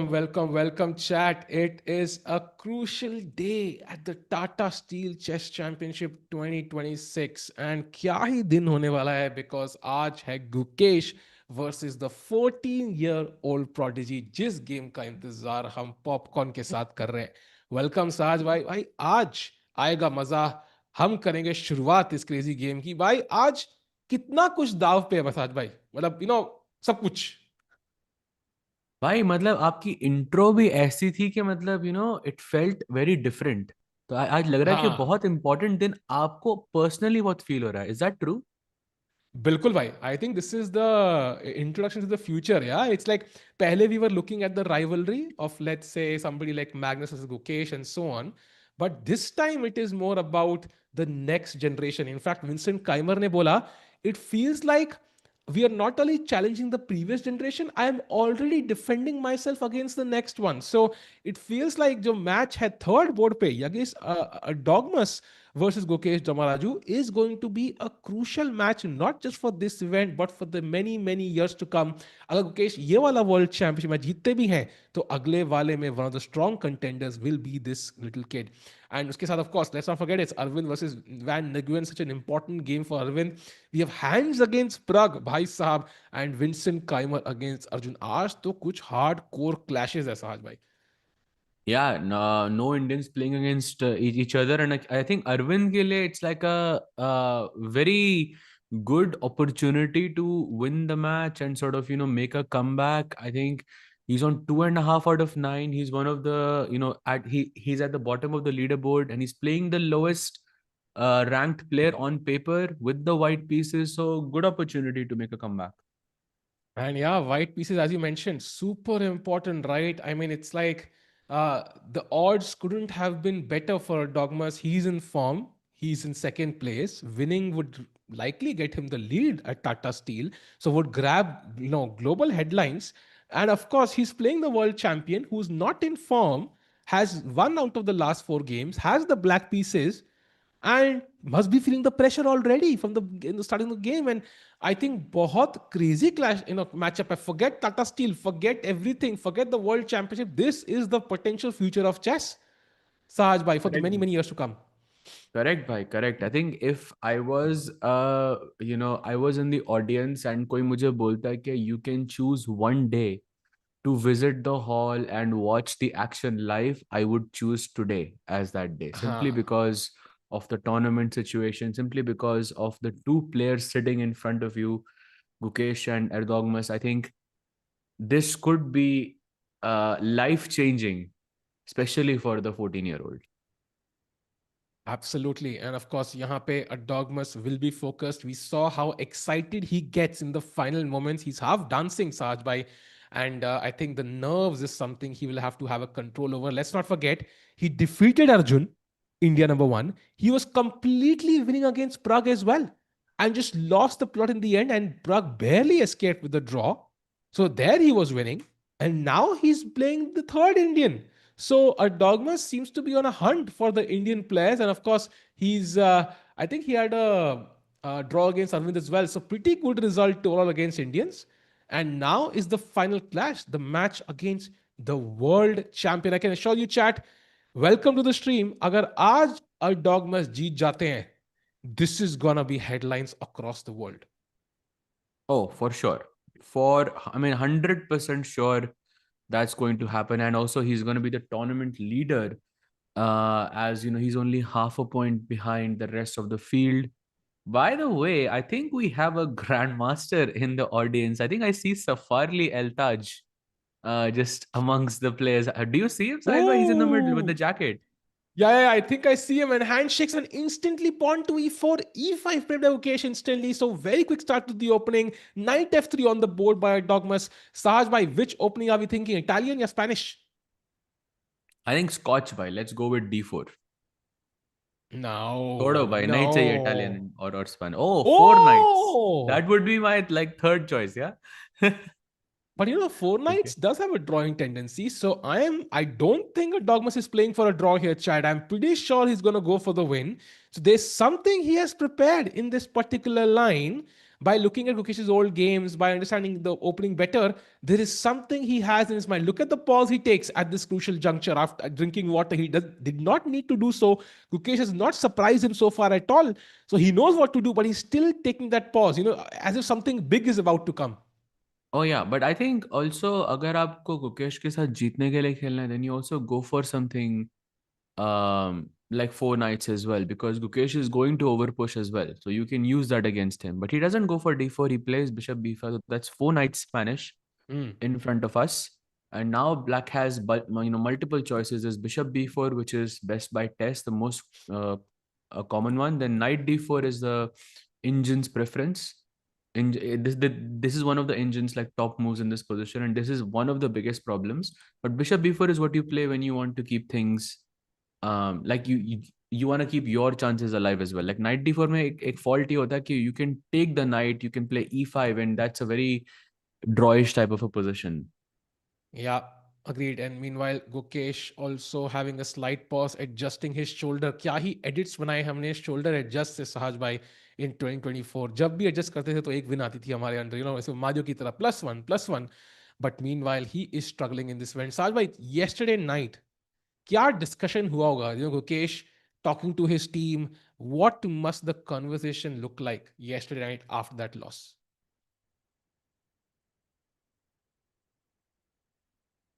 welcome, chat. It is a crucial day at the Tata Steel Chess Championship 2026 and क्या ही दिन होने वाला है because आज है Gukesh versus the 14-year-old prodigy जिस गेम का इंतजार हम पॉपकॉर्न के साथ कर रहे हैं. वेलकम साज भाई आज आएगा मजा. हम करेंगे शुरुआत इस क्रेजी गेम की. भाई आज कितना कुछ दाव पे है बसाज भाई, मतलब सब कुछ. भाई मतलब आपकी इंट्रो भी ऐसी थी कि मतलब इट फेल्ट वेरी डिफरेंट. तो आज लग रहा है कि हाँ बहुत इंपॉर्टेंट दिन आपको पर्सनली बहुत फील हो रहा है. Is that true? बिल्कुल भाई. I think this is the introduction to the future. Yeah it's like पहले we were looking at the rivalry of let's say somebody like Magnus versus Gukesh and so on, but this time it is more about the next generation. In fact, Vincent Keymer ने बोला it feels like we are not only challenging the previous generation, I am already defending myself against the next one. So it feels like जो match है third board पे Yagiz Erdogmus versus Gukesh Dommaraju is going to be a crucial match, not just for this event but for the many years to come. अगर गुकेश ये वाला world championship में जीतते भी हैं तो अगले वाले में one of the strong contenders will be this little kid. And उसके साथ of course let's not forget it's Aravindh versus Van Nguyen, such an important game for Aravindh. We have Hans against Pragg bhai sahab and Vincent Keymer against Arjun. आज तो कुछ hard core clashes है साहब भाई. Yeah, no Indians playing against each other, and I think Arvind ke liye it's like a very good opportunity to win the match and sort of make a comeback. I think he's on 2.5 out of 9. He's one of the he's at the bottom of the leaderboard, and he's playing the lowest ranked player on paper with the white pieces. So good opportunity to make a comeback. And yeah, white pieces, as you mentioned, super important, right? I mean, it's like the odds couldn't have been better for Dogmas. He's in form. He's in second place. Winning would likely get him the lead at Tata Steel. So would grab, global headlines. And of course, he's playing the world champion who's not in form, has won out of the last 4 games, has the black pieces, and must be feeling the pressure already from the starting the game. And I think बहुत crazy clash matchup hai. Forget Tata Steel, forget everything, forget the world championship. This is the potential future of chess, Sahaj bhai, for the Correct. many years to come. Correct, bhai, correct. I think if I was, I was in the audience and कोई मुझे बोलता है कि you can choose one day to visit the hall and watch the action live, I would choose today as that day, simply हाँ. because of the tournament situation, simply because of the two players sitting in front of you, Gukesh and Erdogmus. I think this could be life-changing, especially for the 14-year-old. Absolutely. And of course, यहाँ पे Erdogmus will be focused. We saw how excited he gets in the final moments. He's half dancing, Saj bhai. And I think the nerves is something he will have to have a control over. Let's not forget, he defeated Arjun, India number 1. He was completely winning against Pragg as well and just lost the plot in the end. And Pragg barely escaped with the draw. So there he was winning. And now he's playing the third Indian. So Erdogmus seems to be on a hunt for the Indian players, and of course he's. I think he had a draw against Aravindh as well. So pretty good result overall against Indians. And now is the final clash, the match against the world champion. I can assure you, chat. Welcome to the stream. अगर आज Erdogmus जीत जाते हैं, this is gonna be headlines across the world. Oh, for sure. I mean, 100% sure that's going to happen. And also, he's going to be the tournament leader. As he's only half a point behind the rest of the field. By the way, I think we have a grandmaster in the audience. I think I see Safarli El Taj just amongst the players. Do you see him, Sahil? He's in the middle with the Oh, jacket. yeah, I think I see him, and handshakes and instantly pawn to e4, e5 played by Gukesh instantly. So very quick start to the opening. Knight f3 on the board by Dogmas. Sahaj bhai, which opening are we thinking? Italian or Spanish? I think Scotch by. Let's go with d4. Thodo No, by. Nahi chahiye Italian no. or Spanish. Oh, four knights. That Oh, would be my third choice, yeah? but four Okay. knights does have a drawing tendency. So I don't think a Dogmas is playing for a draw here, Chad. I'm pretty sure he's gonna go for the win. So there's something he has prepared in this particular line. by looking at Gukesh's old games, by understanding the opening better, there is something he has in his mind. Look at the pause he takes at this crucial juncture after drinking water. Did not need to do so. Gukesh has not surprised him so far at all. So he knows what to do, but he's still taking that pause, as if something big is about to come. Oh yeah, but I think also अगर आपको गुकेश के साथ जीतने के लिए खेलना है, then you also go for something like 4 knights as well, because Gukesh is going to overpush as well. So you can use that against him. But he doesn't go for d4, he plays bishop b5. So that's 4 knights Spanish Mm. in front of us. And now black has multiple choices. There's bishop b4, which is best by test, the most a common one. Then knight d4 is the engine's preference. This is one of the engine's like top moves in this position, and this is one of the biggest problems. But bishop b4 is what you play when you want to keep things like you want to keep your chances alive as well. Like knight d4 में एक fault ये होता है कि you can take the knight, you can play e5, and that's a very drawish type of a position. Yeah, agreed. And meanwhile, Gukesh also having a slight pause, adjusting his shoulder. क्या ही edits बनाए हमने shoulder adjust से सहज भाई in 2024. जब भी adjust करते थे तो एक win आती थी हमारे अंदर, ऐसे मारियो की तरह +1. But meanwhile, he is struggling in this event. सहज भाई, yesterday night, क्या discussion हुआ होगा? Gukesh talking to his team. What must the conversation look like yesterday night after that loss?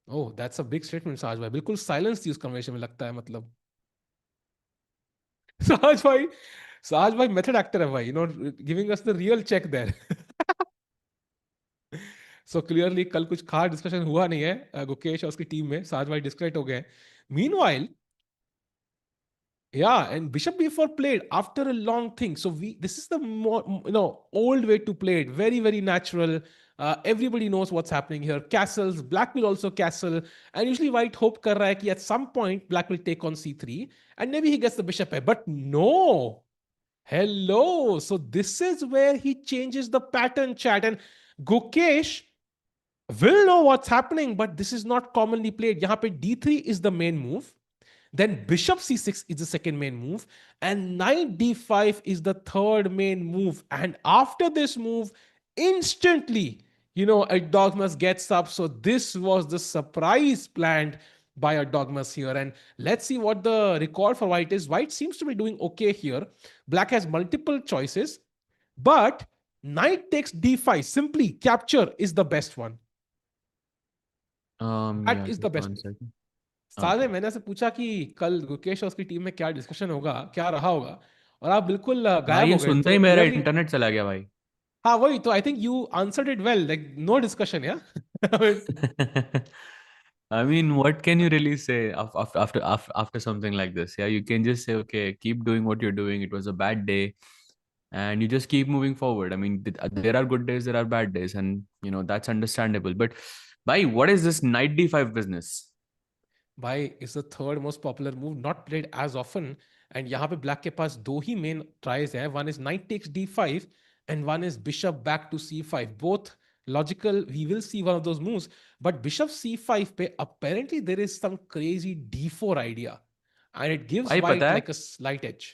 Oh, that's a big statement, Sahaj भाई. बिल्कुल silence थी उस conversation में लगता है मतलब. Sahaj भाई, Sahaj भाई method actor है भाई, giving us the real check there. So clearly कल कुछ खास discussion हुआ नहीं है गुकेश और उसकी टीम में. Sahaj भाई disconnect हो गए. Meanwhile, yeah, and bishop b4 played after a long thing. So this is the more old way to play it. Very very natural. Everybody knows what's happening here. Castles. Black will also castle, and usually white hope kar raha hai ki at some point black will take on c3, and maybe he gets the bishop here. But no. Hello. So this is where he changes the pattern, chat, and Gukesh will know what's happening, but this is not commonly played. Yahan pe d3 is the main move. Then bishop c6 is the second main move, and knight d5 is the third main move. And after this move, instantly, Erdogmus gets up. So this was the surprise planned by Erdogmus here. And let's see what the record for white is. White seems to be doing okay here. Black has multiple choices, but knight takes d5, simply capture, is the best one. That Yeah, is the just best. 1 second. साले मैंने से पूछा कि कल गुकेश और उसकी team में क्या डिस्कशन होगा, क्या रहा होगा, और आप बिल्कुल भाई गायब ये हो गए. सुनते तो ही मेरा क्लियरली, इंटरनेट चला गया भाई. हाँ वही तो. I think you answered it well, like no discussion. Yeah I mean, what can you really say after something like this? Yeah, you can just say, okay, keep doing what you're doing. It was a bad day, and you just keep moving forward. I mean, there are good days, there are bad days, and that's understandable. But, bhai, what is this knight d5 business? भाई is the third most popular move, not played as often. And यहाँ पे black के पास दो ही main tries है. One is knight takes d5 and one is bishop back to c5. Both logical. We will see one of those moves, but bishop c5 pe apparently there is some crazy d4 idea, and it gives भाई white पता है like a slight edge.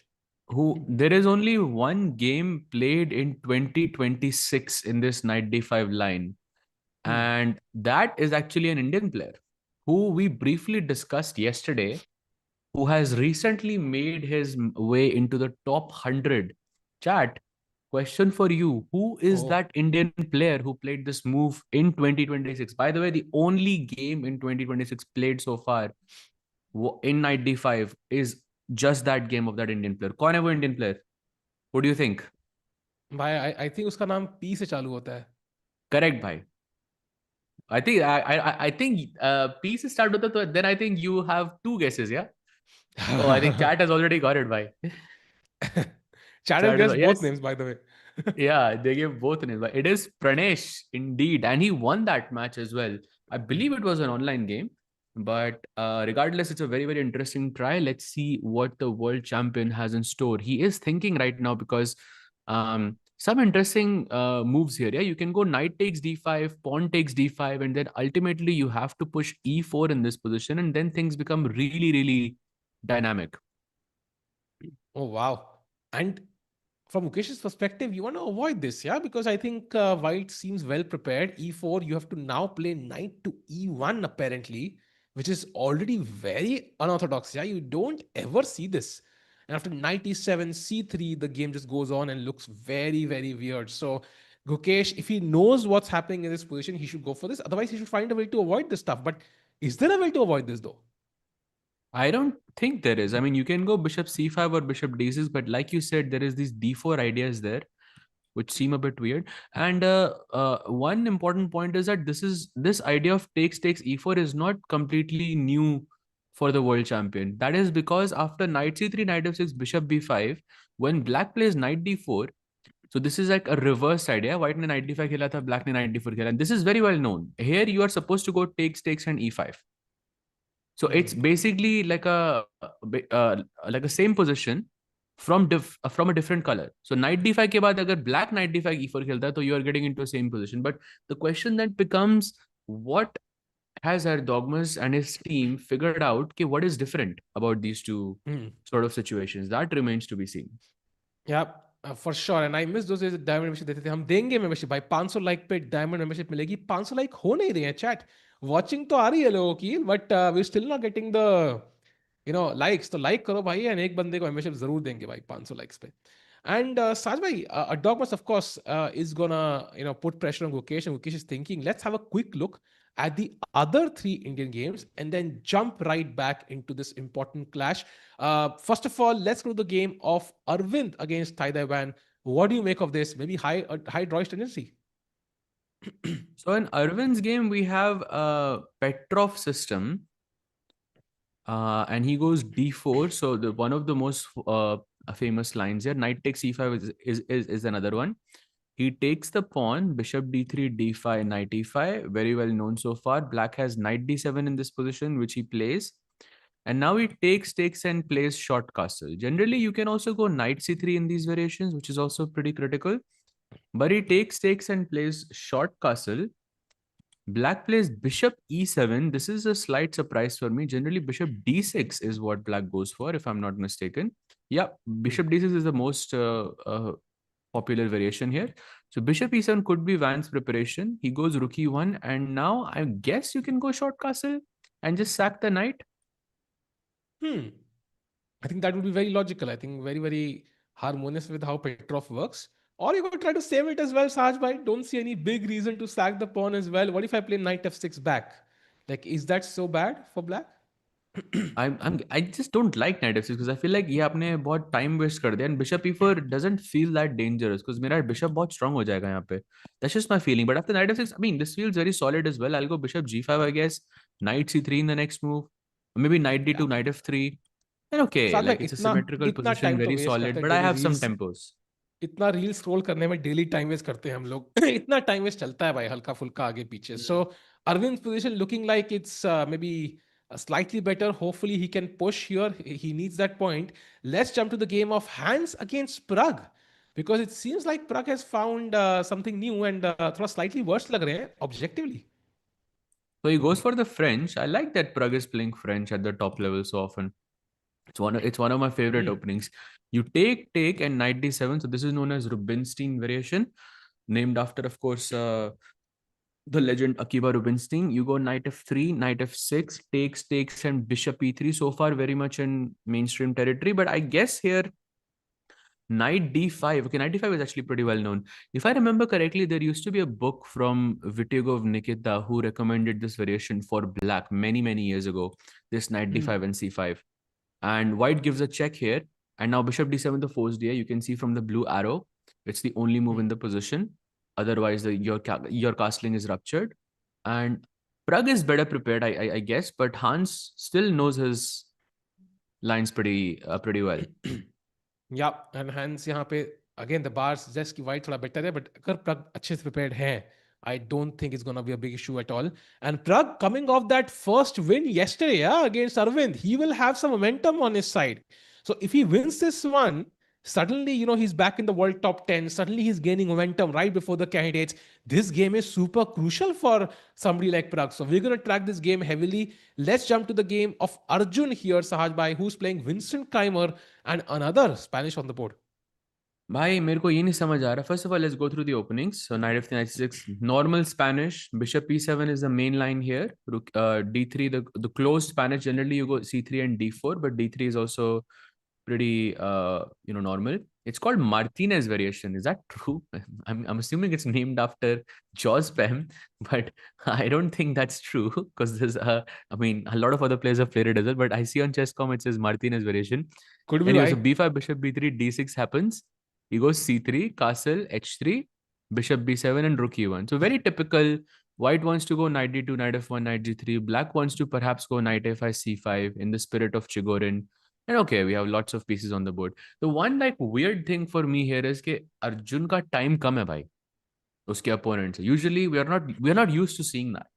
who there is only one game played in 2026 in this knight d5 line, Hmm. and that is actually an Indian player who we briefly discussed yesterday, who has recently made his way into the top 100. Chat, question for you. Who is Oh, that Indian player who played this move in 2026? By the way, the only game in 2026 played so far in Knight D5 is just that game of that Indian player. कौन है वो Indian player? What do you think? भाई I think उसका नाम P से चालू होता है. Correct, bhai. I think P से start होता तो then I think you have two guesses, yeah? Oh, I think chat has already got it, bhai. Chad Chat is guessed both yes. names, by the way. Yeah, they gave both names. But it is Pranesh indeed, and he won that match as well. I believe it was an online game, but regardless, it's a very interesting try. Let's see what the world champion has in store. He is thinking right now because some interesting moves here. Yeah, you can go knight takes d5, pawn takes d5, and then ultimately you have to push e4 in this position, and then things become really dynamic. Oh, wow. And from Mukesh's perspective, you want to avoid this, yeah? Because I think White seems well prepared. E4, you have to now play knight to E1, apparently, which is already very unorthodox, yeah? You don't ever see this. And after knight E7, C3, the game just goes on and looks very, very weird. So, Gukesh, if he knows what's happening in this position, he should go for this. Otherwise, he should find a way to avoid this stuff. But is there a way to avoid this, though? I don't think there is. I mean, you can go bishop c5 or bishop d6, but like you said, there is these d4 ideas there, which seem a bit weird. And one important point is that this idea of takes e4 is not completely new for the world champion. That is because after knight c3, knight f6, bishop b5, when black plays knight d4, so this is like a reverse idea. White ne knight d5 khela tha, black ne knight d4 khela. And this is very well known. Here you are supposed to go takes and e5. So it's Hmm. basically like a same position from a different color. So knight d5 के बाद अगर black knight d5 e4 खेलता है, तो you are getting into the same position. But the question then becomes, what has Erdogmus and his team figured out? What is different about these two Hmm. sort of situations? That remains to be seen. या for sure and I miss those days diamond membership देते थे हम देंगे membership भाई 500 like पे diamond membership मिलेगी 500 like हो नहीं रही है चैट वॉचिंग तो आ रही है लोगों की but we still not getting the likes तो लाइक करो भाई एंड एक बंदे को मेंबरशिप जरूर देंगे भाई 500 लाइक्स पे and Saj bhai, Dogmas of course is gonna put pressure on Gukesh, and Gukesh is thinking, let's have a quick look at the other three Indian games and then jump right back into this important clash. First of all, let's go to the game of Aravindh against Thai Dai Van. What do you make of this? Maybe high drawish tendency. So in Erwin's game, we have a Petrov system, and he goes d4. So one of the most famous lines here, knight takes e5 is another one. He takes the pawn, bishop d3, d5, knight e5, very well known so far. Black has knight d7 in this position, which he plays. And now he takes and plays short castle. Generally, you can also go knight c3 in these variations, which is also pretty critical. But he takes and plays short castle. Black plays bishop e7. This is a slight surprise for me. Generally, bishop d6 is what black goes for, if I'm not mistaken. Yeah, bishop d6 is the most popular variation here. So bishop e7 could be Van's preparation. He goes rook e1, and now I guess you can go short castle and just sack the knight. I think that would be very logical. I think very, very harmonious with how Petrov works. Or you could try to save it as well, Saj bhai. Don't see any big reason to sack the pawn as well. What if I play knight f6 back? Like, is that so bad for black? I just don't like knight f6 because I feel like ये आपने बहुत time waste कर दिया, and bishop e4 doesn't feel that dangerous because मेरा bishop बहुत strong हो जाएगा यहाँ पे. That's just my feeling. But after knight f6, I mean, this feels very solid as well. I'll go bishop g5, I guess. Knight c3 in the next move. Or maybe knight d2, Yeah. knight f3. And okay, साथ भाई like it's a इतना symmetrical इतना position, time तो very waste करते solid. हैं But I daily have some reels tempos. इतना reel scroll करने में डेली टाइम वेस्ट करते हैं हम लोग इतना टाइम वेस्ट चलता है भाई हल्का फुल्का आगे पीछे so Aravindh position looking like it's may be slightly better. Hopefully he can push here. He needs that point. Let's jump to the game of Hans against Pragg, because it seems like Pragg has found something new and थोड़ा slightly worse लग रहे हैं objectively. So he goes for the French. I like that Pragg is playing French at the top level so often. It's one of my favorite openings. You take and knight d7. So this is known as Rubinstein variation, named after, of course, the legend Akiba Rubinstein. You go knight f3, knight f6, takes, and bishop e3. So far, very much in mainstream territory. But I guess here, knight d5. Okay, knight d5 is actually pretty well known. If I remember correctly, there used to be a book from Vityugov Nikita who recommended this variation for black many years ago. This knight d5 and c5. And white gives a check here. And now bishop d7 the forced da. You can see from the blue arrow, it's the only move in the position. Otherwise, your castling is ruptured. And Pragg is better prepared, I guess, but Hans still knows his lines pretty well. Yeah, and Hans यहाँ पे again the bar suggests कि white थोड़ा better है, but अगर Pragg अच्छे से prepared है, I don't think it's gonna be a big issue at all. And Pragg coming off that first win yesterday, yeah, against Aravindh, he will have some momentum on his side. So if he wins this one, suddenly he's back in the world top 10. Suddenly he's gaining momentum right before the candidates. This game is super crucial for somebody like Pragg. So we're gonna track this game heavily. Let's jump to the game of Arjun here, Sahaj Bhai, who's playing Vincent Keymer and another Spanish on the board. भाई मेरे को ये नहीं समझ आ रहा. First of all, let's go through the openings. So knight f3 knight c6, normal Spanish. Bishop e7 is the main line here. D3, the closed Spanish generally you go c3 and d4, but d3 is also pretty normal. It's called Martinez variation. Is that true? I'm assuming it's named after Jaws Pem, but I don't think that's true because there's I mean a lot of other players have played it as well. But I see on Chesscom it says Martinez variation. Could be Anyway, so why. b5, bishop b3, d6 happens. He goes c3, castle, h3, bishop b7, and rook e1. So very typical. White wants to go knight d2, knight f1, knight g3. Black wants to perhaps go knight a5, c5 in the spirit of Chigorin. And okay, we have lots of pieces on the board. The one like weird thing for me here is कि अर्जुन का time कम है भाई उसके opponent से. Usually we are not used to seeing that.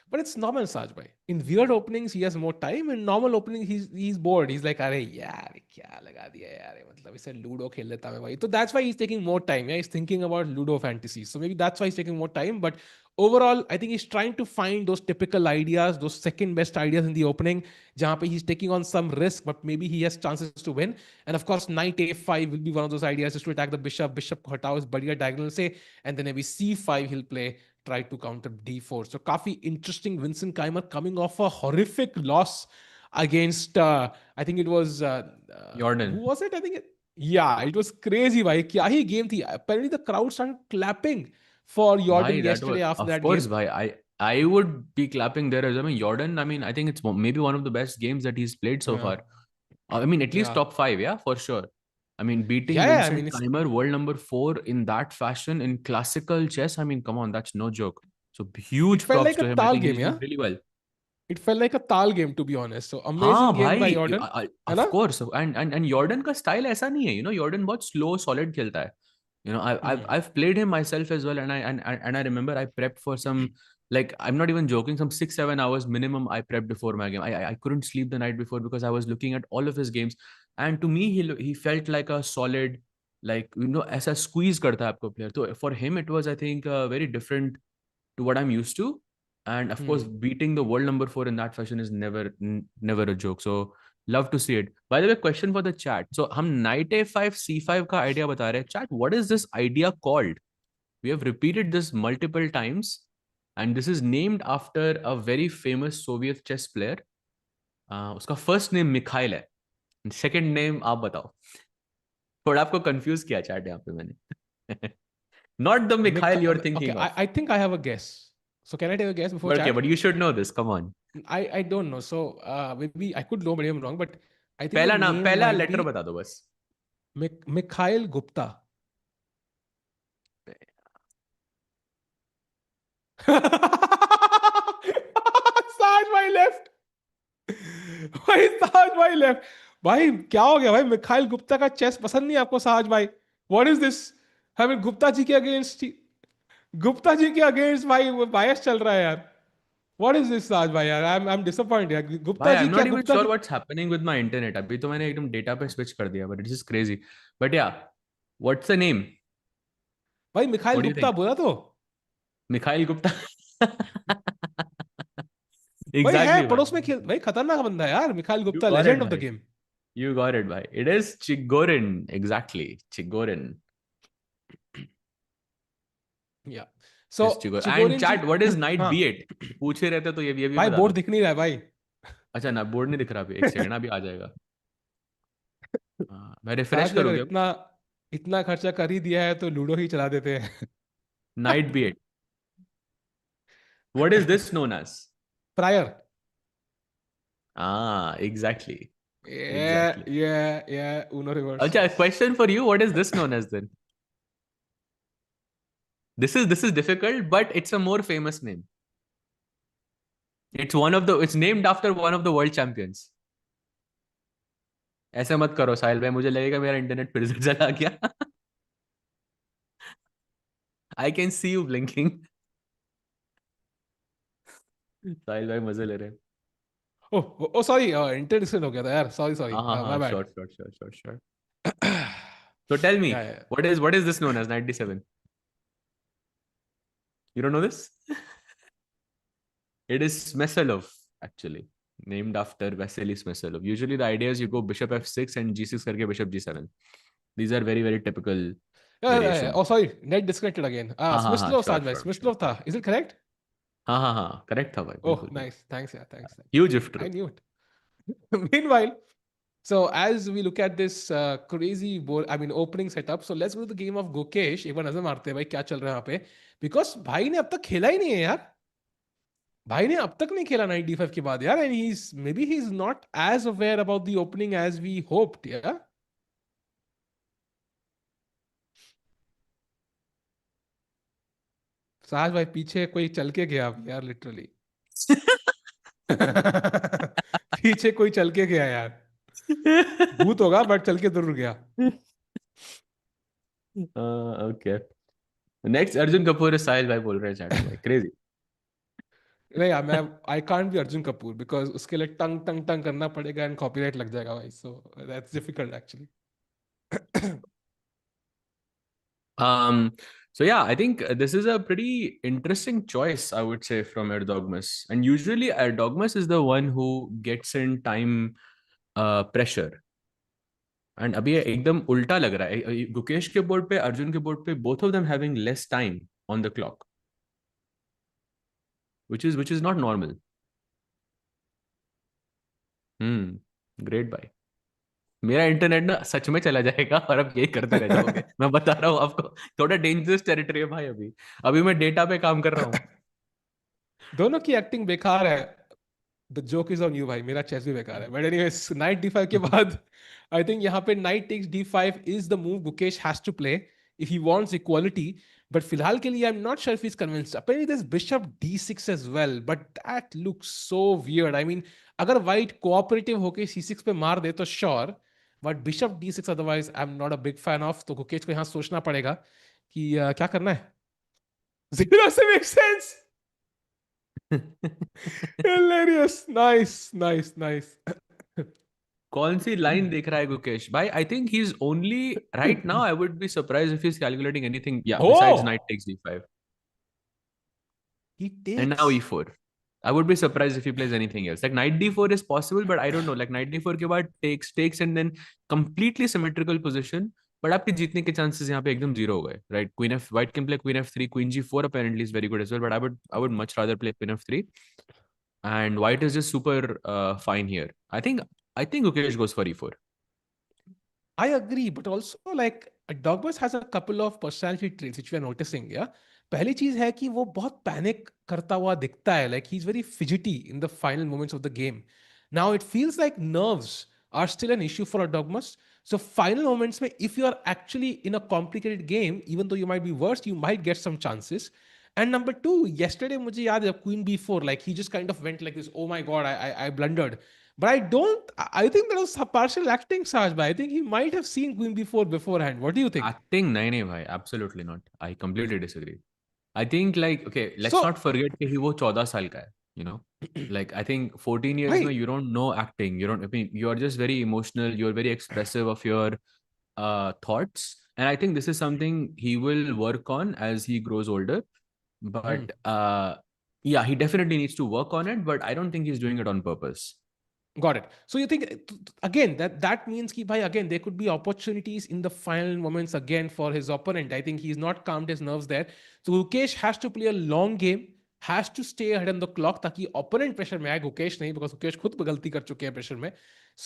But it's normal, Saj bhai. In weird openings, he has more time. In normal openings, he's bored. He's like, अरे यार क्या लगा दिया यार मतलब इसे लूडो खेल लेता मैं भाई. So that's why he's taking more time. Yeah, he's thinking about Ludo fantasies. So maybe that's why he's taking more time. But overall, I think he's trying to find those typical ideas, those second best ideas in the opening. जहाँ पे he's taking on some risk, but maybe he has chances to win. And of course, knight a5 will be one of those ideas just to attack the bishop. Bishop को हटाओ इस बढ़िया diagonal से, and then maybe c5 he'll play. Try to counter d4. So, काफी interesting. Vincent Keymer coming off a horrific loss against, I think it was, who Jordan. was it? I think, yeah, it was crazy. Bhai. Kya hi game thi? Apparently, the crowd started clapping for Jordan Bhai, that was yesterday after of that course game. bhai. I would be clapping there as well. I mean Jordan. I mean I think it's maybe one of the best games that he's played so Yeah, far. I mean at least yeah, top five, yeah, for sure. I mean beating yeah. I mean, Vincent Keimer, world number 4 in that fashion in classical chess. I mean come on, that's no joke. So it huge felt props like a to him. I tal think game. he's Yeah, doing really well. it felt like a tal game to be honest. So amazing हाँ game by भाई, Jordan, है of ना? course. And Jordan का style ऐसा नहीं है, Jordan बहुत slow solid खेलता है. I've played him myself as well, and I remember I prepped for some, like I'm not even joking, some 6-7 hours minimum I prepped before my game. I couldn't sleep the night before because I was looking at all of his games, and to me he felt like a solid, like ऐसा squeeze करता है आपको player. So for him it was, I think, very different to what I'm used to. And of course, Hmm. beating the world number 4 in that fashion is never a joke. So love to see it. By the way, question for the chat. So हम knight a5 c5 का idea बता रहे हैं. Chat, what is this idea called? We have repeated this multiple times, and this is named after a very famous Soviet chess player. उसका first name Mikhail है. Second name आप बताओ. थोड़ा आपको confuse किया chat यहाँ पे मैंने. Not the Mikhail you're Okay, thinking of. I think I have a guess. So can I take a guess before But okay, chat? but you should know this. Come on. I don't know. So maybe I could know, maybe I'm wrong, but I think the पहला नाम, name पहला might letter be बता दो बस. Mikhail Gupta. Saj भाई left. भाई साज भाई लेफ्ट. भाई क्या हो गया भाई? मिखाइल गुप्ता का चेस पसंद नहीं आपको साज भाई? What is this? हमें गुप्ता जी के अगेंस्ट, गुप्ता जी के अगेंस्ट भाई वो बायस चल रहा है यार. व्हाट इज दिस साज भाई यार? आई एम डिसअपॉइंटेड यार. गुप्ता भाई आई जी एम क्या नॉट इवन गुप्ता श्योर की? What's happening with my internet. अभी तो मैंने एकदम डेटा पे स्विच कर दिया, but it is crazy. But या, व्हाट्स द नेम? भाई Mikhail what do you Gupta think? बोला तो. मिखाइल गुप्ता. भाई है एग्जैक्टली भाई. पड़ोस में खेल भाई, खतरनाक बंदा है यार Mikhail you Gupta, got it legend of the भाई. Game. You got it, bhai. It is Chigorin. Exactly. Chigorin या सो is Chigorin. And चिगोरिन ji. chat, what is knight हाँ b8? पूछ ही रहते तो ये भी भाई, बता बोर्ड दो. दिख नहीं रहा है भाई. अच्छा ना, बोर्ड नहीं दिख रहा अभी. एक सेकंड, अभी आ जाएगा. हाँ, मैं रिफ्रेश साज करूँ अगर क्या? इतना इतना खर्चा कर ही दिया है तो लूडो ही चला देते हैं. Knight b8. What is this known as? Prior. Ah, exactly. Yeah, Exactly. yeah, yeah. Uno reverse. Acha, a question for you. What is this known as then? This is difficult, but it's a more famous name. It's named after one of the world champions. ऐसे मत करो साहिल भाई, मुझे लगेगा मेरा internet फिर से चला गया. I can see you blinking. Sahil भाई मजे ले रहे हैं. ओ सॉरी, इंटर हो गया था यार. सॉरी सॉरी, हाँ हाँ माय हाँ, bad. Sure sure sure sure sure. So tell me, या या. what is this known as 97? You don't know this? It is Smesalov, actually, named after Vasily Smesalov. Usually the idea is you go bishop f6 and g6 करके bishop g7. These are very, very typical Yeah. variations. Oh, sorry. Net disconnected again. हाँ, Smyslov, sure, Sajbhai. sure, sure. Smyslov tha. Is it correct? हाँ, correct था भाई, Oh, बिल्कुल बिल्कुल. nice. Thanks, yeah. Thanks. Huge if I true. knew it. Meanwhile, so as we look at this crazy board, I mean opening setup, so let's go to the game of Gukesh. एक बार नजर मारते हैं भाई क्या चल रहा है यहाँ पे. Because भाई ने अब तक खेला ही नहीं है यार. भाई ने अब तक नहीं खेला नाइट डी 5 के बाद यार. And he's not as aware about the opening as we hoped. Yeah. साज भाई पीछे कोई चल के गया अब यार लिटरली. पीछे कोई चल के गया यार. भूत होगा बट चल के जरूर गया. Okay. Next, Arjun Kapoor is साहिल भाई बोल रहे हैं चैट में भाई, crazy. नहीं यार मैं I can't be Arjun Kapoor because उसके लिए टंग टंग टंग करना पड़ेगा एंड कॉपीराइट लग जाएगा भाई. So that's difficult actually. So yeah, I think this is a pretty interesting choice, I would say, from Erdogmus. And usually Erdogmus is the one who gets in time pressure. And अभी ये एकदम उल्टा लग रहा है. गुकेश के board पे, अर्जुन के बोर्ड पे, both of them having less time on the clock, which is not normal. Great भाई. मेरा इंटरनेट ना सच में चला जाएगा और अब यही करते रह जाओगे. मैं बता रहा हूँ आपको, थोड़ा डेंजरस टेरिटरी है भाई. अभी अभी मैं डेटा पे काम कर रहा हूँ. दोनों की एक्टिंग बेकार है. The joke is on you भाई. मेरा चेस भी बेकार है. बट एनीवेज नाइट d5 के बाद आई थिंक यहाँ पे knight takes d5 is the move Gukesh has to play if he wants equality. But फिलहाल के लिए I'm not sure if he's convinced. Apparently there's bishop d6 as well, but that looks so weird. I mean, अगर white cooperative होके c6 पे मार दे तो sure, but bishop d6 otherwise I'm not a big fan of. तो गुकेश को यहाँ सोचना पड़ेगा कि क्या करना है. Zero से make sense. Hilarious. Nice. कौन सी लाइन देख रहा है गुकेश भाई? I think he is only right now. I would be surprise if he is calculating anything या besides knight Oh, takes d5 he and now takes. e4. I would be surprised if he plays anything else. Like knight d4 is possible, but I don't know. Like knight d4 के बाद takes and then completely symmetrical position. But आपके जीतने के chances यहाँ पे एकदम zero हो गए, right? Queen f white can play queen f3, queen g4 apparently is very good as well. But I would much rather play queen f3. And white is just super fine here. I think Gukesh goes for e4. I agree, but also like Dogbus has a couple of personality traits which we are noticing. Yeah, पहली चीज है कि वो बहुत panic करता हुआ दिखता है. Like he's very fidgety in the final moments of the game. Now it feels like nerves are still an issue for a Dogmas. So final moments में if you are actually in a complicated game, even though you might be worse, you might get some chances. And number two, yesterday मुझे याद है Queen B4, like he just kind of went like this. Oh my God, I blundered. But I don't. I think that was partial acting, Saj. But I think he might have seen Queen before beforehand. What do you think? Acting, नहीं भाई, absolutely not. I completely disagree. I think like okay, let's So, not forget कि वो 14 साल का है, you know. Like I think 14 years में right. you don't know acting. You don't. I mean, you are just very emotional. You're very expressive of your thoughts, and I think this is something he will work on as he grows older. Hmm. But yeah, he definitely needs to work on it. But I don't think he's doing it on purpose. Got it. So you think again that means ki bhai again there could be opportunities in the final moments again for his opponent. I think he's not calmed his nerves there. So Gukesh has to play a long game, has to stay ahead on the clock ताकि opponent pressure में आए. Gukesh नहीं, because Gukesh खुद गलती कर चुके हैं pressure में.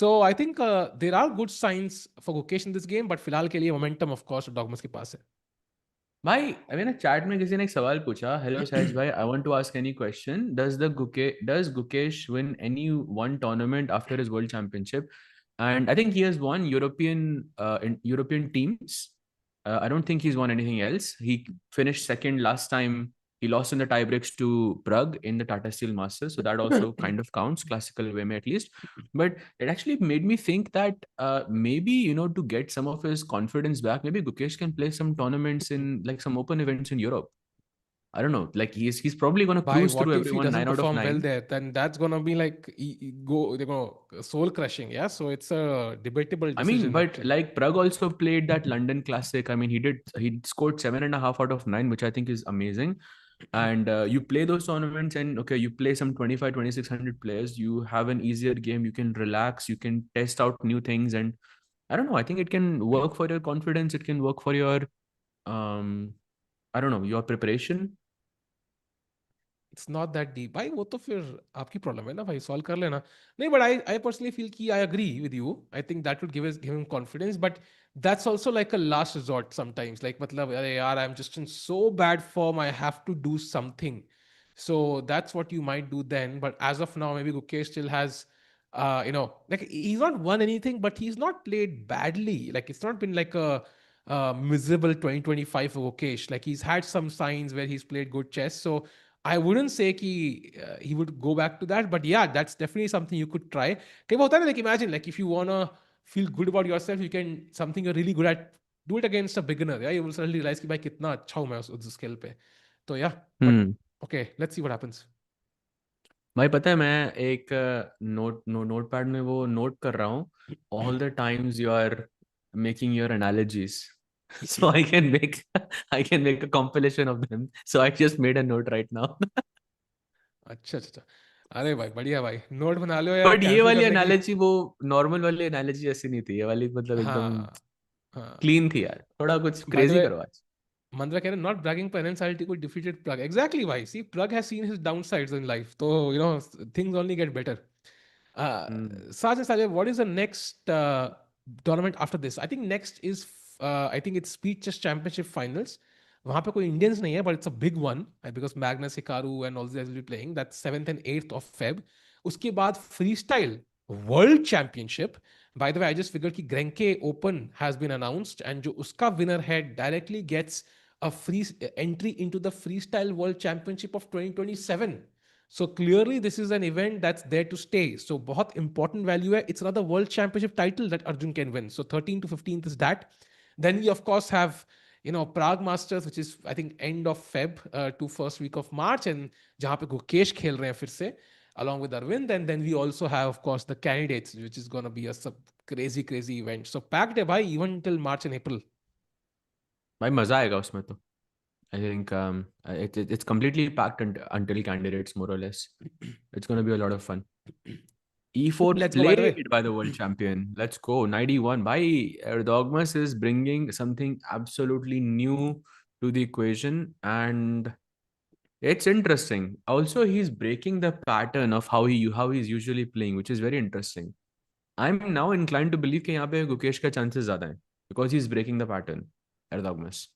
So I think there are good signs for Gukesh in this game, but फिलहाल के लिए momentum of course Dogmas के पास है. भाई अभी ना चैट में किसी ने एक सवाल पूछा, हेलो सहज भाई, I want to ask any question, does Gukesh win any one tournament after his world championship? And I think he has won European teams. I don't think he's won anything else. He finished second last time. He lost in the tiebreaks to Pragg in the Tata Steel Masters, so that also kind of counts, classical way at least. But it actually made me think that maybe to get some of his confidence back, maybe Gukesh can play some tournaments in like some open events in Europe. I don't know. Like he's probably gonna Why? cruise through What if he everyone doesn't 9 out of perform well 9. there? Then that's gonna be like they're gonna soul crushing. Yeah. So it's a debatable I mean, decision but actually. like Pragg also played that London Classic. I mean, he scored 7.5 out of 9, which I think is amazing. And you play those tournaments and okay, you play some 25, 2600 players. You have an easier game. You can relax. You can test out new things. And I don't know. I think it can work for your confidence. It can work for your, I don't know, your preparation. It's not that deep भाई, वो तो फिर आपकी problem है ना भाई, solve कर लेना। नहीं, बट आई पर्सनली फील कि I agree with you, I think that would give him confidence, but that's also like a last resort sometimes, like मतलब अरे यार I am just in so bad form, I have to do something, so that's what you might do then. But as of now, maybe Gukesh still has like he's not won anything, but he's not played badly. Like it's not been like a miserable 2025 for Gukesh. Like he's had some signs where he's played good chess, so I wouldn't say he would go back to that, but yeah, that's definitely something you could try. कई बार होता है ना, like imagine like if you wanna feel good about yourself, you can something you're really good at, do it against a beginner. Yeah, you will suddenly realize कि भाई कितना अच्छा हूँ मैं उस skill पे. तो yeah, but Hmm. okay, let's see what happens. भाई पता है मैं एक नोट पैड में वो नोट कर रहा हूँ all the times you are making your analogies. So I can make a compilation of them. So I just made a note right now. अच्छा अच्छा अच्छा, अरे भाई बढ़िया भाई, नोट बना लो या बट ये कैंसिल वाली करने की। एनालॉजी वो नॉर्मल वाली एनालॉजी ऐसी नहीं थी, ये वाली मतलब एकदम हाँ हाँ, क्लीन थी यार, थोड़ा कुछ बाय द क्रेजी वे करो आज. Mandra Karen not bragging parents could defeated Pragg. Exactly why. See, Pragg has seen his downsides in life. So, things only get better. Uh, Hmm. Sergeant Saleh, what is the next tournament after this? I think next is, I think it's Speed Chess Championship Finals. वहाँ पे कोई Indians नहीं है, but it's a big one because Magnus, Hikaru and all these guys will be playing. That's 7th and 8th of Feb. उसके बाद Freestyle World Championship. By the way, I just figured कि Grenke Open has been announced and जो उसका winner है directly gets a free entry into the Freestyle World Championship of 2027. So clearly, this is an event that's there to stay. So, बहुत important value है. It's another world championship title that Arjun can win. So, 13th to 15th is that. Then we of course have Prague Masters, which is I think end of Feb to first week of March, and जहाँ पे गुकेश खेल रहे हैं फिर से along with Arvind. And then we also have of course the candidates, which is gonna be a crazy event. So packed है भाई even till March and April. भाई मजा आएगा उसमें तो. I think it's completely packed until candidates more or less. It's going to be a lot of fun. E4 Let's go by the way. played by the world champion. Let's go. 91. By Erdogmus is bringing something absolutely new to the equation, and it's interesting. Also, he's breaking the pattern of how he's usually playing, which is very interesting. I'm now inclined to believe कि यहाँ पे गुकेश का chances ज़्यादा है because he's breaking the pattern. Erdogmus.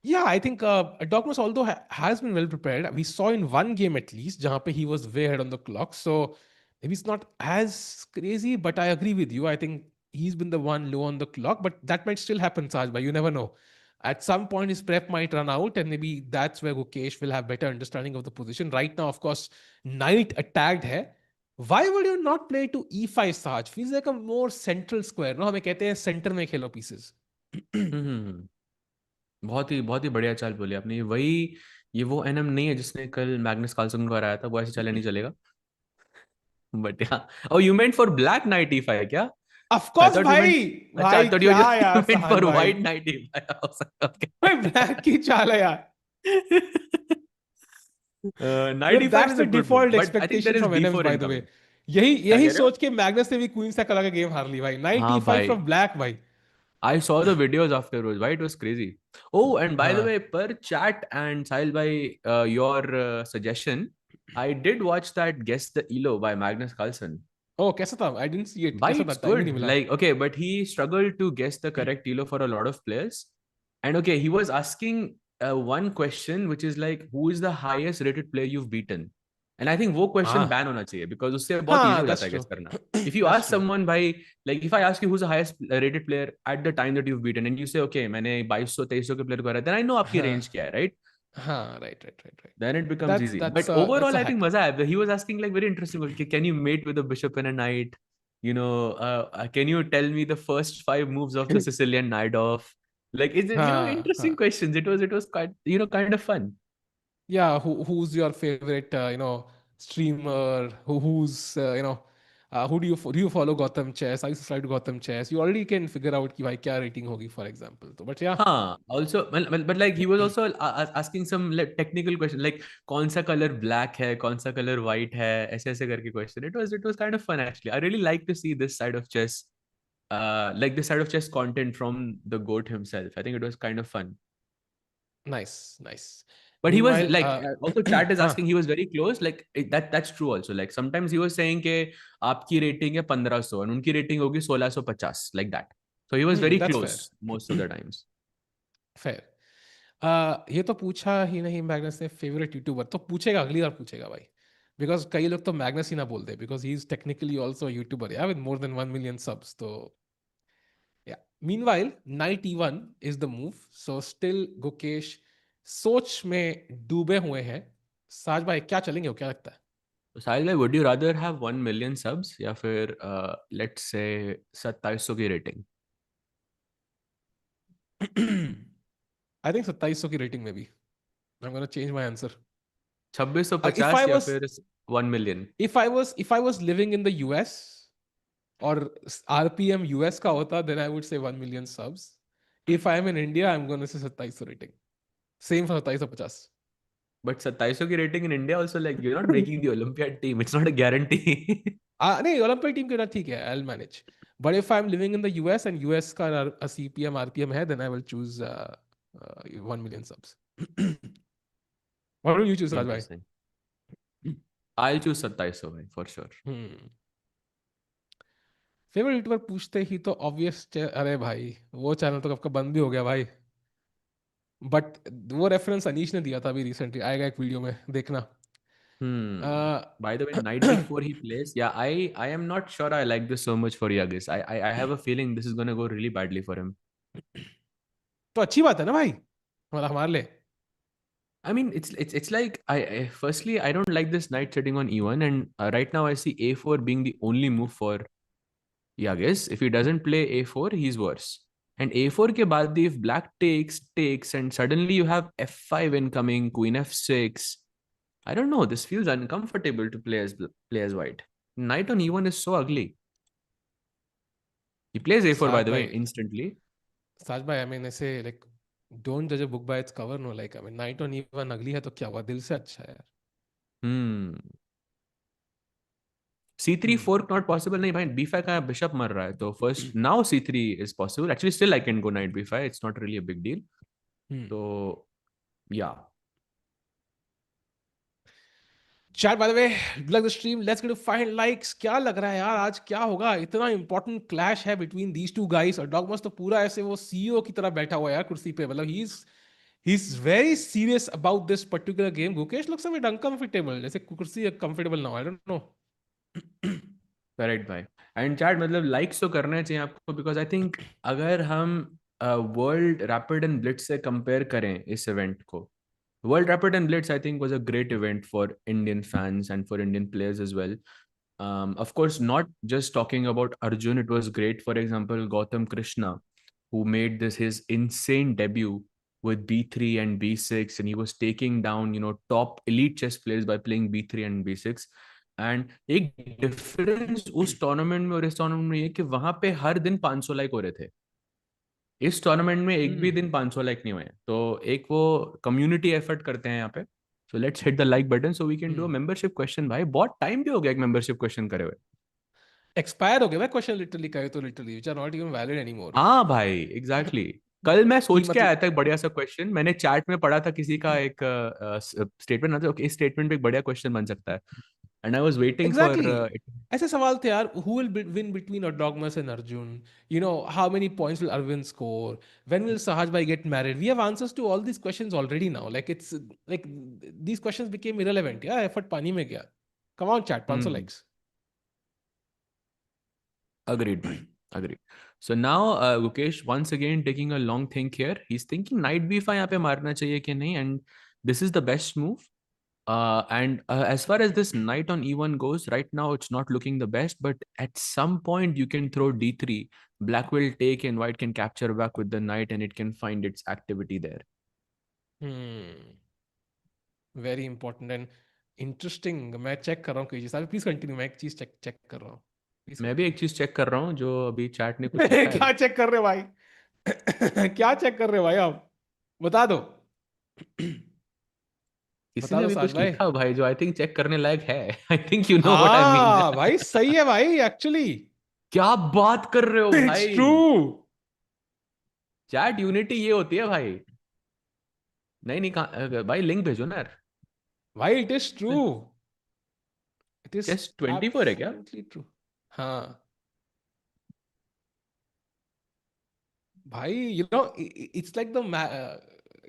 Yeah, I think Erdogmus, although has been well prepared, we saw in one game at least, जहाँ पे he was way ahead on the clock. So maybe it's not as crazy, but I agree with you. I think he's been the one low on the clock, but that might still happen, Saj, but you never know. At some point, his prep might run out, and maybe that's where Gukesh will have better understanding of the position. Right now, of course, knight attacked hai. Why would you not play to e5, Saj? Feels like a more central square. No, हमें कहते हैं center में खेलो pieces. हम्म. बहुत ही बढ़िया चाल बोली आपने. ये वो एनएम नहीं है जिसने कल मैग्नस कार्लसन को हराया था, वो ऐसे चले नहीं चलेगा. But yeah, oh you meant for black knight ई5 क्या? Of I course thought you भाई, मेंट. अच्छा, आई भाई थॉट यू क्या यार मेंट सहान फॉर भाई, वाइट नाइट ई5. भाई ब्लैक की चाल है यार. नाइट मतलब ई5 that's इज अ the good move, default but I think expectation there is from NMs d4 by the way. Incoming. यही क्या यही कह रहे हो? सोच के मैग्नस ने भी क्वीन से कला के गेम हार ली भाई, हाँ 95 भाई, from black भाई. I saw the videos afterwards. Why it was crazy. Oh, and by the हाँ. way, per chat and Sahil by your suggestion, I did watch that Guess the Elo by Magnus Carlsen. Oh कैसा था? I didn't see it. Why कैसा था? it's time ही नहीं good. मिला. Like, okay, but he struggled to guess the correct Elo for a lot of players. And okay, he was asking one question, which is like, who is the highest rated player you've beaten? And I think वो question हाँ ban होना चाहिए because उससे बहुत easy हाँ, हो जाता that's है guess true. करना. If you That's ask true. someone by, like if I ask you who's the highest rated player at the time that you've beaten and you say okay मैंने 2200 के player को हराया, then I know आपकी हाँ range क्या है, right? हाँ, right. Then it becomes That's easy. that's But a that's overall, a I think hack. मजा आया. He was asking like very interesting. Can you mate with a bishop and a knight? Can you tell me the first five moves of the Sicilian knight off? Like, is it, हाँ interesting हाँ. questions. It was quite, kind of fun. Yeah, who's your favorite streamer, who do you follow Gotham Chess? I subscribe to Gotham Chess. You already can figure out कि भाई क्या rating होगी for example. तो but yeah. Huh. Also, but like he was also asking some like, technical question like कौन सा color black है, कौन सा color white है, ऐसे ऐसे करके question. It was kind of fun actually. I really like to see this side of chess like this side of chess content from the goat himself. I think it was kind of fun. Nice, nice. But he was Meanwhile, like, also chat is हाँ, asking, he was very close. Like that's true also. Like sometimes he was saying कि आपकी rating है 1500 और उनकी rating होगी 1650, like that. So he was very that's close fair. most of the times. Fair. ये तो पूछा ही नहीं मैग्नस ने फेवरेट यूट्यूबर, तो पूछेगा अगली बार पूछेगा भाई, बिकॉज कई लोग तो मैग्नस ही ना बोलते, because he is technically also YouTuber yeah with more than 1 million subs, तो yeah. Meanwhile knight E1 is the move, so still Gukesh सोच में डूबे हुए हैं. साज भाई क्या चलेंगे हो, क्या लगता है? So Sahil bhai, would you rather have 1 million subs या फिर let's say 2700 की rating? आई थिंक 2700 की रेटिंग में भी आई am gonna change my answer. If 2650 आई या वाज फिर 1 million? if I was living in the US और आरपीएम यूएस का होता, then I would say 1 million subs. If I am in India I am gonna say 2700 rating. Same for 2750. But 2700 की rating in India also, like you're not making the Olympiad team. It's not a guarantee. No, Olympic team के ना ठीक है, I will manage. But if I am living in the US and US का CPM RPM है, then I will choose 1 million subs. What will you choose, Raj bhai? Interesting. I'll choose 2700 bhai, for sure. Favourite YouTuber पूछते ही तो obvious, अरे भाई वो channel तो आपका बंद भी हो गया भाई. बट वो रेफरेंस अनीश ने दिया था अभी रिसेंटली, आएगा एक वीडियो में, देखना. By the way, knight b4 he plays. Yeah, I am not sure I like this so much for Yagiz. I have a feeling this is gonna go really badly for him. तो अच्छी बात है ना भाई, मतलब हमारे लिए. I mean, it's like firstly I don't like this knight sitting on e1, and right now I see a4 being the only move for Yagiz. If he doesn't play a4, he's worse. And a4 ke baad, if black takes, and suddenly you have f5 incoming, queen f6. I don't know. This feels uncomfortable to play as white. Knight on e1 is so ugly. He plays a4 by साज the way भाई, instantly. Saaz भाई, I mean ऐसे like don't जज a book by its cover, no, like I mean knight on even ugly है तो क्या हुआ, दिल से अच्छा है यार. Hmm. c3 hmm. fork not possible. नहीं भाई, b5 का bishop मर रहा है. तो first now c3 is possible. Actually, still I can go knight b5. It's not really a big deal. Hmm. So yeah. Chat by the way, like the stream, let's get to find likes. क्या लग रहा है यार, आज क्या होगा? इतना important clash है बिटवीन दीज टू गाइस, और डॉगमस तो पूरा ऐसे वो सीईओ की तरह बैठा हुआ है यार कुर्सी पे, मतलब he is very serious about this particular game. Gukesh looks a bit uncomfortable, जैसे कुर्सी कंफर्टेबल ना हो, आई डोंट नो. करेक्ट भाई. एंड चैट मतलब लाइक्स तो करने चाहिए आपको, बिकॉज आई थिंक अगर हम वर्ल्ड रैपिड एंड ब्लिट्स से कंपेयर करें इस इवेंट को, World Rapid and Blitz, I think, was a great event for Indian fans and for Indian players as well. Of course, not just talking about Arjun, it was great. For example, Gautam Krishna, who made this his insane debut with B3 and B6, and he was taking down, top elite chess players by playing B3 and B6. And एक difference उस tournament में और इस tournament में ये कि वहां पे हर दिन 500 लाइक हो रहे थे. इस टूर्नामेंट में एक भी दिन 500 लाइक नहीं हुए. तो एक वो कम्युनिटी एफर्ट करते हैं यहाँ पे. So let's hit the like button so we can do a membership question. भाई बहुत टाइम भी हो गया एक मेंबरशिप क्वेश्चन करे हुए. एक्सपायर हो गया भाई क्वेश्चन, लिटरली कहे तो, literally which are not even valid anymore. हाँ भाई, एग्जैक्टली. कल मैं कि सोच के आया मतलब था एक बढ़िया सा क्वेश्चन. मैंने चैट में पढ़ा था किसी का एक स्टेटमेंट आता है, इस स्टेटमेंट पे एक बढ़िया क्वेश्चन बन सकता है. And I was waiting for exactly ऐसे सवाल थे यार. Who will win between Dogmas and Arjun? How many points will Arvind score? When will Sahaj bhai get married? We have answers to all these questions already now. Like it's like these questions became irrelevant. Yeah, effort पानी में गया. Come on chat, 500 likes. Agreed, bhai. Agreed. So now Gukesh once again taking a long think here. He's thinking knight b5 यहाँ पे मारना चाहिए कि नहीं, and this is the best move. And as far as this knight on e1 goes, right now it's not looking the best, but at some point you can throw d3. Black will take and white can capture back with the knight, and it can find its activity there. Very important and interesting. मैं check कर रहा हूँ कोई चीज. Please continue, मैं एक चीज check check कर रहा हूँ. प्लीज मैं भी एक कंटिन्यू. चीज चेक कर रहा हूँ जो अभी चैट ने कुछ लिखा है. क्या चेक कर रहे हो भाई? क्या चेक कर रहे हो भाई आप? बता दो. किसी बता ने दो भी साज कुछ भाई. लिखा भाई जो आई थिंक चेक करने लायक है. आई think you know what I mean. हाँ भाई, सही है भाई एक्चुअली. क्या बात कर रहे हो It's भाई? true. चैट यूनिटी ये होती है भाई। नहीं नहीं, भाई लिंक भेजो ना यार। Why it is true. It is chess 24 है क्या? absolutely true. हाँ भाई, it's like the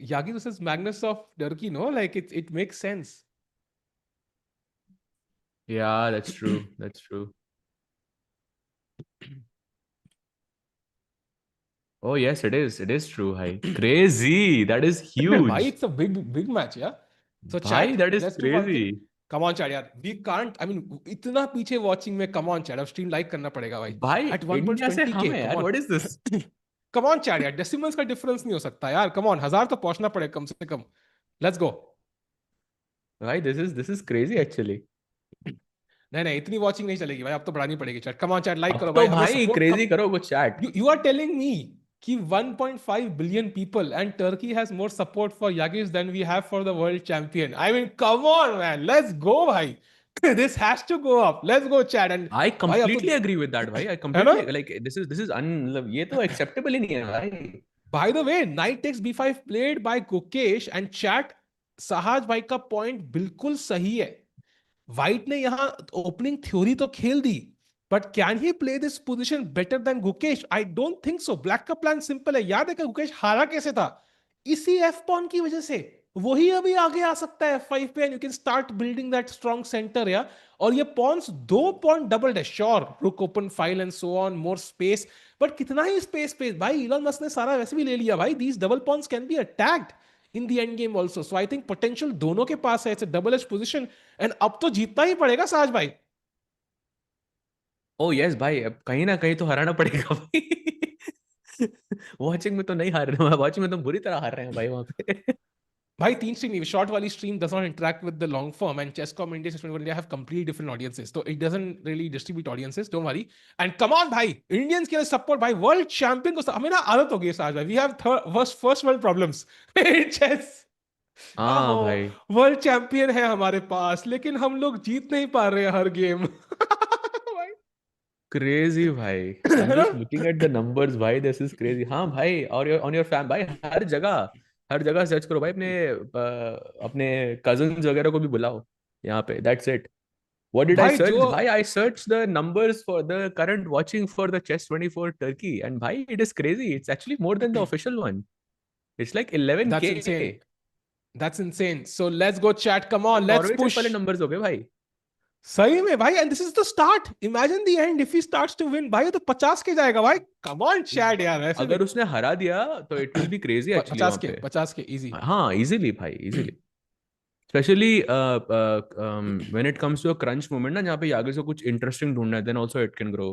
Yagiz versus Magnus of Turkey, no? Like it makes sense. Yeah, that's true. That's true. Oh yes, it is. It is true. Hi. Crazy. That is Bhai, huge. it's a big match, yeah. So Bhai, chat, that is let's do one thing. crazy. Come on, chat, यार. We can't. I mean, इतना पीछे watching में. Come on, chat. अब stream like करना पड़ेगा भाई. भाई At India से 1.20k. हम है Come यार, on. What is this? Come on, chat, यार. Decimals का difference नहीं हो सकता यार. Come on, 1000 तो पहुंचना पड़ेगा कम से कम. Let's go. भाई दिस इज क्रेजी एक्चुअली। नहीं नहीं, इतनी watching नहीं चलेगी भाई. अब तो बढ़ानी पड़ेगी chat. Come on, chat, like अब करो तो भाई. हमें भाई support क्रेजी करो कुछ chat. You are telling me कि 1.5 billion people and Turkey has more support for Yagiz than we have for the world champion. I mean, come on, man. Let's go, bhai. This has to go up. Let's go, Chad. And आई भाई अब तो completely agree with that भाई, आई है ना? Completely like this is an, ये तो acceptable ही नहीं है भाई। By the way, knight takes b5 played by Gukesh and chat. Sahaj भाई का point बिल्कुल सही है. व्हाइट ने यहां ओपनिंग थ्योरी तो खेल दी, but can he play this position better than Gukesh? I don't think so. Black का प्लान सिंपल है. याद है कि गुकेश हारा कैसे था? इसी एफ पॉन की वजह से. वही अभी आगे आ सकता है F5 पे, and you can start building that strong centre या. और ये पॉन्स दो पॉन डबल्ड है. Sure, rook open file and so on, more space. But कितना ही स्पेस भाई, इलॉन मस्क ने सारा वैसे भी ले लिया भाई. These double pawns can be attacked in the end game also. So I think potential दोनों के पास है. It's a double edged position. And अब तो जीतना ही पड़ेगा साज भाई. ओ यस भाई, अब कहीं ना कहीं तो हराना पड़ेगा भाई। वॉचिंग में तो नहीं हार रहे हैं, वॉचिंग में तो बुरी तरह हार रहे हैं भाई वहां पे। भाई तीन स्ट्रीम नहीं, शॉर्ट वाली stream does not interact with the long form, and Chesscom India, Chesscom India have completely different audiences, so it doesn't really distribute audiences. Don't worry. And come on भाई, Indians के लिए support भाई. World champion को हमें ना आदत हो गई है साज भाई. We have first world problems in chess. हाँ आहो, भाई, वर्ल्ड चैंपियन है हमारे पास, लेकिन हम लोग जीत नहीं पा रहे हैं हर गेम. क्रेजी भाई। आई एम है ना? Just looking at the numbers भाई, दिस इज क्रेजी। हाँ भाई, और ऑन योर फैन भाई, हर जगह सर्च करो भाई, अपने कजन्स वगैरह को भी बुलाओ यहाँ पे। That's it. What did I भाई जो search? Bhai, I searched the numbers for the current watching for the Chess 24 Turkey, and bhai, it is crazy. It's actually more than the official one. It's like that's 11K. insane. That's insane. So let's go chat. Come तो on, let's Norway chess push. वाले numbers हो गए भाई। सही में भाई, and this is the start. Imagine the end if he starts to win भाई, तो 50 के जाएगा भाई. कम ऑन चैट यार, ऐसे भी. अगर उसने हरा दिया तो it will be crazy actually 50 वहां के, पे। 50 के इजी. हाँ इजीली भाई, easily. Specially when it comes to a crunch moment ना, जहाँ पे आगे से कुछ इंटरेस्टिंग ढूंढना है, then also it can grow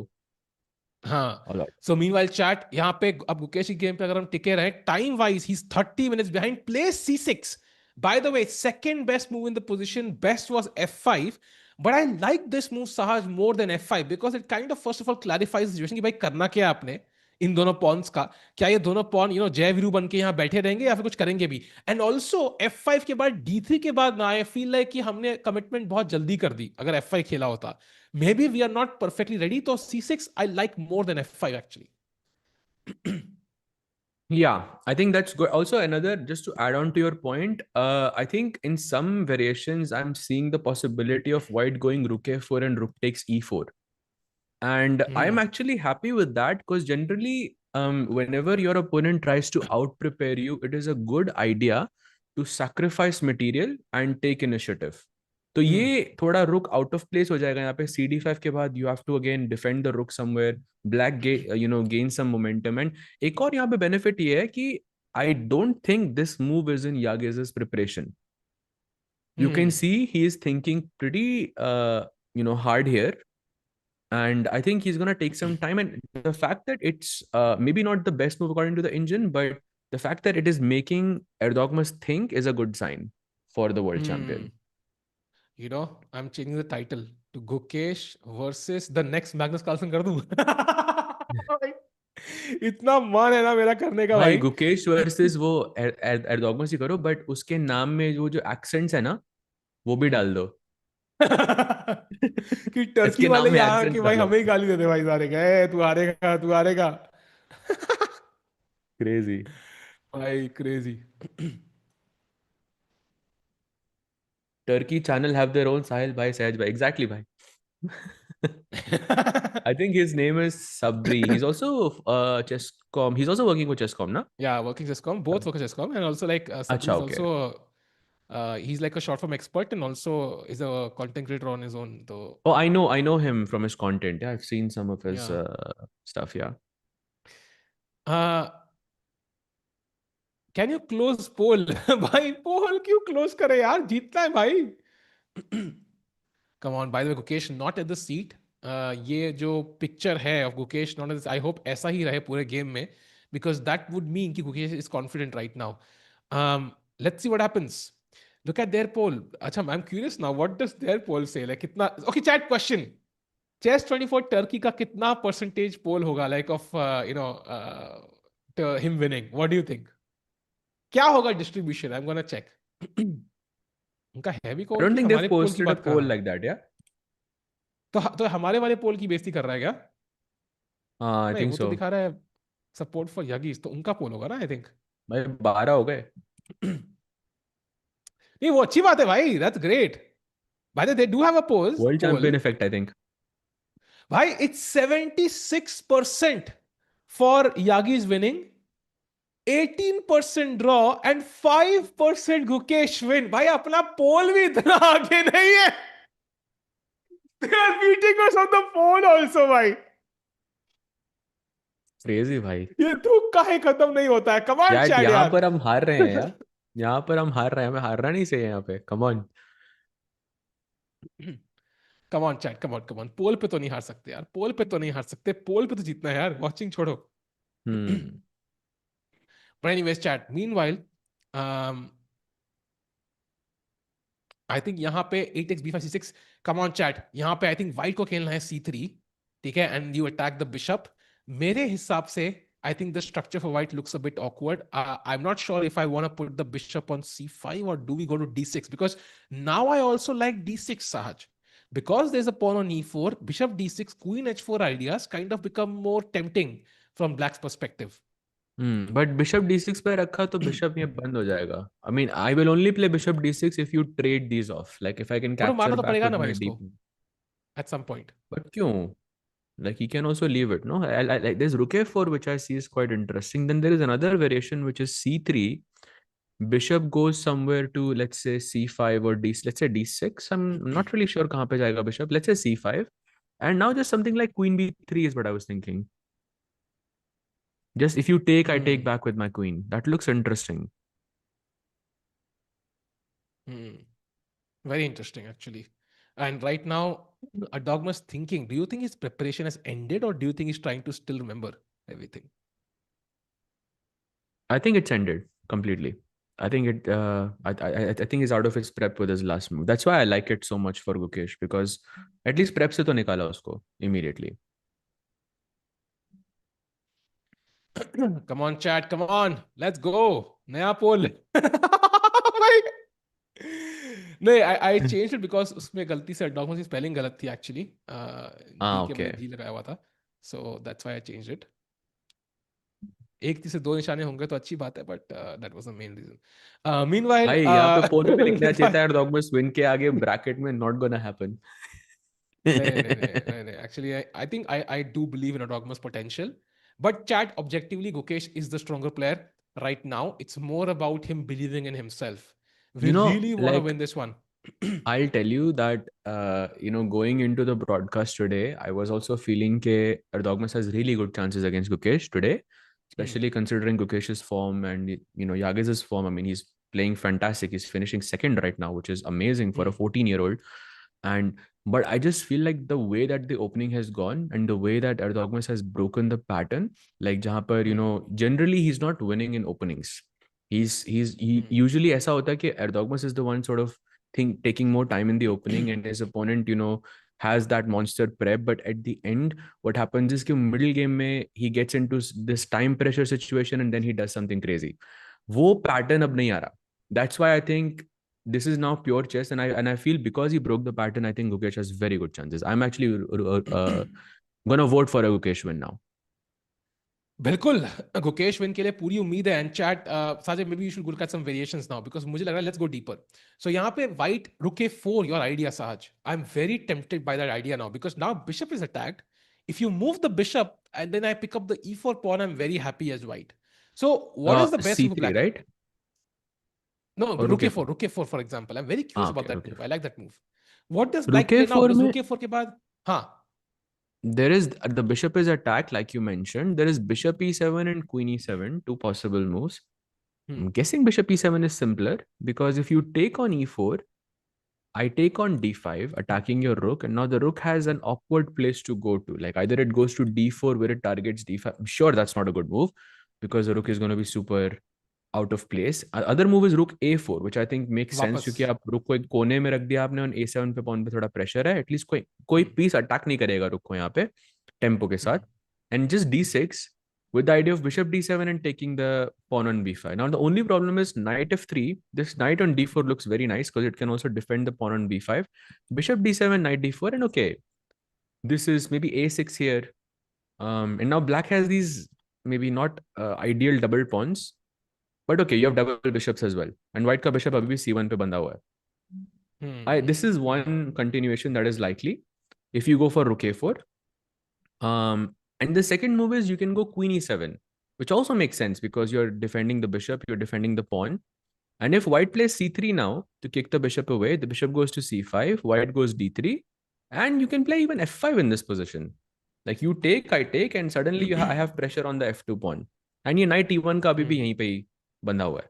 हाँ. A lot. So meanwhile chat, यहाँ पे अब गुकेश की गेम पे अगर हम टिके रहे time wise, he is 30 minutes behind. Play C6. By the way, second best move in the position, best was F5. But I like this move, Sahaj, more than F5 because it kind of first of all clarifies the situation कि भाई करना क्या है आपने इन दोनों Pond's का. क्या ये दोनों पॉन जय वीरू बन के यहाँ बैठे रहेंगे या फिर कुछ करेंगे भी? एंड ऑल्सो F5 के बाद D3 के बाद ना, आई फील लाइक कि हमने कमिटमेंट बहुत जल्दी कर दी अगर F5 खेला होता. Maybe we are not perfectly ready. तो C6 I like more than F5 actually. Yeah, I think that's good. Also, another, just to add on to your point, I think in some variations, I'm seeing the possibility of white going rook a4 and rook takes e4. And I'm actually happy with that because generally, whenever your opponent tries to out prepare you, it is a good idea to sacrifice material and take initiative. तो ये थोड़ा रुक out of place हो जाएगा यहाँ पे CD5 के बाद. You have to again defend the rook somewhere, black gain some momentum. And एक और यहाँ पे बेनिफिट ये है कि I don't think this move is in Yagiz's preparation. You can see he is thinking pretty hard here, and I think he's going to take some time. And the fact that it's maybe not the best move according to the engine, but the fact that it is making Erdogmus think is a good sign for the world champion. I'm changing the title to Gukesh versus the next Magnus Carlsen कर दूं. इतना मन है ना मेरा करने का भाई भाई. गुकेश वर्सेस वो एर्दोगमस ही करो, बट उसके नाम में जो जो एक्सेंट्स है ना, वो भी डाल दो. कि टर्की इसके वाले नाम में यहाँ एक्सेंट कि कर भाई लो. हमें ही गाली देते भाई सारे, गए तू हारेगा तू हारेगा। Crazy. भाई crazy. Turkey channel have their own Sahil bhai, Sahaj bhai. Exactly, bhai. I think his name is Sabri. He's also Chesscom. He's also working with Chesscom, na? Yeah, working Chesscom, both working Chesscom, and also like Sabri Acha, is okay. also he's like a short form expert and also is a content creator on his own. So Oh, I know him from his content. Yeah, I've seen some of his yeah, stuff. Yeah. uh, can you close poll? भाई पोल क्यों close करे यार, जीतना है भाई। Come on, by the way, Gukesh not at the seat. ये जो picture है of Gukesh not at the, I hope ऐसा ही रहे पूरे गेम में, because that would mean कि Gukesh is confident right now. Let's see what happens. Look at their poll. अच्छा, I'm curious now. What does their poll say? Like कितना? Okay, chat question. Chess 24 Turkey का कितना percentage poll होगा like of to him winning? What do you think? क्या होगा distribution? I'm gonna check. उनका heavy I pole don't की think हमारे they've पोल की posted a बात कर poll रहा है? like that. Yeah. तो हमारे वाले पोल की बेइज्जती कर रहा है क्या? I नहीं, think वो तो so. दिखा रहा है सपोर्ट फॉर यागीज, तो उनका पोल होगा ना आई थिंक। भाई 12 हो गए. नहीं, वो अच्छी बात है भाई, दैट्स ग्रेट। भाई they do have a World poll. champion effect, I think. भाई it's 76% for Yagiz winning, 18% draw and 5% Gukesh win. भाई अपना पोल भी इतना आगे नहीं है। They are beating us on the poll also भाई। Crazy, भाई. ये तुक्का है, खत्म नहीं होता है। कमाल यार चैट यहाँ यार। पर हम हार रहे हैं यार. यहाँ पर हम हार रहे हैं. हमें हारना नहीं चाहिए यहाँ पे. Come on. Come on chat, come on come on, poll पे तो नहीं हार सकते यार, पोल पे तो नहीं हार सकते, पोल पे तो जीतना है यार, वॉचिंग छोड़ो। Hmm. But anyways, chat. Meanwhile, um, I think यहाँ पे 8x b5 c6, come on chat, यहाँ पे आई थिंक वाइट को खेलना है c3, ठीक है, and you attack the bishop. मेरे हिसाब से I think the structure for white looks a bit awkward. I am not sure if I want to put the bishop on c5 or do we go to d6, because now I also like d6, Sahaj, because there's a pawn on e4, bishop d6, queen h4 ideas kind of become more tempting from black's perspective. But bishop d6 पे रखा तो bishop ये बंद हो जाएगा. आई mean I will only play bishop d6 if you trade these of, like if I can पर वो मारना कैप्चर तो बैक पड़ेगा विद ना भाई माय उसको deep. at some point. But क्यों? Like he can also leave it, no? Like there's rook f4, which I see is quite interesting. Then there is another variation which is c3. Bishop goes somewhere to, let's say, c5 or d. Let's say d6. I'm not really sure kahan pe jayega bishop. Let's say c5, and now just something like queen b3 is what I was thinking. Just if you take, I take Hmm. back with my queen. That looks interesting. Hmm. Very interesting, actually. And right now, Erdogmus thinking, do you think his preparation has ended or do you think he's trying to still remember everything? I think it's ended completely. I think it. I think he's out of his prep with his last move. That's why I like it so much for Gukesh, because at least prep se to nikala usko immediately. Come on, chat. Come on. Let's go. Naya poll. नहीं, I changed it because उसमें गलती से Erdogmus की spelling गलत थी actually. D Ah, के बजाय okay. जी लगाया हुआ था. So that's why I changed it. एक तीर से दो निशाने होंगे तो अच्छी बात है, but that was the main reason. Meanwhile, भाई यहाँ पे पोल में भी लिखना चाहिए था Erdogmus win के आगे ब्रैकेट में not gonna happen. नहीं नहीं नहीं नहीं नहीं, actually I think I do believe in Erdogmus potential, but chat, objectively Gukesh is the stronger player right now. It's more about him believing in himself. We really want to Like win this one. I'll tell you that, going into the broadcast today, I was also feeling that Erdogmus has really good chances against Gukesh today, Hmm. especially considering Gukesh's form and, Yagiz's form. I mean, he's playing fantastic. He's finishing second right now, which is amazing for a Hmm. 14-year-old. But I just feel like the way that the opening has gone and the way that Erdogmus has broken the pattern, like जहाँ पर, Hmm. generally he's not winning in openings. He Hmm. usually ऐसा होता है कि Erdogmus is the one sort of think taking more time in the opening, and his opponent, has that monster prep. But at the end, what happens is कि middle game में he gets into this time pressure situation and then he does something crazy. वो pattern अब नहीं आ रहा. That's why I think this is now pure chess, and I feel because he broke the pattern, I think Gukesh has very good chances. I'm actually gonna vote for a Gukesh win now. बिल्कुल Gukesh win के लिए पूरी उम्मीद है and chat Sajid maybe you should look at some variations now because मुझे लग रहा है लेट्स गो डीपर सो यहाँ पे व्हाइट रुके 4 your idea Saaz I am very tempted by that idea now because now bishop is attacked if you move the bishop and then I pick up the e4 pawn I'm very happy as white so what is the best move C3, black right? no Or rook Rook a4 A4? rook a4 for example I'm very curious about Okay, that Rook move A4. I like that move what does black Rook play now A4 because में rook a4 के बाद हाँ there is the bishop is attacked, like you mentioned. There is bishop e7 and queen e7, two possible moves. hmm. I'm guessing bishop e7 is simpler because if you take on e4, I take on d5, attacking your rook, and now the rook has an awkward place to go to. Like either it goes to d4 where it targets d5. I'm sure that's not a good move because the rook is going to be super out of place. Other move is rook a4, which I think makes sense वापस क्योंकि आप रुक को एक कोने में रख दिया आपने और a7 पे पॉन पे थोड़ा प्रेशर है. एटलीस्ट कोई कोई hmm. पीस अटैक नहीं करेगा रुक को यहाँ पे टेम्पो के साथ. Hmm. And just d6 with the idea of bishop d7 and taking the pawn on b5. Now the only problem is knight f3. This knight on d4 looks very nice because it can also defend the pawn on b5. Bishop d7, knight d4, and okay, this is maybe a6 here. And now black has these maybe not ideal double pawns. But okay, you have double bishops as well. And white ka bishop abhi bhi c1 pe banda hua hai. This is one continuation that is likely. If you go for rook a4. And the second move is you can go queen e7, which also makes sense because you're defending the bishop, you're defending the pawn. And if white plays c3 now to kick the bishop away, the bishop goes to c5, white goes d3, and you can play even f5 in this position. Like you take, I take, and suddenly I have pressure on the f2 pawn. And ये knight e1 का अभी भी यहीं पे ही बंधा हुआ है.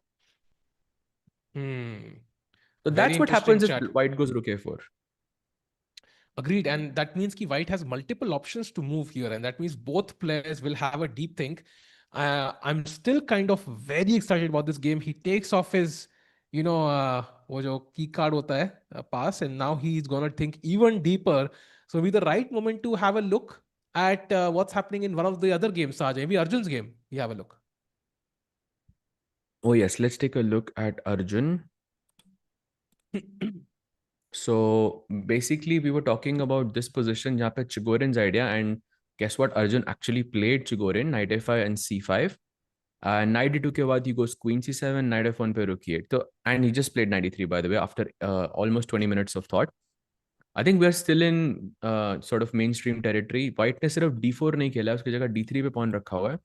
So Very that's what interesting happens if chat. white goes rook a4. Agreed, and that means ki white has multiple options to move here, and that means both players will have a deep think. I'm still kind of very excited about this game. He takes off his, वो जो key card होता है, pass, and now he's gonna think even deeper. So, be the right moment to have a look at what's happening in one of the other games, Saj. Maybe Arjun's game. You have a look. Oh yes, let's take a look at Arjun. So basically, we were talking about this position, जहाँ पे Chigorin's idea, and guess what? Arjun actually played Chigorin, knight a5 and c5. Knight d2 के बाद he goes queen c7, knight f1 पे rook e8. So, and he just played knight e3 by the way after almost 20 minutes of thought. I think we are still in sort of mainstream territory. White ने सिर्फ d4 नहीं खेला, उसकी जगह d3 पे pawn रखा हुआ है.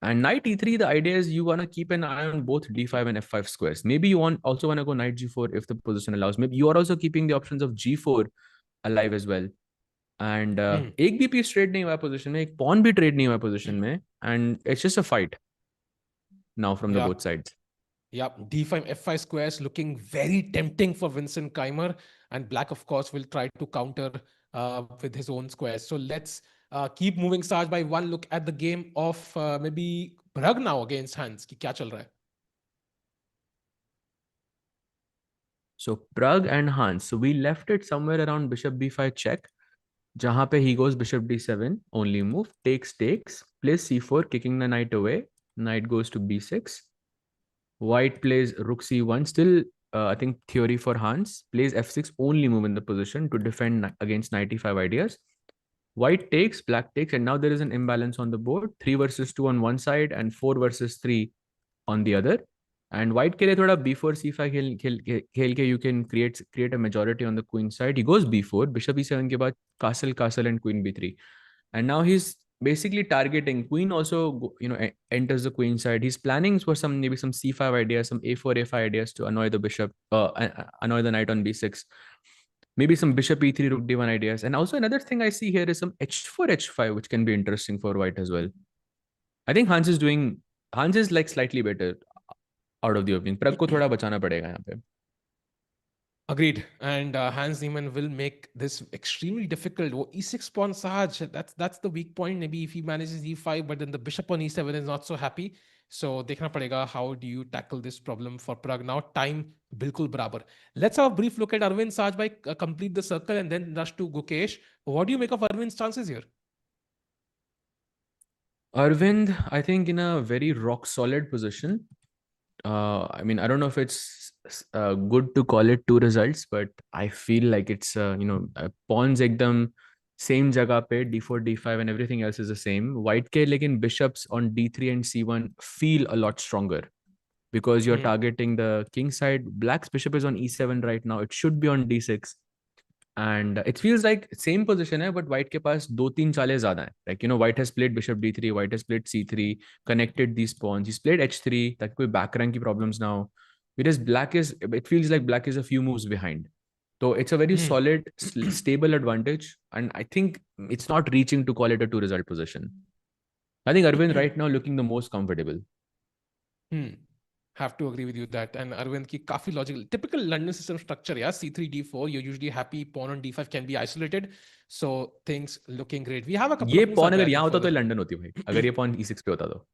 And knight e3, the idea is you want to keep an eye on both d5 and f5 squares. Maybe you also want to go knight g4 if the position allows. Maybe you are also keeping the options of g4 alive as well. And एक भी piece trade नहीं हुआ position में, एक pawn भी trade नहीं हुआ position में, and it's just a fight now from the Yeah. both sides. Yeah, d5, f5 squares looking very tempting for Vincent Keymer, and black, of course, will try to counter with his own squares. So let's keep moving, Saj, by one look at the game of maybe Pragg now against Hans. कि क्या चल रहा है? So Pragg and Hans. So we left it somewhere around bishop b5 check. जहाँ पे he goes bishop d7, only move, takes, plays c4, kicking the knight away. Knight goes to b6. White plays rook c1. Still, I think theory for Hans. Plays f6, only move in the position to defend against knight e5 ideas. White takes, black takes, and now there is an imbalance on the board. 3 versus 2 on one side and 4 versus 3 on the other. And white के लिए थोड़ा b4 c5 खेल के you can create a majority on the queen side. He goes b4, bishop e7 के बाद castle and queen b3. And now he's basically targeting queen also, enters the queen side. He's planning for maybe some c5 ideas, some a4 ideas to annoy the bishop, annoy the knight on b6. Maybe some bishop e3 rook d1 ideas. And also another thing I see here is some h4 h5, which can be interesting for white as well. I think Hans is like slightly better out of the opening. Pragg को थोड़ा बचाना पड़ेगा यहाँ पे. Agreed. And Hans Niemann will make this extremely difficult. Oh, e6 pawn Sahaj, that's the weak point. Maybe if he manages e5, but then the bishop on e7 is not so happy. So देखना पड़ेगा how do you tackle this problem for Pragg now. Time बिल्कुल बराबर. Let's have a brief look at Arvind Sahaj by complete the circle and then rush to Gukesh. What do you make of Arvind's chances here? Arvind, I think in a very rock solid position. I mean, I don't know if it's good to call it two results, but I feel like it's pawns ekdam same jagah pe d4 d5 and everything else is the same. White ke lekin bishops on d3 and c1 feel a lot stronger because you're Hmm. targeting the king side. Black's bishop is on e7 right now. It should be on d6. And it feels like same position hai, but white ke paas do teen chale zyada hai. Like, white has played bishop d3, white has played c3, connected these pawns. He's played h3, that koi back rank ki problems now. Whereas it feels like black is a few moves behind. So it's a very Hmm. solid, stable advantage. And I think it's not reaching to call it a two result position. I think Arvind right now looking the most comfortable. Hmm. Have to agree with you that. And Arvind ki काफी logical. Typical London system structure, yeah. C3, D4. You're usually happy. Pawn on D5 can be isolated. So things looking great. We have a couple ये of moves, pawn Ajay, I अगर think, यहाँ होता तो further. London होती भाई अगर ये pawn e6 पे होता तो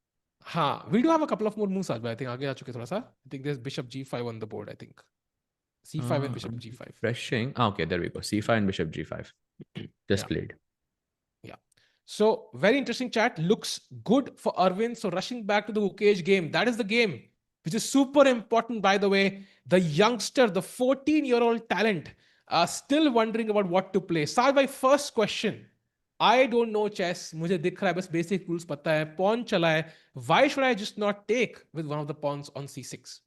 हाँ, we do have a couple of more moves, Ajay. I think आगे आ चुके थोड़ा सा. I think there's bishop G5 on the board, I think. C5 and bishop I'm G5. refreshing. Okay, there we go. c5 and bishop g5 just Yeah. played. Yeah. So very interesting chat. Looks good for Arvind. So rushing back to the Gukesh game. That is the game, which is super important, by the way. The youngster, the 14-year-old talent, still wondering about what to play. Start by first question. I don't know chess. मुझे दिख रहा है बस basic rules पता है. Pawn चला है. Why should I just not take with one of the pawns on c6?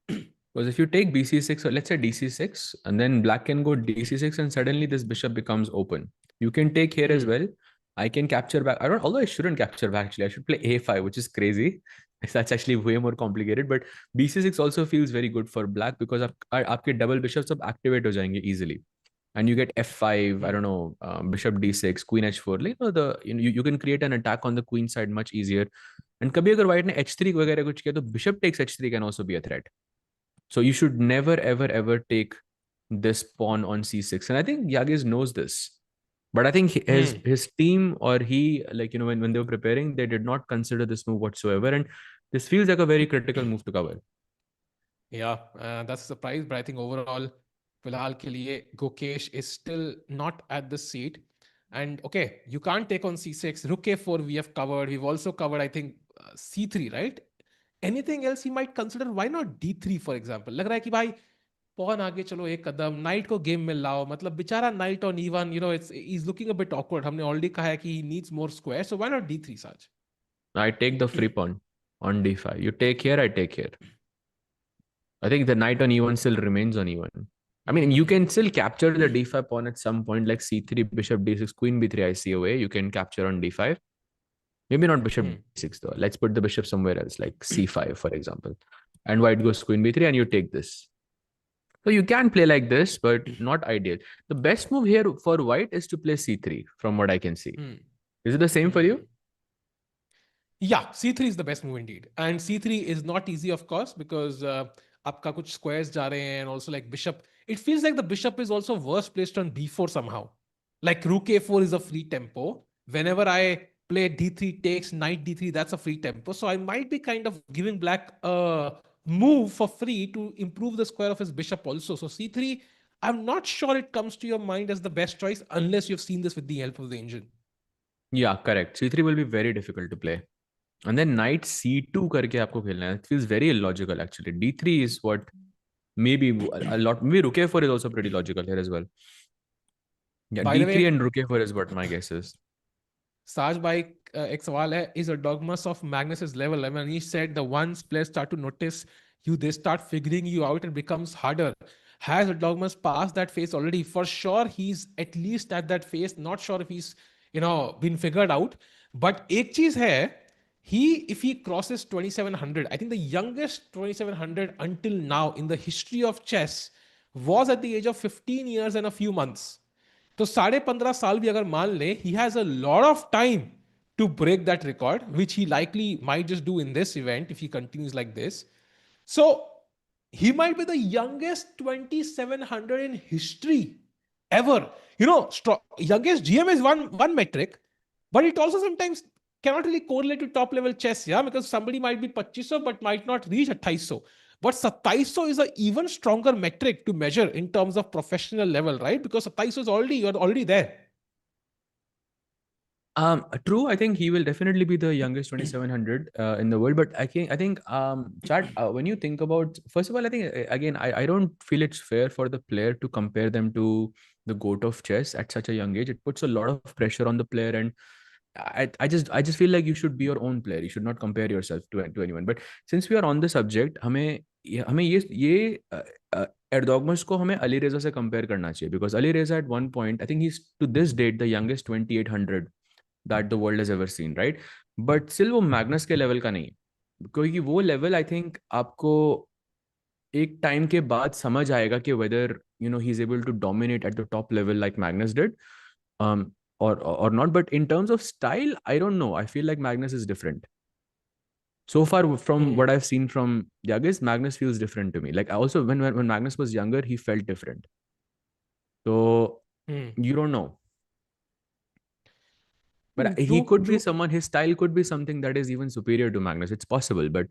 Because if you take bc6 or let's say dc6 and then black can go dc6 and suddenly this bishop becomes open. You can take here as Hmm. well. I can capture back. I don't. Although I shouldn't capture back actually. I should play a5, which is crazy. That's actually way more complicated. But bc6 also feels very good for black because आपके double bishops अब activate हो जाएंगे easily. And you get f5, I Hmm. don't know, bishop d6, queen h4. You can create an attack on the queen side much easier. And कभी अगर white ने h3 वगैरह कुछ किया तो bishop takes h3 can also be a threat. So you should never ever ever take this pawn on c6. And I think Yagiz knows this. But I think Hmm. his team or he, like, when they were preparing, they did not consider this move whatsoever. And this feels like a very critical move to cover. Yeah, that's a surprise, but I think overall, फिलहाल के लिए Gukesh is still not at the seat. And okay, you can't take on c6. Rook a4 we have covered. We've also covered, I think, c3, right? Anything else he might consider? Why not d3, for example? लग रहा है कि भाई pawn आगे चलो एक कदम, knight को game में लाओ. मतलब बेचारा knight on e1, it's he's looking a bit awkward. हमने already कहा है कि he needs more squares. So why not d3, Saj? I take the free pawn on d5. You take here, I take here. I think the knight on e1 still remains on e1. I mean, you can still capture the d5 pawn at some point, like c3, bishop d6, queen b3, I see a way. You can capture on d5. Maybe not bishop Hmm. d6 though. Let's put the bishop somewhere else, like c5, for example. And white goes queen b3, and you take this. So you can play like this, but not ideal. The best move here for white is to play c3, from what I can see. Hmm. Is it the same for Hmm. you? Yeah, C3 is the best move indeed. And C3 is not easy, of course, because आपका कुछ squares जा रहे हैं and also like bishop. It feels like the bishop is also worse placed on B4 somehow. Like rook A4 is a free tempo. Whenever I play D3 takes knight D3, that's a free tempo. So I might be kind of giving black a move for free to improve the square of his bishop also. So C3, I'm not sure it comes to your mind as the best choice unless you've seen this with the help of the engine. Yeah, correct. C3 will be very difficult to play. And then knight c2 करके आपको खेलना है. It feels very illogical actually. d3 is what maybe a lot. Maybe rook a4 is also pretty logical here as well. Yeah, By the d3 way, and rook a4 is what my guess is. Saj bhai, ek sawal hai, is Erdogmus of Magnus's level? I mean, he said the once players start to notice you, they start figuring you out and becomes harder. Has Erdogmus passed that phase already? For sure, he's at least at that phase. Not sure if he's, been figured out. But ek cheez hai, if he crosses 2700, I think the youngest 2700 until now in the history of chess was at the age of 15 years and a few months. तो 15.5 साल भी अगर मान ले, he has a lot of time to break that record, which he likely might just do in this event if he continues like this. So he might be the youngest 2700 in history ever. Youngest GM is one metric, but it also sometimes cannot really correlate to top level chess, yeah, because somebody might be 2500 but might not reach 2800. But 2700 is an even stronger metric to measure in terms of professional level, right? Because 2700 is you're already there. True. I think he will definitely be the youngest 2700 in the world. But Chad, when you think about, first of all, I think again, I don't feel it's fair for the player to compare them to the goat of chess at such a young age. It puts a lot of pressure on the player, and I just feel like you should be your own player. You should not compare yourself to anyone. But since we are on the subject, हमें ये Erdogmus को हमें Ali Reza से compare करना चाहिए, because Ali Reza at one point, I think he's to this date the youngest 2800 that the world has ever seen, right? But still वो Magnus के level का नहीं है, क्योंकि वो लेवल आई थिंक आपको एक टाइम के बाद समझ आएगा कि whether he is able to dominate at the top level like Magnus did, um or not. But in terms of style, I don't know, I feel like Magnus is different so far from what I've seen from Yagiz. Magnus feels different to me. Like also when Magnus was younger, he felt different. So you don't know. But he could be someone, his style could be something that is even superior to Magnus. It's possible, but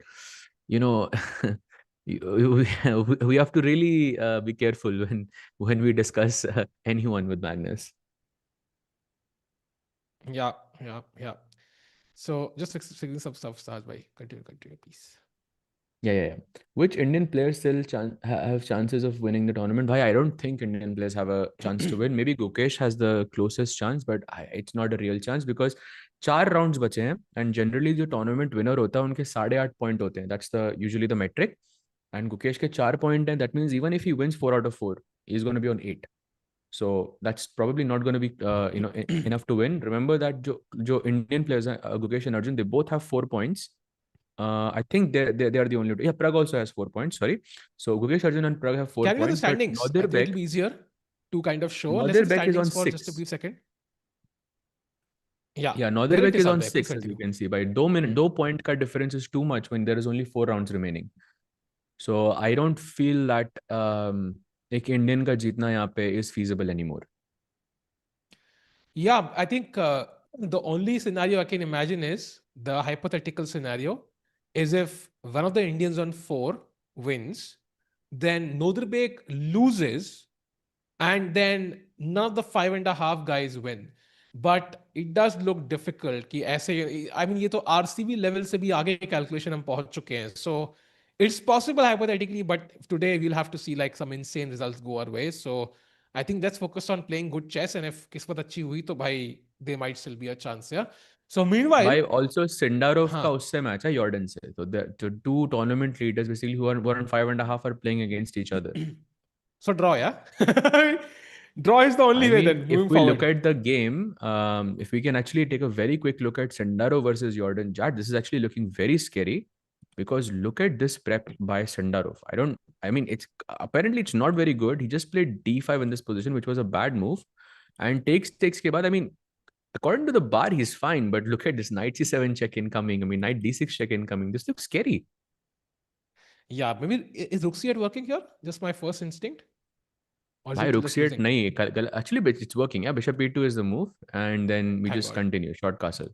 you know, we have to really be careful when we discuss anyone with Magnus. Yeah. So just fixing some stuff, Saj bhai. Continue, please. Yeah. Which Indian players still have chances of winning the tournament? Bhai, I don't think Indian players have a chance to win. Maybe Gukesh has the closest chance, but it's not a real chance because 4 rounds बचे हैं, and generally जो tournament winner होता है उनके 8.5 point होते हैं. That's usually the metric. And Gukesh के 4 point हैं. That means even if he wins 4 out of 4, he's going to be on 8. So that's probably not going to be enough to win. Remember that जो Indian players हैं, Gukesh and Arjun, they both have 4 points. I think they are the only two. Yeah, Pragg also has 4 points. Sorry. So Gukesh, Arjun, and Pragg have 4 points. Can we have the points. standings? I think it'll be easier to kind of show. Nodirbek is on 6. Just a brief second. Yeah. Nodirbek is on 6, as you can see. By 2 point ka difference is too much when there is only 4 rounds remaining. So I don't feel that एक Indian का जीतना यहाँ पे is feasible anymore. Yeah, I think the only scenario I can imagine is the hypothetical scenario is if one of the Indians on 4 wins, then Nodirbek loses, and then none of the 5.5 guys win. But it does look difficult कि ऐसे, I mean ये तो RCB level से भी आगे calculation हम पहुंच चुके हैं. So it's possible hypothetically, but today we'll have to see like some insane results go our way. So I think let's focus on playing good chess, and if किस्मत अच्छी हुई तो भाई there might still be a chance. Yeah. So meanwhile, भाई also Sindarov का उससे match है Jordan से. So the two tournament leaders basically who are on 5.5 are playing against each other. So draw, yeah. Draw is the only way then. If we look at the game, if we can actually take a very quick look at Sindarov versus Jordan, this is actually looking very scary, because look at this prep by Sindarov. It's apparently it's not very good. He just played d5 in this position, which was a bad move, and takes ke baad, according to the bar, he's fine, but look at this knight c7 check incoming. Knight d6 check incoming. This looks scary. Yeah, maybe is rook c8 working here? Just my first instinct. Bhai, rook c8 nahi. Actually, it's working. Yeah, bishop e2 is the move, and then we just continue short castle.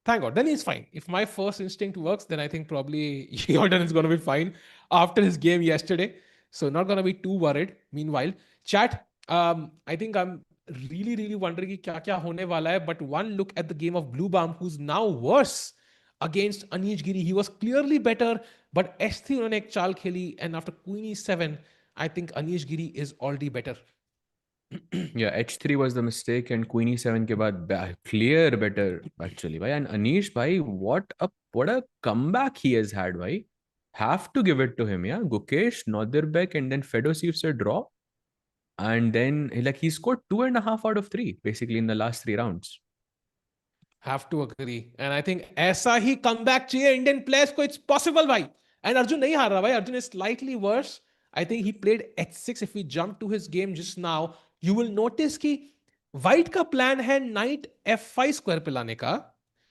Thank God. Then he's fine. If my first instinct works, then I think probably Jordan is going to be fine after his game yesterday. So not going to be too worried. Meanwhile, chat, I think I'm really wondering कि क्या क्या होने वाला है. But one look at the game of Bluebaum, who's now worse against Anish Giri. He was clearly better, but S3 उन्होंने एक चाल खेली, and after Queen E7, I think Anish Giri is already better. Yeah, H3 was the mistake, and Queen E7 ke baad clear better actually. Bhai. And Anish, bhai, what a comeback he has had, bhai. Have to give it to him, yeah. Gukesh, Nodirbek, and then Fedoseev said draw. And then he scored 2.5 out of 3 basically in the last 3 rounds. Have to agree. And I think ऐसा ही comeback चाहिए Indian players को. It's possible, bhai. And Arjun नहीं हार रहा, bhai. Arjun is slightly worse. I think he played H6. If we jump to his game just now, you will notice कि white का plan है knight f5 square पे लाने का.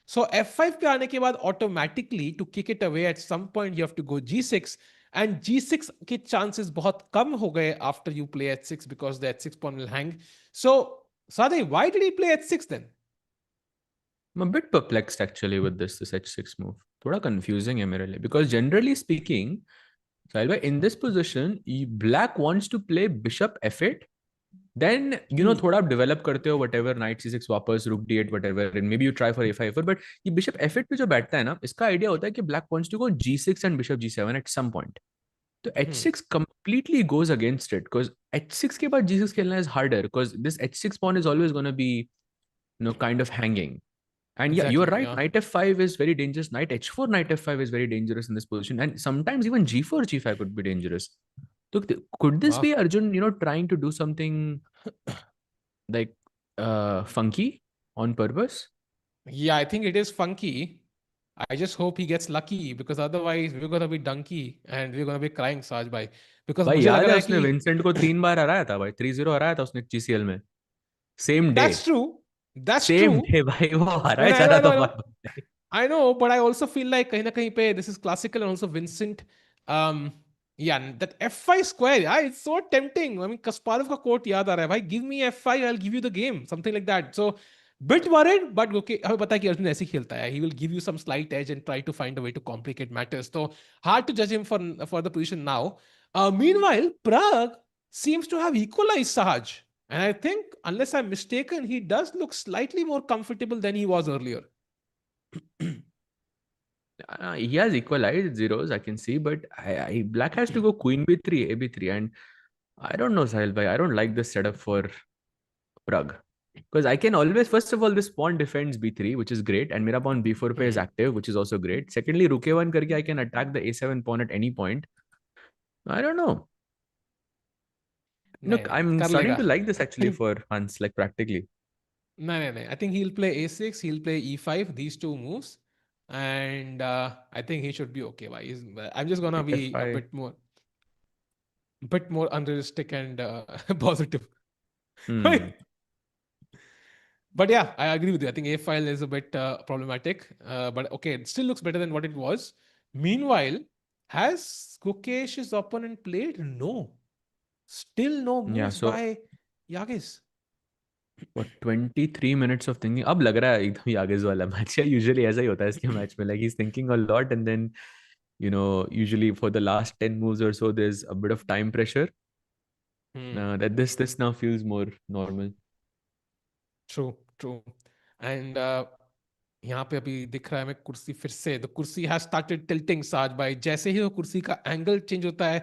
So f5 पे आने के बाद automatically to kick it away at some point you have to go g6, and g6 के chances बहुत कम हो गए after you play h6 because the h6 pawn will hang. So Sadeh, why did he play h6 then? I'm a bit perplexed actually with this h6 move. थोड़ा confusing है मेरे लिए, because generally speaking, in this position, black wants to play bishop f8 Then थोड़ा आप develop करते हो whatever, knight c6 वापस, rook d8 whatever, and maybe you try for a5 but ये bishop f8 पे जो बैठता है ना, इसका idea होता है कि black wants to go g6 and bishop g7 at some point. तो h6 completely goes against it because h6 के बाद g6 खेलना is harder because this h6 pawn is always going to be kind of hanging. And yeah, you are Exactly. right. Yeah. Knight f5 is very dangerous. Knight h4, knight f5 is very dangerous in this position. And sometimes even g4, g5 could be dangerous. So could this be Wow. Arjun, trying to do something like funky on purpose? Yeah, I think it is funky. I just hope he gets lucky because otherwise we're gonna be donkey and we're gonna be crying, Saj bhai. Because भाई मुझे लग याद है रहा है उसने कि Vincent को 3 बार हराया था भाई, 3-0 हराया था उसने जीसीएल में, same day. that's true. That's same true. Day भाई, वो No, हराया no, जा I know, रहा I know, था I know. Bar bar. I know, but I also feel like kahin na kahin pe this is classical and also Vincent. Yeah, that f5 square, yeah, it's so tempting. I mean, Kasparov ka quote yaad aa raha hai, bhai, give me f5, I'll give you the game, something like that. So, bit worried, but okay, हमें पता है कि अर्जुन ऐसे ही खेलता है. He will give you some slight edge and try to find a way to complicate matters. So, hard to judge him for the position now. Meanwhile, Pragg seems to have equalized Sahaj. And I think, unless I'm mistaken, he does look slightly more comfortable than he was earlier. He has equalized zeros, I can see, but black has to go queen b3, a b3, and I don't know, Sahil bhai. I don't like this setup for Pragg. Because I can always, first of all, this pawn defends b3, which is great, and mera pawn b4 pe is active, which is also great. Secondly, rook a1 karke I can attack the a7 pawn at any point. I don't know. नहीं Look, नहीं I'm कर starting लेगा. to like this actually for Hans, like practically. नहीं. I think he'll play a6, he'll play e5, these two moves, and I think he should be okay. Why? I'm just gonna Take be a f5. bit more unrealistic and positive. Hmm. But yeah, I agree with you. I think a file is a bit problematic, but okay, it still looks better than what it was. Meanwhile, has Gukesh's opponent played? No, still no Yeah, moves so by Yagiz. what, 23 minutes of thinking. अब लग रहा है एकदम यागिज वाला match है. Usually ऐसा ही होता है इसके मैच में. Like he's thinking a lot and then, usually for the last 10 moves or so, there's a bit of time pressure. Hmm. That this now feels more normal. True. And यहाँ पे अभी दिख रहा है हमें कुर्सी फिर से द कुर्सी हैज स्टार्टेड टिल्टिंग साज भाई जैसे ही वो कुर्सी का एंगल चेंज होता है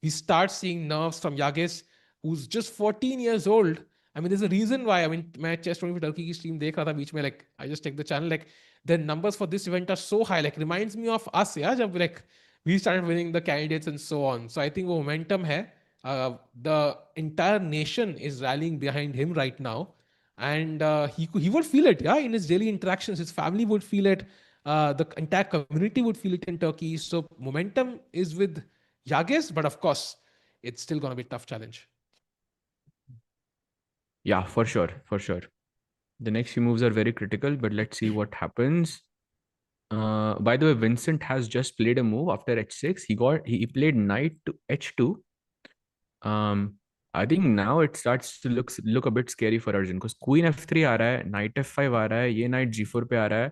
we start seeing nerves from Yagiz who's just 14 years old. I mean, there's a reason why. I mean, मैं chess tournament turkey की stream देख रहा था बीच में, like I just checked the channel, like the numbers for this event are so high, like reminds me of us, yeah, जब like we started winning the candidates and so on. So I think वो momentum है. The entire nation is rallying behind him right now, and he would feel it, yeah, in his daily interactions. His family would feel it. The entire community would feel it in Turkey. So momentum is with Yagiz, but of course, it's still going to be a tough challenge. Yeah, for sure, for sure. The next few moves are very critical, but let's see what happens. By the way, Vincent has just played a move after h6. He played knight to h2. I think now it starts to look a bit scary for Arjun because queen f3 आ रहा है, knight f5 आ रहा है, ये knight g4 पे आ रहा है,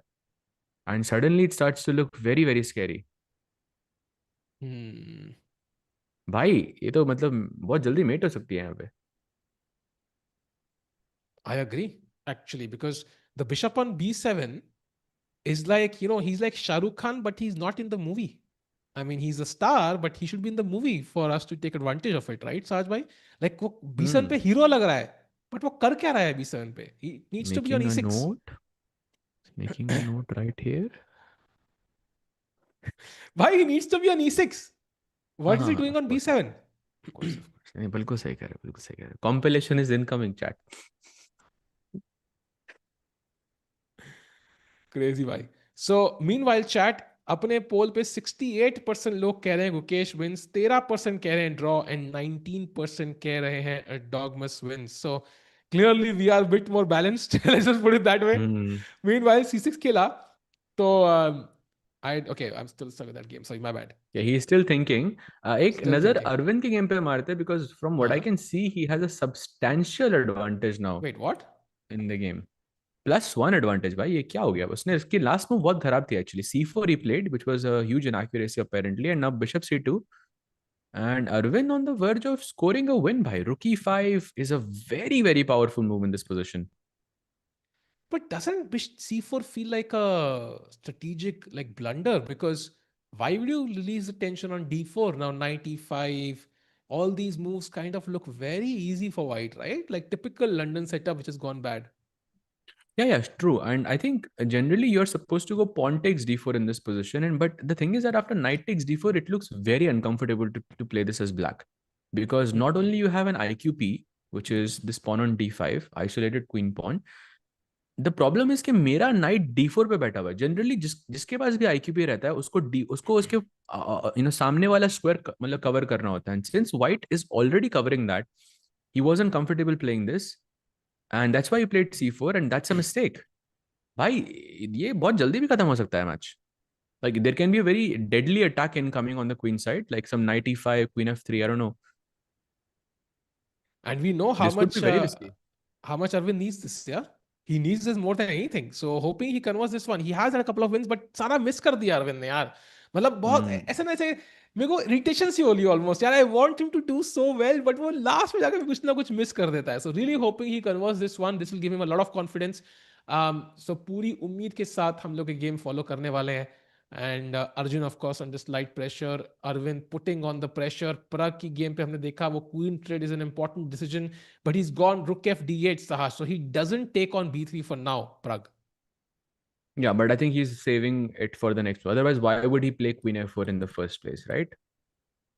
and suddenly it starts to look very very scary. भाई ये तो मतलब बहुत जल्दी मेट हो सकती है यहाँ पे. I agree, actually, because the bishop on b7 is like, he's like Shah Rukh Khan, but he's not in the movie. I mean, he's a star, but he should be in the movie for us to take advantage of it, right, Saj bhai? Like, वो b7 पे hero लग रहा है, but वो कर क्या रहा है b7 पे? He needs to be on Making a e6. note. Making a note right here. Why he needs to be on e6? हाँ What is हाँ he हाँ, doing of on course, b7? of course, of course. नहीं, बिल्कुल सही कह रहे हो, बिल्कुल सही कह रहे हो. Compilation is incoming, chat. Crazy भाई. सो मीनवाइल चैट अपने पोल पे 68% लोग कह रहे हैं गुकेश विंस, 13% कह रहे हैं ड्रॉ एंड 19% कह रहे हैं Erdogmus wins. So clearly we are bit more balanced, let's just put it that way. Hmm. Meanwhile c6 खेला तो I okay I am still stuck with that game, sorry my bad. Yeah, he's still thinking. एक still नजर thinking. Arvind के game पे मारते हैं because from what I हाँ. can see, he has a substantial advantage now wait what? in the game. +1 advantage भाई, ये क्या हो गया? उसने इसकी last move बहुत खराब थी actually. C4 he played, which was a huge inaccuracy apparently, and now bishop C2. And Erwin on the verge of scoring a win. Bhai, rook e5 is a very, very powerful move in this position. But doesn't c4 feel like a strategic like blunder? Because why would you release the tension on d4 now? 95, all these moves kind of look very easy for white, right? Like typical London setup, which has gone bad. Yeah, true. And I think generally you're supposed to go pawn takes d4 in this position. And but the thing is that after knight takes d4, it looks very uncomfortable to play this as black. Because not only you have an IQP, which is this pawn on d5, isolated queen pawn. The problem is कि मेरा knight d4 पे बैठा हुआ है. Generally जिसके पास भी IQP रहता है उसको उसके सामने वाला स्क्वायर मतलब कवर करना होता है. And since white is already covering that, he wasn't comfortable playing this. And that's why he played c4, and that's a mistake. भाई ये बहुत जल्दी भी खत्म हो सकता है match. Like there can be a very deadly attack incoming on the queen side, like some knight e5, queen f3. I don't know. And we know This could be very risky. how much Arvind needs this, yeah? He needs this more than anything. So hoping he converts this one. He has had a couple of wins, but सारा miss कर दिया अरविंद ने यार. मतलब बहुत Hmm. ऐसे ना ऐसे मेरे को इरिटेशन सी हो रही है ऑलमोस्ट यार. I want him to do so well, but वो लास्ट में जाकर कुछ ना कुछ मिस कर देता है. So really hoping he converts this one. This will give him a lot of confidence. So पूरी उम्मीद के साथ हम लोग ये गेम फॉलो करने वाले हैं. And Arjun of course under slight pressure, Arvind putting on the pressure. Pragg की गेम पे हमने देखा वो queen trade is an important decision, but he's gone rook f d8 Sahaj, so he doesn't take on b3 for now, Pragg. Yeah, but I think he's saving it for the next one. Otherwise, why would he play queen f4 in the first place, right?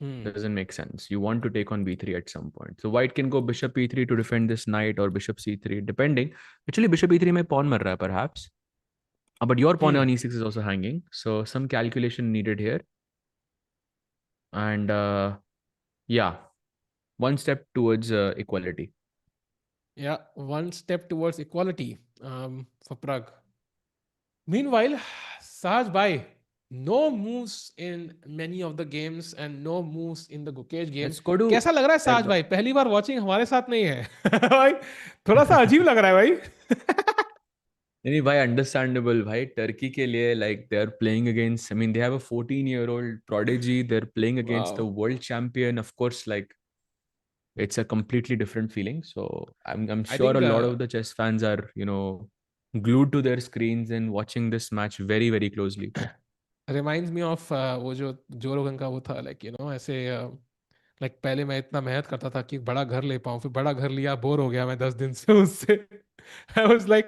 Doesn't make sense. You want to take on b3 at some point. So white can go bishop e3 to defend this knight, or bishop c3, depending. Actually, bishop e3 mein pawn mar raha hai, perhaps. But your pawn on e6 is also hanging. So some calculation needed here. And yeah, one step towards equality. Yeah, one step towards equality for Pragg. Meanwhile, Sahaj bhai, no moves in many of the games and no moves in the Gukesh game. Let's go to कैसा लग रहा है साज भाई? पहली बार watching हमारे साथ नहीं है भाई. थोड़ा सा अजीब लग रहा है भाई. नहीं भाई, अंडरस्टैंडेबल भाई. टर्की के लिए like they are playing against, I mean they have a 14-year-old prodigy. They're playing against the Wow. world champion. Of course, like it's a completely different feeling. So I'm I sure think a lot of the chess fans are glued to their screens and watching this match very, very closely. reminds me of वो जो जो रोगन का वो था, like ऐसे like पहले मैं इतना मेहनत करता था कि बड़ा घर ले पाऊं, फिर बड़ा घर लिया, बोर हो गया मैं 10 दिन से उससे. I was like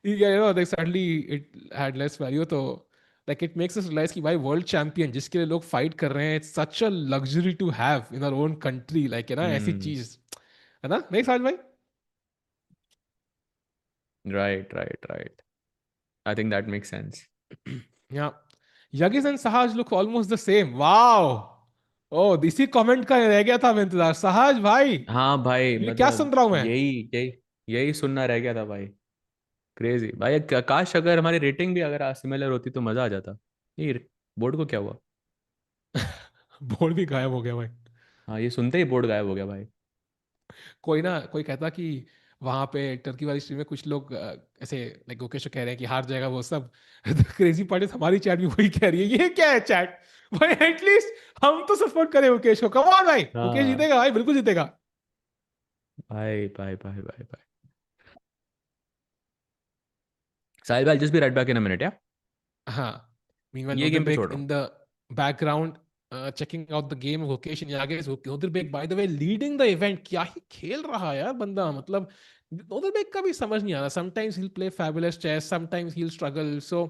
like suddenly it had less value. तो like it makes us realise कि भाई वर्ल्ड चैंपियन जिसके लिए लोग फाइट कर रहे हैं, it's such a luxury to have in our own country. Like ऐसी Hmm. चीज है ना, नहीं समझ भाई? Right. I think that makes sense. या Yagiz and Sahaj look almost the same. Wow. Oh, इसी कमेंट का रह गया था मैं इंतजार. सहाज भाई, हाँ भाई, ये क्या सुन मतलब रहा हूं मैं? यही सुनना रह गया था भाई. क्रेजी भाई. काश अगर हमारी रेटिंग भी अगर सिमिलर होती तो मजा आ जाता. ये बोर्ड को क्या हुआ? बोर्ड भी गायब हो गया भाई. हाँ, ये सुनते ही बोर्ड गायब हो गया भाई. कोई कहता कि वहां पे टर्की वाली स्ट्रीम में कुछ लोग ऐसे लाइक गुकेश कह रहे हैं कि हार जाएगा वो सब. क्रेजी पार्टी हमारी चैट भी वही कह रही है. ये क्या है चैट भाई? एटलीस्ट हम तो सपोर्ट करें गुकेश को. कम ऑन भाई, गुकेश हाँ जीतेगा भाई, बिल्कुल जीतेगा. भाई. साहिल भाई, just be right back in a minute या. हाँ. Meanwhile, ये गेम पे Nodirbek छोड़ रहा in हूँ. the background, checking out the game. Gukesh and Yagiz. Nodirbek, by the way, leading the event. क्या ही खेल रहा है यार बंदा. मतलब Nodirbek का भी समझ नहीं आ रहा. Sometimes he'll play fabulous chess, sometimes he'll struggle. So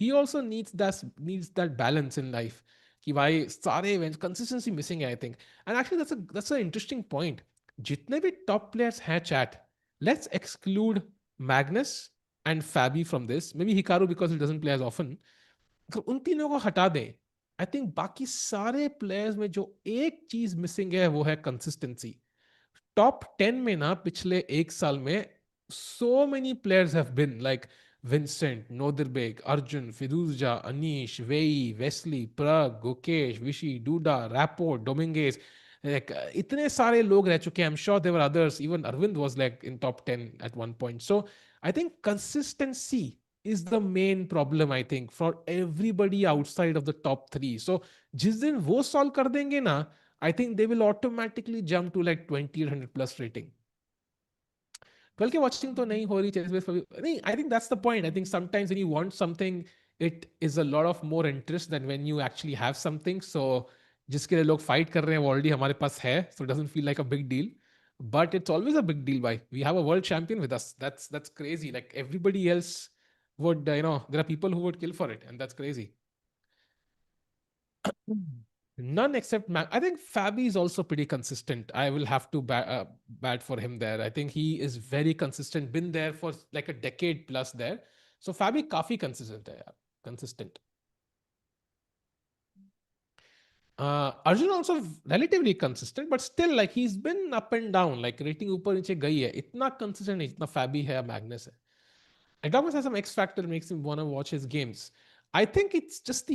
he also needs that balance in life. कि भाई सारे events consistency missing है, I think. And actually that's a interesting point. जितने भी top players हैं chat, let's exclude Magnus and Fabi from this. Maybe Hikaru because he doesn't play as often. अगर उन तीनों को हटा दें, आई थिंक बाकी सारे प्लेयर्स में जो एक चीज मिसिंग है वो है कंसिस्टेंसी. टॉप 10 में ना पिछले एक साल में so many players have been like Vincent, Nodirbek, Arjun, Fiduja, Anish, Wei, Wesley, Pragg, Gukesh, Vishy, Duda, Rapport, Dominguez. Like, इतने सारे लोग रह चुके हैं. I'm sure there were others. Even Arvind was like in top 10 at one point. So I think consistency is the main problem, I think, for everybody outside of the top 3. So जिस दिन वो solve कर देंगे ना, I think they will automatically jump to like 2800 plus rating. कल के watching तो नहीं हो रही chess based नहीं. I think that's the point. I think sometimes when you want something, it is a lot of more interest than when you actually have something. So जिसके लिए लोग fight कर रहे हैं वो already हमारे पास है, so it doesn't feel like a big deal. But it's always a big deal. Why? We have a world champion with us. That's crazy. Like everybody else would, there are people who would kill for it, and that's crazy. None except I think Fabi is also pretty consistent. I will have to bad for him there. I think he is very consistent. Been there for like a decade plus there. So Fabi काफी consistent है यार. Consistent. Arjun also relatively consistent, but still like he's been up and down. Like rating ऊपर नीचे गई है. इतना consistent नहीं जितना Fabi है या Magnus है. Erdogmus has some X factor makes him want to watch his games. I think it's just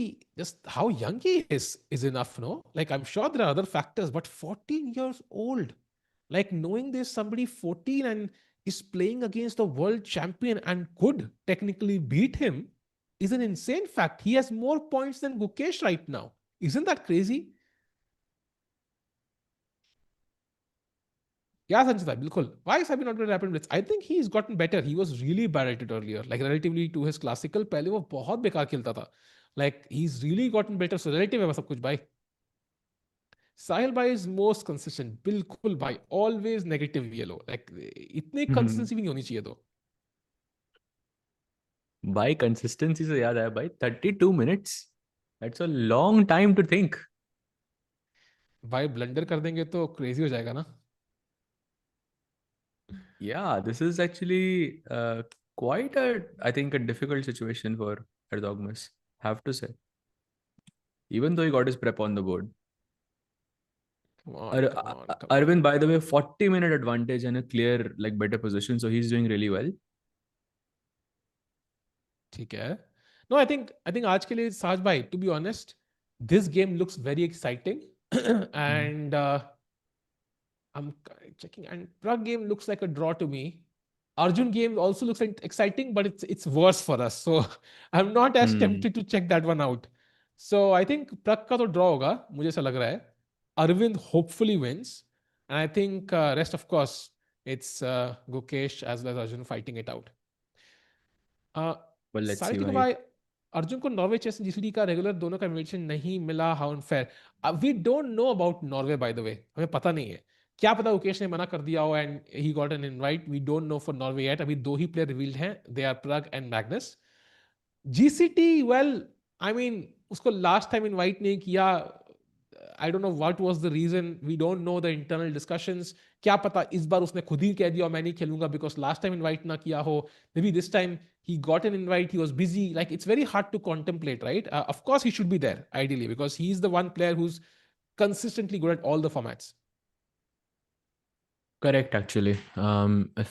how young he is enough, no? Like I'm sure there are other factors, but 14 years old, like knowing there's somebody 14 and is playing against the world champion and could technically beat him is an insane fact. He has more points than Gukesh right now. Isn't that crazy? Yeah, Sanchita, bilkul. Why is Sabi not good at rapid blitz? I think he's gotten better. He was really bad at it earlier. Like relatively to his classical, पहले वो बहुत बेकार खेलता था. Like he's really gotten better. So relative है सब कुछ भाई. Sahil bhai is most consistent. बिल्कुल भाई. Always negative yellow. Like इतनी consistency भी नहीं होनी चाहिए तो. भाई consistency से याद आया भाई 32 minutes. That's a long time to think. भाई ब्लंडर कर देंगे तो crazy हो जाएगा ना. Yeah, this is actually quite I think, a difficult situation for Erdogmus, have to say. Even though he got his prep on the board. Come on, come on, come on. Arvind, by the way, 40-minute advantage and a clear, like, better position, so he's doing really well. ठीक है. No, I think आज के लिए साज भाई, to be honest, this game looks very exciting and I'm checking, and Pragg game looks like a draw to me. Arjun game also looks like exciting, but it's worse for us. So I'm not as tempted to check that one out. So I think Pragg का तो draw होगा, मुझे ऐसा लग रहा है. Aravindh hopefully wins, and I think rest of course it's Gukesh as well as Arjun fighting it out. Well, let's see. साहित्य भाई अर्जुन को नॉर्वे चेस जीसीडी का रेगुलर दोनों का इन्विटेशन नहीं मिला. How unfair. We don't know about Norway by the way. हमें पता नहीं है. क्या पता उकेश ने मना कर दिया हो and he got an invite. We don't know for Norway yet. अभी दो ही प्लेयर रिवील्ड हैं. They are Pragg and Magnus. GCT well I mean उसको लास्ट टाइम इनवाइट नहीं किया. I don't know what was the reason. We don't know the internal discussions. क्या पता इस बार उसने खुद ही कह दिया मैं नहीं खेलूंगा because last time invite ना किया हो. Maybe this time he got an invite, he was busy. Like it's very hard to contemplate, right? Of course he should be there ideally because he's the one player who's consistently good at all the formats. Correct, actually.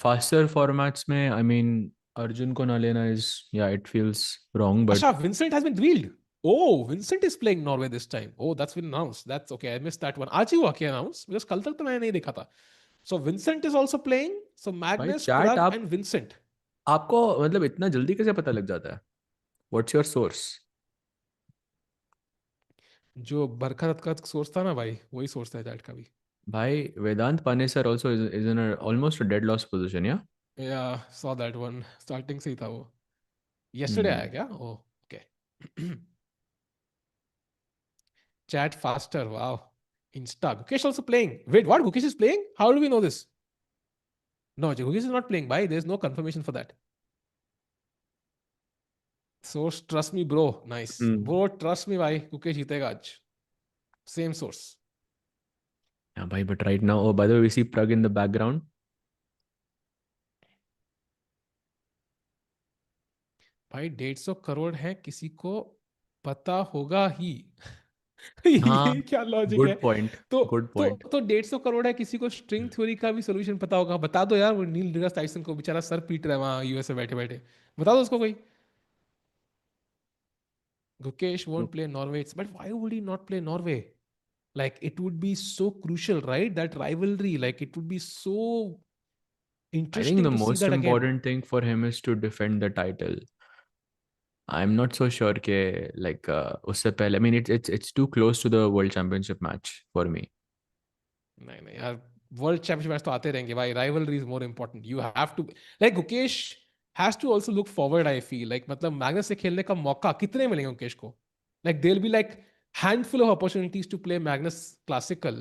Faster formats में, I mean, Arjun को ना लेना is, yeah, it feels wrong, but Asha, Vincent has been revealed. Oh, Vincent is playing Norway this time. Oh, that's been announced. That's okay. I missed that one. आज ही हुआ क्या announce? Because कल तक तो मैंने नहीं देखा था. So Vincent is also playing. So Magnus, Pragg and Vincent. आपको मतलब इतना जल्दी कैसे पता लग जाता है? What's your source? जो बरखत का सोर्स था ना भाई, वही सोर्स था चैट का भी. भाई वेदांत पाने sir also is in almost a dead loss position, yeah? Yeah, saw that one. Starting से ही था वो. Yesterday आया क्या? Oh, okay. Chat faster. Wow. Insta. Gukesh also playing. Wait, what? Gukesh is playing? How do we know this? No, Gukesh is not playing. Bhai, there's no confirmation for that. Source, trust me, bro. Nice. Bro, trust me, bhai. Gukesh जीतेगा आज. Same source. Yeah, bhai, but right now, oh, by the way, we see Pragg in the background. भाई 150 करोड़ है, किसी को पता होगा ही. हाँ, ये क्या लॉजिक good है? point. तो Good point. तो 150 करोड़ है, किसी को स्ट्रिंग थ्योरी का भी सॉल्यूशन पता होगा. बता दो यार. वो नील डिग्रास टाइसन को बेचारा सर पीट रहा है वहां यूएस में बैठे बैठे. बता दो उसको कोई. Gukesh won't play Norway. But why would he not play Norway? Like it would be so crucial, right? That rivalry. Like it would be so I interesting think the to see most that again. important thing for him is to defend the title. I'm not so sure के like उससे पहले, I mean it's too close to the World Championship match for me. नहीं नहीं यार, world championship match तो आते रहेंगे भाई. Rivalry is more important. You have to, like Gukesh has to also look forward. I feel like मतलब Magnus से खेलने का मौका कितने मिलेंगे गुकेश को? Like there will be like handful of opportunities to play Magnus classical.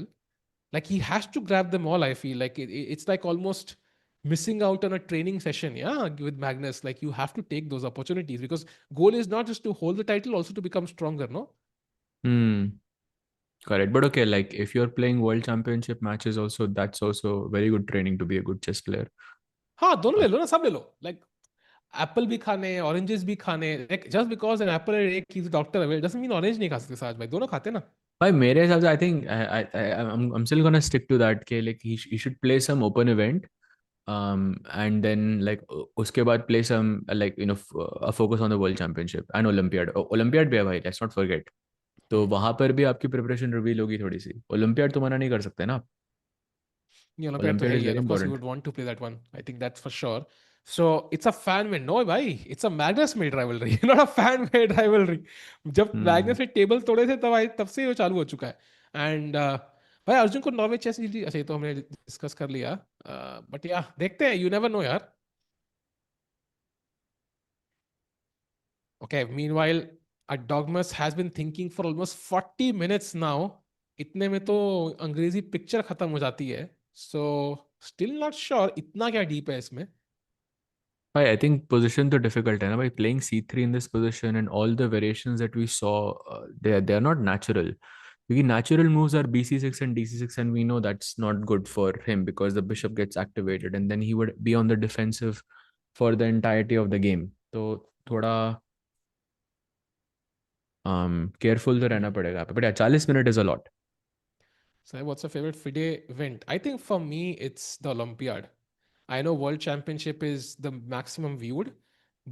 Like he has to grab them all. I feel like it's like almost missing out on a training session, yeah, with Magnus. Like you have to take those opportunities because goal is not just to hold the title, also to become stronger, no? Hmm. Correct. But okay, like if you're playing world championship matches also, that's also very good training to be a good chess player. हाँ, दोनों ले लो ना, सब ले लो. Like Apple भी खाने, oranges भी खाने. Like just because an apple एक ही doctor away doesn't mean orange नहीं खा सकते साज भाई. दोनों खाते ना. भाई मेरे हिसाब से I think I'm still gonna stick to that के like he should play some open event and then like उसके बाद play some like you know a focus on the world championship and Olympiad. Olympiad भी है भाई, let's not forget. तो वहां पर भी आपकी प्रिपरेशन रिवील होगी थोड़ी सी. ओलंपियाड तो मना नहीं कर सकते ना आप. नहीं, ओलंपियाड तो है Olympiad is he, and very of course you important. Would want to play that one. I think that's for sure. So it's a fan made, no भाई, it's a Magnus made rivalry, not a fan made rivalry. जब hmm. Magnus ने table तोड़े थे तब से वो चालू हो चुका है. एंड भाई अर्जुन को नॉर्वे चेस, अच्छा ये तो हमने डिस्कस कर लिया. बट या देखते हैं, यू नेवर नो यार. Okay, meanwhile, Erdogmus has been thinking for almost 40 minutes now. इतने में तो अंग्रेजी पिक्चर खत्म हो जाती है. So still not sure इतना क्या डीप है इसमें. भाई आई थिंक पोजीशन तो डिफिकल्ट है ना भाई. Playing C3 in this position and all the variations that we saw, they are not natural. क्योंकि natural moves are BC6 and DC6 and we know that's not good for him because the bishop gets activated and then he would be on the defensive for the entirety of the game. तो थोड़ा careful तो रहना पड़ेगा. But या 40 minute is a lot. So what's your favorite FIDE event? I think for me it's the Olympiad. I know World Championship is the maximum viewed,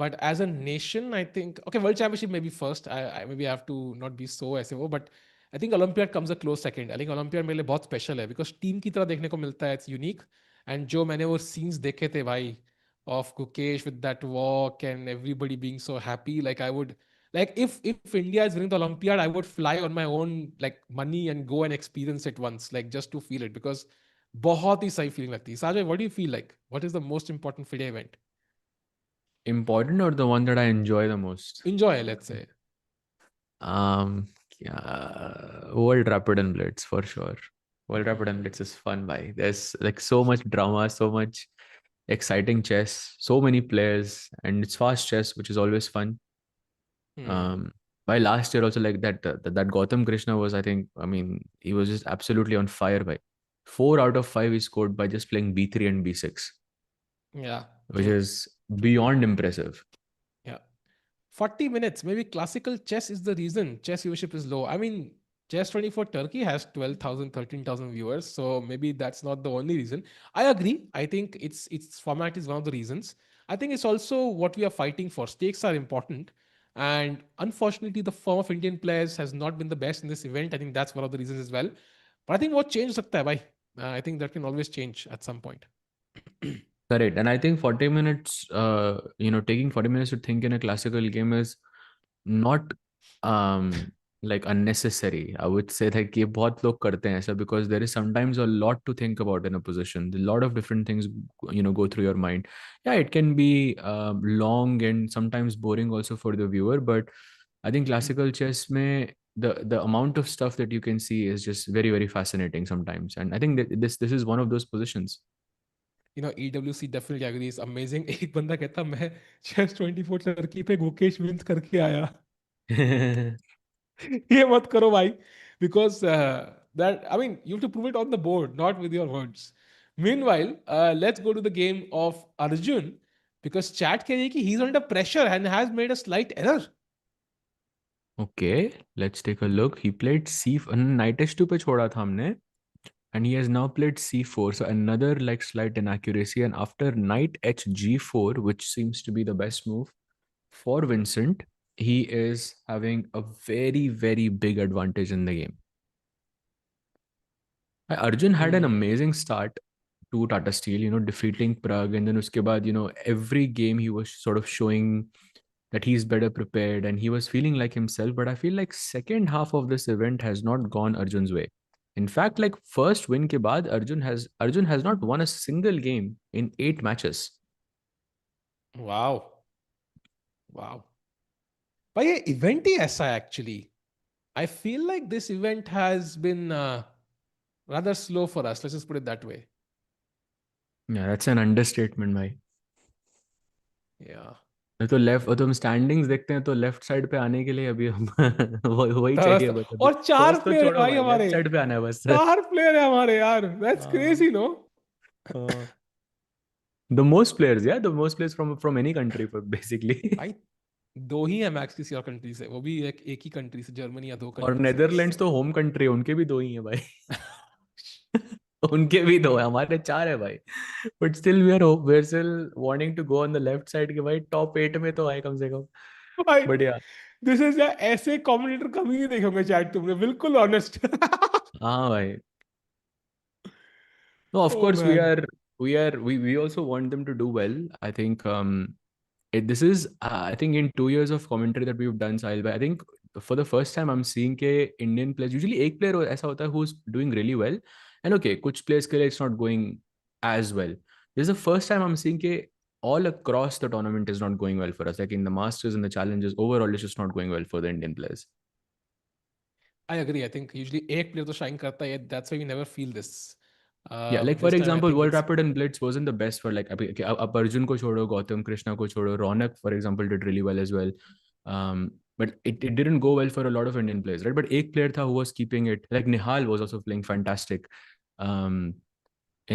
but as a nation, I think okay, World Championship maybe first. I maybe have to not be so SFO, but I think Olympiad comes a close second. I think Olympiad मेरे लिए बहुत special है because team की तरह देखने को मिलता है. It's unique, and जो मैंने वो scenes देखे थे भाई of Gukesh with that walk and everybody being so happy, like I would, like if India is winning the Olympiad, I would fly on my own like money and go and experience it once, like just to feel it because बहुत ही सही feeling लगती है. Sajay, what do you feel like? What is the most important FIDE event? Important or the one that I enjoy the most? Enjoy, let's say. Yeah, World Rapid and Blitz for sure. World Rapid and Blitz is fun, bhai. There's like so much drama, so much exciting chess, so many players, and it's fast chess, which is always fun. Hmm. Um, by last year also like that Gautam Krishna was, I think, I mean, he was just absolutely on fire by 4 out of 5 he scored by just playing B3 and B6, Yeah, which true. is beyond impressive. Yeah. 40 minutes. Maybe classical chess is the reason chess viewership is low. I mean, Chess 24 Turkey has 12,000, 13,000 viewers. So maybe that's not the only reason. I agree. I think its format is one of the reasons. I think it's also what we are fighting for. Stakes are important. And unfortunately, the form of Indian players has not been the best in this event. I think that's one of the reasons as well. But I think what changed sakta hai, bhai. I think that can always change at some point. Correct. And I think 40 minutes, taking 40 minutes to think in a classical game is not like unnecessary. I would say that ये बहुत लोग करते हैं ऐसा because there is sometimes a lot to think about in a position. A lot of different things, go through your mind. Yeah, it can be long and sometimes boring also for the viewer, but I think classical chess में the amount of stuff that you can see is just very, very fascinating sometimes. And I think that this is one of those positions. EWC definitely agrees. Amazing. एक बंदा कहता मैं chess 24 Turkey पे Gukesh wins करके आया. ये मत करो भाई. Because that, I mean, you have to prove it on the board, not with your words. Meanwhile, let's go to the game of Arjun because chat कह रही है कि he's under pressure and has made a slight error. Okay, let's take a look. He played C knight h2 पे छोड़ा था हमने, and he has now played C4. So another like slight inaccuracy. And after knight hg4, which seems to be the best move for Vincent, he is having a very, very big advantage in the game. Arjun had an Hmm. amazing start to Tata Steel, defeating Pragg, and then uske baad, every game he was sort of showing that he's better prepared and he was feeling like himself. But I feel like second half of this event has not gone Arjun's way. In fact, like first win के बाद Arjun has not won a single game in 8 matches. Wow. Wow. But ये event ही ऐसा है actually. I feel like this event has been rather slow for us. Let's just put it that way. Yeah, that's an understatement, भाई. Yeah. तो left तो हम standings देखते हैं तो लेफ्ट साइड पे आने के लिए अभी हम वही चाहिए तरस बस अभी. और 4 फर्स्ट तो प्लेयर है छोड़ो भाई भाई, लेफ्ट हमारे. साइड पे आना है बस. 4 प्लेयर है हमारे यार. That's crazy, no? The most players, yeah, the most players from any country, basically. भाई 2 ही है मैक्स किसी और कंट्री से, वो भी एक ही कंट्री से, जर्मनी या 2 और कंट्री से बस. नेदरलैंड्स तो होम कंट्री है, उनके भी 2 ही है भाई. उनके भी 2 है, हमारे 4 है भाई. But still we are still wanting to go on the left side के भाई टॉप 8 में तो आए कम से कम. भाई बढ़िया. दिस इज ऐसे कमेंटेटर कभी नहीं देखे होंगे चैट तुमने, बिल्कुल ऑनेस्ट. हाँ भाई. No, of Oh course man. we also want them to do well. I think this is I think in 2 years of commentary that we've done, Sahil bhai, I think for the first time I'm seeing ke Indian players, usually एक player ऐसा होता है who's doing really well, and okay, कुछ players के लिए it's not going as well. This is the first time I'm seeing ke all across the tournament is not going well for us. Like in the Masters and the challenges, overall it's just not going well for the Indian players. I agree. I think usually एक player तो shine करता है. That's why we never feel this. Yeah, like for This time I example, think World it's Rapid and Blitz wasn't the best for like अब Arjun को छोड़ो, Gautam Krishna को छोड़ो, Ronak for example did really well as well. But it didn't go well for a lot of Indian players, right? But एक player था who was keeping it. Like Nihal was also playing fantastic um,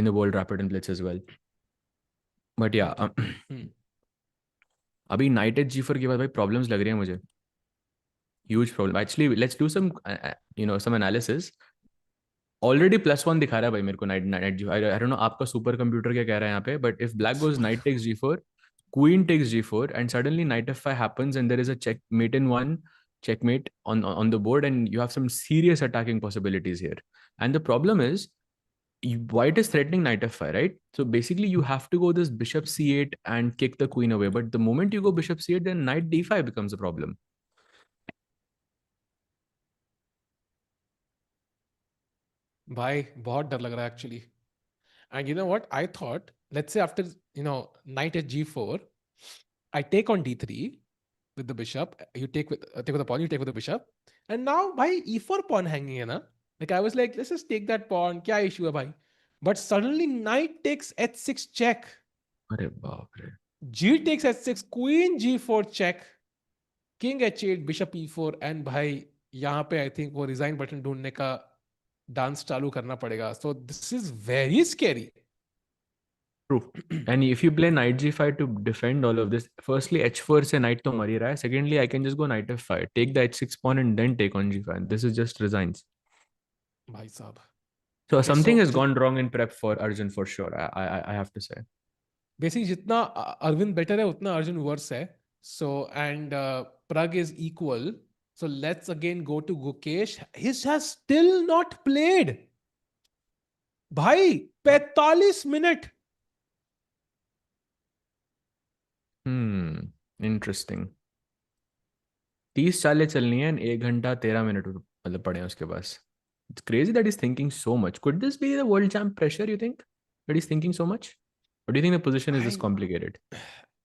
in the World Rapid and Blitz as well. But yeah, अभी Knight at G4 के बाद भाई problems लग रही हैं मुझे. Huge problem. Actually, let's do some some analysis. Already +1 दिखा रहा है भाई मेरे को knight knight G. I don't know आपका सुपर कंप्यूटर क्या कह रहा है यहाँ पे, but if black goes knight takes G4, queen takes G4, and suddenly knight F5 happens and there is a checkmate in one, checkmate on the board, and you have some serious attacking possibilities here. And the problem is white is threatening knight F5, right? So basically you have to go this bishop C8 and kick the queen away, but the moment you go bishop C8 then knight D5 becomes a problem. भाई बहुत डर लग रहा है actually. And you know what? I thought, let's say after knight at G4, I take on D3 with the bishop. You take with the pawn. You take with the bishop. And now, by E4 pawn hanging है ना. Like I was like, let's just take that pawn. क्या issue है भाई? But suddenly knight takes H6 check. अरे बाप रे. G takes H6, Queen G4 check, King H8, Bishop E4, and भाई यहाँ पे I think वो resign button ढूंढने का डांस चालू करना पड़ेगा. So this is very scary. True. And if you play knight G5 to defend all of this, firstly H4 से knight तो मर ही रहा है. Secondly, I can just go knight F5, take the H6 pawn and then take on G5. This is just resigns. भाई साहब. So Okay, something so has gone wrong in prep for Arjun for sure. I have to say. basically जितना Arvind better है उतना Arjun worse है. So and Pragg is equal. So let's again go to Gukesh. He has still not played. भाई 45 minute. Interesting. 30 चालें चलनी है, 1 घंटा 13 minute मतलब पड़े हैं उसके पास. It's crazy that he's thinking so much. Could this be the world champ pressure, you think? That he's thinking so much? Or do you think the position is this complicated?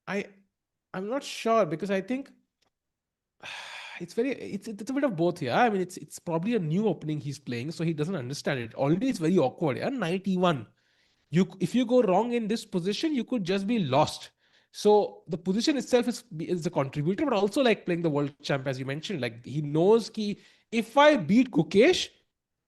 I'm not sure because I think it's a bit of both. Yeah, I mean it's probably a new opening he's playing, so he doesn't understand it. Already it's very awkward. Yeah, 91. If you go wrong in this position, you could just be lost. So the position itself is a contributor, but also like playing the world champ, as you mentioned. Like he knows ki if I beat Gukesh,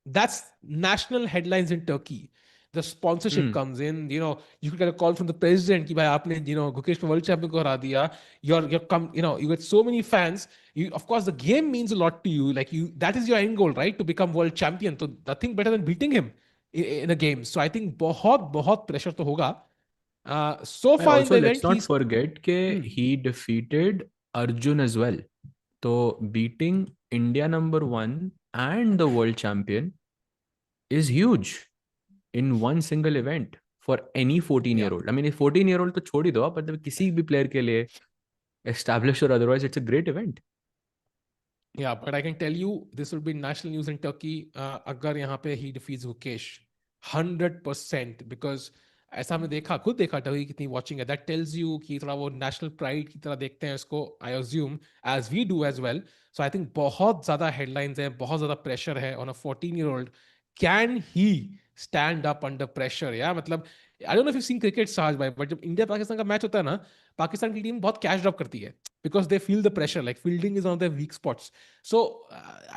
that's national headlines in Turkey. The sponsorship comes in. You could get a call from the president कि भाई आपने Gukesh को world champion को हरा दिया. You get so many fans. Of course the game means a lot to you. Like that is your end goal, right? To become world champion. So nothing better than beating him in a game. So I think बहुत pressure तो होगा. So And far in also, the let's event, not forget that he defeated Arjun as well. So beating India #1 and the world champion is huge in one single event for any 14-year-old. I mean, if 14-year-old तो छोड़ ही दो, but किसी भी player के लिए, established or otherwise, it's a great event. Yeah, but I can tell you this will be national news in Turkey. अगर यहाँ पे he defeats Gukesh 100%, because ऐसा हमने देखा, खुद देखा टर्की कितनी वॉचिंग है. दैट टेल्स यू कि थोड़ा वो नेशनल प्राइड की तरह देखते हैं इसको, I assume, as we do as well. So I think बहुत ज्यादा हेडलाइंस है, बहुत ज्यादा प्रेशर है on a 14-year-old. Can he stand up under pressure? या मतलब, I don't know if you seen cricket Saaz भाई, बट जब इंडिया पाकिस्तान का मैच होता है ना, पाकिस्तान की टीम बहुत कैश ड्रॉप करती है because they feel the pressure. Like fielding is one of their weak spots. So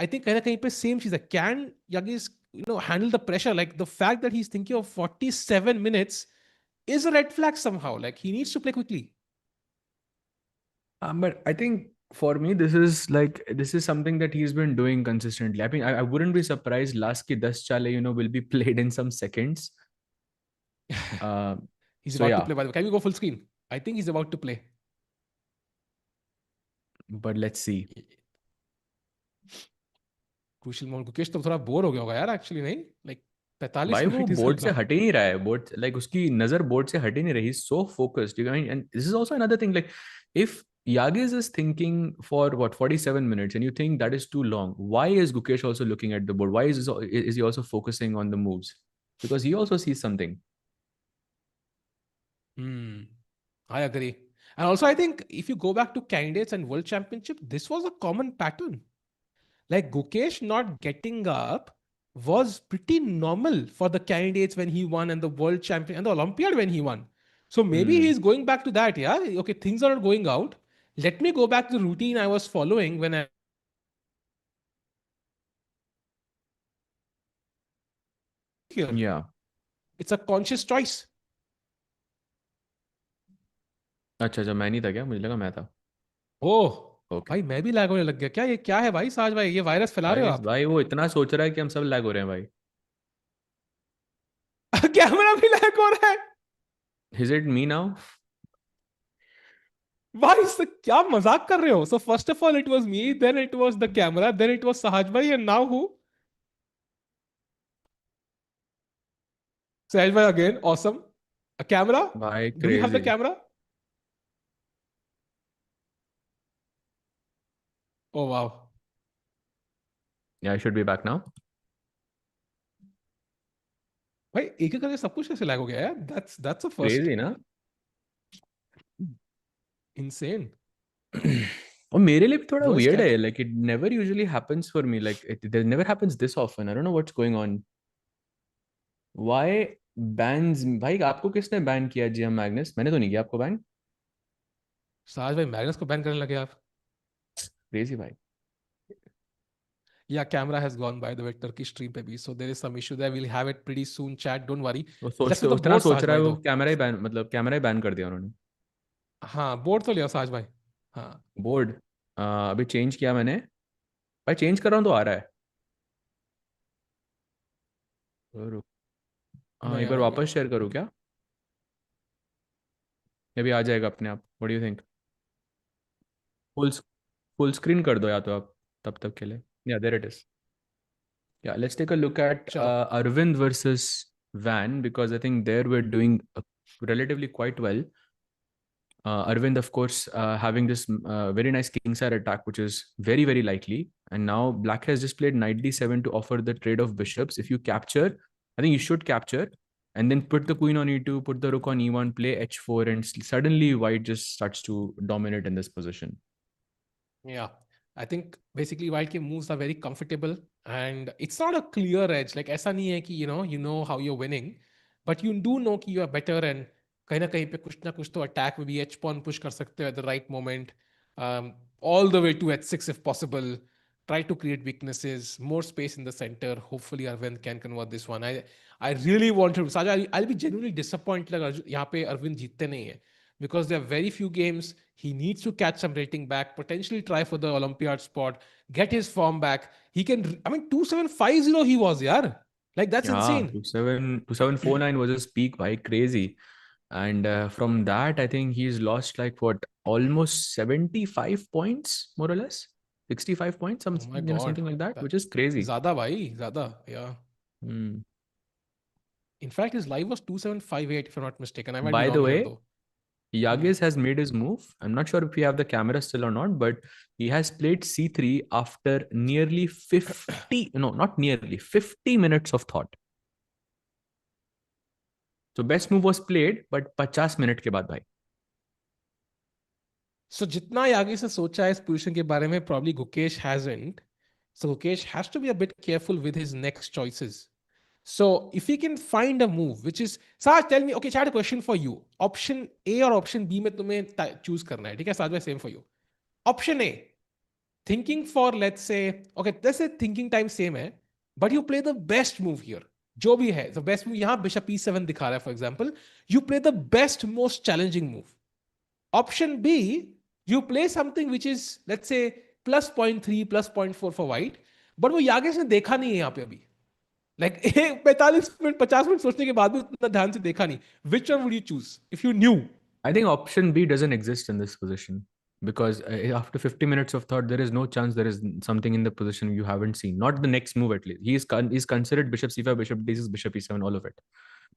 I think कहीं ना कहीं पे same चीज है. Can Yagiz, handle the pressure? Like the fact that he's thinking of 47 minutes is a red flag somehow. Like he needs to play quickly. But I think for me, this is something that he's been doing consistently. I mean, I wouldn't be surprised last ki 10 chale, will be played in some seconds. Uh, He's so about to yeah, play. By the way, can we go full screen? I think he's about to play. but let's see. Crucial moment. Gukesh तो थोड़ा bore हो गया होगा यार, actually नहीं? Like 45 भाई वो minute ही चल बोर्ड से रहा है. हट ही नहीं रहा है. बोर्ड लाइक उसकी नजर बोर्ड से हट ही नहीं रही. So focused. And this is also another thing. Like if Yagiz is thinking for what 47 minutes and you think that is too long, why is Gukesh also looking at the board? Why is he also focusing on the moves? Because he also sees something. I agree. And also, I think if you go back to candidates and world championship, this was a common pattern. Like Gukesh not getting up was pretty normal for the candidates when he won, and the world champion and the Olympiad when he won. So maybe Hmm. he's going back to that. Yeah. Okay, things are not going out. Let me go back to the routine I was following when I here. Yeah. It's a conscious choice. अच्छा अच्छा, मैं नहीं था क्या? मुझे लगा मैं था. Oh okay. भाई, मैं भी लैग होने लग गया क्या? ये क्या है भाई साज भाई? ये वायरस फैला रहे हो भाई आप? भाई वो इतना सोच रहा है कि हम सब लैग हो रहे हैं भाई. कैमरा भी लैग हो रहा है Is it me now? भाई? इससे क्या मजाक कर रहे हो? So first of all it was me, then it was the camera, then it was Sahaj भाई, एंड नाउ हु? सहज भाई अगेन. ऑसम. A camera? भाई Do we have the crazy. camera? Oh wow. Yeah, I should be back now. भाई एक एक करके सब कुछ कैसे लैग हो गया यार? That's a first. क्रेजी ना. Insane. और मेरे लिए भी थोड़ा Bro is weird है. catching. Like it never usually happens for me. Like it never happens this often. I don't know what's going on. Why bans? भाई आपको किसने बैन किया? GM Magnus? मैंने तो नहीं किया आपको बैन. सहज भाई मैग्नस को बैन करने लगे आप? क्रेजी भाई. Yeah, camera has gone by the way Turkish stream पे भी. So there is some issue there. We'll have it pretty soon. Chat, don't worry. वो Let's सोचते do the उतना board सोच सहज रहा है. भाई वो though. कैमरा ही बैन कर दिया उन्होंने. हाँ, बोर्ड तो लिया सहज भाई. हाँ. बोर्ड अभी चेंज किया मैंने. भाई चेंज कर रहा हूँ तो आ रहा है. रुक. नहीं एक आ बार रहा अभी. वापस शेयर करूँ क्या? ये भी आ जाएगा अपने आप. What do you think? Full full screen कर दो या तो आप तब तक के लिए. Yeah there it is. Yeah, let's take a look at चलो. Arvind versus Van, because I think there we're doing relatively quite well. Arvind, of course, having this very nice kingside attack, which is very, very likely. And now Black has just played knight d7 to offer the trade of bishops. If you capture, I think you should capture, and then put the queen on e2, put the rook on e1, play h4, and suddenly White just starts to dominate in this position. Yeah. I think basically while के moves are very comfortable and it's not a clear edge. Like ऐसा नहीं है कि you know how you're winning, but you do know कि you are better, and कहीं ना कहीं पे कुछ ना कुछ तो attack में भी h pawn push कर सकते हो at the right moment, all the way to h6 if possible. Try to create weaknesses, more space in the center. Hopefully Arvind can convert this one. I really want to. Saja, I'll be genuinely disappointed अगर यहाँ पे Arvind जीतते नहीं है, because there are very few games. He needs to catch some rating back, potentially try for the Olympiad spot, get his form back. He can, I mean, 2750 he was, yeah. Like, that's Yeah, insane. 2749 was his peak, by crazy. And from that, I think he's lost like what, almost 75 points, more or less, 65 points, Oh my something God. like that, That, which is crazy. Zada, bhai, Zada, yeah. Hmm. In fact, his live was 2758, if I'm not mistaken. I might be By the wrong here, way, though. Yagiz has made his move. I'm not sure if we have the camera still or not, but he has played c3 after nearly 50, no, not nearly, 50 minutes of thought. So best move was played, but 50 minute के बाद भाई. So जितना Yagi से सोचा है इस position के बारे में, probably Gukesh hasn't. So Gukesh has to be a bit careful with his next choices. So if he can find a move which is, Saj, tell me, okay, I had a question for you. Option A or option B में तुम्हें choose करना है, ठीक है? Saj भाई, same for you. Option A, thinking for, let's say thinking time same है, but you play the best move here. जो भी है, the best move यहाँ bishop e7 दिखा रहा है, for example. You play the best, most challenging move. Option B, you play something which is, let's say, plus 0.3, plus 0.4 for white, but वो यागेश ने देखा नहीं है यहाँ पे अभी. Like 45 मिनट 50 मिनट सोचने के बाद भी उतना ध्यान से देखा नहीं. Which one would you choose if you knew? I think option B doesn't exist in this position because after 50 minutes of thought, there is no chance there is something in the position you haven't seen. Not the next move at least. He's considered bishop c5, bishop d6, bishop e7, all of it.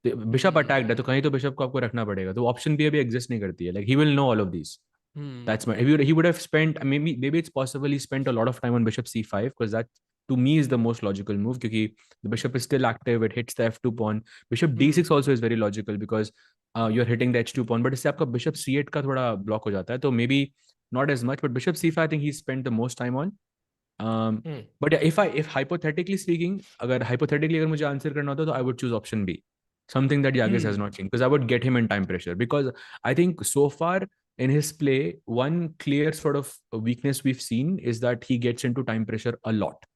Bishop attacked है तो कहीं तो bishop को आपको रखना पड़ेगा, तो option B अभी एग्जिस्ट नहीं करती है. Like he will know all of these. That's my. He would have spent, maybe it's possible he spent a lot of time on bishop c5 because that to me is the most logical move because the bishop is still active, it hits the f2 pawn. Bishop d6 also is very logical because you're hitting the h2 pawn, but इससे आपका bishop c8 का थोड़ा block हो जाता है, तो maybe not as much, but bishop c5 I think he spent the most time on. But yeah, if hypothetically speaking, अगर मुझे आंसर करना होता तो I would choose option B, something that Yagiz has not seen, because I would get him in time pressure. Because I think so far in his play, one clear sort of weakness we've seen is that he gets into time pressure a lot.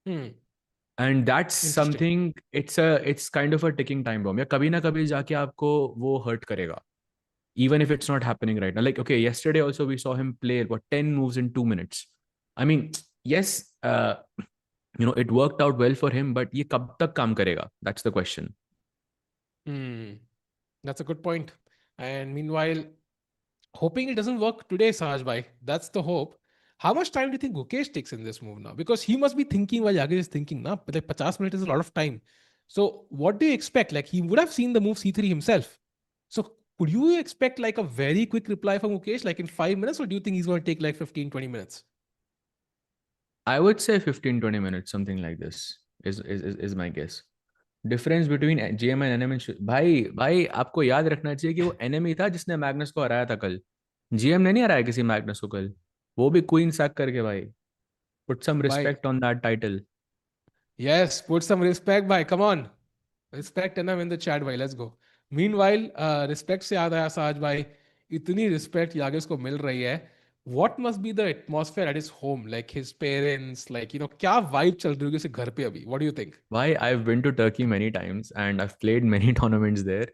And that's something, it's kind of a ticking time bomb. या कभी ना कभी जाके आपको वो hurt करेगा, even if it's not happening right now. Like, okay, yesterday also we saw him play 10 moves in 2 minutes. I mean, yes, it worked out well for him, but ये कब तक काम करेगा? That's the question. That's a good point. And meanwhile, hoping it doesn't work today, Sahaj bhai. That's the hope. How much time do you think Gukesh takes in this move now? Because he must be thinking while Yagiz is thinking, na? But like 50 minutes is a lot of time. So what do you expect? Like he would have seen the move c3 himself. So could you expect like a very quick reply from Gukesh, like in 5 minutes, or do you think he's going to take like 15, 20 minutes? I would say 15, 20 minutes, something like this is my guess. Difference between GM and NM. भाई आपको याद रखना चाहिए कि वो NM ही था जिसने Magnus को हराया था कल. जीएम ने नहीं हराया किसी मैग्नस को कल, वो भी क्वीन सैक करके. भाई put some respect on that title. Yes, put some respect, bhai. Come on. Respect NM in the chat, bhai. Let's go. Meanwhile, respect से याद आया साज भाई, इतनी respect यागिस को मिल रही है. What must be the atmosphere at his home? Like his parents, like, क्या vibe चल रही होगी उसे घर पे अभी? What do you think? Why, I've been to Turkey many times and I've played many tournaments there,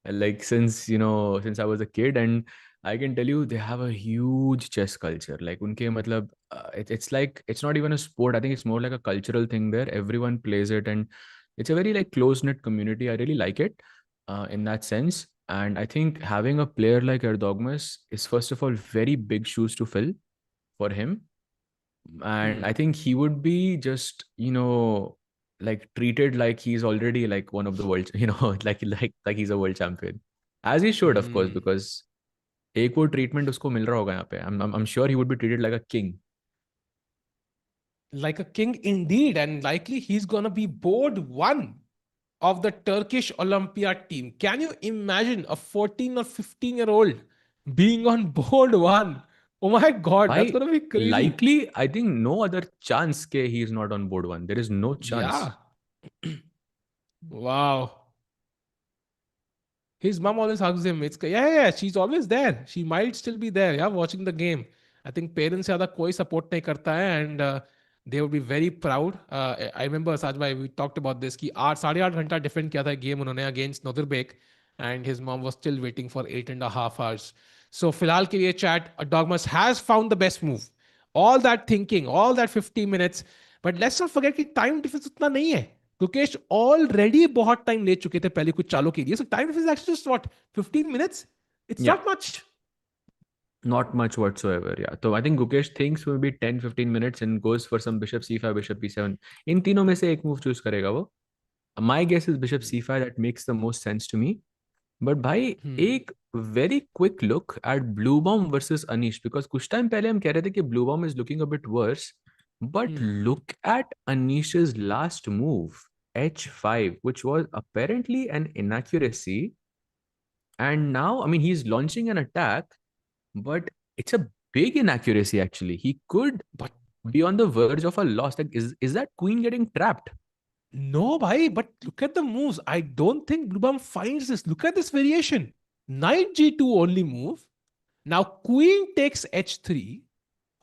like since I was a kid, and I can tell you they have a huge chess culture. Like unke matlab, it's like, it's not even a sport. I think it's more like a cultural thing there. Everyone plays it and it's a very like close knit community. I really like it in that sense. And I think having a player like Erdogmus is first of all very big shoes to fill for him. And I think he would be just like treated like he's already like one of the world, like he's a world champion, as he should, of course, because एक वो treatment उसको मिल रहा होगा यहाँ पे. I'm sure he would be treated like a king. Like a king indeed, and likely he's gonna be board one of the Turkish Olympiad team. Can you imagine a 14 or 15-year-old being on board one? Oh my God, that's gonna be crazy. Likely, I think no other chance ke he is not on board one. There is no chance. Yeah. Wow. His mom always hugs him. It's yeah, she's always there. She might still be there, yeah, watching the game. I think parents ज़्यादा कोई support नहीं करता है, and they would be very proud. I remember Saj bhai, we talked about this कि 8.5 घंटा defend किया था game उन्होंने against Nodirbek, and his mom was still waiting for 8.5 hours. So फिलहाल के लिए chat, Dogmas has found the best move. All that thinking, all that 50 minutes, but let's not forget कि time difference उतना नहीं है. Gukesh already बहुत time ले चुके थे पहले कुछ चालों के लिए. So time difference is actually just what, 15 minutes? It's not much. Not much whatsoever, yeah. So I think Gukesh thinks maybe 10-15 minutes and goes for some bishop c5, bishop b7. इन तीनों में से एक मूव चूज करेगा वो. My guess is bishop c5. That makes the most sense to me. But भाई एक very quick look at Bluebaum versus Anish, because कुछ time पहले हम कह रहे थे कि Bluebaum is looking a bit worse, but look at Anish's last move, h5, which was apparently an inaccuracy, and now I mean he's launching an attack, but it's a big inaccuracy actually. He could But be on the verge of a loss. Like, is that queen getting trapped? no, bhai, but look at the moves. I don't think Bluebaum finds this. Look at this variation. Knight g2 only move. Now queen takes h3.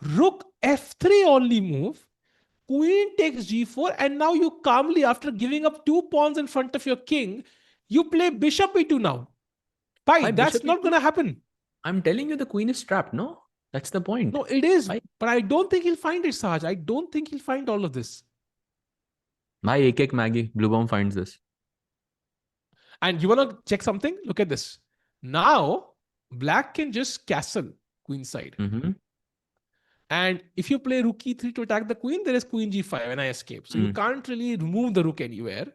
Rook f3 only move. Queen takes g4. And now you calmly, after giving up 2 pawns in front of your king, you play bishop e2 now. Bhai, Why that's bishop not e2? going to happen. I'm telling you, the queen is trapped. No, that's the point. No, it is. Why? But I don't think he'll find it, Saj. I don't think he'll find all of this. My ek Maggie, Bluebaum finds this. And you want to check something? Look at this. Now, black can just castle queenside. Mm-hmm. And if you play rook e3 to attack the queen, there is queen g5 and I escape. So you can't really remove the rook anywhere.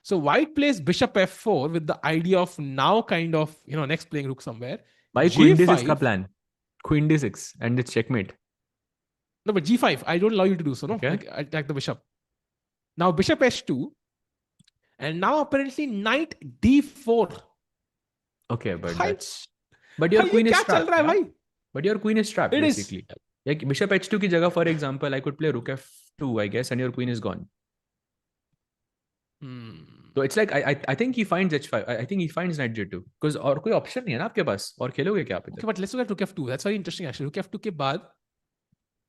So white plays bishop f4 with the idea of now kind of, next playing rook somewhere. Why queen d6 ka plan? Queen d6 and it's checkmate. No, but g5, I don't allow you to do so. No, Okay. like, attack the bishop. Now bishop h2. And now apparently knight d4. Okay, but Bhai, that's... But your queen is क्या चल trapped. रहा है भाई? But your queen is trapped, It basically. Like bishop h2 ki jagah, for example, I could play rook f2, I guess, and your queen is gone. So it's like I think he finds h5. I think he finds knight g2 because और कोई option नहीं है ना आपके पास. और खेलोगे क्या आप इधर? Okay, but let's look at rook f2. That's very interesting actually. Rook f2 के बाद,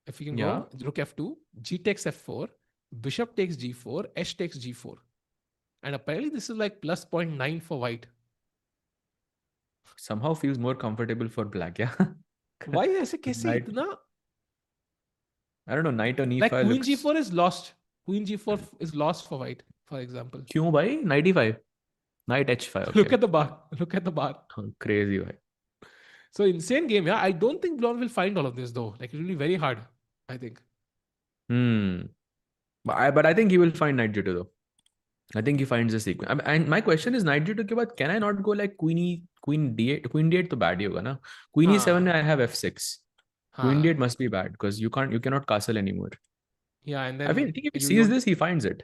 if you can go, rook f2, g takes f4, bishop takes g4, h takes g4. And apparently this is like plus 0.9 for white. Somehow feels more comfortable for black, yeah? Why ऐसे कैसे इतना? I don't know, knight on e5 like queen looks... g4 is lost. Queen g4 is lost for white, for example. क्यों भाई? Knight e5. Knight h5. Okay. Look at the bar. Look at the bar. Crazy भाई. So insane game, yeah. I don't think Blonde will find all of this though. Like it will be very hard, I think. But I think he will find knight g2 though. I think he finds the sequence. And my question is, knight g2 के बाद can I not go like queen d8? Queen d8 तो bad ही होगा ना. Queen e7 में I have f6. Queen d8 must be bad because you cannot castle anymore. Yeah, and then I think if he sees this, he finds it.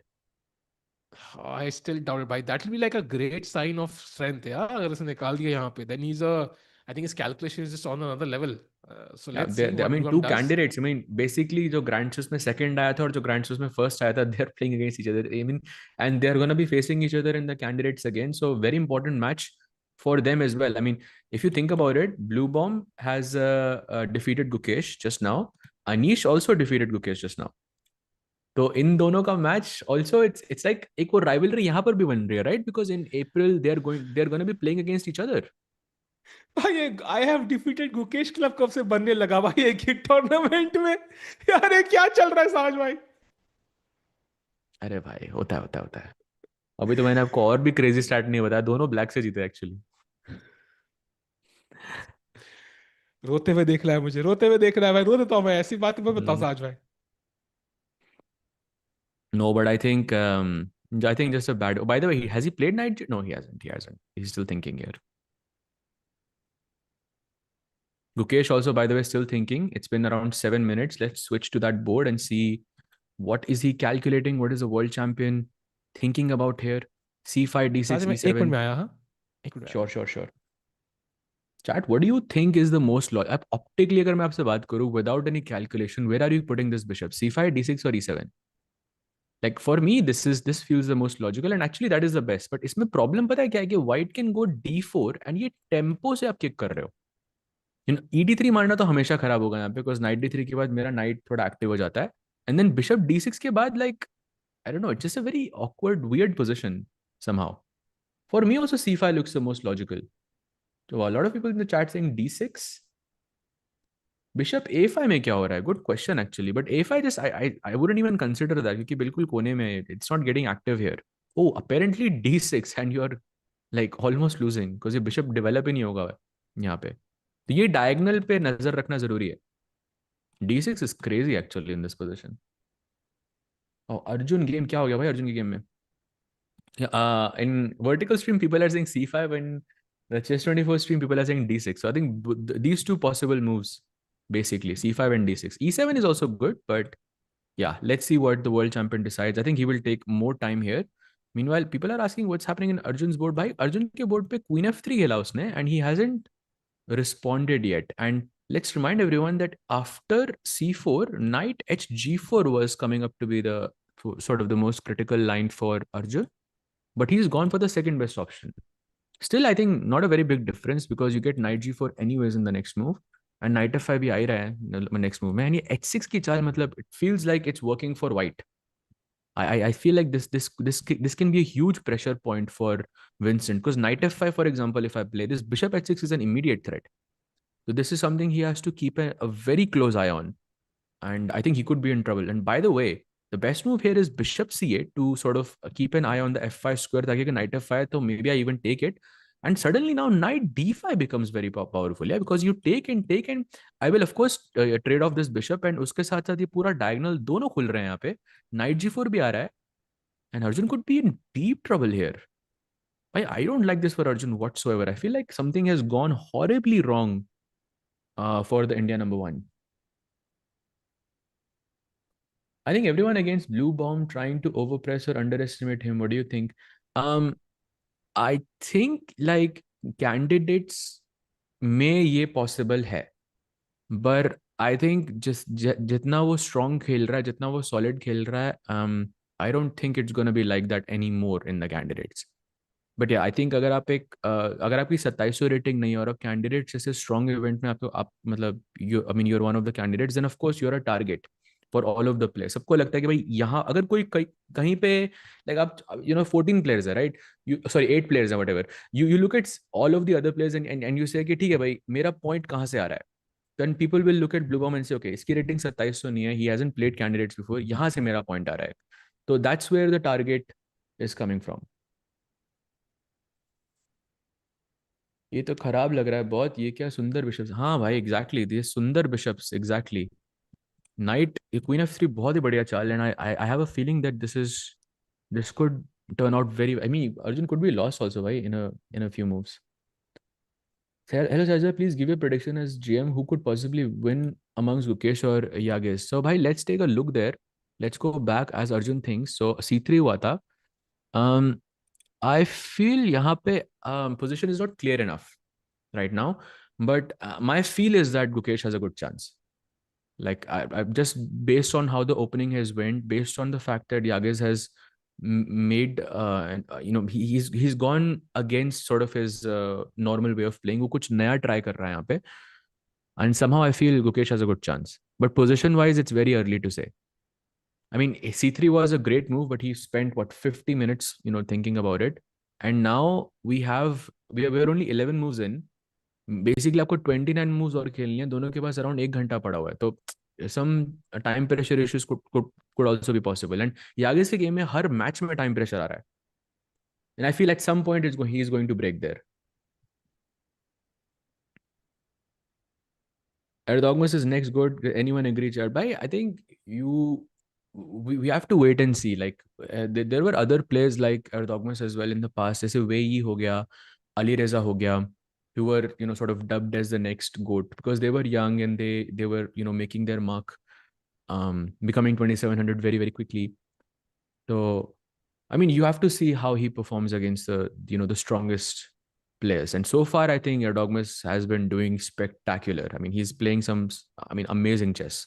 I still doubt it. By that will be like a great sign of strength. Yeah, अगर इसने निकाल दिया यहाँ पे, then I think his calculation is just on another level. So let's see what I mean, Bluebaum two does. candidates. I mean, basically, जो Grand Chess में second आया था और जो Grand Chess में first आया था, they are playing against each other. I mean, and they are gonna be facing each other in the candidates again. So very important match for them as well. I mean, if you think about it, Bluebaum has defeated Gukesh just now. Anish also defeated Gukesh just now. तो इन दोनों का match also it's like एक वो rivalry यहाँ पर भी बन रही है, right? Because in April they're going to be playing against each other. भाई I have defeated Gukesh club कब से बनने लगा भाई एक ही टूर्नामेंट में? यार ये क्या चल रहा है साज भाई? अरे भाई होता है. अभी तो मैंने आपको और भी क्रेजी स्टार्ट नहीं बताया. दोनों ब्लैक से जीते एक्चुअली. रोते हुए देख रहा है मुझे. रोते हुए देख रहा है भाई. रो देता हूँ मैं. ऐसी बात मैं बताऊँ साज भाई. No, but I think just a bad... Oh, by the way, has he played knight? No, he hasn't. He's still thinking here. Gukesh also, by the way, still thinking. It's been around 7 minutes. Let's switch to that board and see what is he calculating. What is the world champion thinking about here? C5, D6, मैं एक minute में E7. आया. हाँ, एक minute. Sure. Chat, what do you think is the most logical? Optically, अगर मैं आपसे बात करूं, without any calculation, where are you putting this bishop? C5, D6 or E7? Like for me, this feels the most logical, and actually that is the best. But इसमें problem पता है क्या है कि white can go D4 and ये tempo से आप kick कर रहे हो. ED3 मारना तो हमेशा खराब होगा यहाँ पे, because knight D3 के बाद मेरा knight थोड़ा active हो जाता है, and then bishop D6 के बाद, like I don't know, it's just a very awkward, weird position somehow. For me also C5 looks the most logical. So a lot of people in the chat saying D6. Bishop A5 में क्या हो रहा है? Good question actually, but A5 just I wouldn't even consider that क्योंकि बिल्कुल कोने में it's not getting active here. Oh, apparently D6 and you're like almost losing because ये bishop develop ही नहीं होगा यहाँ पे. तो ये diagonal पे नजर रखना जरूरी है. D6 is crazy actually in this position. Oh, Arjun game क्या हो गया भाई? Arjun की game में in vertical stream people are saying C5 and The Chess24 stream, people are saying d6. So I think these two possible moves, basically c5 and d6. e7 is also good, but yeah, let's see what the world champion decides. I think he will take more time here. Meanwhile, people are asking what's happening in Arjun's board. Bhai, Arjun ke board pe queen f3 खेला उसने, and he hasn't responded yet. And let's remind everyone that after c4, knight hg4 was coming up to be the sort of the most critical line for Arjun, but he's gone for the second best option. Still, I think not a very big difference because you get knight g4 anyways in the next move, and knight f5 भी आ ही रहा है next move में, and ये h6 की चाल मतलब it feels like it's working for white. I feel like this can be a huge pressure point for Vincent, because knight f5, for example, if I play this, bishop h6 is an immediate threat. So this is something he has to keep a very close eye on, and I think he could be in trouble. And by the way, the best move here is bishop c8 to sort of keep an eye on the f5 square. ताकि knight f5, so maybe I even take it. And suddenly now knight d5 becomes very powerful, yeah, because you take and I will of course trade off this bishop, and उसके साथ साथ ये पूरा diagonal दोनों खुल रहे हैं यहाँ पे. Knight g4 भी आ रहा है, and Arjun could be in deep trouble here. I don't like this for Arjun whatsoever. I feel like something has gone horribly wrong for the India number one. I think everyone against Bluebaum trying to overpress or underestimate him. What do you think? I think like candidates में ये possible है, but I think just जितना वो strong खेल रहा है, जितना वो solid खेल रहा है, I don't think it's gonna be like that anymore in the candidates. But yeah, I think अगर आप एक अगर आपकी 2700 रेटिंग नहीं है और आप कैंडिडेट जैसे स्ट्रॉन्ग इवेंट में आप मतलब you are one of the candidates, then of course you are a target for all of the players. सबको लगता है कि भाई यहाँ अगर कोई कहीं पे लाइक आप 14 प्लेयर्स है, राइट, यू सॉरी 8 प्लेयर्स है, whatever, you look at all of the other players and you से कि ठीक है भाई मेरा पॉइंट कहाँ से आ रहा है. Then people will look at Bluebaum and say okay इसकी रेटिंग 2700 नहीं है, he hasn't played candidates before, यहाँ से मेरा पॉइंट आ रहा है. तो that's where the target is coming from. ये तो खराब लग रहा है बहुत. ये क्या सुंदर बिशप्स. हाँ भाई एग्जैक्टली ये सुंदर bishops exactly. Knight queen F three बहुत ही बढ़िया चाल. And I have a feeling that this could turn out very, I mean Arjun could be lost also भाई in a few moves. Hello Sajja, please give your prediction as GM who could possibly win amongst Gukesh or Yagiz. So भाई let's take a look there. Let's go back as Arjun thinks. So c3 हुआ था. I feel यहाँ पे position is not clear enough right now, but my feel is that Gukesh has a good chance. Like I just based on how the opening has went, based on the fact that Yagiz has made he's gone against sort of his normal way of playing. वो कुछ नया try कर रहा है यहाँ पे, and somehow I feel Gukesh has a good chance. But position wise, it's very early to say. I mean, c3 was a great move, but he spent what 50 minutes, thinking about it, and now we're only 11 moves in. Basically आपको 29 moves और खेलनी है, दोनों के पास around 1 घंटा पड़ा हुआ है, तो some time pressure issues could also be possible. And Yagiz के गेम में हर मैच में टाइम प्रेशर आ रहा है, and I feel at some point he is going to break there. Erdogmus is next good. Anyone agree, Chad? Bhai, I think we have to wait and see. Like there were other players like Erdogmus as well in the past. जैसे वेई हो गया, अली रेजा हो गया, who were sort of dubbed as the next goat because they were young and they were making their mark, becoming 2700 very very quickly. So I mean you have to see how he performs against the strongest players, and so far I think Erdogmus has been doing spectacular. I mean he's playing some amazing chess.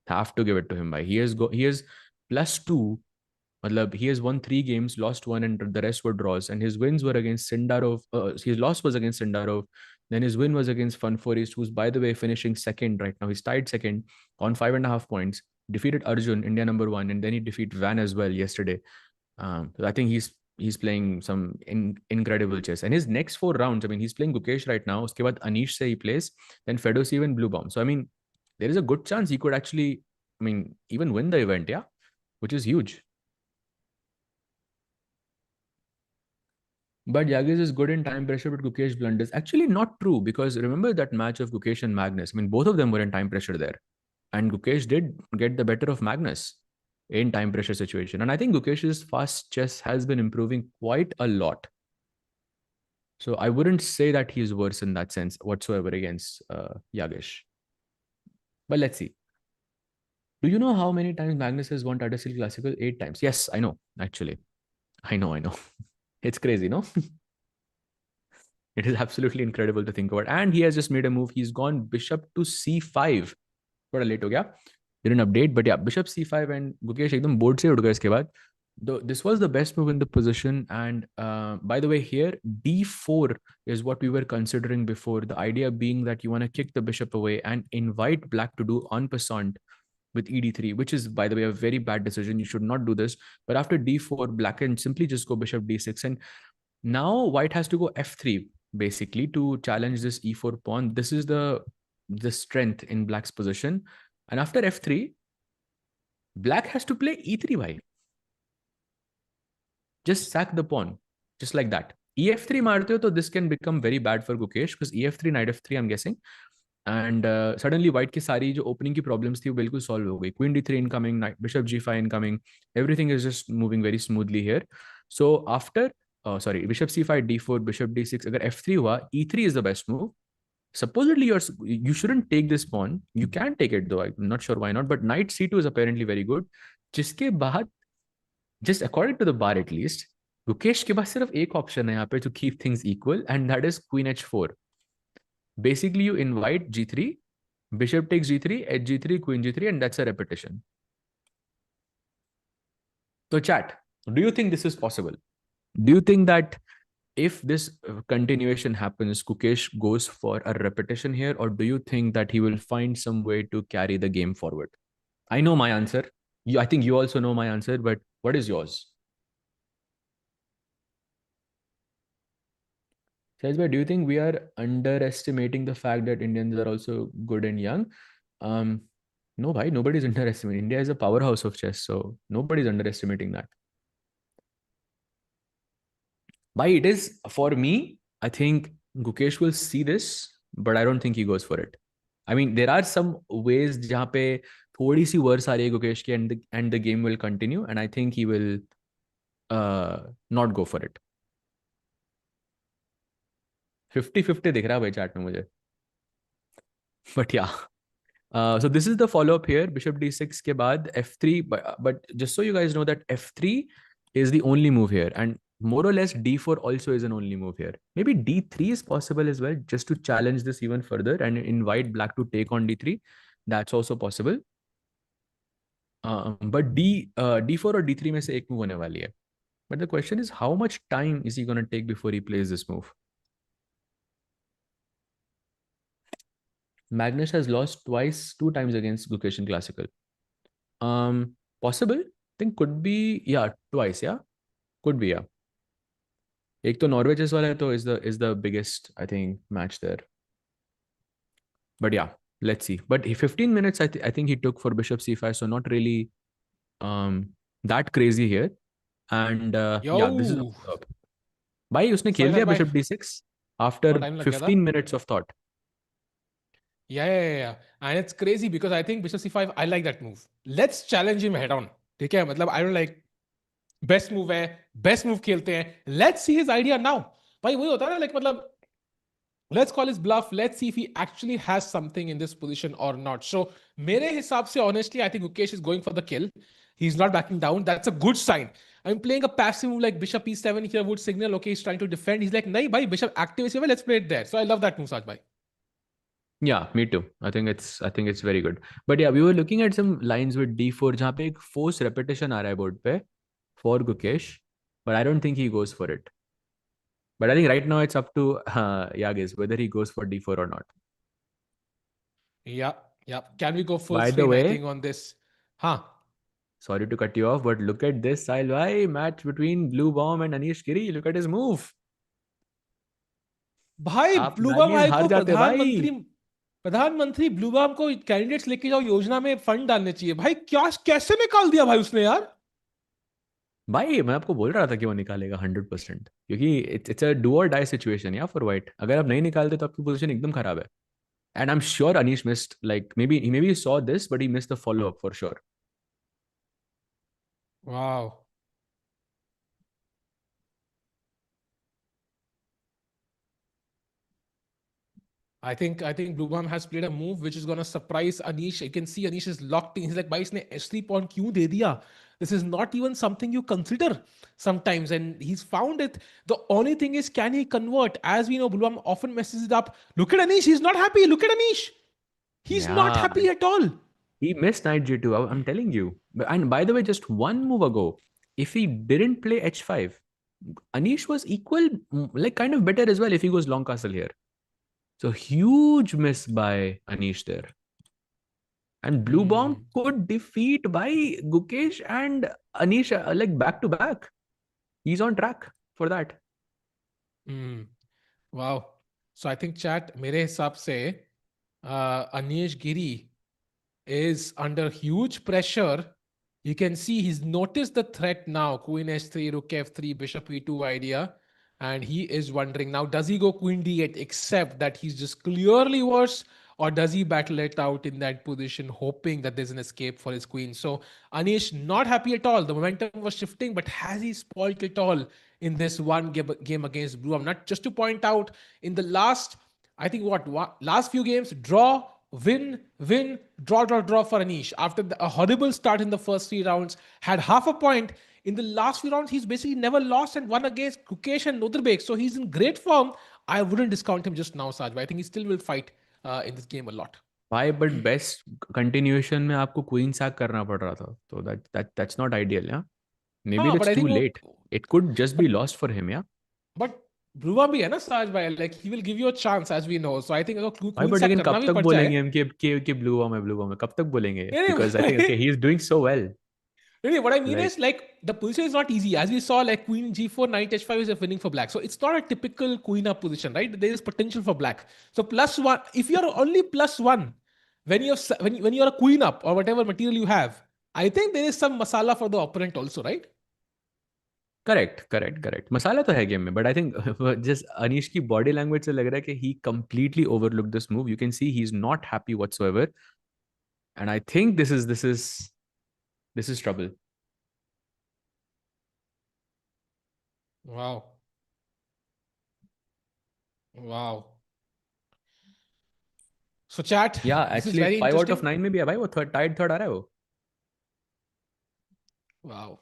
Have to give it to him. By he has +2. He has won 3 games, lost 1, and the rest were draws. And his wins were against Sindarov. His loss was against Sindarov. Then his win was against Van Foreest, who's, by the way, finishing second right now. He's tied second on 5.5 points. Defeated Arjun, India number 1, and then he defeated Van as well yesterday. So I think he's playing some incredible chess. And his next 4 rounds, I mean, he's playing Gukesh right now. Uske baad Anish se he plays, then Fedoseev and Bluebaum. So I mean, there is a good chance he could actually, even win the event, yeah, which is huge. But Yagiz is good in time pressure, but Gukesh blunders. Actually, not true, because remember that match of Gukesh and Magnus? I mean, both of them were in time pressure there. And Gukesh did get the better of Magnus in time pressure situation. And I think Gukesh's fast chess has been improving quite a lot. So I wouldn't say that he's worse in that sense whatsoever against Yagish. But let's see. Do you know how many times Magnus has won Tata Steel Classical? 8 times. Yes, I know, actually. I know. It's crazy, no? It is absolutely incredible to think about. And he has just made a move. He's gone bishop to c5. थोड़ा late हो गया. Didn't update, but yeah, bishop c5 and Gukesh एकदम board से उड़ गया इसके बाद. This was the best move in the position. And by the way, here d4 is what we were considering before. The idea being that you want to kick the bishop away and invite black to do en passant with ed3, which is, by the way, a very bad decision. You should not do this. But after d4, black can simply just go bishop d6. And now white has to go f3, basically, to challenge this e4 pawn. This is the strength in black's position. And after f3, black has to play e3. Why? Just sack the pawn, just like that. ef3 marte ho, so this can become very bad for Gukesh, because ef3, knight f3, I'm guessing. And suddenly white की सारी जो opening की problems थी वो बिल्कुल solve हो गई. Queen d3 incoming, knight, bishop g5 incoming. Everything is just moving very smoothly here. So after, bishop c5, d4, bishop d6, अगर f3 हुआ, e3 is the best move. Supposedly you shouldn't take this pawn. You can take it though. I'm not sure why not. But knight c2 is apparently very good. जिसके बाद, just according to the bar at least, Gukesh के पास सिर्फ एक option है यहाँ पे to keep things equal, and that is queen h4. Basically, you invite g3, bishop takes g3, hg3, queen g3, and that's a repetition. So chat, do you think this is possible? Do you think that if this continuation happens, Gukesh goes for a repetition here, or do you think that he will find some way to carry the game forward? I know my answer. I think you also know my answer, but what is yours? Shahzbhai, do you think we are underestimating the fact that Indians are also good and young? No, bhai, nobody's underestimating. India is a powerhouse of chess, so nobody's underestimating that. Bhai, it is, for me, I think Gukesh will see this, but I don't think he goes for it. I mean, there are some ways जहाँ पे थोड़ी सी worse आ रही है Gukesh की, and the game will continue, and I think he will not go for it. 50-50 दिख रहा है भाई चैट में मुझे. But yeah. So this is the follow-up here. Bishop d6 के बाद f3. But just so you guys know that f3 is the only move here. And more or less d4 also is an only move here. Maybe d3 is possible as well, just to challenge this even further and invite black to take on d3. That's also possible. But d4 or d3 में से एक move होने वाली है. But the question is, how much time is he going to take before he plays this move? Magnus has lost two times against Gukesh in Classical. Possible. I think could be, yeah, twice, yeah. Could be, yeah. एक तो Norway chess वाला है, तो is the biggest, I think, match there. But yeah, let's see. But 15 minutes, I think he took for bishop c5, so not really that crazy here. And yeah, this is the follow-up. भाई उसने खेल दिया bishop d6 after 15 minutes of thought. Yeah. And it's crazy because I think bishop c5, I like that move. Let's challenge him head on. ठीक है, मतलब I don't like best move है, best move खेलते हैं. Let's see his idea now. भाई वही होता है ना, like मतलब let's call his bluff. Let's see if he actually has something in this position or not. So मेरे हिसाब से honestly, I think Gukesh is going for the kill. He's not backing down. That's a good sign. I'm playing a passive move like bishop e7 here would signal, okay, he's trying to defend. He's like, nahi bhai, bishop active is here, let's play it there. So I love that move, Saj bhai. Yeah, me too. I think it's very good. But yeah, we were looking at some lines with d4 जहाँ पे एक force repetition आ रहा है board पे for Gukesh, but I don't think he goes for it. But I think right now it's up to Yagiz whether he goes for d4 or not. Yeah. Can we go full By screen, the way, I think, on this? Huh? Sorry to cut you off, but look at this, Sahil bhai, match between Bluebaum and Anish Giri. Look at his move. भाई आप ब्लूबाम Yagiz भाई हार को जाते भाई. प्रधानमंत्री ब्लूबाम को candidates लेके जाओ योजना में फंड डालने चाहिए भाई. क्या कैसे निकाल दिया भाई उसने यार. भाई मैं आपको बोल रहा था कि वो निकालेगा 100%, क्योंकि इट्स अ डू और डाई सिचुएशन या फॉर व्हाइट. अगर आप नहीं निकालते तो आपकी पोजीशन एकदम खराब है. And I am sure Anish missed, like maybe he saw this, but he missed the follow up for sure. Wow. I think Bluebaum has played a move which is gonna surprise Anish. You can see Anish is locked in. He's like, "भाई इसने S3 pawn क्यों दे दिया?" This is not even something you consider sometimes, and he's found it. The only thing is, can he convert? As we know, Bluebaum often messes it up. Look at Anish. He's not happy. Look at Anish. He's not Yeah, happy at all. he missed knight g2. I'm telling you. And by the way, just one move ago, if he didn't play h5, Anish was equal, like kind of better as well if he goes long castle here. So huge miss by Anish there. And Bluebaum Hmm. could defeat by Gukesh and Anish like back to back. He's on track for that. Hmm. Wow. So I think chat मेरे हिसाब से Anish Giri is under huge pressure. You can see he's noticed the threat now. Queen h3, rook f3, bishop e2 idea. And he is wondering now, does he go queen d8, accept that he's just clearly worse? Or does he battle it out in that position, hoping that there's an escape for his queen? So Anish not happy at all. The momentum was shifting, but has he spoiled it all in this one game against Blue? I'm not just to point out in the last, I think last few games, draw, win, draw for Anish. After a horrible start in the first 3 rounds, had half a point. In the last few rounds, he's basically never lost and won against Gukesh and Nodirbek. So he's in great form. I wouldn't discount him just now, Saj, but I think he still will fight in this game a lot. Why? But best continuation में आपको queen sack करना पड़ रहा था. So that's not ideal, yeah. Maybe हाँ, but it's I too think late. It could just but be lost for him, yeah. but ब्रुवा भी है ना साज भाई, like he will give you a chance as we know. So I think अगर भाई queen but sac लेकिन करना कब भी तक पड़ जाए, बोलेंगे हम कि blue bomb है कब तक बोलेंगे? नहीं Because I think नहीं okay, he's doing so well. really, what I mean Like is like the position is not easy. As we saw, like queen g4, knight h5 is a winning for black. So it's not a typical queen up position, right? There is potential for black. So plus one, if you're only plus one when when you're a queen up or whatever material you have, I think there is some masala for the opponent also, right? correct. मसाला तो है game में, but I think just Anish की body language से लग रहा है कि he completely overlooked this move. You can see he's not happy whatsoever, and I think this is trouble. Wow. Wow. So chat, Yeah, this is actually very 5 out of interesting. 9 में भी है भाई वो third आ रहा है वो. Wow.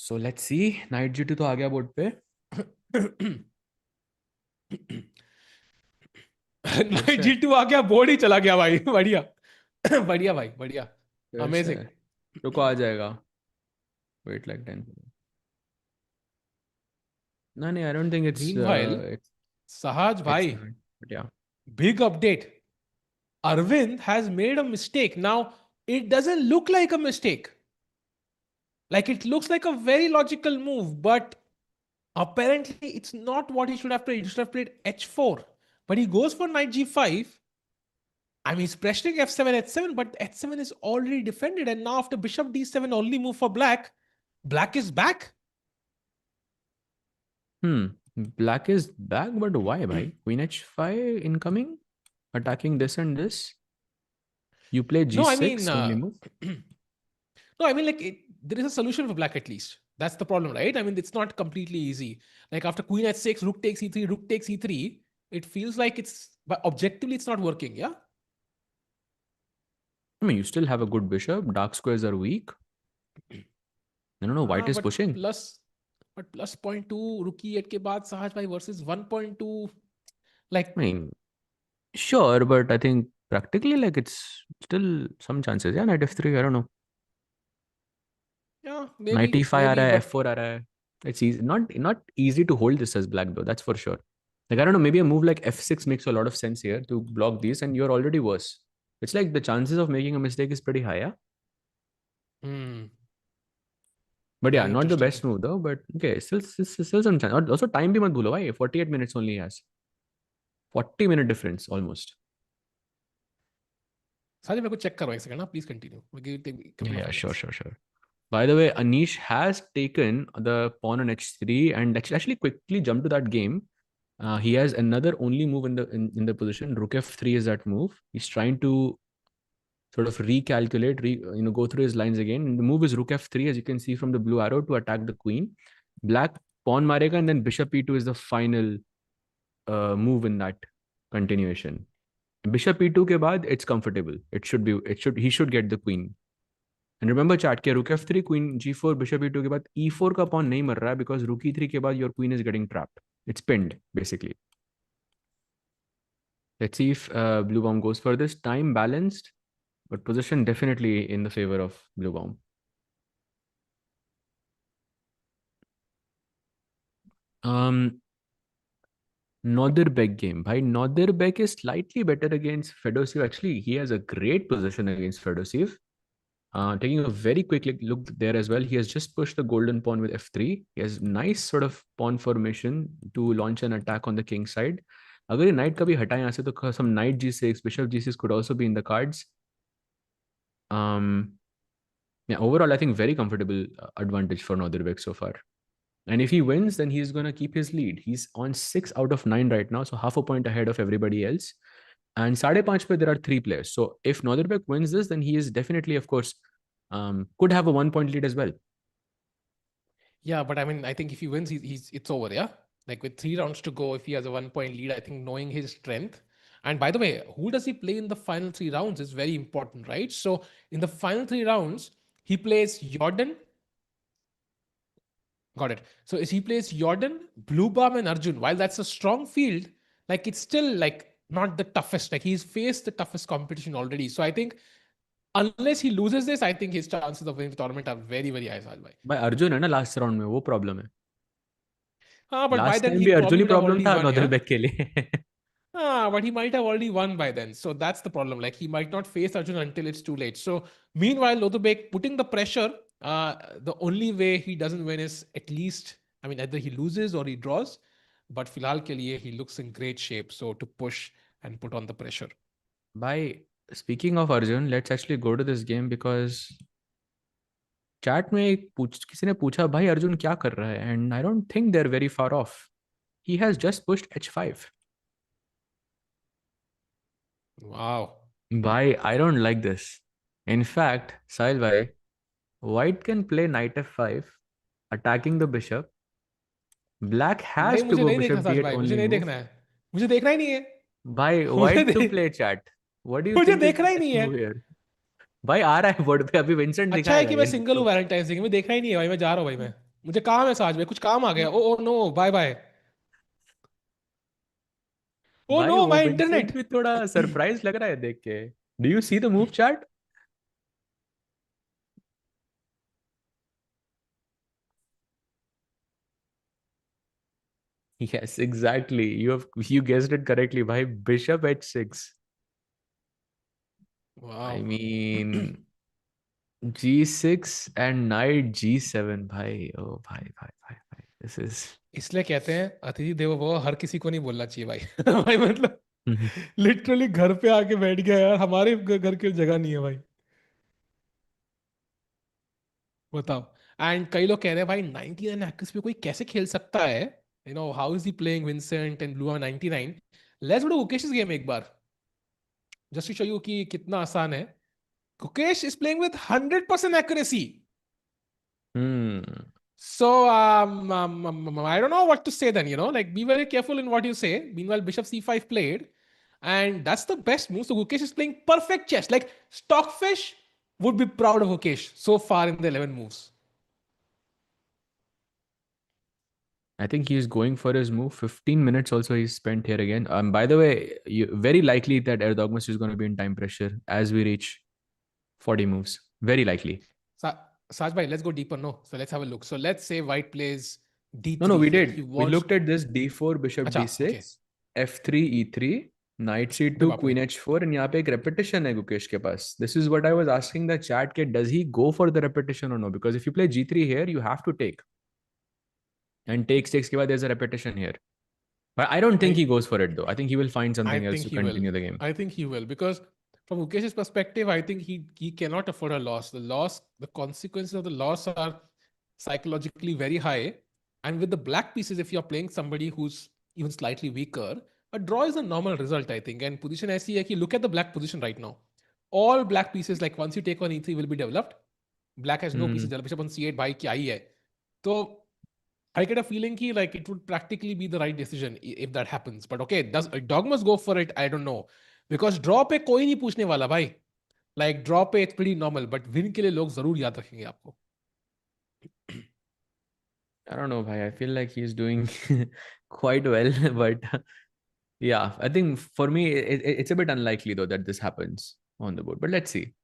So let's see, knight g2 तो आ गया बोर्ड पे. फिर नाइट से G2 आ गया, बोर्ड ही चला गया भाई। बढ़िया। बढ़िया भाई, बढ़िया। फिर से अमेजिंग। रुको आ जाएगा. Wait like 10. No, I don't think Meanwhile, Sahaj it's bhai, not. But yeah. big update. Arvind has made a mistake. Now, it doesn't look like a mistake. Like it looks like a very logical move, but apparently it's not what he should have played. He should have played h4. But he goes for knight g5. I mean, he's pressuring f7, h7, but h7 is already defended. And now after bishop d7, only move for black, black is back. Black is back, but why, bhai? Queen h5 incoming, attacking this and this. You play No, I mean, g6, only move. no, I mean, like, there is a solution for black at least. That's the problem, right? I mean, it's not completely easy. Like, after queen h6, rook takes e3, rook takes e3, it feels like but objectively, it's not working, yeah? I mean, you still have a good bishop. Dark squares are weak. I don't know. White is But pushing. plus point two, rook e8 के बाद Sahaj bhai versus 1.2, like, I mean, sure, but I think practically, like, it's still some chances. Yeah, knight f3. I don't know. yeah, Knight e5 uh maybe, रहा है, but f4 आ रहा है. It's easy. Not easy to hold this as black though. That's for sure. Like I don't know. Maybe a move like f6 makes a lot of sense here to block these, and you're already worse. It's like the chances of making a mistake is pretty high. Yeah. hmm, But yeah, very not the best interesting. move though. But okay, still some chance. Also, time भी मत भूलो भाई. 48 minutes only he has. 40-minute difference almost. Sajid मेरे को check करो एक second ना, please continue, we give couple of Yeah, minutes. sure. By the way, Anish has taken the pawn on h3 and actually quickly jumped to that game. He has another only move in the position. Rook f3 is that move. He's trying to sort of recalculate, go through his lines again. And the move is rook f3, as you can see from the blue arrow, to attack the queen. Black pawn marega, and then bishop e2 is the final move in that continuation. Bishop e2 ke baad, it's comfortable. He should get the queen. And remember chat ke rook f3, queen g4, bishop e2 ke baad e4 ka pawn nahi mar raha hai, because rook e3 ke baad your queen is getting trapped. It's pinned basically. Let's see if Bluebaum goes for this. Time balanced, but position definitely in the favor of Bluebaum. Nodirbek game. Bhai, Nodirbek is slightly better against Fedoseev. Actually, he has a great position against Fedoseev. Taking a very quick look there as well. He has just pushed the golden pawn with f3. He has nice sort of pawn formation to launch an attack on the king side. अगर ये knight कभी हटाए यहाँ से तो some knight g6, bishop g6 could also be in the cards. Yeah, overall I think very comfortable advantage for Nodirbek so far. And if he wins, then he's going to keep his lead. He's on 6 out of 9 right now, so half a point ahead of everybody else. And 5.5 pe there are 3 players. So if Nodirbek wins this, then he is definitely, of course, could have a 1-point lead as well. Yeah, but I mean, I think if he wins, it's over, yeah? Like with 3 rounds to go, if he has a 1-point lead, I think knowing his strength. And by the way, who does he play in the final 3 rounds is very important, right? So in the final 3 rounds, he plays Jorden. Got it. So he plays Jorden, Bluebaum, and Arjun. While that's a strong field, like it's still like not the toughest. Like he's faced the toughest competition already. So I think unless he loses this, I think his chances of winning the tournament are very, very high. By Arjun है ना last round में वो problem है. But by Last then time he भी Arjun probably he would have problem already था won, yeah? Nodirbek के लिए. But he might have already won by then. So that's the problem. Like he might not face Arjun until it's too late. So meanwhile, Nodirbek putting the pressure, the only way he doesn't win is at least, I mean, either he loses or he draws. But filhal ke liye, he looks in great shape. So to push and put on the pressure. By speaking of Arjun, let's actually go to this game because chat में किसी ने पूछा भाई अर्जुन क्या कर रहा है, and I don't think they're very far off. He has just pushed h5. Wow. Bhai, I don't like this. In fact, Sahil bhai, white can play knight f5, attacking the bishop. Black नहीं has to मुझे go नहीं देखना bishop साज d8 भाई, मुझे only नहीं move. देखना है, मुझे देखना ही नहीं है. Bhai, मुझे white to play chat. What do you मुझे think is the देखना ही best नहीं है. move here? भाई आ रहा है बोर्ड पे, अभी विंसेंट अच्छा है दिखाएगा कि मैं ये सिंगल हूँ तो. वैलेंटाइन डे के, मैं देखना ही नहीं है भाई, मैं जा रहा हूँ भाई. मैं मुझे काम है साज भाई, कुछ काम आ गया. Oh no, bye bye. Oh भाई नो, वो माय विंसेंट इंटरनेट. भी थोड़ा सरप्राइज लग रहा है देख के. Do you see the move chat? Yes, exactly. You guessed it correctly. Bhai, bishop h6. I wow. mean, g6 and knight g7. Bhai, oh bhai. This is. इसलिए कहते हैं अतिथि देवो भव, हर किसी को नहीं बोलना चाहिए भाई. भाई मतलब लिटरली घर पे आके बैठ गया यार, हमारे घर की जगह नहीं है भाई. बताओ. एंड कई लोग कह रहे हैं भाई 99 एक्स पे कोई कैसे खेल सकता है, you know how is he playing Vincent and Blue 99. Let's go to Gukesh game एक बार, जस्ट टू शो यू कि कितना आसान है. Gukesh is playing with 100% accuracy. Hmm. So I don't know what to say then, like be very careful in what you say. Meanwhile, bishop c5 played, and that's the best move. So Gukesh is playing perfect chess. Like Stockfish would be proud of Gukesh so far in the 11 moves. I think he's going for his move. 15 minutes also he's spent here again. By the way, very likely that Erdogmus is going to be in time pressure as we reach 40 moves. Very likely. Saj bhai, let's go deeper. No, so let's have a look. So let's say White plays d3 No, we here. did. We looked at this d4, bishop Acha, d6, okay. f3, e3, knight अरे c2, बाप रे. queen h4, and यहाँ पे एक repetition है गुकेश के पास. This is what I was asking the chat के, does he go for the repetition or no? Because if you play g3 here, you have to take. And takes के बाद there's a repetition here. But I don't think he goes for it though. I think he will find I something else think to he will. continue the game. I think he will, because from Mukesh's perspective, I think he cannot afford a loss. The consequences of the loss are psychologically very high. And with the black pieces, if you're playing somebody who's even slightly weaker. A draw is a normal result, I think. And position ऐसी है कि look at the black position right now. All black pieces, like once you take on e3, will be developed. Black has no pieces. Bishop on c8, भाई क्या ही है. So I get a feeling कि like it would practically be the right decision if that happens. But okay, does Erdogmus go for it? I don't know. Because draw पे कोई नहीं पूछने वाला भाई. Like draw पे it's pretty normal. But win के लिए लोग जरूर याद रखेंगे आपको. I don't know, bhai. I feel like he's doing quite well, but yeah, I think for me it's a bit unlikely though that this happens on the board. But let's see.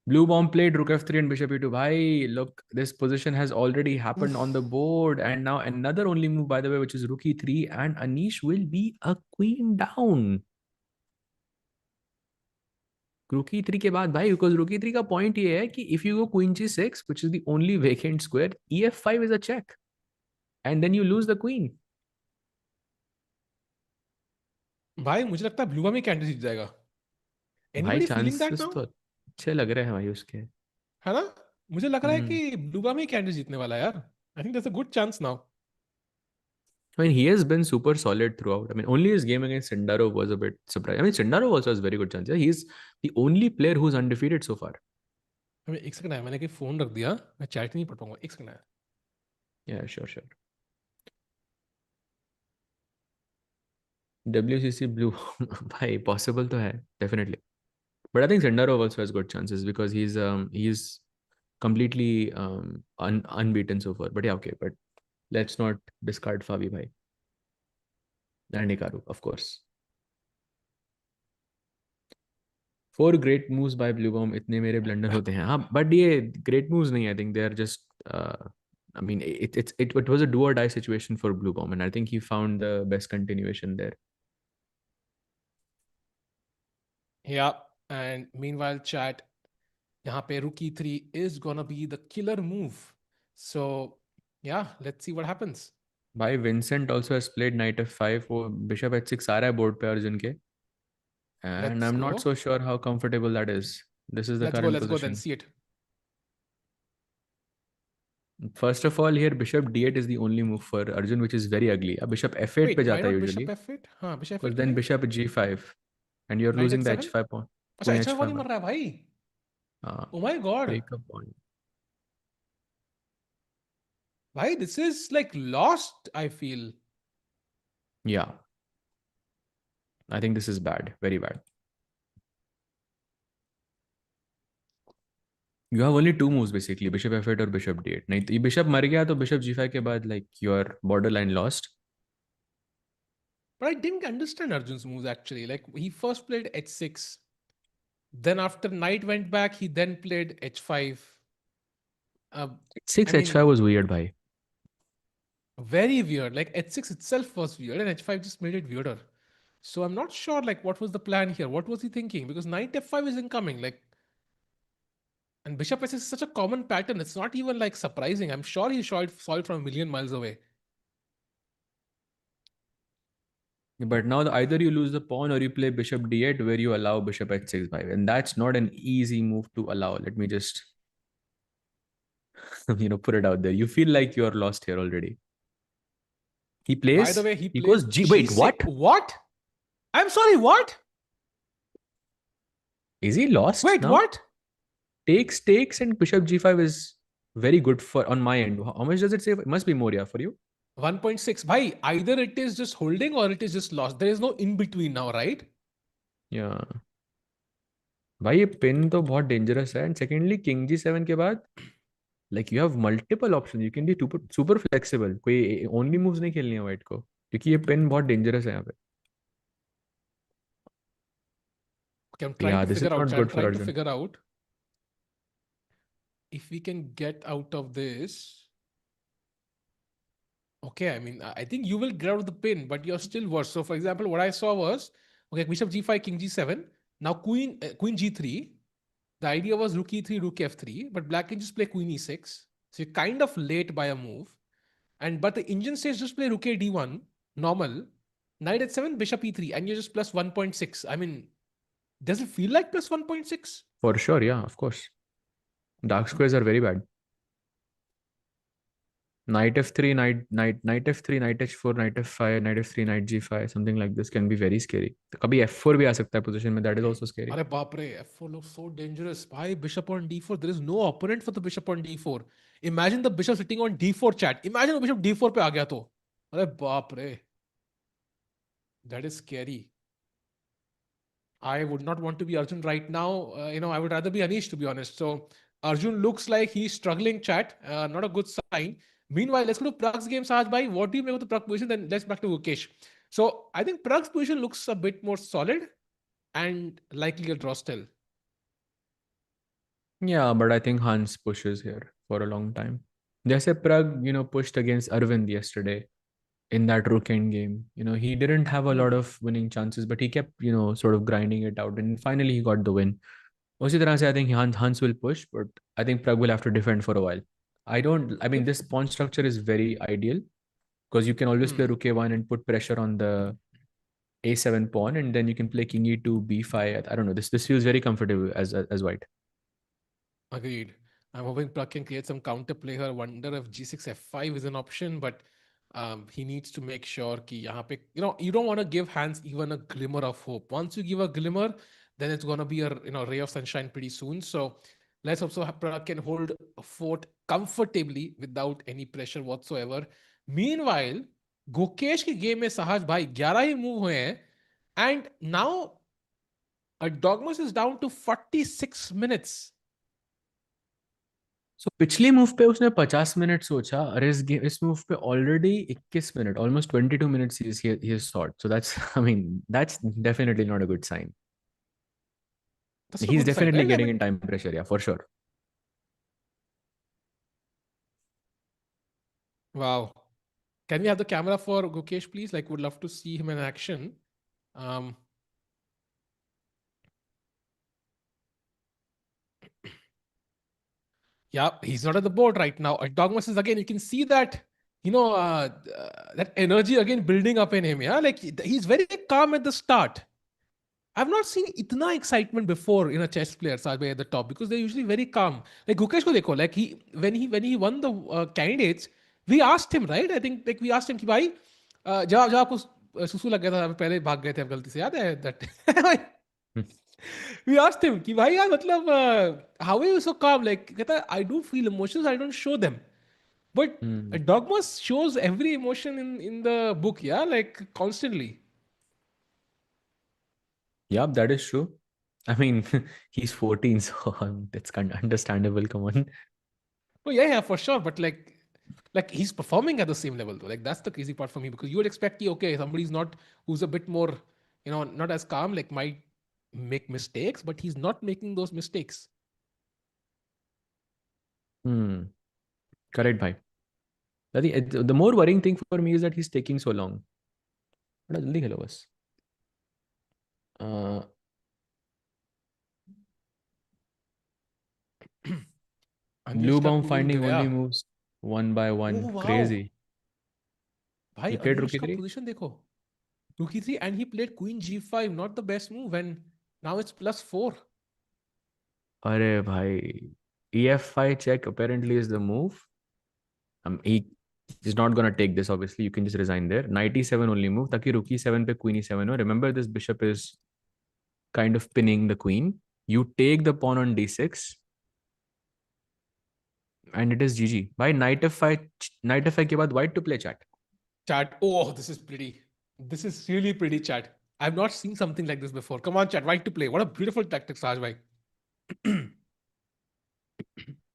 Bluebaum played rook f3 and bishop e2. Bhai, look, this position has already happened on the board, and now another only move, by the way, which is rook e3, and Anish will be a queen down. Rook e3 के बाद भाई, because rook e3 का point ये है कि if you go queen g6, which is the only vacant square, ef5 is a check, and then you lose the queen. भाई मुझे लगता है ब्लूबा में कैंडिडेट जीत जाएगा. भाई Anybody feeling that chances now? तो अच्छे लग रहे हैं भाई उसके. है ना? मुझे लग रहा है Hmm. कि ब्लूबा में कैंडिडेट जीतने वाला है यार. I think there's a good chance now. I mean, he has been super solid throughout. I mean, only his game against Sindarov was a bit surprising. I mean, Sindarov also has very good chances. He's the only player who's undefeated so far. अबे एक second है, मैंने कहीं phone रख दिया, मैं chat नहीं पढ़ पाऊंगा. एक सेकंड है. Yeah, sure, sure. WCC Blue, भाई possible तो है, definitely. But I think Sindarov also has good chances because he's completely unbeaten so far. But yeah, okay. But let's not discard Favi bhai and Hikaru, of course. 4 great moves by Bluebaum. इतने मेरे blunder होते हैं. हाँ, but ये great moves नहीं. I think they are just. I mean, it was a do or die situation for Bluebaum, and I think he found the best continuation there. Yeah, and meanwhile chat, यहाँ पे rook e3 is gonna be the killer move. So yeah, let's see what happens. भाई Vincent also has played knight f5. वो bishop h6 आ रहा है board पे अर्जुन के. And Let's I'm go. not so sure how comfortable that is. This is the Let's go. current Let's go then. position. See it. First of all, here bishop d8 is the only move for Arjun, which is very ugly. Bishop f8 पे Wait, why जाता है not usually, bishop f8? हाँ, bishop because f8 then करें. bishop g5, and you're Knight losing the h7. h5 pawn. अच्छा, Queen h5 वो नहीं h5. मर रहा है भाई. Uh, Oh my god. take a pawn. भाई, this is like lost, I feel. Yeah, I think this is bad, very bad. You have only two moves basically, bishop f8 or bishop d8. नहीं तो ये bishop मर गया तो bishop g5 के बाद like you're borderline lost. But I didn't understand Arjun's moves actually. Like he first played h6. Then after knight went back, he then played h5. I 6 mean, h5 was weird, bhai. very weird. Like h6 itself was weird, and h5 just made it weirder. So I'm not sure like what was the plan here. What was he thinking? Because knight f5 is incoming. Like, and bishop s6 is such a common pattern. It's not even like surprising. I'm sure he saw it from a million miles away. But now either you lose the pawn or you play bishop d8 where you allow bishop h6 5. And that's not an easy move to allow. Let me just put it out there. You feel like you're lost here already. He By the plays, way, he he plays goes G. Wait, g6. what? What? I'm sorry, what? Is he lost Wait, now? what? Takes and bishop g5 is very good for on my end. How much does it say? It must be more, yeah, for you. 1.6. Bhai, either it is just holding or it is just lost. There is no in between now, right? Yeah. भाई ये pin तो बहुत dangerous है. And secondly king G seven के बाद like you have multiple option. You can be super flexible. कोई only moves नहीं खेलनी है वाइट को, क्योंकि ये पिन बहुत डेंजरस है यहाँ पे. Okay, I'm trying Yeah, to this is figure out. not I'm good for trying to Arjun. figure out if we can get out of this. Okay, I mean, I think you will get out of the pin, but you're still worse. So, for example, what I saw was, okay, bishop g5, king g7. Now queen g3. The idea was rook e3, rook f3, but black can just play queen e6. So you're kind of late by a move. But the Indian says just play rook a d1, normal, knight h7, bishop e3, and you're just plus 1.6. I mean, does it feel like plus 1.6? For sure, yeah, of course. Dark squares are very bad. Knight f3, knight f3, knight h4, knight f5, knight f3, knight g5, something like this can be very scary. कभी f4 भी आ सकता है position में, that is also scary. अरे बाप रे, F4 looks so dangerous. Why bishop on D4? There is no opponent for the bishop on D4. Imagine the bishop sitting on D4 chat. Imagine the bishop D4 पे आ गया तो. अरे बाप रे. That is scary. I would not want to be Arjun right now. I would rather be Anish, to be honest. So Arjun looks like he's struggling, chat. Not a good sign. Meanwhile, let's go to Pragg's game, Sahaj bhai. What do you make of the Pragg position? Then let's back to Gukesh. So I think Pragg's position looks a bit more solid and likely a draw still. Yeah, but I think Hans pushes here for a long time. जैसे Pragg, pushed against Aravindh yesterday in that rook end game. He didn't have a lot of winning chances, but he kept, sort of grinding it out, and finally he got the win. उसी तरह से I think Hans will push, but I think Pragg will have to defend for a while. I mean, this pawn structure is very ideal because you can always play rook a1 and put pressure on the a7 pawn, and then you can play king e2, b5. I don't know. This feels very comfortable as white. Agreed. I'm hoping Pragg can create some counterplay here. Wonder if g6 f5 is an option, but he needs to make sure कि यहाँ पे, you don't want to give Hans even a glimmer of hope. Once you give a glimmer, then it's gonna be a ray of sunshine pretty soon. So let's hope so Pragg can hold a fort comfortably without any pressure whatsoever. Meanwhile, Gukesh के game में सहज भाई 11 ही move हुए हैं, and now Erdogmus is down to 46 minutes. So पिछली move पे उसने 50 minute सोचा, और इस मूव पे already 21 minute, almost 22 minutes he has thought. So that's I mean that's definitely not a good sign. That's a He's good sign, definitely right? getting in time pressure, yeah, for sure. Wow. Can we have the camera for Gukesh, please? Like, would love to see him in action. Um, yeah, he's not at the board right now. Dogmas is again, you can see that, that energy again building up in him. Yeah, like he's very calm at the start. I've not seen itna excitement before in a chess player Sajbhai at the top, because they're usually very calm. Like Gukesh ko dekho, like when he won the candidates, we asked him, right? I think like we asked him कि भाई जब आपको सुसु लग गया था, पहले भाग गए थे आप गलती से, याद है that? We asked him कि भाई यार मतलब how are you so calm? Like कहता है, I do feel emotions, I don't show them. But Dogmas shows every emotion in the book, yeah, like constantly. Yeah, that is true. I mean, he's 14, so that's kind of understandable. Come on. Oh yeah, for sure. But like he's performing at the same level though. Like that's the crazy part for me, because you would expect, okay, somebody's not who's a bit more, not as calm, like might make mistakes, but he's not making those mistakes. Correct, bhai. I think the more worrying thing for me is that he's taking so long. बड़ा जल्दी खेलो बस. Anish का Bluebaum queen finding गया. only moves one by one. Oh wow. Crazy. भाई He played rook Anish का e3. position देखो. Rook e3, and he played queen g5, not the best move, and now it's +4. अरे भाई, ef5 check apparently is the move. He is not gonna take this. Obviously, you can just resign there. Knight e7 only move. ताकि rook e7 पे queen e7 हो. Remember, this bishop is kind of pinning the queen. You take the pawn on d6, and it is GG. By knight f5 के बाद white to play chat. Chat. Oh, this is pretty. This is really pretty, chat. I've not seen something like this before. Come on, chat. White to play. What a beautiful tactic, Saj bhai.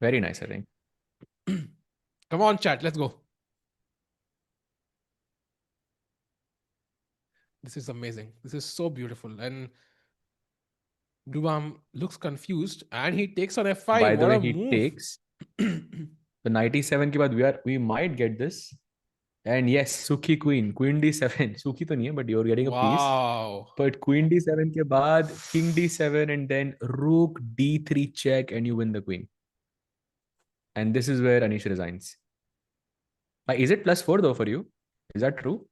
Very nice, I think. Come on, chat. Let's go. This is amazing. This is so beautiful. And Bluebaum looks confused, and he takes on f5. By the What way, a he move. takes. The knight e7 के बाद we might get this. And yes, Sukhi queen d7. Sukhi तो नहीं है, but you're getting a piece. Wow. But queen d7 के बाद king d7 and then rook d3 check, and you win the queen. And this is where Anish resigns. Is it +4 though for you? Is that true?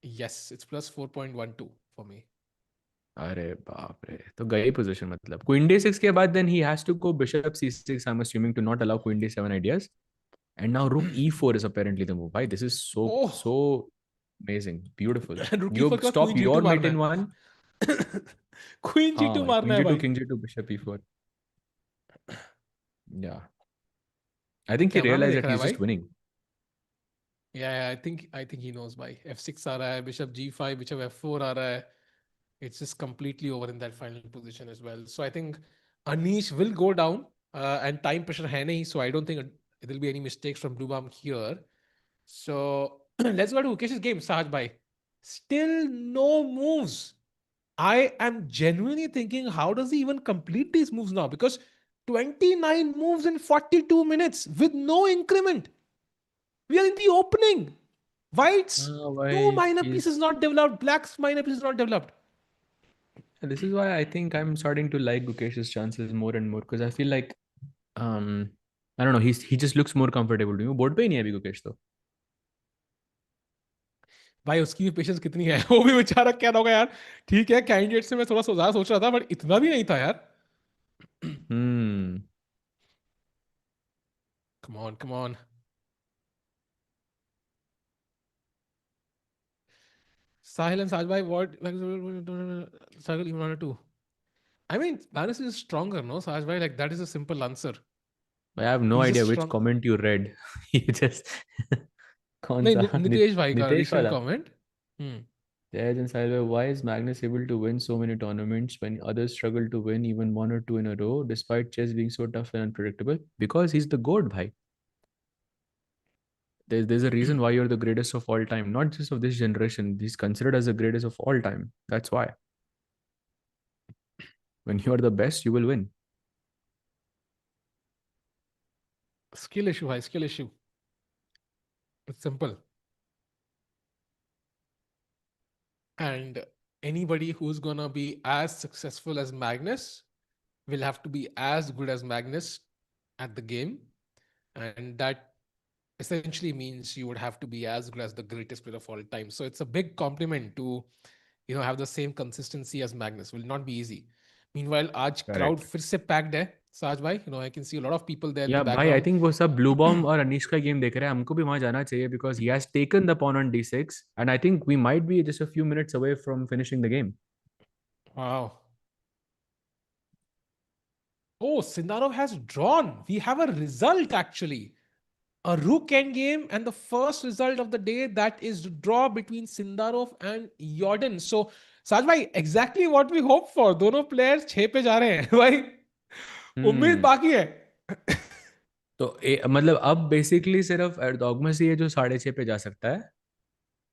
Yes, it's +4.12 for me. अरे बाप रे, तो गई position मतलब. Queen d6 के बाद then he has to go bishop c6, I'm assuming, to not allow queen d7 ideas. And now rook e4 is apparently the move. Why? This is Oh, so amazing. Beautiful. रुक You e4 के बाद stop queen your g2 mate मारना in है. one. Queen हाँ g2 भाई, मारना queen है g2, भाई. king g2, bishop e4. Yeah. I वो think he कैमरा में realized देख that रहा है he's भाई. just winning. Yeah, I think he knows भाई. f6 आ रहा है, bishop g5, bishop f4 आ रहा है. It's just completely over in that final position as well. So I think Anish will go down, and time pressure है नहीं, so I don't think there will be any mistakes from Bluebaum here. So let's go to Ukesh's game, Sahaj bhai. Still no moves. I am genuinely thinking, how does he even complete these moves now? Because 29 moves in 42 minutes with no increment. We are in the opening. White's two Why minor pieces he's not developed, black's minor pieces not developed. This is why I think I'm starting to like Gukesh's chances more and more because I feel like um I don't know, he just looks more comfortable to me. Board पे ही नहीं है अभी गुकेश तो. भाई उसकी भी patience कितनी है. वो भी बेचारा क्या होगा यार. ठीक है, कैंडिडेट से मैं थोड़ा ज्यादा सोच रहा था, बट इतना भी नहीं था यार. Hmm. Come on, come on. Sahil and Sajbhai, what circle you wanted to? I mean, Manas is stronger, no? Sajbhai, like that is a simple answer. I have no He's just idea which strong. comment you read. You just कौन नहीं, सा नितेश भाई का Nitesh recent वाला. comment. Hmm. Jayaj and Sailwa, why is Magnus able to win so many tournaments when others struggle to win even one or two in a row, despite chess being so tough and unpredictable? Because he's the GOAT, bhai. There's a reason why you're the greatest of all time, not just of this generation. He's considered as the greatest of all time. That's why. When you're the best, you will win. Skill issue, high skill issue. It's simple. And anybody who's gonna be as successful as Magnus will have to be as good as Magnus at the game. And that essentially means you would have to be as good as the greatest player of all time. So it's a big compliment to, have the same consistency as Magnus. Will not be easy. Meanwhile, आज crowd Correct. फिर से packed है. Saj bhai, I can see a lot of people there in the Yeah, bhai, I background. think वो सब Bluebaum और अनीश का game देख रहे हैं. हमको भी वहां जाना चाहिए because he has taken the pawn on d6 and I think we might be just a few minutes away from finishing the game. Wow. Oh, Sindarov has drawn. We have a result actually. A rook endgame, and the first result of the day, that is the draw between Sindarov and Jorden. So, Saj bhai, exactly what we hope for. दोनों players 6 पे जा रहे हैं भाई. उम्मीद Hmm. बाकी है. तो मतलब अब बेसिकली सिर्फ एर्दोगमस ही है जो 6.5 पे जा सकता है.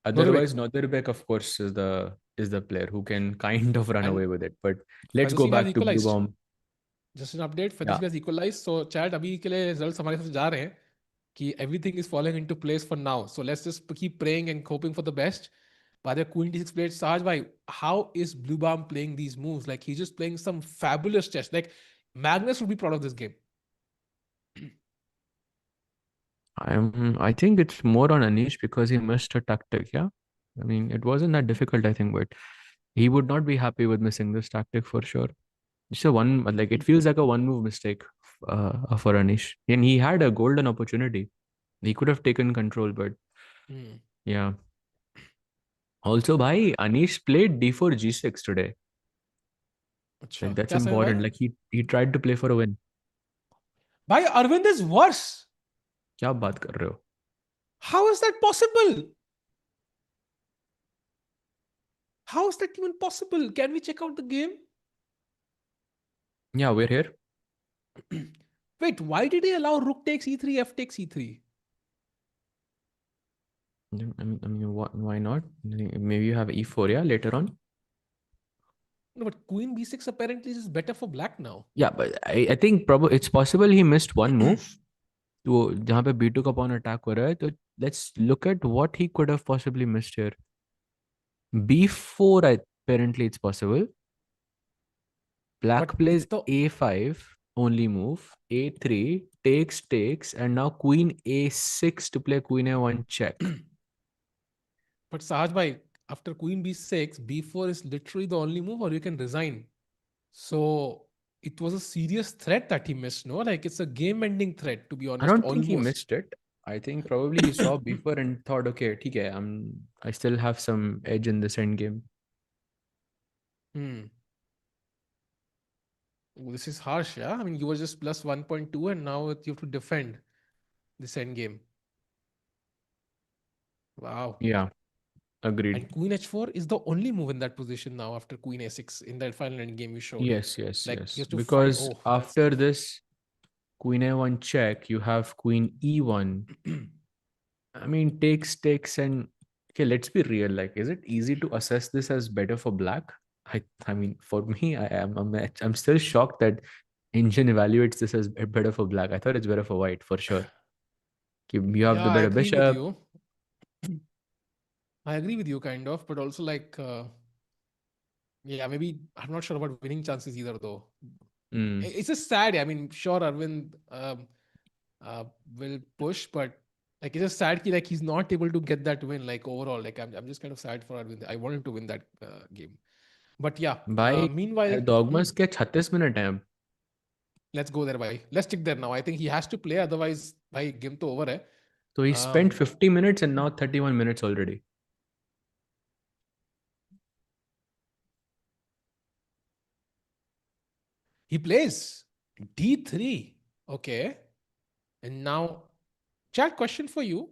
Nodirbek. Otherwise, Nodirbek, of course, is the player who can kind of run And away with it. But let's go Fedoseev has back to equalized. Bluebaum. Just an update. Yeah, Fedoseev has equalized. So, chat अभी के लिए results हमारे साथ जा रहे हैं कि everything is falling into place for now. So, let's just keep praying and hoping for the best. By the Queen D6 played, Saj bhai, how is Bluebaum playing these moves? Like he's just playing some fabulous chess. Like Magnus would be proud of this game. I think it's more on Anish because he missed a tactic. Yeah, I mean it wasn't that difficult. I think, but he would not be happy with missing this tactic for sure. It's a one like it feels like a one move mistake for Anish, and he had a golden opportunity. He could have taken control, but Hmm. yeah. Also, bhai, Anish played d4 g6 today. अच्छा Like that's क्या समय भाई? important. Like he tried to play for a win. भाई Arvind is worse. क्या बात कर रहे हो? How is that possible? How is that even possible? Can we check out the game? Yeah, we're here. Wait, why did he allow rook takes e3, f takes e3? I mean, why not? Maybe you have e4, yeah, later on. No, but queen b6 apparently is better for black now. Yeah, but I think probably it's possible he missed one move. तो जहाँ पे b2 का pawn attack हो रहा है तो let's look at what he could have possibly missed here. b4 apparently it's possible. Black But plays it's the a5 only move. a3 takes and now queen a6 to play queen a1 check. but Sahaj bhai, after queen b6, b4 is literally the only move, or you can resign. So it was a serious threat that he missed, no? Like it's a game-ending threat, to be I honest, don't think he almost. missed it. I think probably he saw before and thought, okay, okay, I still have some edge in this end game. Hmm. Oh, this is harsh, yeah. I mean, you were just plus 1.2, and now you have to defend this end game. Wow. Yeah, agreed. And Queen H4 is the only move in that position now after Queen A6 in that final end game you showed. Yes, yes, Like he yes. has to fight. Because Oh, that's after tough. this Queen A1 check, you have Queen E1. I mean, takes, and okay, let's be real. Like, is it easy to assess this as better for black? I mean, for me, I'm still shocked that engine evaluates this as better for black. I thought it's better for white for sure. You have Yeah, the I better agree with bishop. you. I agree with you, kind of, but also like, yeah, maybe I'm not sure about winning chances either, though. Mm. It's just sad. I mean, sure, Arvind will push, but like it's just sad. Like he's not able to get that win. Like overall, like I'm just kind of sad for Arvind. I want him to win that game. But yeah, भाई meanwhile, डॉगमस के 36 minute हैं अब. let's go there, bhai. Let's stick there now. I think he has to play, otherwise, bhai, game to over hai. So he spent Um, 50 minutes and now 31 minutes already. he plays D3. Okay, and now, chat question for you.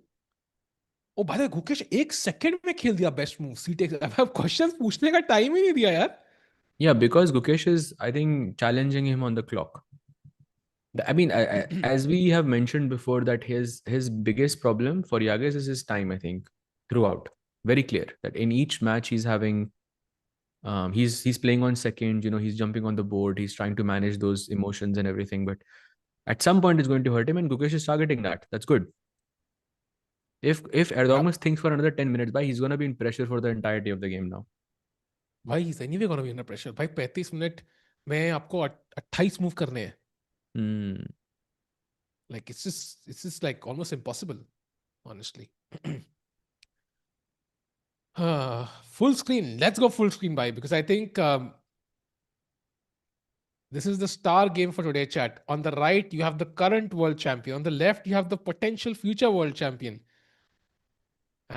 ओ भाई गुकेश एक second में खेल दिया best move सी takes अब questions पूछने का time ही नहीं दिया यार Yeah, because Gukesh is, I think, challenging him on the clock. I mean, as we have mentioned before, that his biggest problem for Yagiz is his time. I think throughout, very clear that in each match he's having, he's playing on second. You know, he's jumping on the board. He's trying to manage those emotions and everything. But at some point, it's going to hurt him, and Gukesh is targeting that. That's good. If अब Erdogmus thinks for another 10 minutes, by he's gonna be in pressure for the entirety of the game now. भाई is anyway gonna be under pressure भाई 35 minute में आपको 28 move करने हैं Hmm. Like it's just like almost impossible honestly full screen, let's go full screen by because I think this is the star game for today, chat. On the right you have the current world champion, on the left you have the potential future world champion.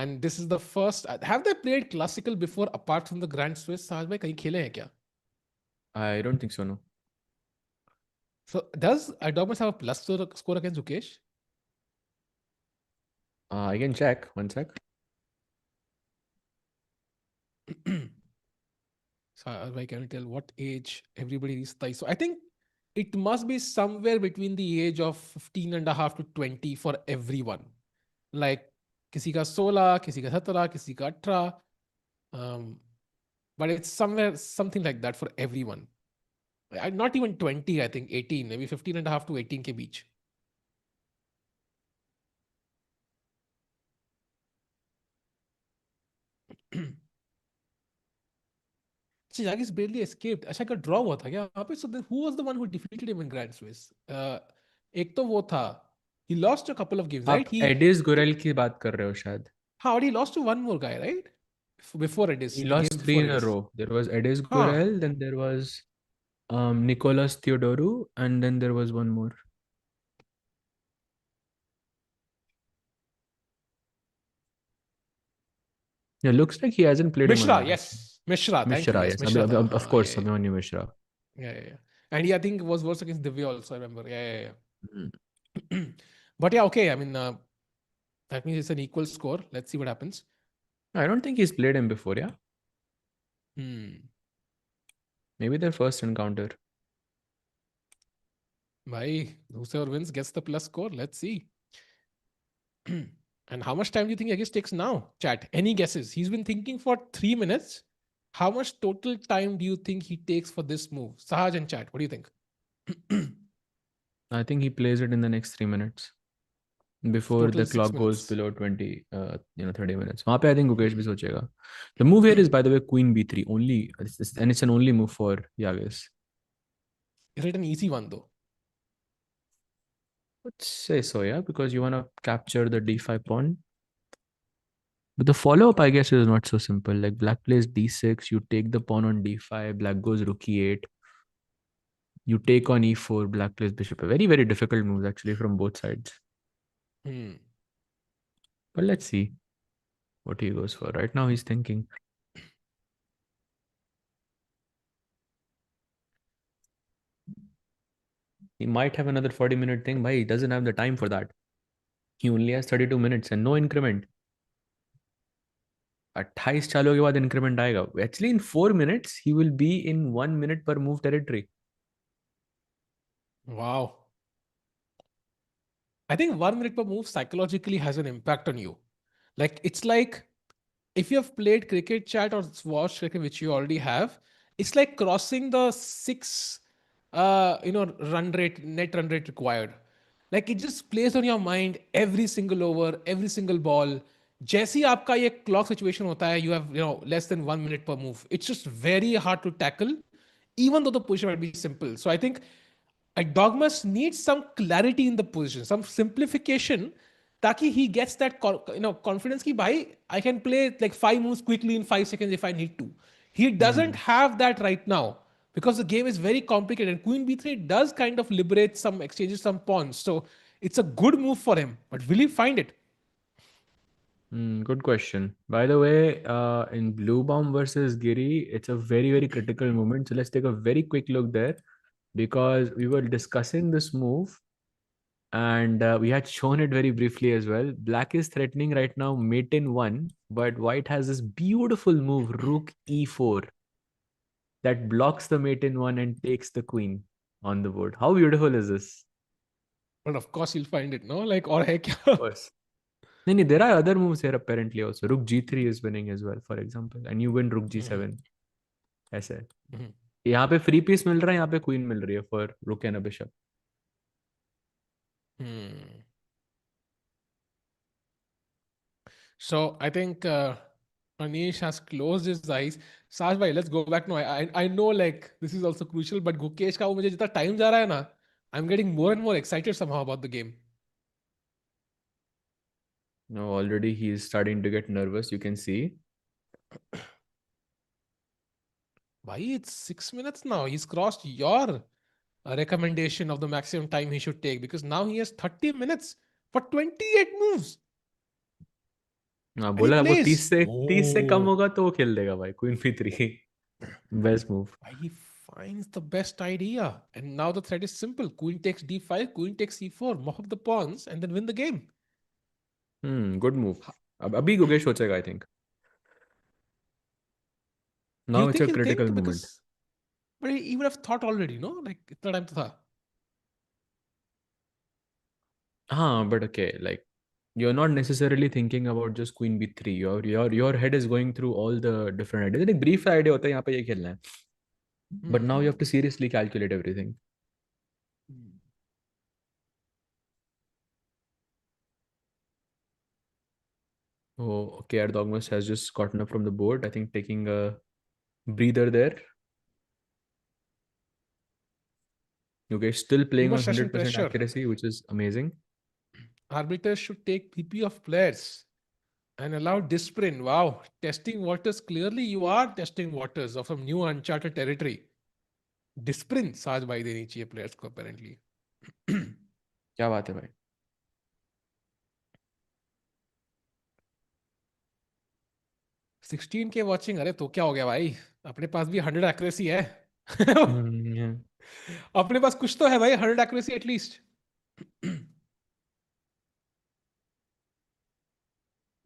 And this is the first. Have they played classical before apart from the Grand Swiss? साज में कहीं खेले हैं क्या? I don't think so. No. So does Erdogmus have a plus score against Gukesh? I can check. One sec. So I can tell what age everybody is Thai. So I think it must be somewhere between the age of 15 and a half to 20 for everyone. Like किसी का 16, किसी का 17, किसी का 18. Um, but it's somewhere something like that for everyone. Not even 20, I think 18, maybe 15 and a half to 18 ke beach. Yagiz barely escaped. अच्छा का draw हुआ था क्या वहाँ पे? So then who was the one who defeated him in Grand Swiss? एक तो वो था. He lost a couple of games, right? आप एडिस गुरेल की बात कर रहे हो शायद. How did he lost to one more guy, right? Before Edis, He the game lost three before in a Edis. row. There was Edis Huh. Gurel, then there was Nicolas Theodoru, and then there was one more. Yeah, looks like he hasn't played him a Mishra, lot actually. yes. Mishra, thank you. Mishra, Yes, yes. Mishra tha. Of Haan, yeah, course, yeah. Abhimanyu Mishra. Yeah, yeah, yeah. And he, I think, was worse against Divya also, I remember. Yeah, Mm. yeah, yeah. But yeah, okay. I mean, that means it's an equal score. Let's see what happens. I don't think he's played him before, yeah? Hmm. Maybe their first encounter. Bhai, whoever wins gets the plus score. Let's see. And how much time do you think Yagiz takes now? Chat. Any guesses? He's been thinking for 3 minutes. How much total time do you think he takes for this move? Sahaj and chat. What do you think? I think he plays it in the next 3 minutes before Total the six clock goes minutes. below 20, 30 minutes. वहाँ पे I think Gukesh भी सोचेगा. The move here is, by the way, Queen B3 only, and it's an only move for Yagiz. Is it an easy one though? Let's say so, yeah, because you want to capture the d5 pawn. But the follow-up, I guess, is not so simple. Like black plays d6, you take the pawn on d5, black goes rook e8, you take on e4, black plays bishop. A very, very difficult moves actually from both sides. Hmm. But let's see what he goes for. Right now, he's thinking. He might have another 40-minute thing, but he doesn't have the time for that. He only has 32 minutes and no increment. 28 चालों के बाद increment आएगा. Actually, in 4 minutes, he will be in 1 minute per move territory. Wow. I think 1 minute per move psychologically has an impact on you. Like, it's like if you have played cricket chat or watched cricket, which you already have, it's like crossing the six, net run rate required. Like it just plays on your mind every single over, every single ball. जैसे ही आपका ये clock situation होता है, you have less than 1 minute per move. It's just very hard to tackle, even though the position might be simple. So I think Erdogmus needs some clarity in the position, some simplification, ताकि he gets that confidence कि भाई I can play like 5 moves quickly in 5 seconds if I need to. He doesn't have that right now because the game is very complicated and Queen B3 does kind of liberate some exchanges, some pawns. So it's a good move for him, but will he find it? Good question. By the way, in Bluebaum versus Giri, it's a very, very critical moment. So let's take a very quick look there because we were discussing this move and we had shown it very briefly as well. Black is threatening right now mate in 1, but white has this beautiful move, rook e4, that blocks the mate in 1 and takes the queen on the board. How beautiful is this? But of course he'll find it, no? Like, or hai Of kya? course. No, there are other moves here apparently also. Rook g3 is winning as well, for example. And you win rook g7. ऐसे है. Mhm. यहाँ पे free piece मिल रहा है, यहाँ पे queen मिल रही है फॉर रुक and bishop. Hmm. So I think Anish has closed his eyes. Saj bhai, let's go back. No, I know like this is also crucial, but Gukesh का वो मुझे जितना time जा रहा है ना, I'm getting more and more excited somehow about the game. Now already he is starting to get nervous, you can see. Why it's 6 minutes now? He's crossed your recommendation of the maximum time he should take because now he has 30 minutes for 28 moves हाँ and he बोला वो 30 plays. से 30 से कम Oh, होगा तो वो खेल देगा भाई queen p3. Best move. why he finds the best idea. And now the threat is simple. Queen takes d5, queen takes c4, mop up the pawns and then win the game. Good move. अब अभी गुकेश सोचेगा I think. You now it's think a he'll critical think moment. because, but he would have thought already, no? Like इतना time तो था. हाँ but okay like you're not necessarily thinking about just queen b3. Your head is going through all the different ideas. एक brief idea होता है यहाँ पे ये खेलना है. But now you have to seriously calculate everything. Oh, okay. Erdogmus has just gotten up from the board. I think taking a breather there. Okay, still playing on Conversation 100% pressure. accuracy, which is amazing. Arbiters should take PP of players and allow discipline. Wow, testing waters. Clearly, you are testing waters of some new uncharted territory. Discipline साज भाई देनी चाहिए players को apparently. क्या बात है भाई. 16K watching. अरे तो क्या हो गया भाई? अपने पास भी 100 accuracy है. Yeah. अपने पास कुछ तो है भाई 100 accuracy at least.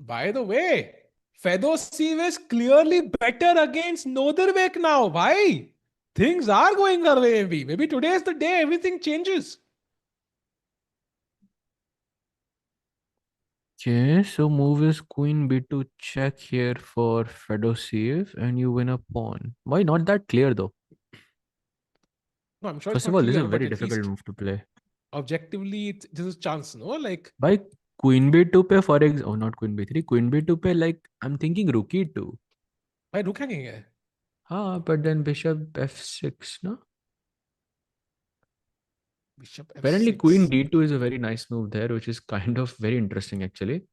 By the way, Fedoseev is clearly better against Nodirbek now. Bhai, things are going our way. Maybe today is the day everything changes. Okay, so move is queen b2 check here for Fedoseev and you win a pawn. Why not that clear though? No, I'm sure it's First of not all, this is a clear, but very at difficult least move to play. objectively, this is chance, no? Like, By queen b2 पे for example, oh not queen b3, queen b2 पे like I'm thinking rook e2. भाई रुक है. हाँ, but then bishop f6, no? Bishop Apparently, queen f6. d2 is a very nice move there, which is kind of very interesting actually.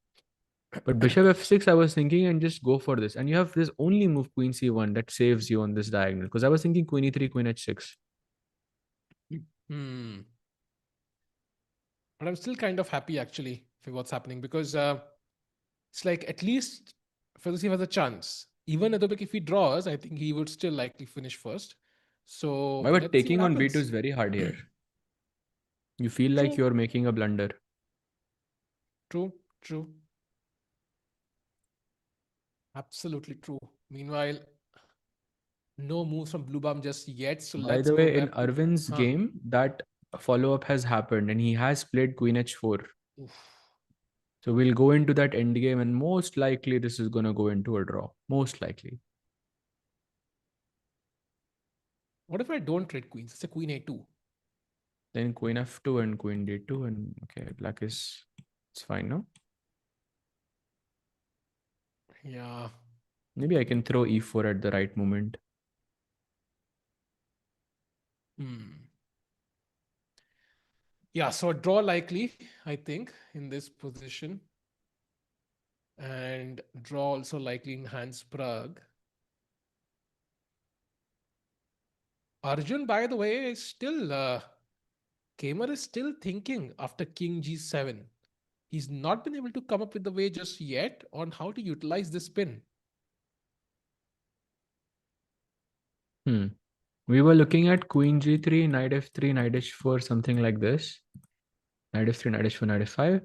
But bishop f6, I was thinking, and just go for this. And you have this only move queen c1 that saves you on this diagonal. Because I was thinking queen e3, queen h6. Hmm. But I'm still kind of happy actually for what's happening because it's like at least Fedoseev has a chance. Even Erdogmus, if he draws, I think he would still likely finish first. So But let's see what taking on b2 happens. is very hard here. You feel like True, you're making a blunder. true, true. Absolutely true. Meanwhile, no moves from Bluebaum just yet. So By let's the go way, in back to. Arvind's Huh. game, that follow-up has happened and he has played queen h4. Oof. So we'll go into that end game and most likely this is going to go into a draw. Most likely. What if I don't trade queens? It's a queen a2. Then queen f2 and queen d2 and okay, black is it's fine, no? Yeah. Maybe I can throw e4 at the right moment. Hmm. Yeah, so a draw likely, I think, in this position. And draw also likely in Hans Pragg. Arjun, by the way, is still Keymer is still thinking after King G7. He's not been able to come up with the way just yet on how to utilize this pin. Hmm. We were looking at queen g3, knight f3, knight h4, something like this. Knight f3, knight h4, knight f5.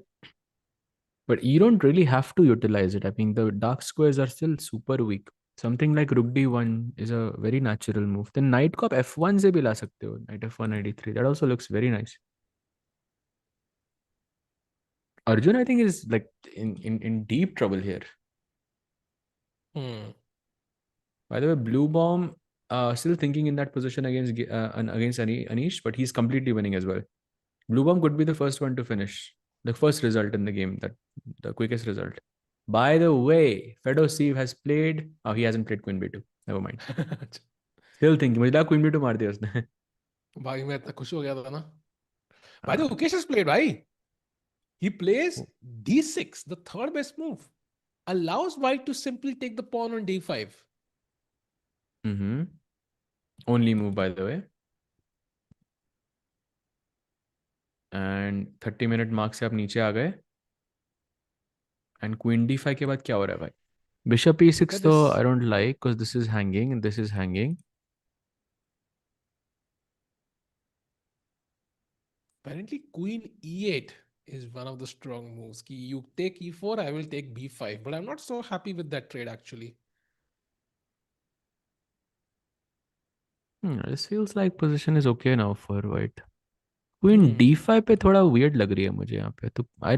But you don't really have to utilize it. I mean, the dark squares are still super weak. Something like rook d1 is a very natural move. Then knight को आप f1 से भी ला सकते हो. Knight f1, knight d3. That also looks very nice. Arjun, I think, is like in deep trouble here. Hmm. By the way, Bluebaum still thinking in that position against Anish, but he's completely winning as well. Bluebaum could be the first one to finish. The first result in the game, that the quickest result. By the way, Fedoseev has played. Oh, he hasn't played Queen B2. Never mind. Still thinking. मुझे लगा Queen B2 मार दिया उसने. भाई मैं इतना खुश हो गया था ना. By the Uh, way, Gukesh has played, right? He plays d6, the third best move. Allows white to simply take the pawn on d5. mm-hmm. Only move, by the way. And 30-minute mark से आप नीचे आ गए. And Queen D5 के बाद क्या हो रहा है भाई? Bishop Look E6 at though I this. don't like because this is hanging and this is hanging. Apparently, queen e8 is one of the strong moves. You take e4, I will take b5. But I'm not so happy with that trade actually. This feels like position is okay now for white. Queen Hmm. D5 पे थोड़ा weird लग रही है मुझे यहाँ पे. तो I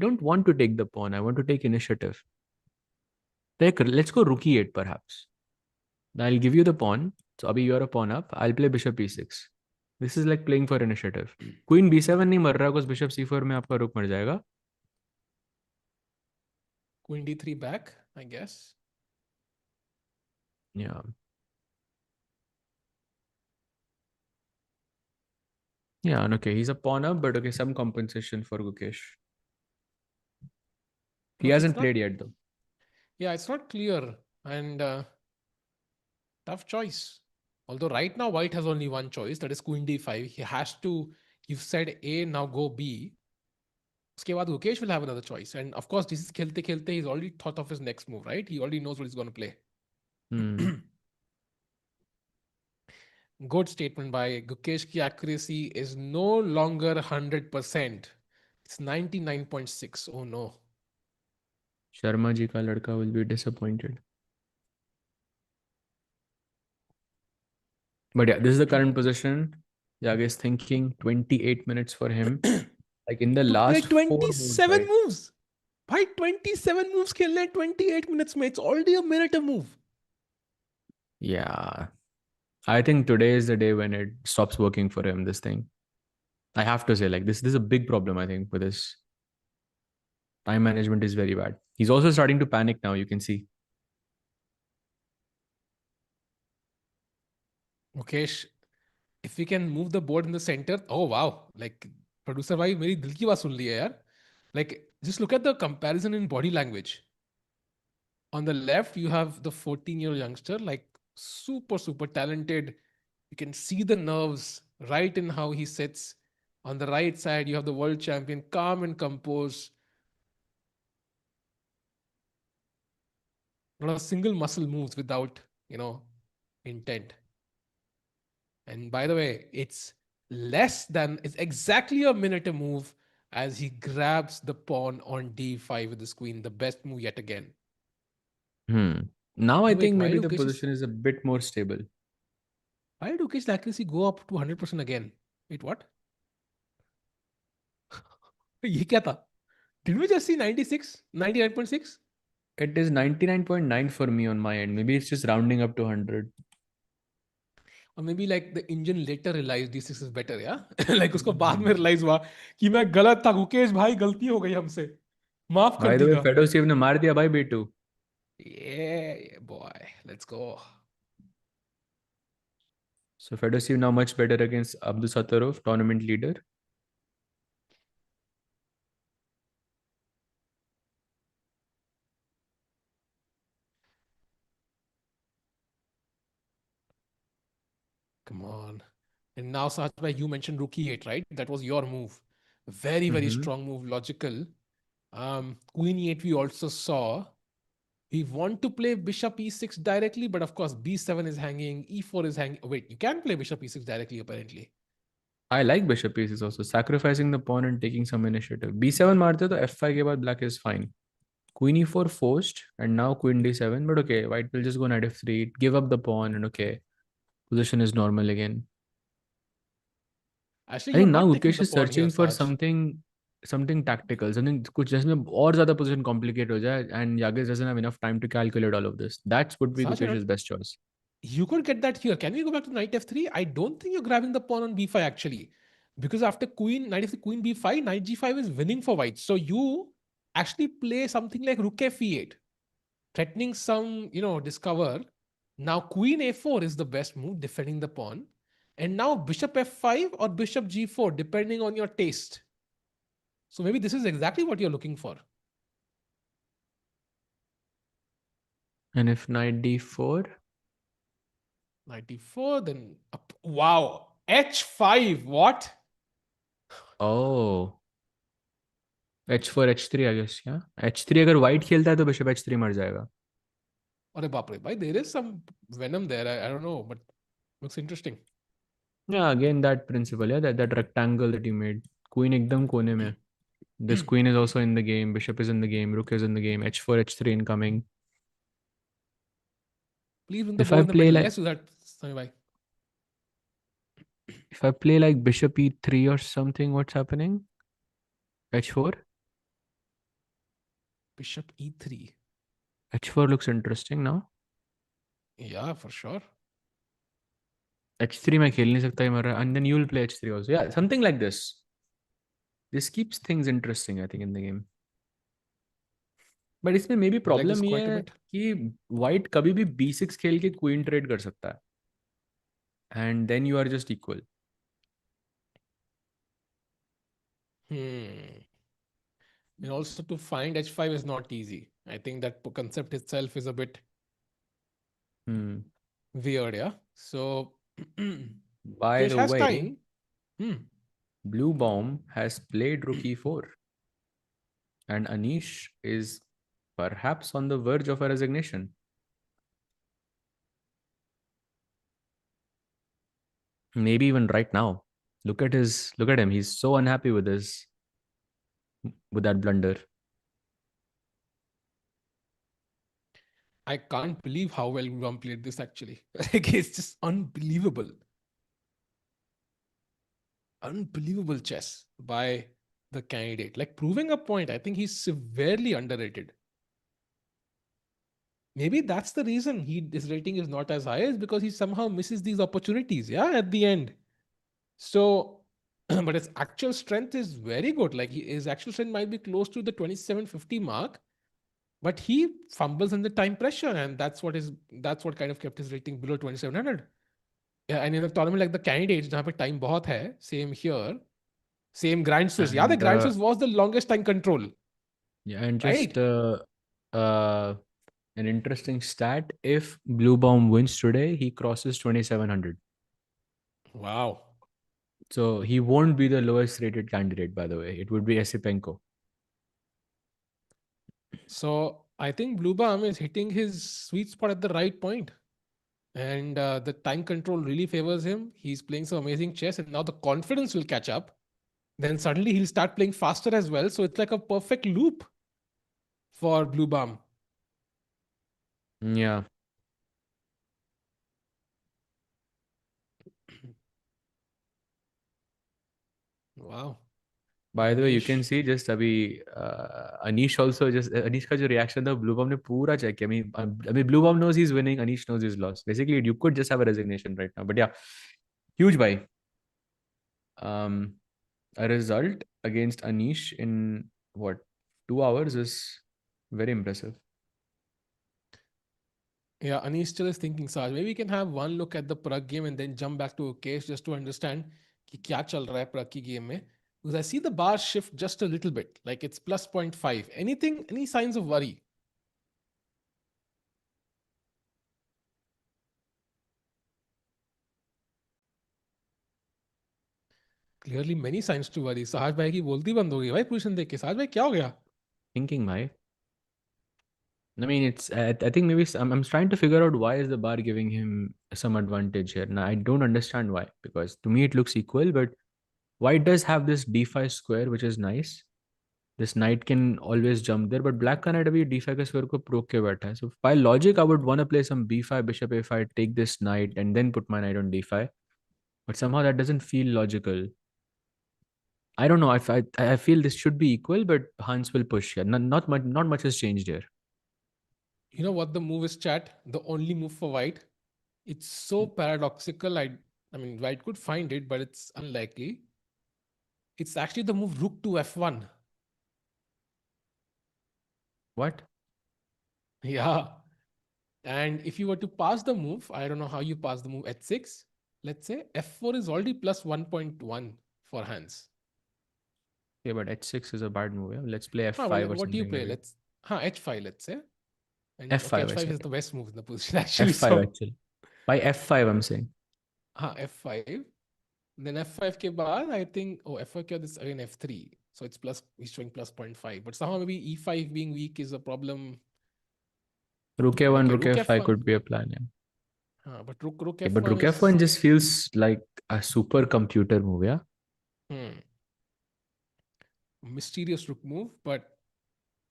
don't want to take the pawn. I want to take initiative. Let's go rook E8 perhaps. I'll give you the pawn. So अभी you're a pawn up. I'll play bishop E6. This is like playing for initiative. Queen B7 नहीं मर रहा because bishop C4 में आपका रुक मर जाएगा. Queen d3 back, I guess. Yeah. Yeah, and okay, he's a pawn up, but okay, some compensation for Gukesh. He No, it's hasn't not. played yet though. Yeah, it's not clear. And tough choice. Although right now white has only one choice, that is queen d5. He has to, you've said A, now go B. उसके बाद Gukesh will have another choice. And of course, this is खेलते खेलते, he's already thought of his next move, right? He already knows what he's going to play. Hmm. Good statement by Gukesh. Ki accuracy is no longer 100%. It's 99.6. Oh no. Sharma ji ka ladka will be disappointed. But yeah, this is the current position. Yagiz is thinking 28 minutes for him. Like in the To play last four moves, 27 right? moves. By 27 moves खेलने 28 minutes में. It's already a minute a move. Yeah. I think today is the day when it stops working for him, this thing. I have to say, like this is a big problem, I think, with this. Time management is very bad. He's also starting to panic now, you can see. Mukesh, if we can move the board in the center, oh wow. Like, producer भाई मेरी दिल की बात सुन ली है यार. Like, just look at the comparison in body language. On the left, you have the 14-year-old youngster, like super, super talented. You can see the nerves right in how he sits. On the right side, you have the world champion, calm and composed. Not a single muscle moves without, intent. And by the way, it's exactly a minute a move as he grabs the pawn on d5 with his queen, the best move yet again. Now I And wait, think maybe the position is a bit more stable. why did Ukesh's accuracy go up to 100% again? Wait, what? ये क्या था? Did we just see 96? 99.6? It is 99.9 for me on my end. Maybe it's just rounding up to 100. Or maybe like the engine later realized D6 is better, yeah? Like उसको बाद में realize हुआ कि मैं गलत था, गुकेश भाई गलती हो गई हमसे, माफ कर By the way, दीगा. Fedoseev ने मार दिया भाई B2. Yeah, boy, let's go. So Fedoseev now much better against Abdusattorov, tournament leader. Come on. And now, Sahaj, you mentioned rook e8, right? That was your move. Very, very Mm-hmm. strong move, logical. Queen e8 we also saw. We want to play bishop e6 directly, but of course b7 is hanging, e4 is hanging. Wait, you can play bishop e6 directly apparently. I like bishop e6 also, sacrificing the pawn and taking some initiative. B7 मारते तो f5 के बाद black is fine. Queen e4 forced and now queen d7, but okay, white will just go knight f3, give up the pawn, and okay, position is normal again. Actually, I you're think now not taking Gukesh the is pawn here, searching for Saj. something tactical, something कुछ जिसमें और ज़्यादा position complicate हो जाए, and Yagiz doesn't have enough time to calculate all of this. That would be Saj, you're not. Gukesh's best choice. You could get that here. Can we go back to knight f3? I don't think you're grabbing the pawn on b5 actually, because after knight f3, queen b5, knight g5 is winning for white. So you actually play something like rook f8, threatening some, discover. Now queen a4 is the best move, defending the pawn. And now bishop f5 or bishop g4, depending on your taste. So maybe this is exactly what you're looking for. And if knight d4, 94, then up. Wow. H5. What? oh, h4 h3 I guess, yeah. h3 अगर white खेलता है तो bishop h3 मर जाएगा. Arre baap re, bhai, there is some venom there. I don't know, but looks interesting. Yeah, again that principle, yeah, that rectangle that you made. Queen एकदम कोने में. This queen is also in the game. Bishop is in the game. Rook is in the game. h4 h3 incoming. Please win the If board I in the play middle. like Let's do that, Sami bhai. if I play like bishop e3 or something, what's happening? h4. Bishop e3. h4 looks interesting now. Yeah, for sure. h3 मैं खेल नहीं सकता ही मर रहा है. And then you'll play h3 also. Yeah, something like this. This keeps things interesting, I think, in the game. But इसमें maybe I like this problem ये quite a है bit. कि white कभी भी b6 खेल के queen trade कर सकता है. And then you are just equal. And also to find h5 is not easy. I think that concept itself is a bit weird, yeah? So, By Kesh the has way, time. Hmm. Bluebaum has played rook e4, and Anish is perhaps on the verge of a resignation. Maybe even right now. Look at him. He's so unhappy with that blunder. I can't believe how well Ram played this actually. Like, it's just unbelievable. Unbelievable chess by the candidate. Like proving a point, I think he's severely underrated. Maybe that's the reason his rating is not as high, is because he somehow misses these opportunities, yeah, at the end. So, but his actual strength is very good. Like his actual strength might be close to the 2750 mark, but he fumbles in the time pressure, and that's what kind of kept his rating below 2700. Yeah, and in a tournament like the candidates, जहाँ पे time बहुत है, same here, same Grand Swiss. Yeah, the And Grand Swiss was the longest time control, yeah, and just right? uh, an interesting stat: if Bluebaum wins today, he crosses 2700. Wow. So he won't be the lowest rated candidate, by the way. It would be Esipenko. So I think Bluebaum is hitting his sweet spot at the right point. And the time control really favors him. He's playing some amazing chess, and now the confidence will catch up. Then suddenly he'll start playing faster as well. So it's like a perfect loop for Bluebaum. Yeah. Wow. By the way, you can Anish. see just अभी Anish also just Anish का जो reaction था Bluebaum ने पूरा check किया. I mean Bluebaum knows he's winning. Anish knows he's lost. Basically, you could just have a resignation right now. But yeah, huge buy. Um, a result against Anish in what 2 hours is very impressive. Yeah, Anish still is thinking, Saj. Maybe we can have one look at the Pragg game and then jump back to Gukesh just to understand कि क्या चल रहा है Pragg की game में. Because I see the bar shift just a little bit, like it's plus 0.5. Anything, any signs of worry? Clearly many signs to worry. Sahaj भाई की बोलती बंद हो गई भाई पोजीशन देख के. Sahaj भाई क्या हो गया? Thinking, my. I mean, it's. I think maybe I'm trying to figure out why is the bar giving him some advantage here. Now I don't understand why, because to me it looks equal, but white does have this d5 square, which is nice. This knight can always jump there, but black का knight अभी d5 का square को रोक के बैठा है. So by logic, I would want to play some b5, bishop a5, take this knight, and then put my knight on d5. But somehow that doesn't feel logical. I don't know. I feel this should be equal, but Hans will push here. Not much has changed here. You know what the move is, chat? The only move for white. It's so paradoxical. I mean, white could find it, but it's unlikely. It's actually the move rook to f1. What? Yeah. And if you were to pass the move, I don't know how you pass the move at 6. Let's say f4 is already plus 1.1 for Hans. Yeah, but h6 is a bad move. Yeah? Let's play Ah, well, f5 then or what do you something play? maybe. Let's h5, let's say. And okay, f5, I h5 said. is the best move in the position actually. f5 So, actually. By f5, I'm saying. f5. Then f5 ke baad, I think, f5 ke baad is again f3. So it's plus, he's showing plus 0.5. But somehow maybe e5 being weak is a problem. Rook But a1, okay, rook rook a5 f1. could be a plan. Yeah. But rook Okay, but f1 rook f1 is just feels like a super computer move. Yeah. mysterious rook move, but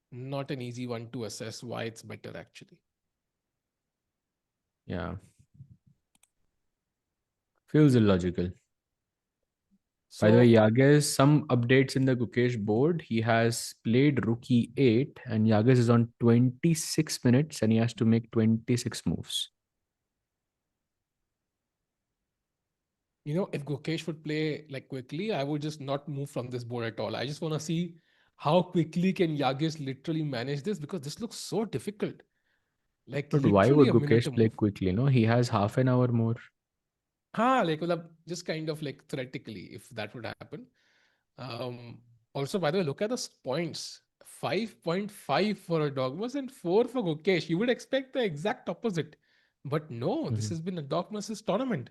not an easy one to assess why it's better actually. Yeah. Feels illogical. By the way, So, Yagiz, some updates in the Gukesh board. He has played rook e8, and Yagiz is on 26 minutes, and he has to make 26 moves. if Gukesh would play like quickly, I would just not move from this board at all. I just want to see how quickly can Yagiz literally manage this because this looks so difficult. Like But why literally would a minute a Gukesh play move. quickly? No, he has half an hour more. Like just kind of like theoretically, if that would happen. Um, Also, by the way, look at the points. 5.5 for Erdogmus and 4 for Gukesh. You would expect the exact opposite. But no, this Mhm. has been Erdogmus's tournament.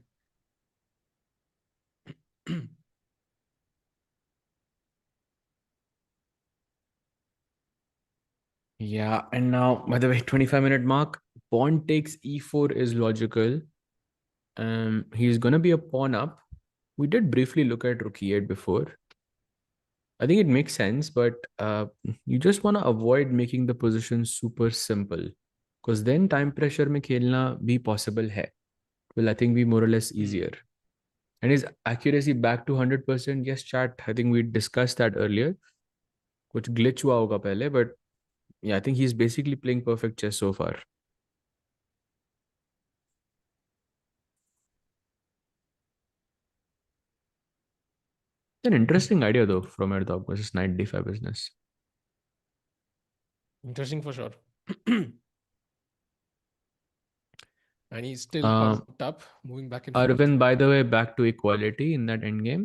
Yeah, and now, by the way, 25-minute mark, pawn takes e4 is logical. He's gonna be a pawn up. We did briefly look at rook e8 before. I think it makes sense, but you just want to avoid making the position super simple, because then time pressure में खेलना भी possible है. Will I think be more or less easier. And his accuracy back to 100%. Yes, chat. I think we discussed that earlier. कुछ glitch हुआ होगा पहले, but yeah, I think he's basically playing perfect chess so far. An interesting idea though from Erdogmus versus knight d5 business. Interesting for sure. And he's still Uh, pumped up, moving back and forth. Arvind, by the way, back to equality in that endgame.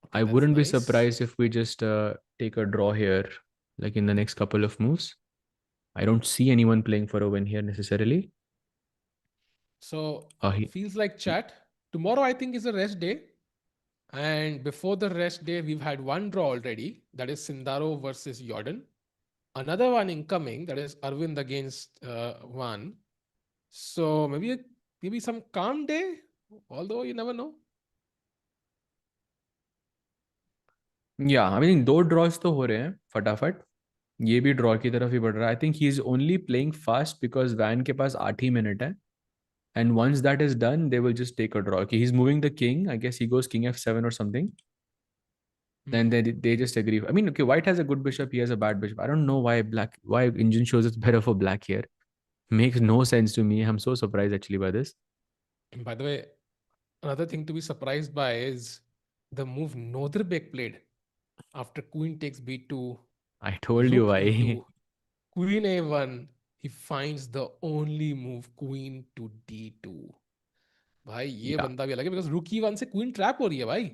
Okay, I that's wouldn't be nice. surprised if we just take a draw here, like in the next couple of moves. I don't see anyone playing for a win here necessarily. So He, feels like chat. Tomorrow, I think, is a rest day. And before the rest day, we've had one draw already. That is Sindarov versus Jordan. another one incoming, that is Arvind against Van. So maybe some calm day, although you never know. या I mean दो drawers तो हो रहे हैं फटाफट. ये भी draw की तरफ ही बढ़ रहा है. आई think he is only playing fast because when के पास 8 ही मिनट है. And once that is done, they will just take a draw. Okay, he's moving the king. I guess he goes king f7 or something. Then they just agree. I mean, okay, white has a good bishop. He has a bad bishop. I don't know why engine shows it's better for black here. Makes no sense to me. I'm so surprised actually by this. By the way, another thing to be surprised by is the move Nodirbek played after queen takes b2, I told you rook why. e2, queen a1. He finds the only move queen to d2. भाई ये Yeah. बंदा भी अलग है, because रुक e1 से queen trap हो रही है भाई.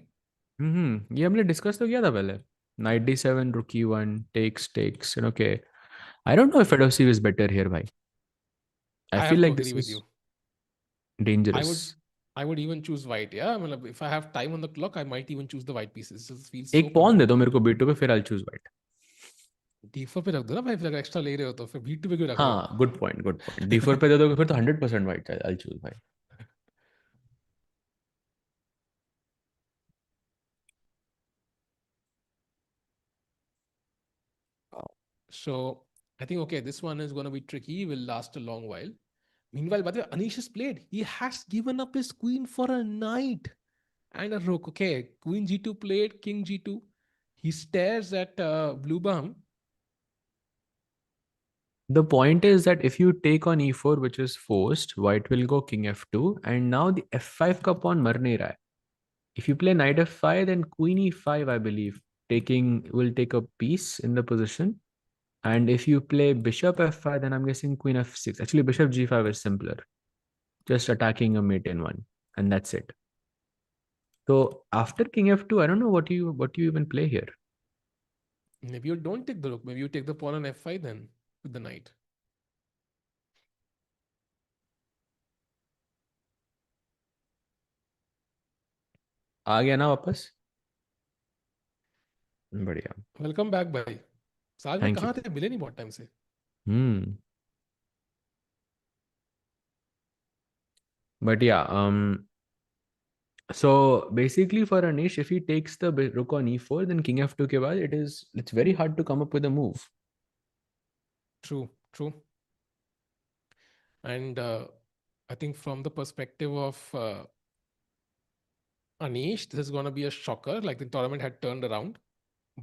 ये हमने डिस्कस तो किया था पहले. Knight d7, rook e1, takes. And okay, I don't know if Fedoseev is better here, bhai. I I feel have to like agree this with you. is I would dangerous. I would even choose white. Yeah, I mean, if I have time on the clock, I might even choose the white pieces. It feels so एक pawn दे दो convenient. मेरे को b2 पे, फिर I'll choose white. d4 पे रख दो ना भाई, फिर अगर एक्स्ट्रा ले रहे हो तो फिर b2 पे क्यों रख रहे हो? हाँ, गुड पॉइंट. d4 पे दे दोगे फिर तो 100% white I'll choose, भाई. So I think okay, this one is going to be tricky. Will last a long while. Meanwhile, by the way, Anish has played. He has given up his queen for a knight and a rook. Okay, queen g2 played, king g2. He stares at Bluebaum. The point is that if you take on e4, which is forced, white will go king f2, and now the f5 ka pawn mar nahi raha hai. If you play knight f5, then queen e5, I believe, taking will take a piece in the position. And if you play bishop f5, then I'm guessing queen f6. Actually, bishop g5 is simpler, just attacking a mate in one, and that's it. So after king f2, I don't know what you even play here. Maybe you don't take the rook. Maybe you take the pawn on f5 then with the knight. आ गया ना वापस. बढ़िया. Welcome back भाई. साल में Thank you. कहाँ थे, मिले नहीं बहुत टाइम से. But yeah, so basically for Anish, if he takes the rook on e4, then king f2 ke baad, it's very hard to come up with a move. True. And I think from the perspective of Anish, this is going to be a shocker. Like the tournament had turned around,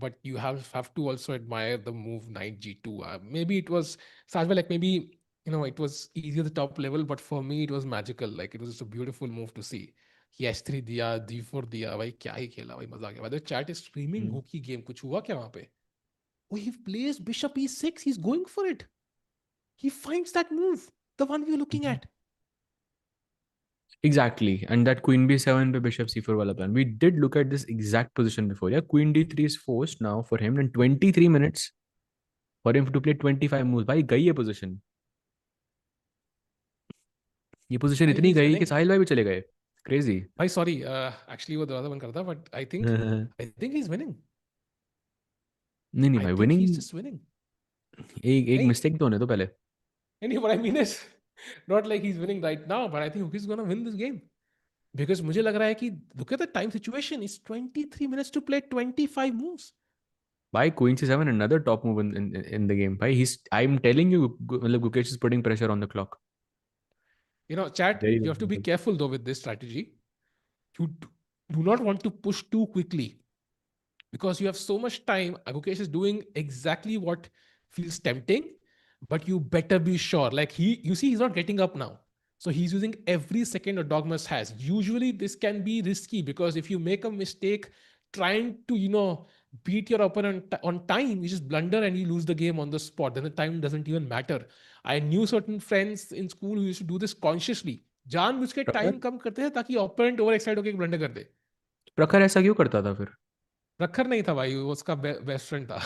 but you have to also admire the move knight g2. Maybe it was Sajwal, like maybe it was easy at the top level, but for me it was magical. Like it was just a beautiful move to see. He h3 दिया, d4 दिया, भाई क्या ही खेला भाई, मजा आ गया. The chat is screaming hooky game. कुछ हुआ क्या वहां पे? Oh, he plays bishop e6. He's going for it. He finds that move, the one we were looking at. Exactly. And that queen b7 pe bishop c4 wala plan. We did look at this exact position before. Yeah, queen d3 is forced now for him in 23 minutes for him to play 25 moves. भाई गई ये position. ये position Bhai, इतनी he's गई कि winning. साहिल भाई भी चले गए. Crazy. Bhai, sorry. Actually, वो दरवाजा बंद करता, but I think he's winning. नहीं नहीं I भाई, think winning he's just winning. एक Hey, mistake तो होने तो पहले. what I mean is not like he's winning right now, but I think he's gonna win this game. Because मुझे लग रहा है कि look at the time situation. It's 23 minutes to play 25 moves. By queen c7, another top move in the game. Bhai, I'm telling you, मतलब Gukesh is putting pressure on the clock. Chat, Very, you very have to be simple. careful though with this strategy. You do not want to push too quickly because you have so much time. Gukesh is doing exactly what feels tempting, but you better be sure. Like you see, he's not getting up now. So he's using every second Erdogmus has. Usually this can be risky because if you make a mistake trying to, beat your opponent on time, you just blunder and you lose the game on the spot. Then the time doesn't even matter. I knew certain friends in school who used to do this consciously. जानबूझ के प्रखर time कम करते थे ताकि opponent over Exide होकर blunder कर दे. प्रखर ऐसा क्यों करता था फिर? प्रखर नहीं था भाई, वो उसका बेस्ट फ्रेंड था.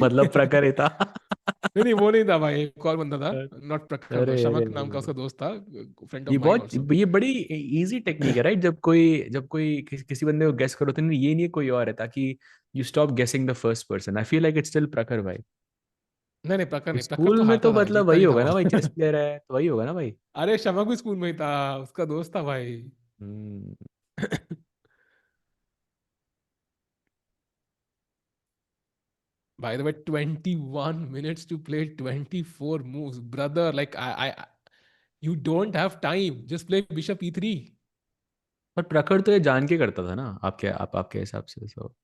मतलब प्रखर ही था. नहीं नहीं वो नहीं था भाई, एक और बंदा था, नॉट प्रखर था, अरे अरे शमक नाम का अरे, उसका दोस्त था, फ्रेंड ऑफ ये माइन बहुत, आल्सो। ये बड़ी इजी टेक्निक है राइट, जब कोई किसी बंदे को गेस करो तो नहीं, ये नहीं कोई और है, ताकि यू स्टॉप गेसिंग the first person. I feel like it's still प्रखर भाई। नहीं नहीं प्रखर नहीं, प्रखर स्कूल तो में हारता तो था भाई, मतलब जीतता वही नहीं था होगा वो। ना भाई, चेस प्लेयर है तो वही होगा ना भाई। अरे शमक भी स्कूल में ही था, उसका दोस्त था भाई। हम्म। By the way, 21 minutes to play 24 moves. Brother, like you don't have time. Just play bishop e3. पर प्रखर तो ये जान के करता था ना, आपके हिसाब से तो।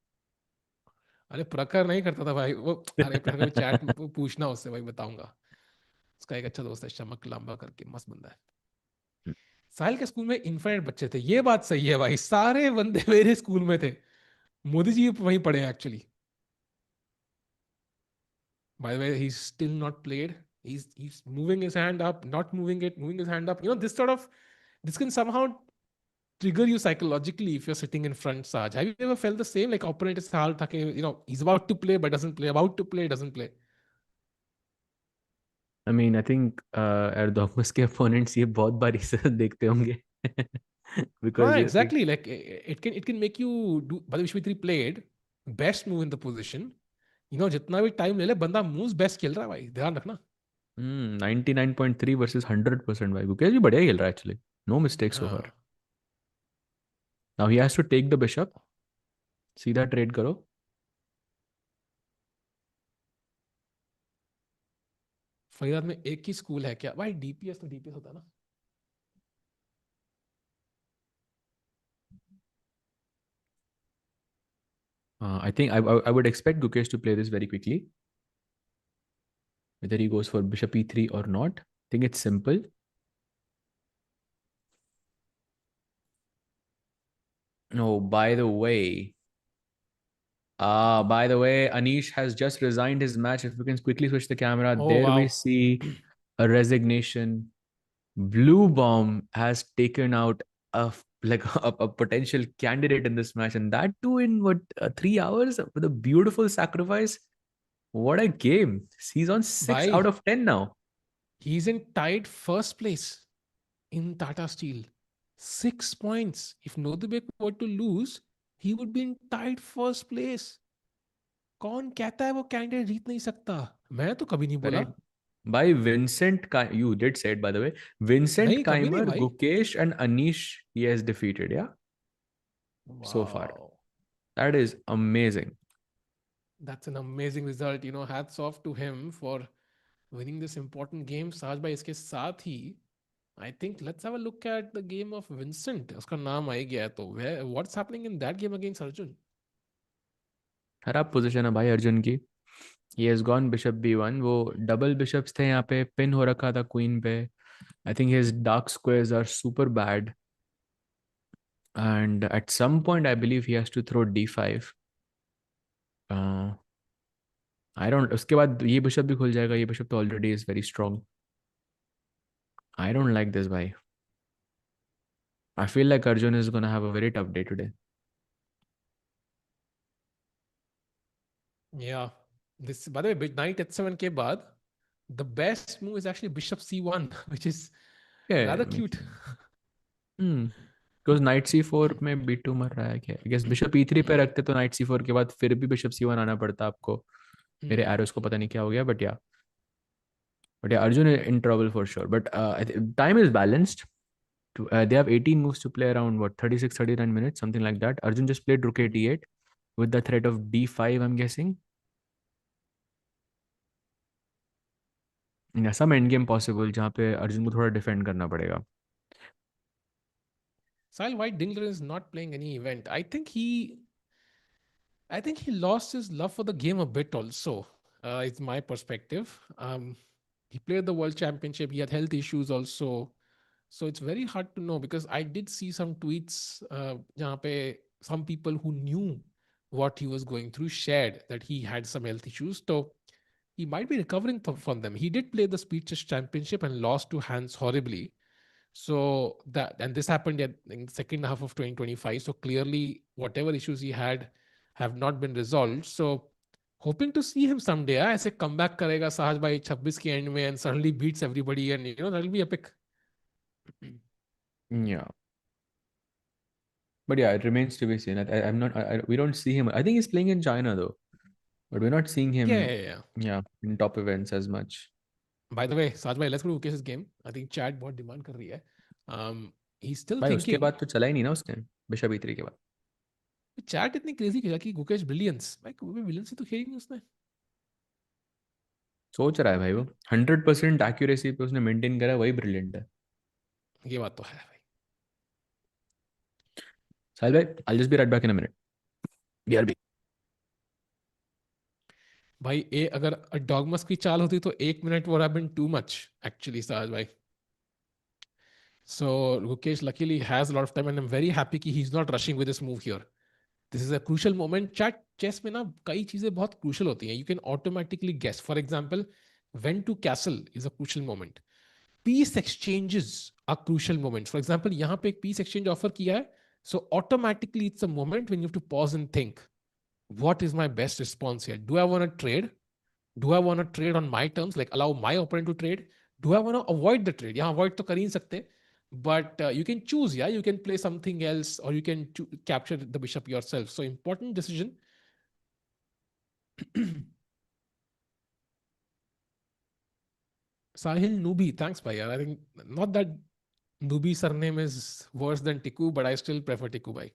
अरे प्रखर नहीं करता था भाई वो। अरे प्रखर भी चैट पूछना उससे भाई, बताऊंगा। उसका एक अच्छा दोस्त है शमक लांबा करके, मस्त बंदा है। साहिल के स्कूल में इन्फाइनाइट बच्चे थे, ये बात सही है भाई, सारे बंदे मेरे स्कूल में थे। मोदी जी वहीं पढ़े actually. By the way, he's still not played. He's moving his hand up, not moving it, moving his hand up. This sort of, this can somehow trigger you psychologically if you're sitting in front, Saj. Have you ever felt the same? Like opponent is hard, he's about to play but doesn't play, about to play, doesn't play. I mean I think Erdogmus के opponents ये बहुत बारी से देखते होंगे। Ah, because ये exactly. Like it can make you do. But Vishmitri played best move in the position. जितना भी टाइम ले ले बंदा मूव्स बेस्ट खेल रहा है भाई, ध्यान रखना। 99.3 वर्सेस 100% भाई, गुकेश भी बढ़िया खेल रहा है actually. No mistakes so far. हाँ, now he has to take the bishop, सीधा ट्रेड करो। फरीदाबाद में एक ही स्कूल है क्या भाई? डीपीएस तो डीपीएस होता है ना। I think I would expect Gukesh to play this very quickly, whether he goes for bishop e3 or not. I think it's simple. Oh, by the way, Anish has just resigned his match. If we can quickly switch the camera, Oh there we wow. see a resignation. Bluebaum has taken out a potential candidate in this match, and that too in what 3 hours with a beautiful sacrifice. What a game! He's on six भाई out of ten now. he's in tied first place in Tata Steel. 6 points. If Nodirbek were to lose, he would be in tied first place. कौन कहता है वो candidate जीत नहीं सकता? मैं तो कभी नहीं बोला। Correct. By you did say it by the way. Vincent नहीं कभी नहीं Keymer, भाई। Gukesh, and Anish he has defeated. Yeah, so far. Wow. That is amazing. That's an amazing result. Hats off to him for winning this important game. साज भाई इसके साथ ही I think let's have a look at the game of Vincent. उसका नाम आ ही गया है तो what's happening in that game against Arjun? खराब पोजीशन है भाई अर्जुन की। He has gone bishop b1. वो डबल बिशप्स थे यहाँ पे, पिन हो रखा था क्वीन पे। I think his dark squares are super bad. And at some point, I believe he has to throw d5. Uh, I don't. उसके बाद ये बिशप भी खुल जाएगा। ये बिशप तो already is very strong. I don't like this guy. I feel like Arjun is gonna have a very tough day today. Yeah. This, by the way, knight h7 के बाद the best move is actually bishop c1, which is Yeah, rather makes cute. sense. Because night c4 में b2 मर रहा है क्या, I guess bishop e3 पे रखते तो नाइट c4 के बाद फिर भी बिशप c1 आना पड़ता आपको। मेरे Hmm. एरोस को पता नहीं क्या हो गया, बट या Arjun in trouble for sure, but time is balanced. They have 18 moves to play, around what, 36 39 minutes, something like that. Arjun just played rook a8 with the threat of d5, I'm guessing. Yeah, some end game possible जहाँ पे अर्जुन को थोड़ा defend करना पड़ेगा. Sahil, why Dingler is not playing any event? I think he lost his love for the game a bit also. It's my perspective. He played the World Championship. He had health issues also. So it's very hard to know because I did see some tweets जहाँ पे some people who knew what he was going through shared that he had some health issues. So he might be recovering from them. He did play the Speed Chess Championship and lost to Hans horribly. So that, and this happened in the second half of 2025. So clearly, whatever issues he had have not been resolved. So Hoping to see him someday. ऐसे comeback करेगा साहज भाई 26 के end में and suddenly beats everybody and that'll be epic. Yeah. But yeah, it remains to be seen. I'm not. We don't see him. I think he's playing in China though, but we're not seeing Yeah, him. yeah, yeah. Yeah, in top events as much. By the way, साहज भाई, let's go to Gukesh's game. I think chat बहुत demand कर रही है. He's still भाई उसके thinking. बाद तो चला ही नहीं ना उसने बिशप E3 के बाद. चैट इतनी क्रेजी किया कि गुकेश ब्रिलियंस भाई, ब्रिलियंस ही तो खेली नहीं उसने. सोच रहा है भाई वो 100% एक्यूरेसी पे उसने मेंटेन करा, वही ब्रिलियंट है. ये बात तो है भाई. साहिल भाई, I'll just be right back in a minute. BRB. भाई ए अगर डॉगमस की चाल होती तो 1 minute would have been too much actually, साज भाई. So Gukesh luckily has a lot of time and I'm very happy कि he's not rushing with this move here. This is a crucial moment. Chat chess में ना कई चीजें बहुत crucial होती हैं. You can automatically guess. For example, when to castle is a crucial moment. Piece exchanges are crucial moments. For example, यहाँ पे एक piece exchange offer किया है. So automatically it's a moment when you have to pause and think, what is my best response here? Do I want to trade? Do I want to trade on my terms, like allow my opponent to trade? Do I want to avoid the trade? यहाँ avoid तो कर ही नहीं सकते. But you can choose, yeah. You can play something else, or you can capture the bishop yourself. So important decision. Sahil Nubi, thanks, bhai. I think not that Nubi surname is worse than Tiku, but I still prefer Tiku, bhai.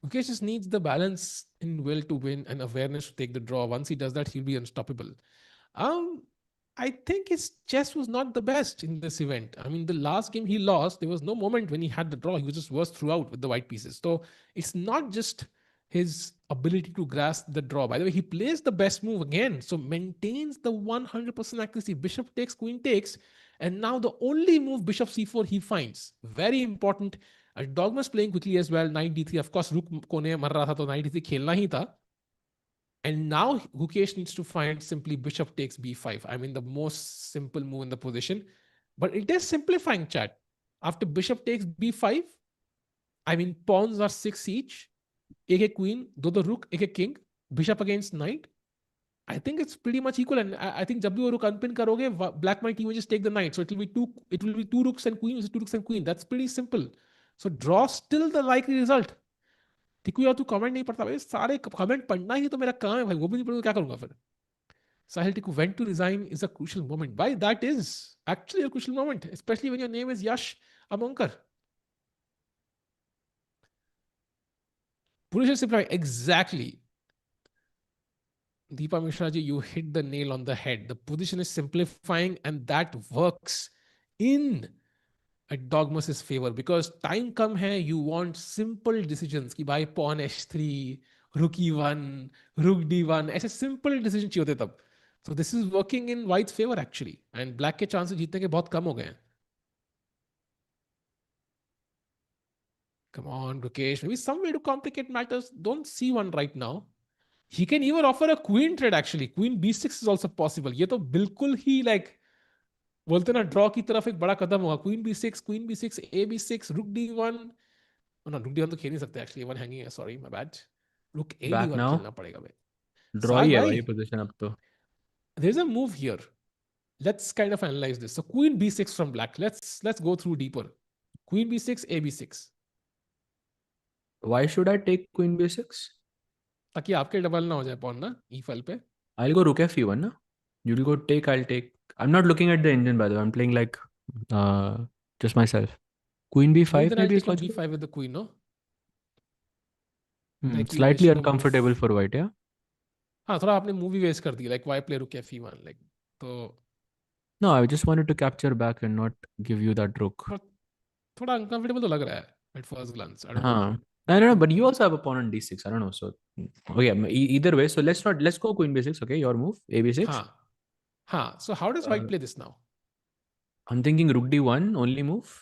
Mukesh just needs the balance in will to win and awareness to take the draw. Once he does that, he'll be unstoppable. Um, I think his chess was not the best in this event. I mean, the last game he lost, there was no moment when he had the draw. He was just worse throughout with the white pieces. So it's not just his ability to grasp the draw. By the way, he plays the best move again. So maintains the 100% accuracy. Bishop takes, queen takes. And now the only move, bishop c4, he finds. Very important. Dogma's playing quickly as well. Knight d3. Of course, rook कोने मर रहा था तो knight d3 खेलना ही था. And now Gukesh needs to find simply bishop takes b5. I mean, the most simple move in the position. But it is simplifying, chat. After bishop takes b5, I mean, pawns are 6 each. एक queen, दो rook, एक king. Bishop against knight. I think it's pretty much equal. And I think जब भी वो rook unpin करोगे, black might even just take the knight. So it will be two rooks and queen, two rooks and queen. That's pretty simple. So draw still the likely result. टिकू यार तू comment नहीं पढ़ता भाई, सारे comment पढ़ना ही तो मेरा काम है भाई, वो भी नहीं पढ़ूंगा क्या करूंगा फिर. Sahil Tiku, when to resign is a crucial moment. Why? That is actually a crucial moment, especially when your name is Yash Amonkar. Purusha Simplify, exactly. Deepa Mishra ji, you hit the nail on the head. The position is simplifying and that works in Erdogmus's favor because time come hai, you want simple decisions ki bhai pawn h3, rook e1, rook d1, ऐसे simple decision चाहिए होते तब. So this is working in white's favor actually, and black के chances जीतने के बहुत कम हो गए हैं. Come on, Gukesh, maybe some way to complicate matters. Don't see one right now. He can even offer a queen trade actually. Queen b6 is also possible. ये तो बिल्कुल ही like बोलते ना ड्रॉ की तरफ एक बड़ा कदम होगा. Queen B six A B six rook D one. ना रुक डी वन तो खेल नहीं सकते एक्चुअली, वन हैंगिंग है, sorry my bad. Rook A D Back one now. खेलना पड़ेगा भाई. Draw साज ही है भाई, भाई पोजीशन अब तो. There is a move here. Let's kind of analyze this. So queen b6 from black. Let's go through deeper. Queen b6 a b6. Why should I take queen b6? ताकि आपके double ना हो जाए pawn ना ई file पे. I'll go rook f1 ना. You'll go take, I'll take. I'm not looking at the engine by the way. I'm playing like just myself. Queen Maybe b5 then I'll maybe is take on logical. b5 with the queen, no? Like you Slightly wish, no move. uncomfortable for white, yeah. हाँ, थोड़ा आपने movie waste कर दी, like why play rook f1 like. तो No, I just wanted to capture back and not give you that rook. थोड़ा uncomfortable तो लग रहा है at first glance. I don't know. Huh. I don't know, but you also have a pawn on d6. I don't know. So, okay, either way. So let's go queen b6. Okay, your move, a b6. हाँ हाँ. So how does white play this now? I'm thinking rook d1 only move.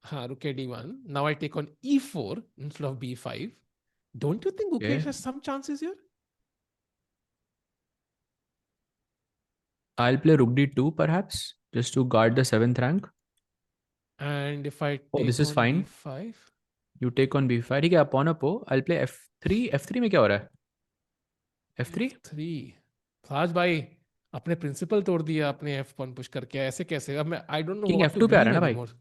हाँ, rook a d1. Now I take on e4 instead of b5. Don't you think Gukesh Okay. has some chances here? I'll play rook d2 perhaps, just to guard the 7th rank. And if I Oh, this take is on fine. b5, You take on b5. ठीक है, pawn up हो. I'll play f3. f3 में क्या हो रहा है? F3? F3 साज भाई अपने प्रिंसिपल तोड़ दिया अपने F1 पुश करके. ऐसे कैसे? अब मैं I don't know king what to F2 पे आ रहा believe है ना भाई. anymore.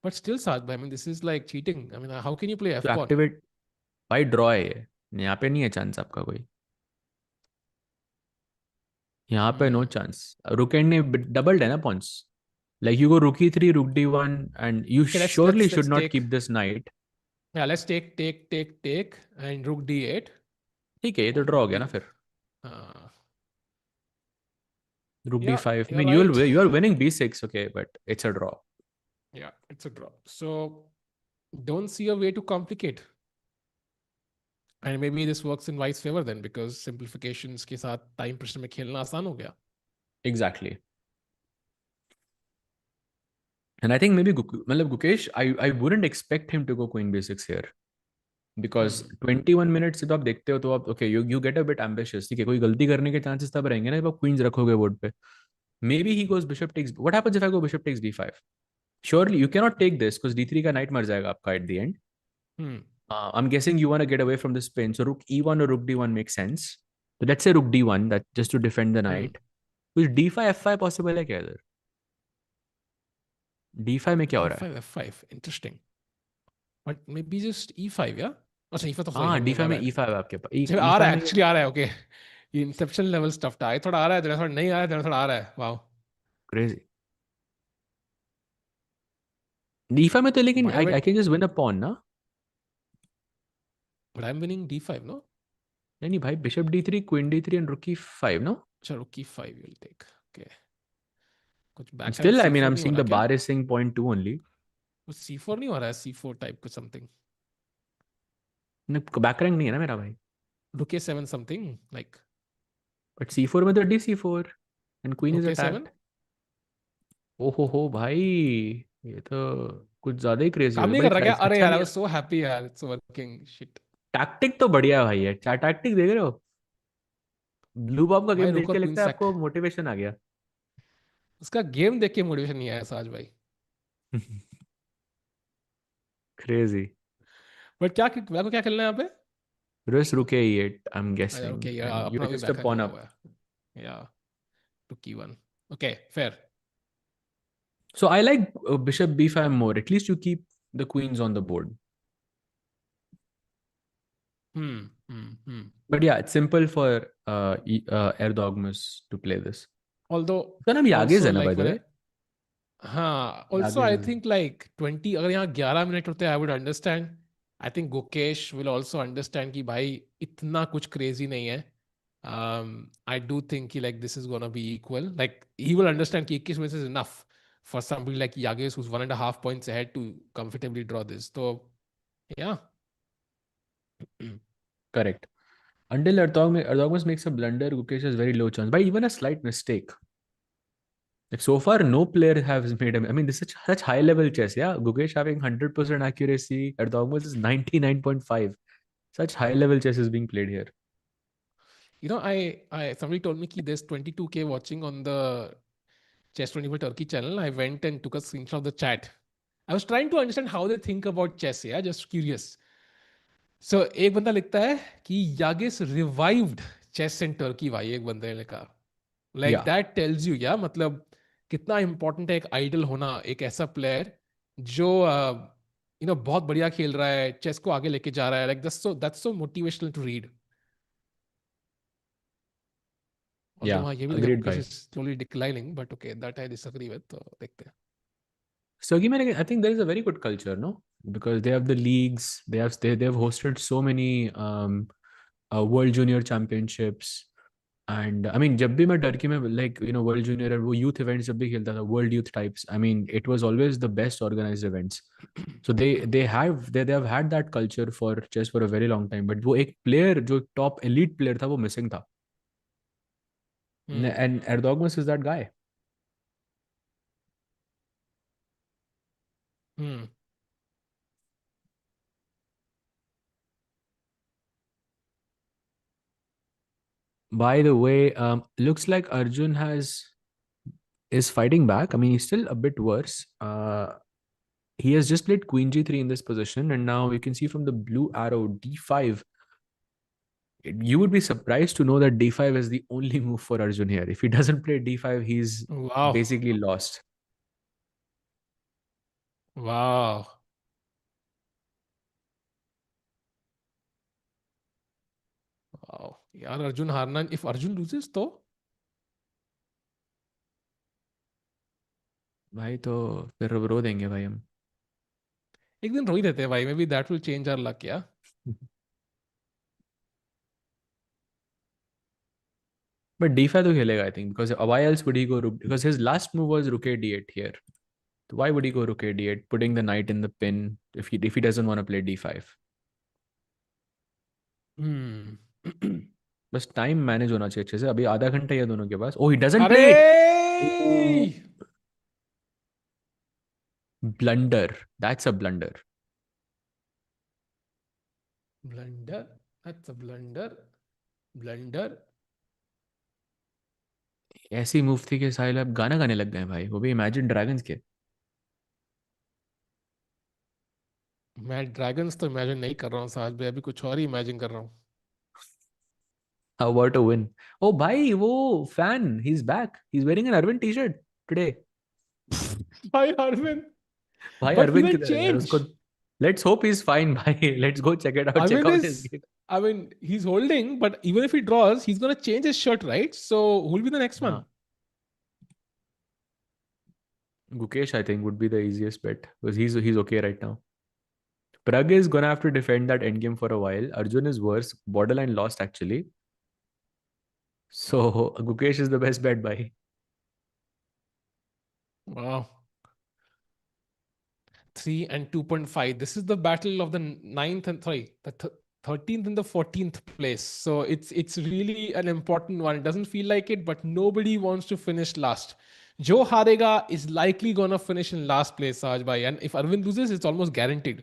But still साज भाई, I mean this is like cheating. I mean how can you play तो F1? एक्टिवेट. भाई ड्रॉ है ये. यहाँ पे नहीं है चांस आपका कोई. यहाँ पे नो Hmm. चांस. रुक एंड ने डबल्ड है ना पॉइंट्स. लाइक यू गो रुक E3 रुक D1 and you Okay, let's surely let's should let's not take keep this night. yeah, let's take and rook D8. ठीक है, ये तो Oh, ड्रॉ हो rook गया ना D. फिर. Uh, रुक yeah, D5. I you're mean right. you are winning B6, okay, but it's a draw. Yeah, it's a draw. So don't see a way to complicate. And maybe this works in White's favor then because simplifications के साथ time pressure में खेलना आसान हो गया. Exactly. And I think maybe मतलब Gukesh, I wouldn't expect him to go queen B6 here. Because Hmm. 21 minutes जब आप देखते हो तो आप okay you get a bit ambitious. ठीक है, कोई गलती करने के chances तब रहेंगे ना जब आप queens रखोगे बोर्ड पे. Maybe he goes bishop takes. What happens if I go bishop takes B5? Surely you cannot take this because D3 का knight मर जाएगा आपका at the end. Hmm. I'm guessing you want to get away from this spin. So rook E1 or rook D1 makes sense. So let's say rook D1 that just to defend the Hmm. knight. कुछ D5 F5 possible है क्या इधर? D5 में क्या हो रहा है? D5 F5. Interesting. But maybe just E5, yeah? अच्छा E5 तो हाँ sorry, D5 my में bad. E5 है आपके पास. अच्छा आ रहा E5 है, में actually आ रहा है, okay. ये इंसेप्शन लेवल स्टफ था. थोड़ा आ रहा है, थोड़ा नहीं आ रहा है, थोड़ा आ रहा है. Wow. crazy. D5 में तो लेकिन But I can just win a pawn ना? I'm winning D5, no? नहीं भाई bishop D3 queen D3 and rook E5 no? अच्छा rook E5 you'll take. Okay. कुछ back hand Still I mean C4 I'm नहीं हो seeing रहा the क्या? bar is saying point 2 only. कुछ C4 नहीं हो रहा है, C4 टाइप कुछ समथिंग. बैक रैंक नहीं है ना मेरा भाई. Rook A7 something like But C4 में तो D4 and queen is Rook A7. attacked. हो भाई, ये तो कुछ ज्यादा ही क्रेजी हो काम गया. नहीं बड़ी कर रहा क्या? अरे अच्छा यार, I नहीं है. was so happy यार, it's working. Shit. टैक्टिक तो बढ़िया है भाई. है क्या टैक्टिक देख रहे हो? ब्लू बॉब का भाई गेम देख रुक और के क्वीन लगता है सैक. आपको मोटिवेशन आ गया. उसका गेम देख के मोटिवेशन नहीं आया साज भाई. क्रेजी. बट क्या को क्या खेलना है यहाँ पे? Just रुके E8 I'm अच्छा guessing ओके, यार and अपना you're भी just a back hand pawn लगा up. हुआ है. या Rook E1. Okay fair. So I like bishop B5 more. At least you keep the queens on the board. Hmm. But yeah, it's simple for Erdogmus to play this. Although उसका नाम यागिज also है ना by like the मैंने way? हाँ also Yagiz I is. Think like 20 अगर यहाँ 11 minute होते I would understand. I think Gukesh will also understand कि भाई इतना कुछ क्रेजी नहीं है. आई डू थिंक कि like this is gonna be equal. Like he will understand कि 21 minutes is enough for somebody like Yagiz who's 1.5 points ahead to comfortably draw this. तो yeah. Correct. Until Erdogmus makes a blunder, Gukesh has very low chance. By even a slight mistake. Like so far, no player has made him. I mean, this is such high level chess. Yeah, Gukesh having 100% accuracy. Erdogmus is 99.5. Such high level chess is being played here. You know, I somebody told me कि there's 22K watching on the Chess 24 Turkey channel. I went and took a screenshot of the chat. I was trying to understand how they think about chess. Yeah, just curious. So एक बंदा लिखता है कि यागिस revived chess in Turkey. भाई एक बंदे ने लिखा like Yeah, that tells you या मतलब कितना इंपॉर्टेंट है एक आइडल होना, एक ऐसा प्लेयर जो बहुत बढ़िया खेल रहा है, चेस को आगे लेके जा रहा है. Like that's so motivational to read. Although yeah, वहाँ ये भी लिखा agreed, Gukesh bhai. Is slowly declining, but okay that I disagree with. तो देखते हैं. So again, I think there is a very good culture, no? Because they have the leagues, they have hosted so many World Junior Championships, and I mean, जब भी मैं Turkey में like World Junior और वो youth events जब भी खेलता था, World Youth types, I mean, it was always the best organized events. So they have had that culture for chess for a very long time. But वो एक player जो top elite player था वो missing था, हम्म. and Erdogmus is that guy. Hmm. By the way, looks like Arjun is fighting back. I mean, he's still a bit worse. He has just played Queen G3 in this position, and now you can see from the blue arrow D5. You would be surprised to know that d5 is the only move for Arjun here. If he doesn't play d5, he's Wow. basically lost. Wow. Wow. यार अर्जुन हारना, if Arjun loses तो भाई तो फिर रो देंगे भाई हम. एक दिन रो ही देते हैं भाई, maybe that will change our luck, yeah. But d5 तो खेलेगा, I think, because why else would he go rook? Because his last move was rook a d8 here. So why would he go rook a d8, putting the knight in the pin if he doesn't want to play d5? Hmm. बस time manage होना चाहिए अच्छे से. अभी आधा घंटा ये दोनों के पास. Oh, he doesn't अरे play it. Oh, blunder. That's a blunder. blunder, that's a blunder. ऐसी मूव थी कि साहिल अब गाना गाने लग गए भाई, वो भी इमेजिन ड्रैगन्स के. मैं ड्रैगन्स तो इमेजिन नहीं कर रहा हूँ साहब भाई, अभी कुछ और ही इमेजिन कर रहा हूँ. How about a win? Oh भाई, वो fan, he's back. He's wearing an Arvind t-shirt today. भाई अरविंद, भाई but he अरविंद will किधर है यार change. उसको. Let's hope he's fine भाई. Let's go check it out. Check Arvind out his is, game. I mean, he's holding, but even if he draws, he's gonna change his shirt, right? So who'll be the next one? हाँ. Gukesh, I think, would be the easiest bet because he's okay right now. Pragg is gonna have to defend that endgame for a while. Arjun is worse, borderline lost actually. So Gukesh is the best bet by. Wow. 3 and 2.5. This is the battle of the ninth and sorry, the 13th and the 14th place. So it's really an important one. It doesn't feel like it, but nobody wants to finish last. Joe Harega is likely gonna finish in last place, Saj bhai. And if Arvind loses, it's almost guaranteed.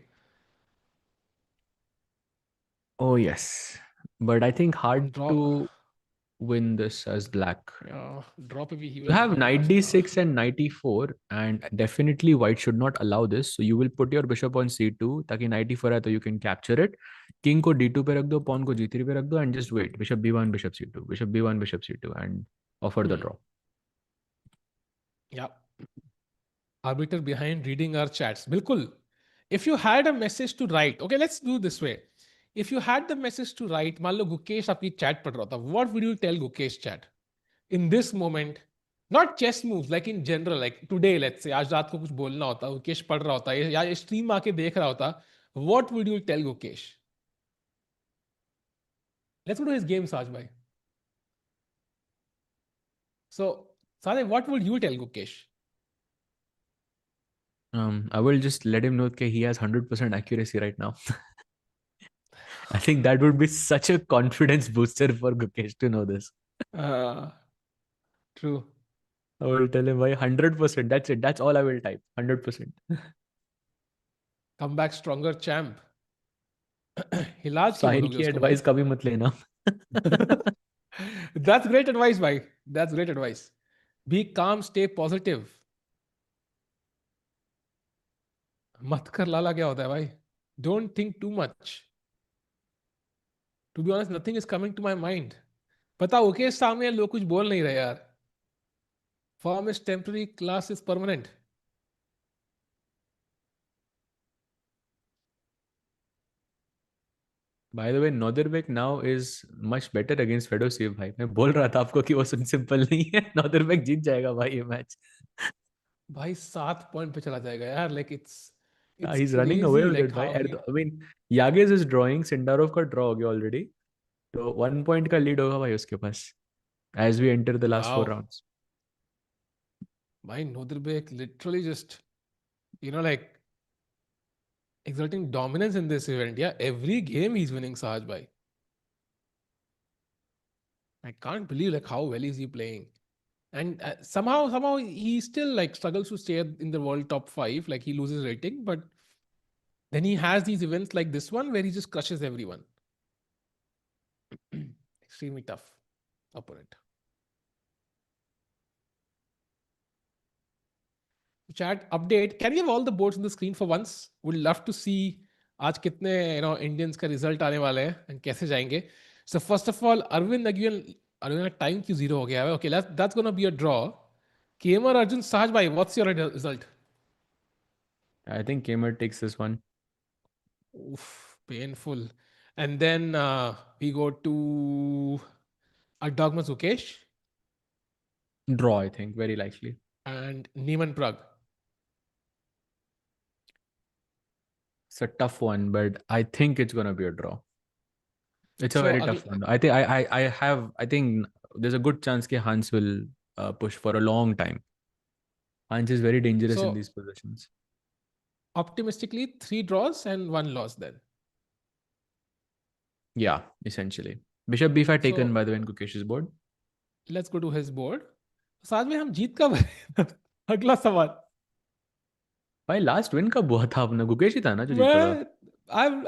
Oh yes, but I think hard Draw, to win this as black. draw पे भी he You will have knight last. d6 and knight e4, and definitely white should not allow this. So you will put your bishop on c2 ताकि knight e4 है तो you can capture it. King को d2 पे रख दो, pawn को g3 पे रख दो, and just wait. Bishop b1, bishop c2, bishop b1, bishop c2, and offer the Hmm. draw. Yeah. Arbiter behind reading our chats. Bilkul. If you had a message to write, okay, let's do this way. If you had the message to write, मान लो गुकेश आपकी chat पढ़ रहा था, what would you tell Gukesh chat in this moment? Not chess moves, like in general, like today, let's say, आज रात को कुछ बोलना होता, गुकेश पढ़ रहा होता, या stream आके देख रहा होता, what would you tell Gukesh? Let's go to his game, Saj bhai. So, Sade, what would you tell Gukesh? I will just let him know that he has 100% accuracy right now. I think that would be such a confidence booster for Gukesh to know this. Uh, True. I will tell him why 100%. That's it. That's all I will type. 100%. Come back stronger champ. हिलाज क्यों साहिल बोलोगे की उसको भाई? Advice कभी मत लेना. That's great advice, bhai. That's great advice. Be calm, stay positive. मत कर लाला क्या होता है भाई? Don't think too much. To be honest, nothing is coming to my mind. पता ओके सामने लोग कुछ बोल नहीं रहे यार. Form is temporary, class is permanent. By the way, Nodirbek now is much better against Fedoseev भाई. मैं बोल रहा था आपको कि वो सिंपल नहीं है. Nodirbek जीत जाएगा भाई ये मैच. भाई 7 पॉइंट पे चला जाएगा यार. Like it's He's running away crazy with like it how भाई. he. I mean, Yagiz is drawing. Sindarov का draw हो गया already. तो 1 point का lead होगा भाई उसके पास. As we enter the last 4 Wow. rounds. भाई Nodirbek literally just, like exerting dominance in this event. Yeah, every game he's winning, Sahaj bhai. I can't believe like how well is he playing. And somehow he still like struggles to stay in the world top 5. Like he loses rating, but then he has these events like this one where he just crushes everyone. Extremely tough opponent. Chat update. Can we have all the boards on the screen for once? Would love to see आज कितने Indians का result आने वाला है and कैसे जाएंगे. So first of all, Arvind time क्यों 0 हो गया है? Okay, that's gonna be a draw. Keymer Arjun Sahaj bhai, what's your result? I think Keymer takes this one. Oof, painful. And then we go to Erdogmus Gukesh Draw, I think, very likely. and Niemann Pragg. It's a tough one, but I think it's gonna be a draw. It's a So very tough one. I think there's a good chance that Hans will push for a long time. Hans is very dangerous in so these positions. optimistically, 3 draws and 1 loss then. Yeah, essentially. Bishop b5 taken So by the way in Gukesh's board. let's go to his board. साथ में हम जीत कब रहे? अगला सवाल. भाई last win कब हुआ था अपना? गुकेश ही था ना जो जीता था? मैं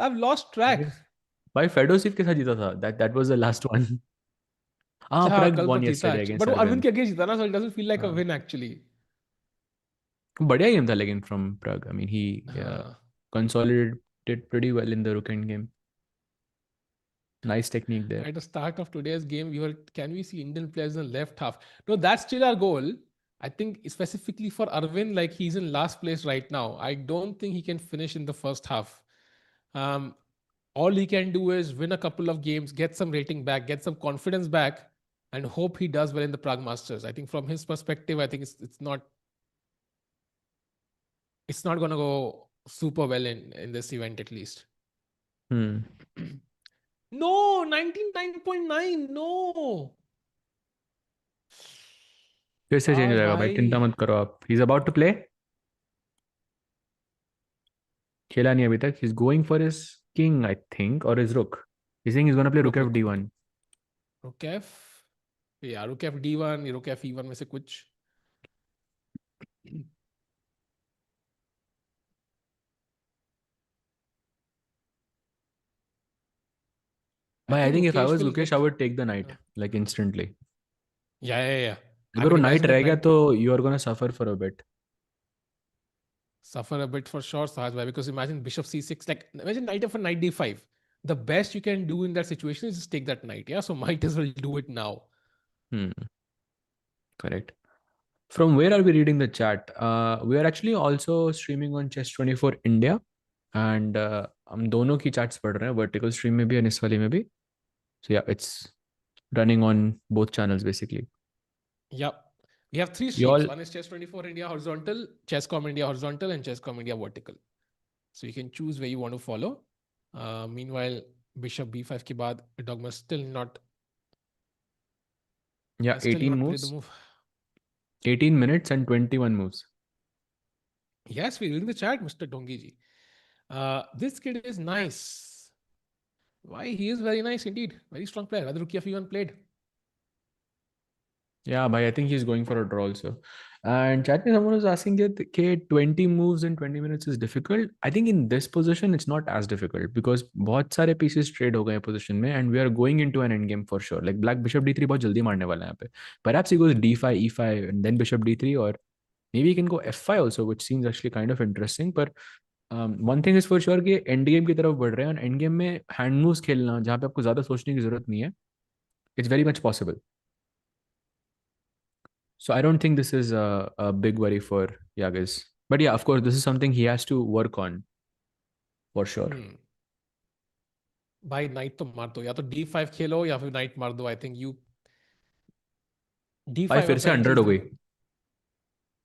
I've lost I track. guess. भाई फेडोसिव के साथ जीता था. That was the last one. हाँ, अच्छा हाँ, प्रग कल तो won जीता yesterday actually. against But वो अरविंद Arvind. के अगेंस्ट जीता ना, so it doesn't feel like a हाँ. win actually. बढ़िया गेम था लेकिन from Pragg. I mean he हाँ. consolidated pretty well in the rook end game. Nice technique there. At the start of today's game, can we see Indian players in the left half? No, that's still our goal. I think specifically for Arvind, like he's in last place right now. I don't think he can finish in the first half. Um, all he can do is win a couple of games, get some rating back, get some confidence back, and hope he does well in the Prague Masters. I think from his perspective, I think it's not going to go super well in this event at least. Hmm. No, 99.9. No. फिर से change हो आज जाएगा भाई, चिंता भाई. मत करो आप. He is about to play. खेला नहीं अभी तक. He is going for his king I think और his rook. He saying he is gonna play rook rook F रुक. d1. रुक एफ. या रुक एफ D1 या रुक एफ E1 में से कुछ. I भाई I think think if I Rukesh was will Gukesh I get. Would take the knight like instantly. Yeah. I अगर वो mean, नाइट imagine if रह गया Knight तो you are gonna suffer for a bit. suffer a bit for sure, Sahaj bhai, because imagine Bishop C6. Like imagine Knight F for Knight D5. The best you can do in that situation is just take that knight. Yeah, so might as well do it now. Correct. From where are we reading the chat? We are actually also streaming on Chess24 India. And हम दोनों की chats पढ़ रहे हैं, vertical stream में भी और इस वाली में भी. So yeah, it's running on both channels basically. Yep. We have 3 You streams. all, One is Chess24 India horizontal, Chesscom India horizontal, and Chesscom India vertical. So you can choose where you want to follow. Meanwhile, Bishop B5 के बाद Dogma still not. yeah, Still 18 not played the moves, move. 18 minutes and 21 moves. Yes, we're reading the chat, Mr. Dongiji. This kid is nice. Why? He is very nice indeed. Very strong player. Whether Rukia even played. Yeah, but I think he's going for a draw also. And chat में someone was asking that okay, 20 moves in 20 minutes is difficult. I think in this position it's not as difficult because बहुत सारे pieces trade हो गए position में and we are going into an end game for sure. Like black bishop d3 बहुत जल्दी मारने वाला है यहाँ पे. Perhaps he goes d5, e5 and then bishop d3 or maybe he can go f5 also, which seems actually kind of interesting. But one thing is for sure कि end game की तरफ बढ़ रहे हैं और end game में hand moves खेलना जहाँ पे आपको ज़्यादा सोचने की जरूरत नहीं है. It's very much possible. So I don't think this is a big worry for Yagiz. But yeah, of course, this is something he has to work on for sure. भाई नाइट तो मार दो, या तो D5 खेलो या फिर night मार दो. आई थिंक यू भाई D5 फिर से 100 apparently is हो the. गई.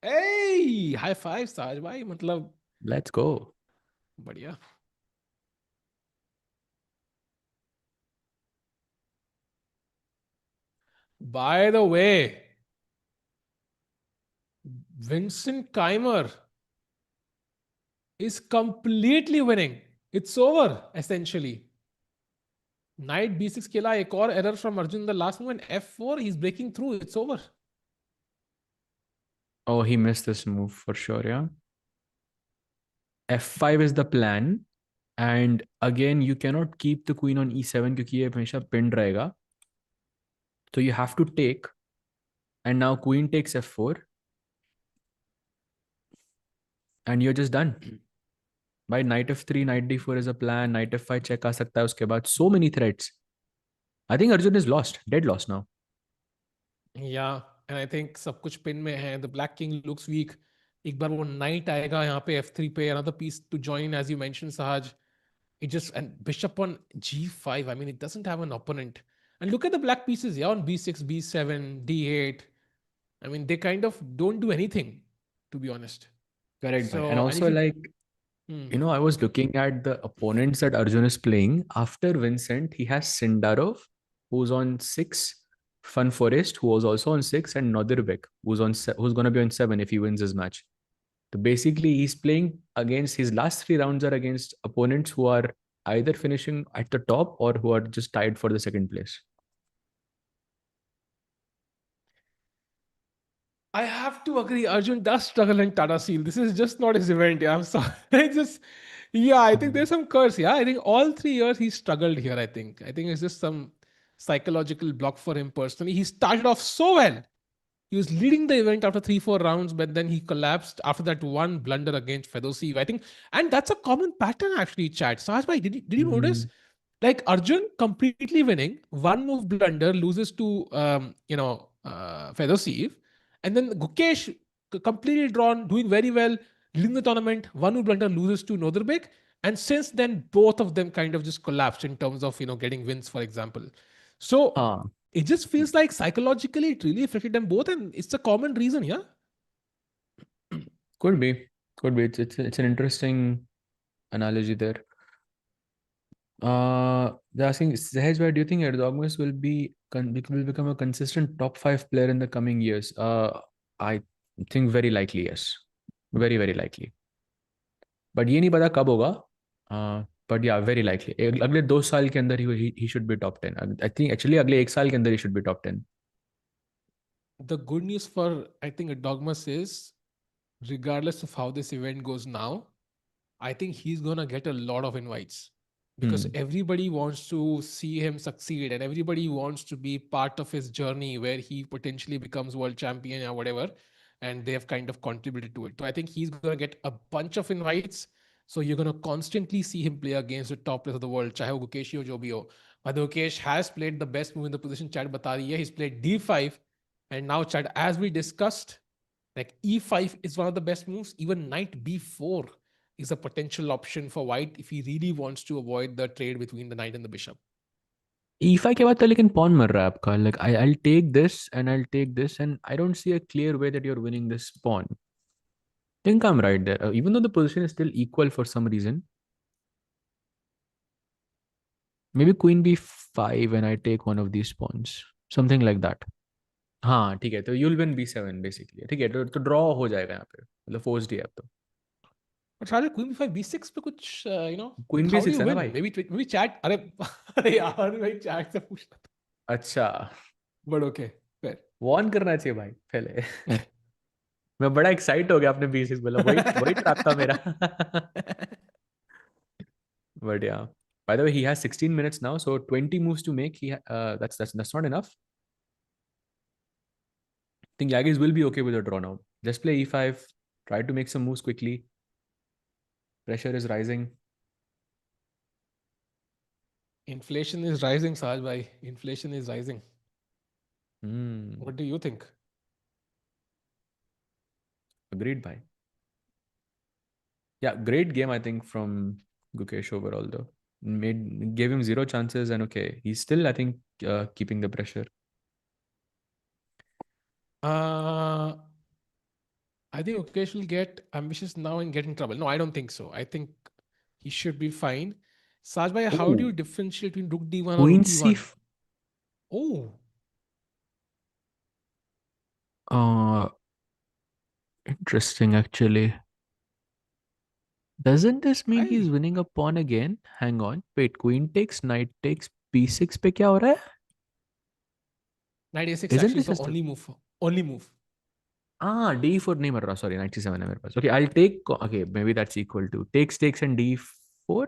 Hey, high five साज भाई, मतलब Let's go. बढ़िया. By the way, Vincent Keymer is completely winning. It's over essentially. Knight B6 खेला, एक और error from Arjun in the last move, and F4 he's breaking through. It's over. Oh, he missed this move for sure, yeah. F5 is the plan. And again, you cannot keep the queen on E7 क्योंकि ये हमेशा pinned रहेगा. So you have to take. And now queen takes F4. And you're just done. By knight F3, knight D4 is a plan. Knight F5 check आ सकता है उसके बाद. So many threats. I think Arjun is lost, dead lost now. Yeah, and I think सब कुछ pin में है. The Black King looks weak. एक बार वो knight आएगा यहाँ पे f3 पे, another piece to join as you mentioned, Sahaj. It just, and bishop on g5. I mean, it doesn't have an opponent. And look at the black pieces, yeah, on b6, b7, d8. I mean, they kind of don't do anything, to be honest. Correct, bhai. So, And and if also, you, like, hmm, I was looking at the opponents that Arjun is playing. After Vincent, he has Sindarov, who's on 6, Van Foreest, who was also on 6, and Nodirbek, who's going to be on 7 if he wins his match. So basically, he's playing against his last 3 rounds are against opponents who are either finishing at the top or who are just tied for the second place. I have to agree, Arjun does struggle in Tata Steel. This is just not his event. Yeah, I'm sorry. It's just, yeah, I think there's some curse. Yeah, I think all 3 years he struggled here. I think it's just some psychological block for him personally. He started off so well. He was leading the event after 3, 4 rounds, but then he collapsed after that one blunder against Fedoseev. I think, and that's a common pattern actually, Chad. Sahaj bhai, did you notice? Mm. Like Arjun completely winning, one move blunder loses to Fedoseev, and then Gukesh completely drawn, doing very well, leading the tournament. One move blunder loses to Nodirbek, and since then both of them kind of just collapsed in terms of getting wins, for example. So Huh. it just feels like psychologically it really affected them both, and it's a common reason, yeah. Could be. Could be. It's an interesting analogy there. They're asking Sahaj, why do you think Erdogmus will become a consistent top 5 player in the coming years? I think very likely yes, very very likely. But ये नहीं पता कब होगा. But yeah, very likely. अगले 2 साल के अंदर he should be top 10. I think actually अगले 1 साल के अंदर he should be top 10. The good news for, I think, a Dogmas is, regardless of how this event goes now, I think he's gonna get a lot of invites because Hmm. everybody wants to see him succeed and everybody wants to be part of his journey where he potentially becomes world champion or whatever. And they have kind of contributed to it. So I think he's gonna get a bunch of invites. So you're gonna constantly see him play against the top players of the world, chahe wo Gukesh ho jo bhi ho. But Gukesh has played the best move in the position Chad bata rahi hai. He's played d5, and now Chad, as we discussed, like e5 is one of the best moves. Even knight b4 is a potential option for white if he really wants to avoid the trade between the knight and the bishop. E5 के बाद तो लेकिन pawn मर रहा है आपका. Like I'll take this and I'll take this and I don't see a clear way that you're winning this pawn. Think I'm right there. Even though the position is still equal for some reason. Maybe queen b5 and I take one of these pawns. Something like that. हाँ ठीक है, तो you'll win b7 basically. ठीक है, तो draw हो जाएगा यहाँ पे, मतलब forced ही है अब तो. But Raja, queen b5 b6 पे कुछ Queen how do b6 you है ना win? भाई. Maybe chat. अरे अरे यार भाई chat से पूछना था. अच्छा. But okay, fair. वॉर्न करना चाहिए भाई पहले. मैं बड़ा एक्साइट हो गया आपने b6 बोला, वही वही ट्रैप था मेरा. But yeah. By the way, he has 16 minutes now, so 20 moves to make. That's not enough. I think Yagiz will be okay with a draw now. Just play e5, try to make some moves quickly. Pressure is rising. Inflation is rising, Sahaj bhai. Inflation is rising. Hmm. What do you think? Agreed, bhai. Yeah, great game I think from Gukesh overall though. Gave him 0 chances and okay, he's still I think keeping the pressure. Uh, I think Ukesh will get ambitious now and get in trouble. No, I don't think so. I think he should be fine. Sahaj bhai, how do Oh, you differentiate between Rook D1 or Queen Rook C. E1? Oh, Uh, Interesting actually. Doesn't this mean he's I winning a pawn again? Hang on. Wait, queen takes, knight takes, b6 पे क्या हो रहा है? knight A6 Isn't actually is this the just only move. Only move. d4 नहीं मर रहा, sorry, knight c7 है मेरे पास. Okay, I'll take, okay, maybe that's equal to takes and d4.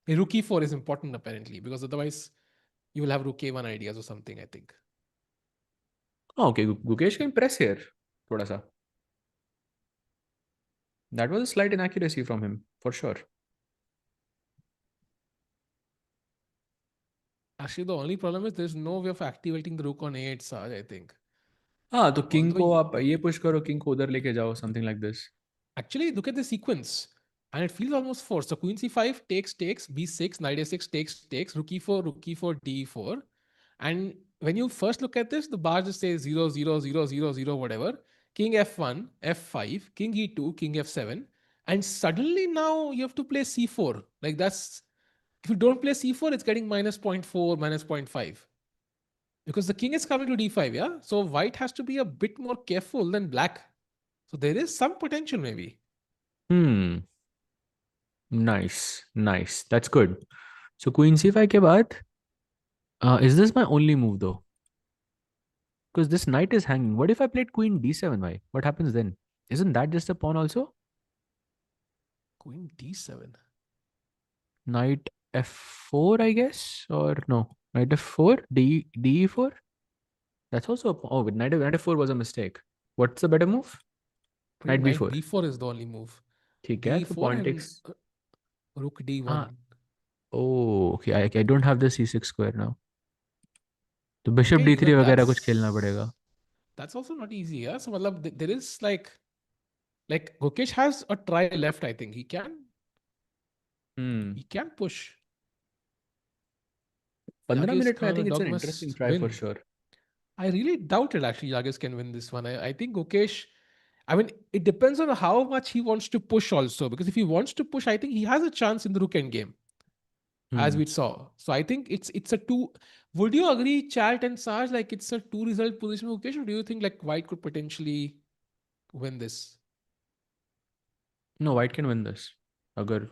Rook E4 is important apparently because otherwise you will have Rook A1 ideas or something, I think. Oh, okay, Gukesh can press here. थोड़ा सा. That was a slight inaccuracy from him, for sure. Actually, the only problem is there's no way of activating the rook on a8, Saj, I think. हाँ तो king Although, को आप ये push करो, king को उधर लेके जाओ, something like this. actually, look at the sequence. And it feels almost forced. So queen c5 takes, b6, knight a6 takes, rook e4, d4. And when you first look at this, the bar just says 0, 0, 0, 0, 0, whatever. King f1, f5, king e2, king f7. And suddenly now you have to play c4. Like that's, if you don't play c4, it's getting minus zero point 0.4, minus zero point 0.5. Because the king is coming to d5, yeah? So white has to be a bit more careful than black. So there is some potential maybe. Hmm. Nice, nice. That's good. So queen c5 के बाद, is this my only move though? Because this knight is hanging. What if I played queen d7? Why? What happens then? Isn't that just a pawn also? Queen d7. Knight f4, I guess, or no? Knight f4, d4. That's also a pawn. Oh, but knight f4 was a mistake. What's the better move? Pretty Knight knight b4. b4 is the only move. ठीक है, तो d4 pawn and takes. rook d1. Ah, oh, okay. I don't have the c6 square now. तो bishop Okay, d3 even वगैरह कुछ खेलना पड़ेगा. that's also not easy. Yeah. So matlab, there is like Gukesh has a try left. I think Hmm. he can push. 15 Yagiz, minute में I Kaan, think and it's an Erdogmus interesting try for win. sure. I really doubt it. Actually, Yagiz can win this one. I think Gukesh. I mean, it depends on how much he wants to push also. Because if he wants to push, I think he has a chance in the rook end game, as Hmm. we saw. So I think it's a two. Would you agree, Chat and Saj, like it's a two result position for Gukesh, or do you think like White could potentially win this? No, white can win this. अगर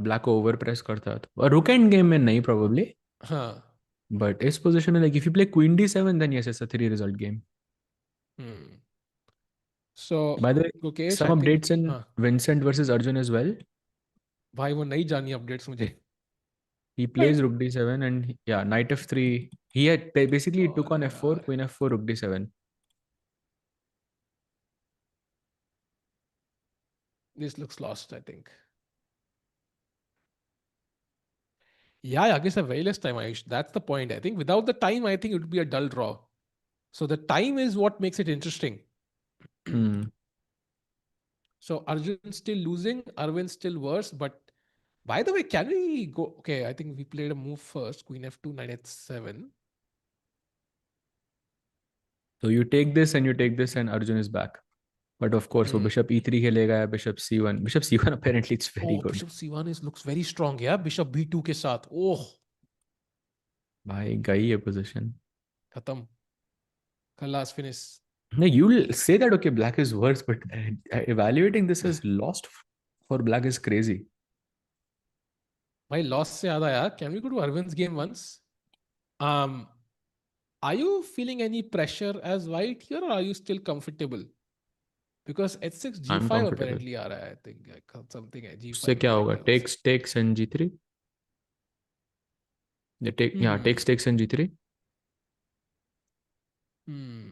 black को over press करता है तो rook end game में नहीं probably. Huh. But इस position में like if you play queen d7 then yes it's a 3 result game. Hmm. So By the way, Gukesh, some I think updates in हाँ Vincent versus Arjun as well. भाई वो नहीं जानी updates मुझे. He plays rook d7 and yeah, knight f3. He had basically he took और on f4, यार, queen f4, rook d7. this looks lost, I think. Yeah, I guess a very less time, Ayush. That's the point. I think without the time, I think it would be a dull draw. So the time is what makes it interesting. Hmm. So Arjun still losing, Arvind still worse. But by the way, can we go? Okay, I think we played a move first. Queen f2, knight h7. So you take this and you take this and Arjun is back. But of course, वो Hmm. bishop e3 खेलेगा या bishop c1. Bishop c1 apparently it's very Oh, good. bishop c1 is looks very strong. Yeah, bishop b2 के साथ. Oh, भाई गई है position. खत्म. Khalas, finish. No, you'll say that okay, black is worse, but evaluating this as lost for black is crazy. भाई loss से याद आया. Can we go to Arvind's game once? Um, are you feeling any pressure as white here, or are you still comfortable? Because h6 I'm g5 comfortable. apparently आ रहा है. I think something है उससे g5 क्या होगा? apparently also. Takes and g3. Yeah, Hmm. takes and g3. Hmm.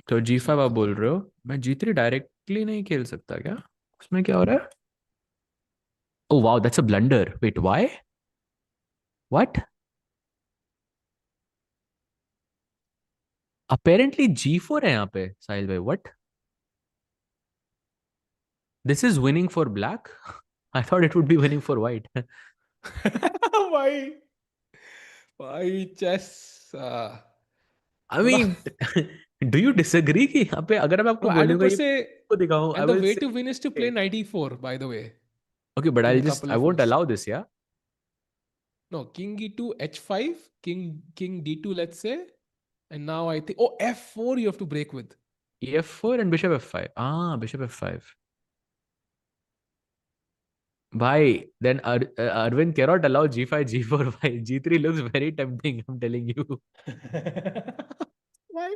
तो g5 आप g3. बोल रहे हो? मैं g3 डायरेक्टली नहीं खेल सकता क्या? उसमें क्या हो रहा है? Oh wow, that's a blunder. Wait, why? What? Apparently g4 है यहाँ पे, साहिल भाई. What? This is winning for black? I thought it would be winning for white. भाई भाई chess. I थोड़ा. mean, do you disagree कि यहाँ पे अगर मैं आपको No, and बोलूंगा ऊपर ये से, को दिखाऊं, I and the will way say to win is to play okay. knight e4, by the way, Okay, but in I'll a just couple I of won't moves. allow this, yeah. No, king e2, h5, king d2, let's say. And now I think, oh, f4 you have to break with. Ef4 and bishop f5. Ah, bishop f5. Bhai, then Arvind cannot allow g5, g4. Bhai, g3 looks very tempting. I'm telling you. Why?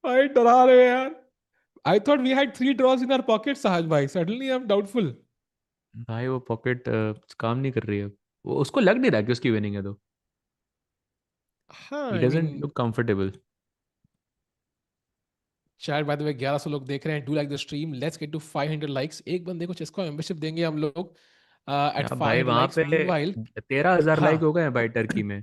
Why डरा रहे हो यार? I thought we had three draws in our pocket, Sahaj bhai. Suddenly I'm doubtful. भाई वो pocket काम नहीं कर रही है. वो उसको लग नहीं रहा कि उसकी विनिंग है तो. हाँ, He I doesn't mean, look comfortable. शायद by the way 1100 लोग देख रहे हैं. Do like the stream. Let's get to 500 likes. एक बंदे को चेस्को मेंबरशिप देंगे हम लोग at या भाई 500 वहां likes. पे Meanwhile, 13,000 हाँ, लाइक हो गए हैं भाई टर्की में.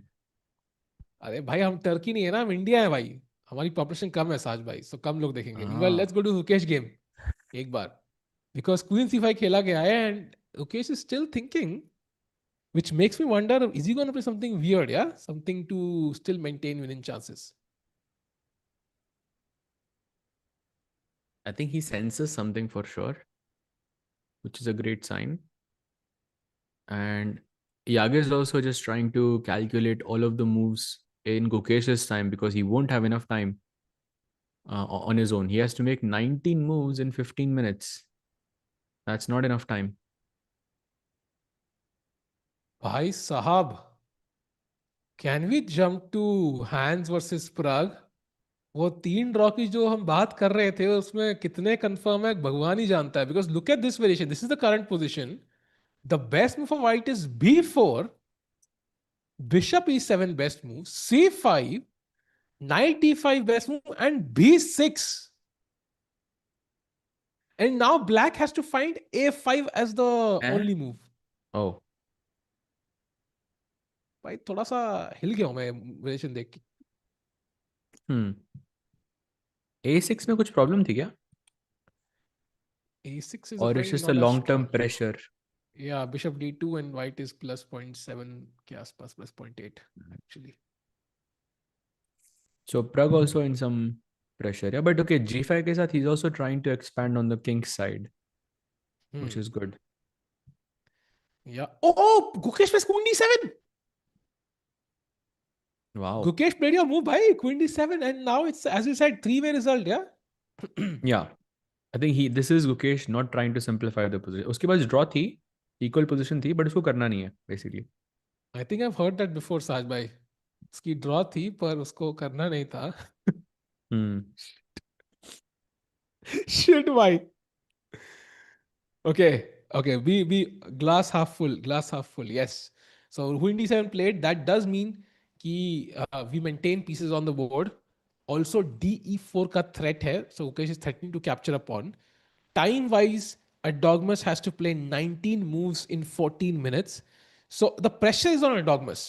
अरे भाई हम टर्की नहीं है ना, हम इंडिया है भाई. हमारी पॉपुलेशन कम है साज भाई, सो कम लोग देखेंगे. Well let's go to Gukesh game एक बार, बिकॉज क्वीन C5 खेला गया है and Gukesh is still thinking, which makes me wonder, is he going to play something weird, yeah, something to still maintain winning chances? I think he senses something for sure, which is a great sign. And Yagiz is also just trying to calculate all of the moves in Gukesh's time because he won't have enough time on his own. He has to make 19 moves in 15 minutes. That's not enough time. Bhai Sahab, can we jump to Hans versus Pragg? वो 3 draw की जो हम बात कर रहे थे उसमें कितने कंफर्म है भगवान ही जानता है. Because look at this variation, this is the current position. The best move for white is B4, Bishop E7 best move, C5, Knight D5 best move, and B6. And now black has to find A5 as the only move. Oh. भाई थोड़ा सा हिल गया हूं मैं variation देख के. A6 में कुछ प्रॉब्लम थी क्या? A6 is Or it's apparently just a not as long-term strong. pressure? Yeah, Bishop D2 and white is plus 0.7 के आसपास, plus 0.8 actually. So Pragg also in some pressure. Yeah, but okay, G5 के साथ he's also trying to expand on the king's side, which is good. Yeah. Oh, Gukesh plays Queen D7. Wow. Gukesh played your move, bhai. Queen D7, and now it's, as you said, 3-way result. Yeah. Yeah. I think this is Gukesh not trying to simplify the position. उसके पास draw थी, equal position थी, but उसको करना नहीं है basically. I think I've heard that before, Saj bhai. उसकी draw थी पर उसको करना नहीं था. Shit, bhai. Okay. We glass half full. Glass half full. Yes. So Queen D7 played. That does mean कि we maintain pieces on the board. Also DE4 का threat है. So Gukesh is threatening to capture a pawn. Time wise, Erdogmus has to play 19 moves in 14 minutes. So the pressure is on Erdogmus.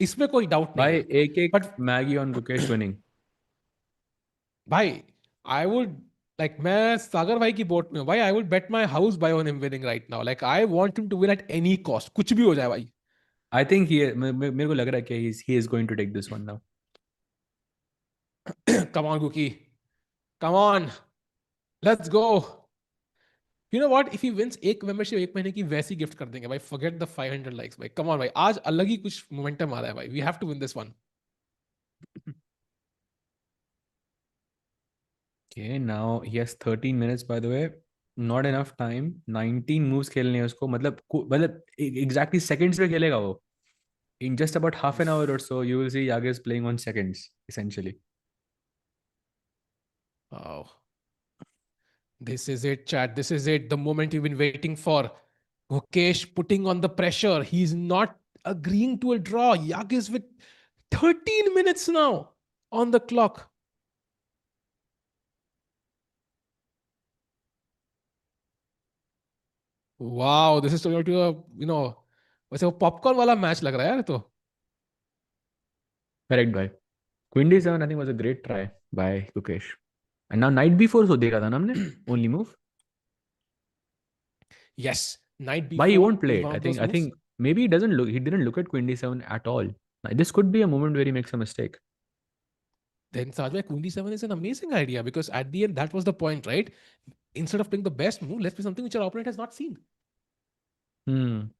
इसमें कोई doubt नहीं है. By एक But Maggie on Gukesh winning. भाई, I would, like, मैं सागर भाई की boat में हूँ भाई. I would bet my house by on him winning right now. Like, I want him to win at any cost. कुछ भी हो जाए भाई. I think मेरे को लग रहा है कि he is going to take this one now. Come on, Guki. Come on. Let's go. You know what? If he wins एक membership एक महीने की वैसी gift कर देंगे भाई. Forget the 500 likes भाई. Come on भाई. आज अलग ही कुछ momentum आ रहा है भाई. We have to win this one. Okay, now he has 13 minutes by the way. Not enough time. 19 moves खेलने हैं उसको. मतलब exactly seconds पे खेलेगा वो. In just about half an hour or so, you will see Yagiz playing on seconds, essentially. Oh. This is it, chat. This is it. The moment you've been waiting for. Gukesh putting on the pressure. He's not agreeing to a draw. Yagiz with 13 minutes now on the clock. Wow, this is turning to a, वैसे वो popcorn वाला match लग रहा है यार तो. Correct, bhai. Queen D7, I think, was a great try by Gukesh. And now Knight B4 so देखा था ना हमने. Only move. Yes, Knight B4. Why he won't play is it? one I of those think moves. maybe he didn't look at Queen D7 at all. This could be a moment where he makes a mistake. Then Sajwai, Queen D7 is an amazing idea because at the end that was the point, right? Instead of playing the best move, let's play something which our opponent has not seen. And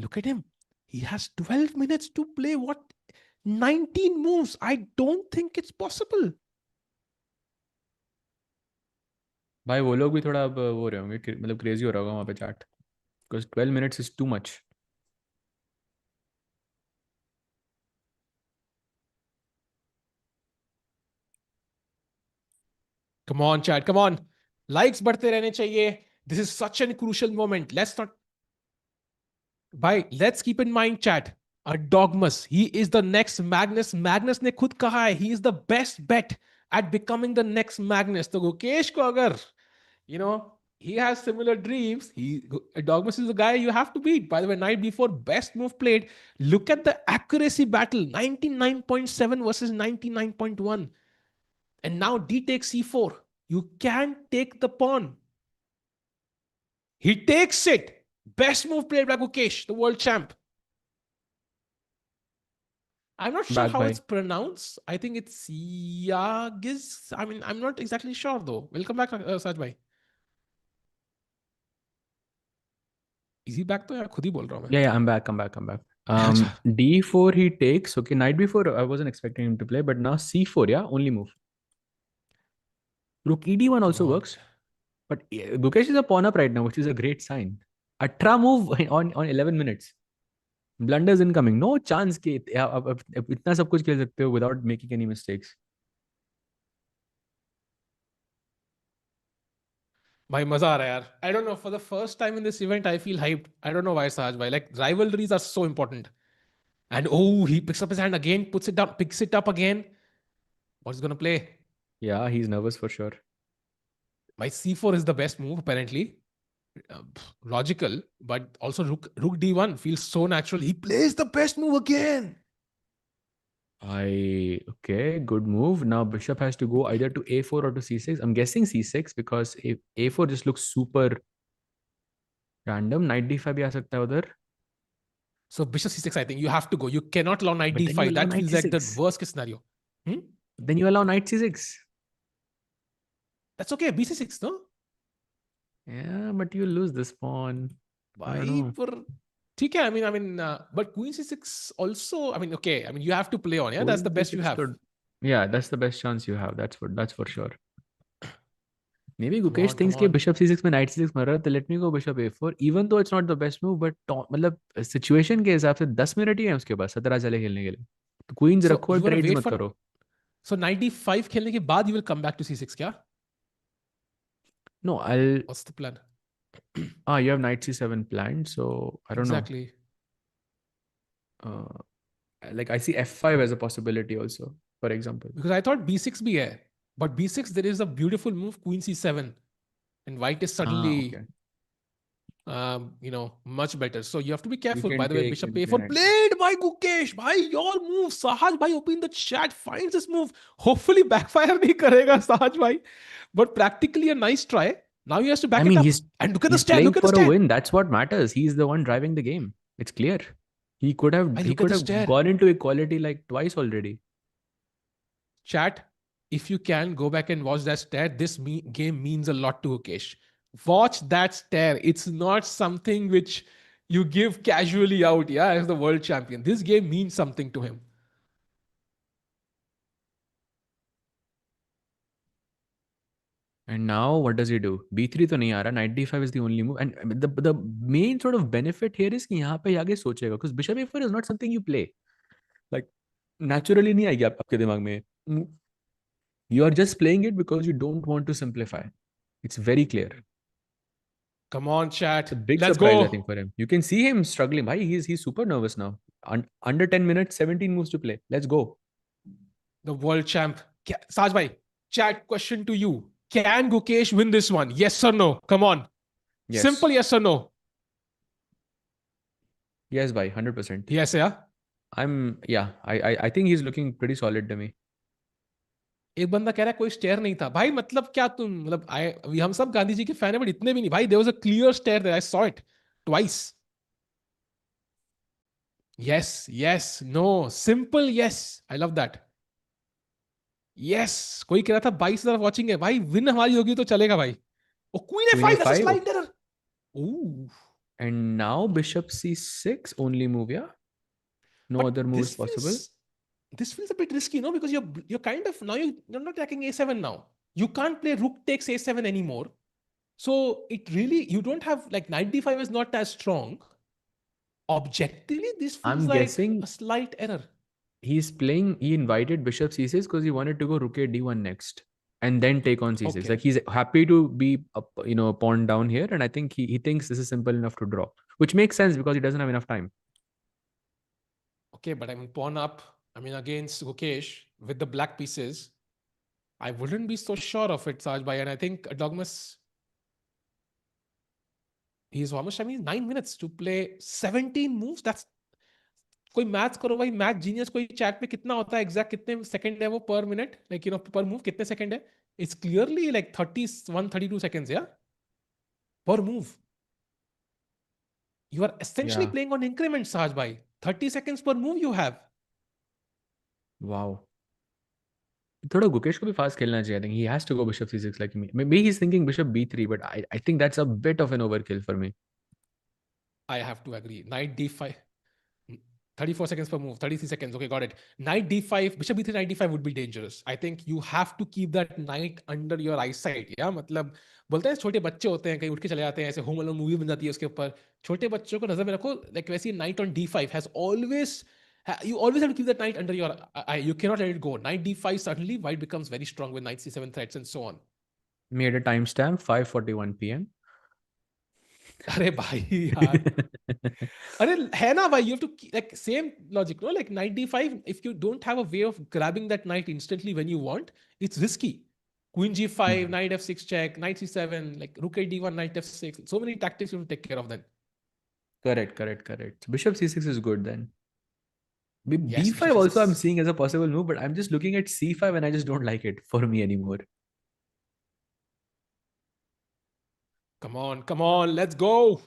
look at him. He has 12 minutes to play what? 19 moves. I don't think it's possible. भाई वो लोग भी थोड़ा अब वो रहे होंगे मतलब क्रेजी हो रहा होगा वहाँ पे chat because 12 minutes is too much. Come on, chat. Come on. Likes बढ़ते रहने चाहिए. This is such a crucial moment. Let's keep in mind, chat. Erdogmus. He is the next Magnus. Magnus ने खुद कहा है. He is the best bet at becoming the next Magnus. तो गुकेश को अगर, he has similar dreams. Dogmas is the guy you have to beat. By the way, night before, best move played. Look at the accuracy battle: 99.7 versus 99.1. And now D takes C4. You can't take the pawn. He takes it. Best move played by Gukesh, the world champ. I'm not sure Back how by. it's pronounced. I think it's Yagiz. I mean, I'm not exactly sure though. Welcome back, Sajbhai. Is he back though? या खुद ही बोल रहा हूँ मैं. Yeah, I'm back. I'm back. अच्छा. D4 he takes. Okay, knight before I wasn't expecting him to play, but now C4, yeah, only move. Rook ED1 Come also on. works. But Gukesh is a pawn up right now, which is a great sign. Atra move on 11 minutes. Blunders incoming. No chance कि आप इतना सब कुछ खेल सकते हो without making any mistakes. भाई मजा आ रहा है यार. I don't know. For the first time in this event, I feel hyped. I don't know why, Sahaj bhai. Like, rivalries are so important. And oh, he picks up his hand again, puts it down, picks it up again. What's he gonna play? Yeah, he's nervous for sure. My C4 is the best move apparently. Logical, but also rook D1 feels so natural. He plays the best move again. Okay, good move. Now bishop has to go either to A4 or to C6. I'm guessing C6 because A4 just looks super random. Knight D5 भी आ सकता है उधर. So bishop C6, I think you have to go. You cannot allow knight But then you D5. allow That knight feels like the C6. worst case scenario. Hmm? Then you allow knight C6. That's okay. BC6, no? Yeah, but you lose this pawn. I don't भाई know. पर ठीक है. But queen C6 also. I mean, okay. I mean, you have to play on. Yeah, that's Queen the best you C6 have. could, yeah, that's the best chance you have. That's for sure. Maybe Come Gukesh on, come thinks कि on. bishop C6 में knight C6 मर रहा है तो let me go bishop A4 even though it's not the best move but मतलब situation के हिसाब से 10 मिनट ही है उसके पास 17 चले खेलने के लिए तो queens So रखो और you wanna trades wait मत for. करो. So knight D5 खेलने के बाद you will come back to C6 क्या? No, I'll What's the plan? you have knight C7 planned so I don't know. Exactly. uh, like I see F5 as a possibility also for example. Because I thought B6 भी है. But B6 there is a beautiful move queen C7. And white is Okay, suddenly much better. So you have to be you careful. By can the way, take bishop and play A4 knight C6. played by Gukesh. Bhai, your move. Sahaj bhai, open the chat. Finds this move. Hopefully backfire nahi karega Sahaj bhai. But practically a nice try. Now he has to I back it mean up. And look at the he's stair. playing Look at the for a stair. win. That's what matters. He's the one driving the game. It's clear. He could have Bhai, he look at could the have stair. gone into equality like twice already. Chat, if you can go back and watch that stair, this game means a lot to Gukesh. Watch that stair. It's not something which you give casually out, yeah, as the world champion. This game means something to him. And now what does he do? B3 तो नहीं आ रहा. Knight D5 is the only move. And the main sort of benefit here is कि यहाँ पे आगे सोचेगा because bishop A4 is not something you play. Like naturally नहीं आएगी आपके दिमाग में. You are just playing it because you don't want to simplify. It's very clear. Come on, It's a chat. big Let's surprise, I go. think, for him. You can see him struggling. Bhai, he's super nervous now. Under 10 minutes, 17 moves to play. Let's go. The world champ. Saj bhai, chat question to you. Can Gukesh win this one? Yes or no? Come on. Yes. Simple yes or no. Yes, bhai, 100%. Yes, yeah. I think he's looking pretty solid to me. एक बंदा कह रहा है कोई stair नहीं था भाई. मतलब क्या तुम मतलब हम सब गांधी जी के फैन है बट इतने भी नहीं भाई. There was a clear stare there. I saw it twice. Yes yes no simple yes. I love that. Yes. कोई कह रहा था 22,000 वाचिंग है भाई. विन हमारी होगी तो चलेगा भाई. ओ क्वीन Queen ए5 that's a A5. Slide error. Oh. And now bishop C6 only move, yeah? No But other moves possible. this feels a bit risky, no? Because you're kind of now you're not attacking a7 now. You can't play rook takes a7 anymore. So it really you don't have like knight d5 is not as strong. Objectively, this feels I'm like guessing a slight error. he invited bishop C6 because he wanted to go rook a d1 next and then take on C6. Okay. Like he's happy to be pawn down here, and I think he thinks this is simple enough to draw, which makes sense because he doesn't have enough time. Okay, but I mean pawn up. I mean against Gukesh with the black pieces. I wouldn't be so sure of it, Saj Bhai. And I think Erdogmus He's almost having 9 minutes to play 17 moves. That's कोई maths करो भाई, math genius कोई chat पे कितना होता है exact, कितने second है वो पर मिनट, लाइक पर मूव कितने सेकंड है? It's clearly like 31-32 seconds, yeah, per move. You are essentially Yeah. playing on increments, Sahaj bhai. 30 seconds per move you have. Wow. थोड़ा गुकेश को भी फास्ट खेलना चाहिए. I think he has to go bishop c6 like me. Maybe he's thinking bishop b3, but I think that's a bit of an overkill for me. I have to agree. Knight d5. 34 seconds per move, 33 seconds. Okay, got it. Knight d5, bishop b3, knight d5 would be dangerous. I think you have to keep that knight under your eyesight. Yeah, मतलब बोलते हैं छोटे बच्चे होते हैं, कहीं उठ के चले जाते हैं, ऐसे होम अलोन मूवी बन जाती है उसके ऊपर. छोटे बच्चों को नजर में रखो. Like वैसे knight on d5 has always, you always have to keep that knight under your eye. You cannot let it go. Knight d5 suddenly white becomes very strong with knight c7 threats and so on. Made a timestamp 5:41 p.m. अरे भाई यार, अरे है ना भाई, you have to like same logic, no? Like knight d5, if you don't have a way of grabbing that knight instantly when you want, it's risky. Queen g5, knight f6 check, knight c7, like rook a d1, knight f6. So many tactics you have to take care of then. Correct. Bishop c6 is good then. Yes, bishop b5 also I'm c6. seeing as a possible move, but I'm just looking at c5 and I just don't like it for me anymore. Come on, let's go.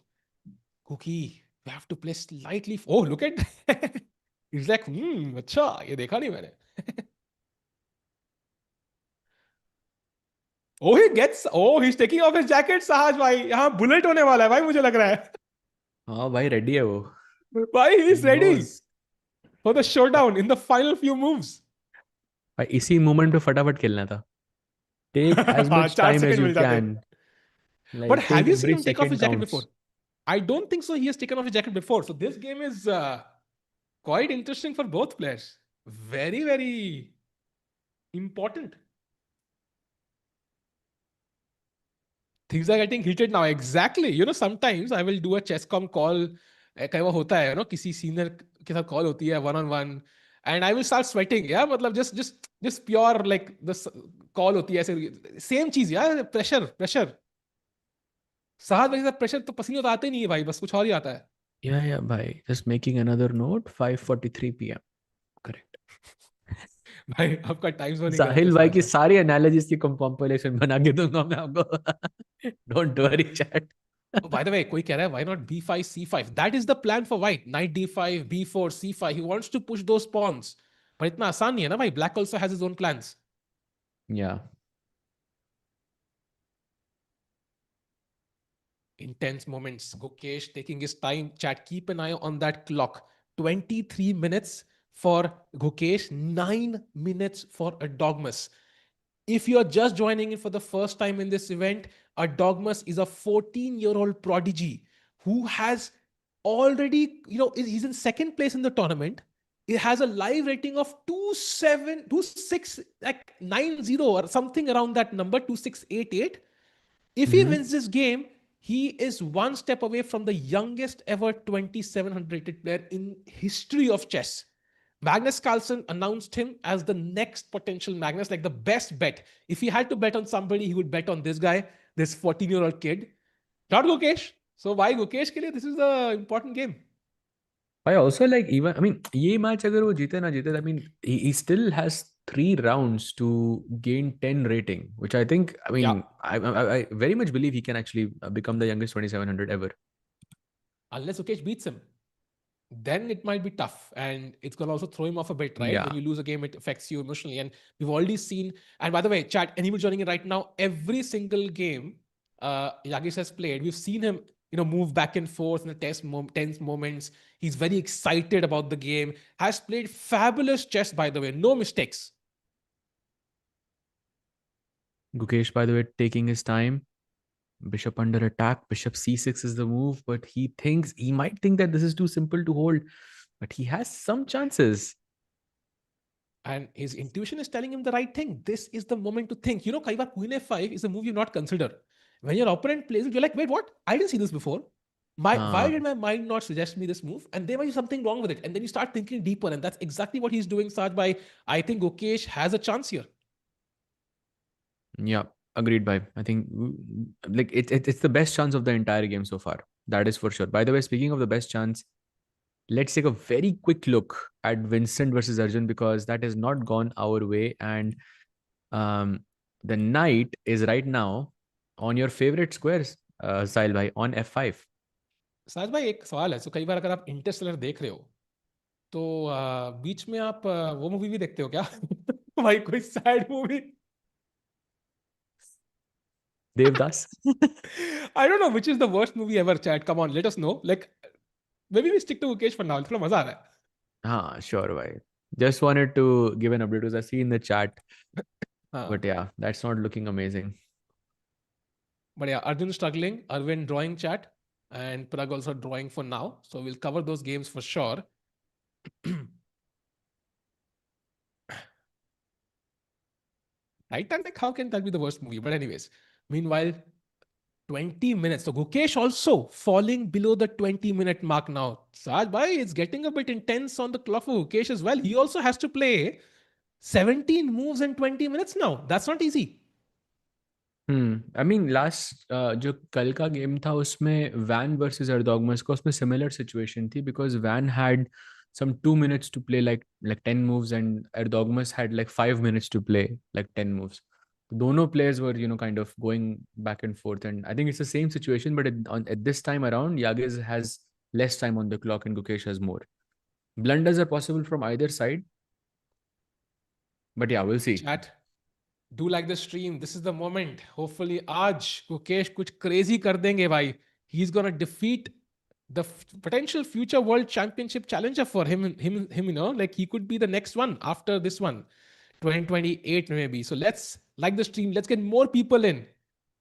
Cookie, you have to play slightly. Oh, look at he's like, अच्छा, ये देखा नहीं मैंने. Oh, he's taking off his jacket, Sahaj bhai. यहाँ bullet होने वाला है भाई, मुझे लग रहा है. हाँ भाई, ready है वो. भाई, he's He ready knows. for the showdown in the final few moves. भाई इसी मोमेंट पे फटाफट खेलना था. Take as हाँ, much 4 time as second you मिल जाते. can. But Like have take you seen every him take off his second jacket before? counts. I don't think so. He has taken off his jacket before. So this game is quite interesting for both players. Very, very important. Things are getting heated now. Exactly. Sometimes I will do a Chesscom call. कई बार होता है, किसी senior के साथ call होती है 1-on-1, and I will start sweating. Yeah, मतलब just pure like the call होती है ऐसे, same चीज यार, pressure. साहब भाई, प्रेशर तो पसीने तो आते ही नहीं है भाई, बस कुछ और ही आता है. Yeah, bhai. Just making another note, 5:43 p.m. Correct. भाई आपका टाइम जोन ही गलत है साहिल भाई साहब की भाई. सारी एनालिसिस की कंपाइलेशन बना के दूंगा मैं आपको. Don't worry chat. Oh, by the way, कोई कह रहा है why not b5 c5? That is the plan for white. Knight d5, b4, c5. He wants to push those pawns. पर इतना आसान नहीं है ना भाई. Black also has his own plans. Yeah. Intense moments. Gukesh taking his time. Chat, keep an eye on that clock. 23 minutes for Gukesh, 9 minutes for Erdogmus. If you are just joining in for the first time in this event, Erdogmus is a 14-year-old prodigy who has already, he's in second place in the tournament. It has a live rating of 26, like 90 or something around that number, 2688. If he wins this game, he is one step away from the youngest ever 2700 rated player in history of chess. Magnus Carlsen announced him as the next potential Magnus, like the best bet. If he had to bet on somebody, he would bet on this guy, this 14-year-old kid. Not Gukesh. So why Gukesh ke liye? This is the important game. I also like, even, I mean, ये match अगर वो जीते ना जीते, I mean, he still has 3 rounds to gain 10 rating, which I think, I Yeah. mean, I very much believe he can actually become the youngest 2700 ever. Unless Gukesh beats him, then it might be tough, and it's going to also throw him off a bit, right? Yeah. When you lose a game, it affects you emotionally, and we've already seen. And by the way, chat, anyone joining in right now, every single game Yagiz has played, we've seen him move back and forth in the tense moments. He's very excited about the game, has played fabulous chess, by the way, no mistakes. Gukesh, by the way, taking his time. Bishop under attack. Bishop c6 is the move, but he might think that this is too simple to hold, but he has some chances. And his intuition is telling him the right thing. This is the moment to think. Kai baar Queen f5 is a move you not consider. When your opponent plays it, you're like, wait, what? I didn't see this before. Why did my mind not suggest me this move? And there might be something wrong with it. And then you start thinking deeper. And that's exactly what he's doing, Saj bhai. I think Gukesh has a chance here. Yeah, agreed, bhai. I think like it's the best chance of the entire game so far. That is for sure. By the way, speaking of the best chance, let's take a very quick look at Vincent versus Arjun because that has not gone our way. And um, the knight is right now on your favorite squares, Sahil bhai, on f5. साज भाई एक सवाल है, so कई बार अगर आप Interstellar देख रहे हो तो बीच में आप वो मूवी भी देखते हो क्या? भाई कोई sad movie? Devdas. I don't know which is the worst movie ever, chat. Come on, let us know. Like, maybe we stick to Mukesh for now. थोड़ा मजा आ रहा है. हाँ, sure, bhai. Just wanted to give an update because I see in the chat. हाँ. But yeah, that's not looking amazing. But yeah, Arjun struggling, Erwin drawing, chat, and Pragg also drawing for now. So we'll cover those games for sure. Titanic, how can that be the worst movie? But anyways, meanwhile, 20 minutes. So Gukesh also falling below the 20-minute mark now. Saj bhai, it's getting a bit intense on the clock for Gukesh as well. He also has to play 17 moves in 20 minutes now. That's not easy. I mean last जो कल का game था उसमें van versus एर्दोगमस का उसमें similar situation थी because when had some 2 minutes to play like 10 moves and Erdogmus had like 5 minutes to play like 10 moves. Dono players were kind of going back and forth, and I think it's the same situation, but at this time around Yagiz has less time on the clock and Gukesh has more. Blunders are possible from either side, but yeah, we'll see. Chat, do like the stream. This is the moment. Hopefully, आज Gukesh कुछ crazy कर देंगे भाई. He's gonna defeat the potential future world championship challenger for him. Like he could be the next one after this one. 2028 maybe. So let's like the stream. Let's get more people in.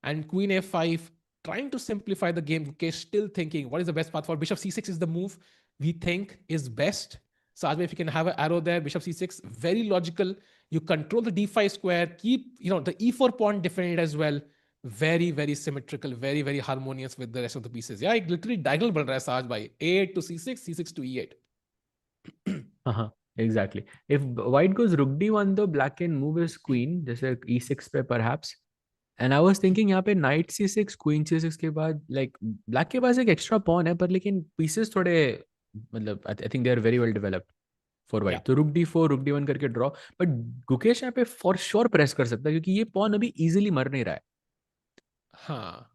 And Queen F5, trying to simplify the game. Okay, still thinking what is the best path for Bishop C6 is the move we think is best. So Ajay, if you can have an arrow there, Bishop C6, very logical. You control the D5 square, keep the E4 pawn defended as well. Very, very symmetrical, very, very harmonious with the rest of the pieces. Yeah, it literally diagonal ban raha hai Saj bhai. A8 to C6, C6 to E8. Uh-huh. Exactly. If white goes rook d1, though, black can move his queen, जैसे e6 पे perhaps. And I was thinking यहाँ पे knight c6, queen c6 के बाद like black के पास एक extra pawn है पर लेकिन pieces थोड़े मतलब I think they are very well developed for white. Yeah. तो rook d4, rook d1 करके draw. But गुकेश यहाँ पे for sure press कर सकता है क्योंकि ये pawn अभी easily मर नहीं रहा है. हाँ.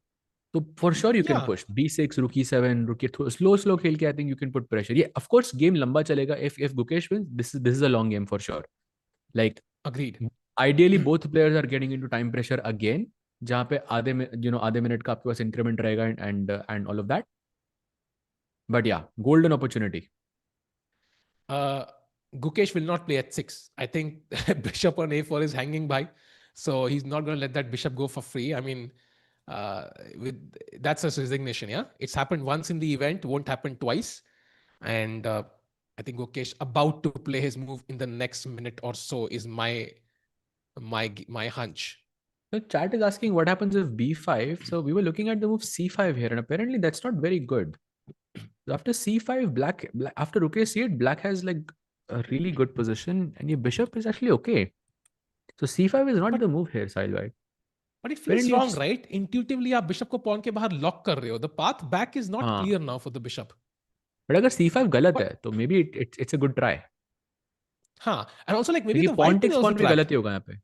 तो for sure you can Yeah. push b6, rook e7, rook slow खेल के I think you can put pressure. Yeah, of course game लंबा चलेगा. If Gukesh wins, this is a long game for sure. Like Agreed. ideally both players are getting into time pressure again, जहाँ पे आधे minute का आपके पास increment रहेगा and all of that. But yeah, golden opportunity. Gukesh will not play at 6. I think bishop on a4 is hanging by. So he's not going to let that bishop go for free. I mean, with that's a resignation, yeah? It's happened once in the event, won't happen twice. And I think Gukesh about to play his move in the next minute or so is my hunch. The chat is asking what happens if b5. So we were looking at the move c5 here, and apparently that's not very good. After c5, black after rook a8, black has like a really good position, and your bishop is actually okay. So c5 is not the move here, Sahil. But it feels Apparently, wrong, right? Intuitively, आप bishop को pawn के बाहर lock कर रहे हो. The path back is not हाँ. clear now for the bishop. But अगर c5 गलत But है, तो maybe it's a good try. हाँ, and also like maybe क्योंकि the pawn white queen is takes also pawn भी गलत trapped. ही होगा यहाँ पे.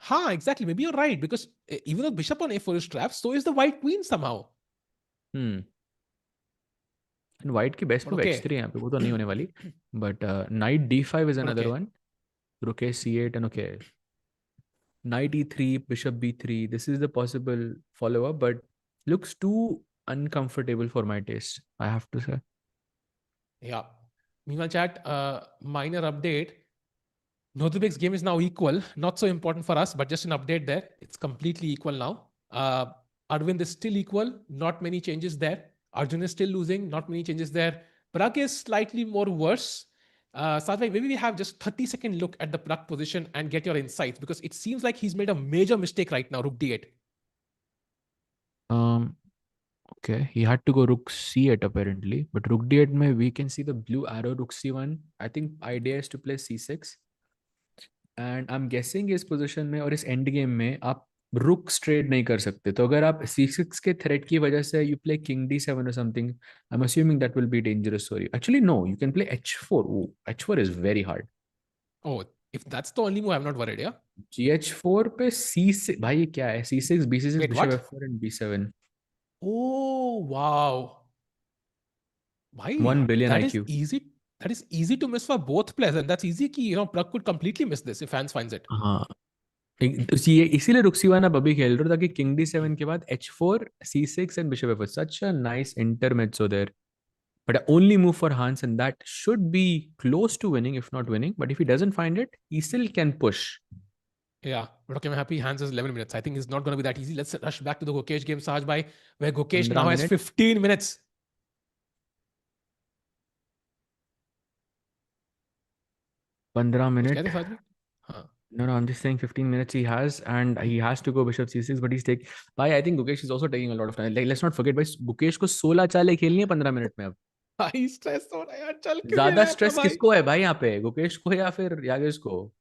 हाँ, exactly. Maybe you're right because even though bishop on a4 is trapped, so is the white queen somehow. And white की best But move okay. x3 यहाँ पे वो तो नहीं होने वाली. But knight d5 is But another okay. one. Rook a c8 and okay. Knight e3, bishop b3. This is the possible follow-up, but looks too uncomfortable for my taste, I have to say. Yeah. Meanwhile, chat, minor update. Nodirbek's game is now equal. Not so important for us, but just an update there. It's completely equal now. Aravindh is still equal. Not many changes there. Arjun is still losing. Not many changes there. Pragg is slightly more worse. Sadhbhai, maybe we have just 30-second look at the Pragg position and get your insights because it seems like he's made a major mistake right now, rook d8. Okay, he had to go rook c8 apparently, but rook d8 we can see the blue arrow rook c1. I think idea is to play c6. And I'm guessing इस position में और इस end game में आप रुक्स trade नहीं कर सकते, तो अगर आप C6 के थ्रेट की वजह से you play king D7 or something, I'm assuming that will be dangerous for you. Actually no, you can play H4. Oh, H4 is very hard. Oh, if that's the only move, I'm not worried, yeah? GH4 पे C6, भाई ये क्या है? C6 B6 Wait, bishop what? F4 and B7. Oh, wow. 1 Bhai, billion that is IQ. easy. That is easy to miss for both players. And that's easy ki, Pragg could completely miss this if Hans finds it. हाँ, इसीलिए रुक्सीवाना बबी खेल रहा था कि king D7 के बाद H4 C6 and bishop F4. Such a nice intermezzo there. But the only move for Hans, and that should be close to winning, if not winning. But if he doesn't find it, he still can push. Yeah, but okay, I'm happy Hans has 11 minutes. I think it's not going to be that easy. Let's rush back to the Gukesh game, Sahaj bhai, where Gukesh 15 now has minutes. 15 minutes. 15 कुछ minutes. कहते हैं, Sahaj bhai? हाँ. No, I'm just saying 15 minutes he has, and he has to go bishop C6, but he's taking. I think Gukesh is also taking a lot of time. Like, let's not forget, भाई Gukesh को 16 चालें खेलनी है 15 minute में अब. भाई stress हो रहा है यार, चल क्यों नहीं ज्यादा रहा है अपना स्ट्रेस भाई? किसको है भाई यहाँ पे, गुकेश को या फिर यागिस को?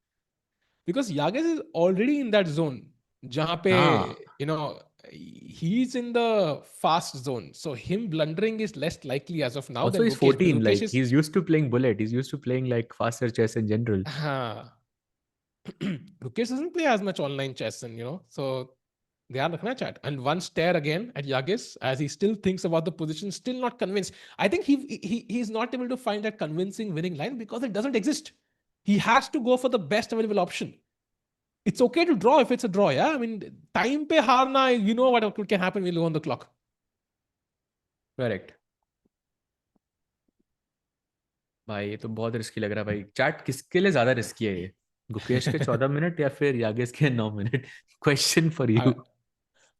Because Yagiz is already in that zone जहाँ पे हाँ, you know he's in the fast zone, so him blundering is less likely as of now also than he's Gukesh, because 14, Gukesh like is he's used to playing bullet, he's used to playing like faster chess in general. हाँ. Gukesh doesn't play as much online chess, and so they are looking at chat. And one stare again at Yagiz as he still thinks about the position, still not convinced. I think he's not able to find that convincing winning line because it doesn't exist. He has to go for the best available option. It's okay to draw if it's a draw, yeah? I mean, time pe harna, you know what can happen when you on the clock. Correct. भाई ये तो बहुत risky लग रहा है भाई. Chat किसके लिए ज्यादा रिस्की है ये, गुकेश के 14 मिनट या फिर यागिस के 9 minute? Question for you. I,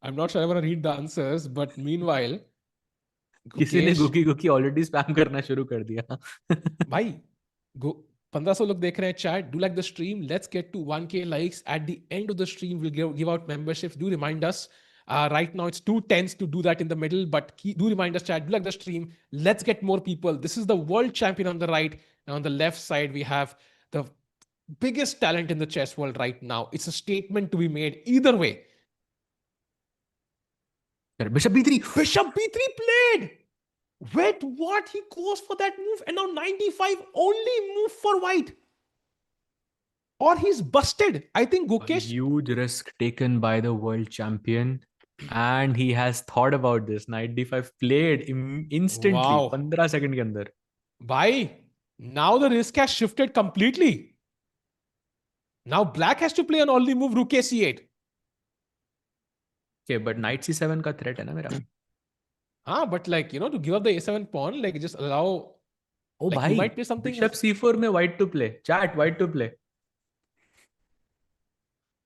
I'm not sure I want to read the answers, but meanwhile, किसी ने Gukesh, गुकी गुकी ऑलरेडी स्पैम करना शुरू कर दिया. भाई go 1500 लोग देख रहे हैं chat. Do like the stream. Let's get to 1K likes. At the end of the stream, we'll give out memberships. Do remind us. Right now, it's too tense to do that in the middle, but do remind us, chat. Do like the stream. Let's get more people. This is the world champion on the right. And on the left side, we have the biggest talent in the chess world right now. It's a statement to be made either way. Bishop B3. Bishop B3 played. Wait, what? He goes for that move, and now 95 only move for white. Or he's busted. I think A Gukesh. huge risk taken by the world champion, and he has thought about this. Knight D5 played instantly, Wow. 15 second के अंदर. Bhai, now the risk has shifted completely. Now black has to play an only move rook C8. Okay, but Knight C7 का threat है ना मेरा. But like, to give up the A7 pawn, like just allow, Oh like you भाई, might play something. Bishop C4 में white to play. Chat, white to play.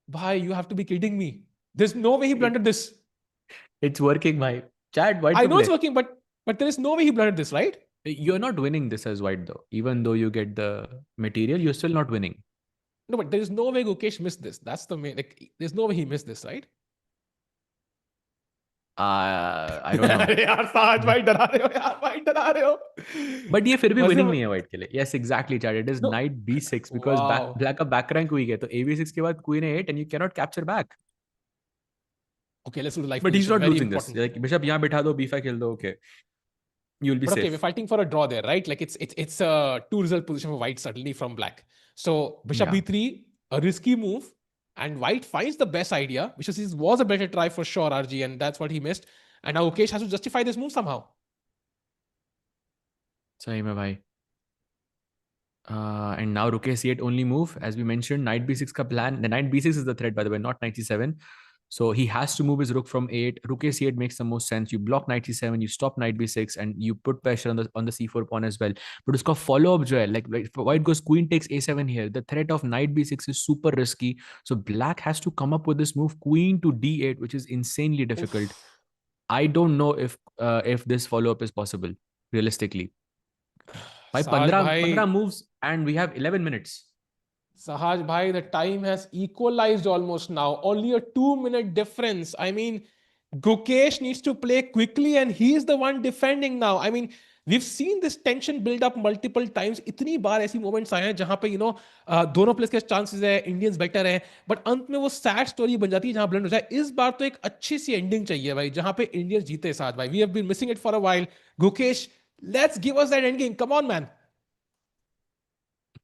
Bhai, you have to be kidding me. There's no way he blundered this. It's working, bhai. Chat, white I to know it's play. working, but there is no way he blundered this, right? You're not winning this as white though. Even though you get the material, you're still not winning. No, but there is no way Gukesh missed this. That's the main. Like, there's no way he missed this, right? I don't know. यार साज भाई डरा रहे हो यार, भाई डरा रहे हो. But ये फिर भी वैसे winning नहीं है white के लिए. Yes, exactly, chat. It is no. knight B6 because Wow. black का back rank weak है. तो AV6 के बाद queen A8 and you cannot capture back. Okay, let's do the life But he's position. not Very losing this. important. Like bishop यहाँ बिठा दो, B5 खेल दो, okay. You'll be But okay, safe. we're fighting for a draw there, right? Like it's a two result position for white suddenly from black. So bishop Yeah. B3, a risky move, and white finds the best idea, which was a better try for sure, RG, and that's what he missed. And now Gukesh has to justify this move somehow. सही में भाई. And now rook A8 only move, as we mentioned. Knight B6 का plan. The knight B6 is the threat, by the way, not knight C7. So he has to move his rook from 8. Rook A8 makes the most sense. You block knight C7, you stop knight B6, and you put pressure on the C4 pawn as well. But uska follow up jo hai, like white goes queen takes A7 here. The threat of knight B6 is super risky. So black has to come up with this move, queen to D8, which is insanely difficult. Oof. I don't know if this follow up is possible realistically. By Sahaj 15 bhai, moves and we have 11 minutes. Sahaj bhai, the time has equalized almost now. Only a 2-minute difference. I mean, Gukesh needs to play quickly, and he's the one defending now. I mean, We've seen this tension build up multiple times. इतनी बार ऐसी moments आए हैं जहां पे दोनों players के chances है, Indians better है, बट अंत में वो सैड स्टोरी बन जाती है जहां ब्लंड हो जाए. इस बार तो एक अच्छी सी एंडिंग चाहिए भाई, जहां पे इंडियंस जीते साथ भाई. We have been missing it for a while. Gukesh, let's give us that ending. Come on man.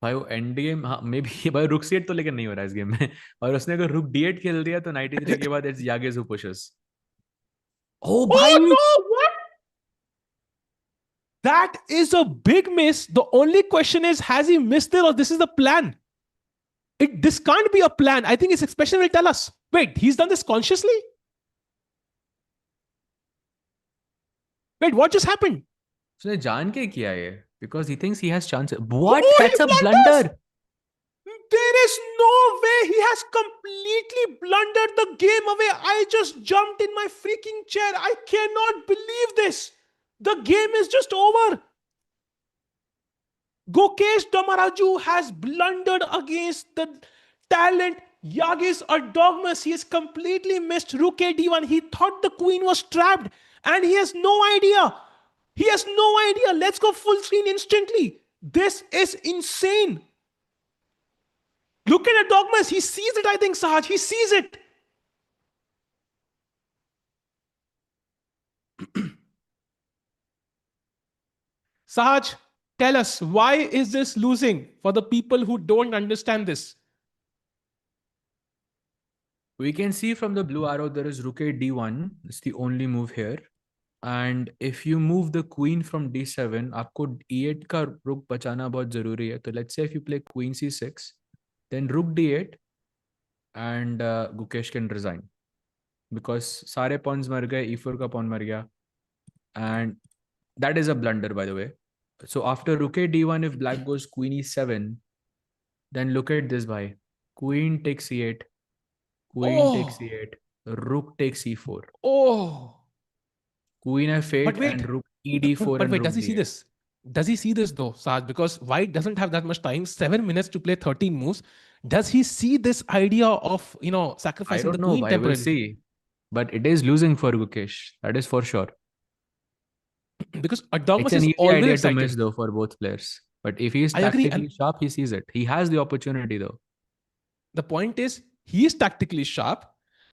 भाई वो एंड गेम, हाँ मे बी भाई रुक C8 तो लेकिन नहीं हो रहा है इस गेम में और उसने अगर रुक D8 खेल दिया तो 93 के बाद it's Yagiz who pushes. Oh Oh भाई no! What? That is a big miss. The only question is, has he missed it or this is the plan? This can't be a plan. I think his expression will tell us. Wait, he's done this consciously? Wait, what just happened? उसने जान के किया ये because he thinks he has chances. What? Oh, he That's a blunders! blunder. There is no way he has completely blundered the game away. I just jumped in my freaking chair. I cannot believe this. The game is just over. Gukesh Dommaraju has blundered against the talent Yagiz Erdogmus. He has completely missed Rook D1. He thought the queen was trapped and he has no idea. He has no idea. Let's go full screen instantly. This is insane. Look at Erdogmus. He sees it, I think, Sahaj. He sees it. Sahaj, tell us, why is this losing for the people who don't understand this? We can see from the blue arrow there is rook a D1. It's the only move here. And if you move the queen from D7, आपको E8 का रुक बचाना बहुत जरूरी है. तो let's say if you play queen C6, then rook D8 and Gukesh can resign because सारे pawns मर गए, E4 का pawn मर गया, and that is a blunder by the way. So after rook a D1, if black goes queen E7, then look at this bhai. Queen takes C8, queen takes Oh, C8, rook takes E4. oh. Queen But F8 wait, and rook ED4 but and wait, rook does he see D8. this? Does he see this though, Saj? Because White doesn't have that much time, 7 minutes to play 13 moves. Does he see this idea of, I sacrificing the don't know. queen I will temporarily? see. But it is losing for Gukesh. That is for sure. Because It's Adogmas an is easy always idea to miss excited. though for both players. But if he is I agree. And tactically sharp, he sees it. He has the opportunity though. the point is, he is tactically sharp.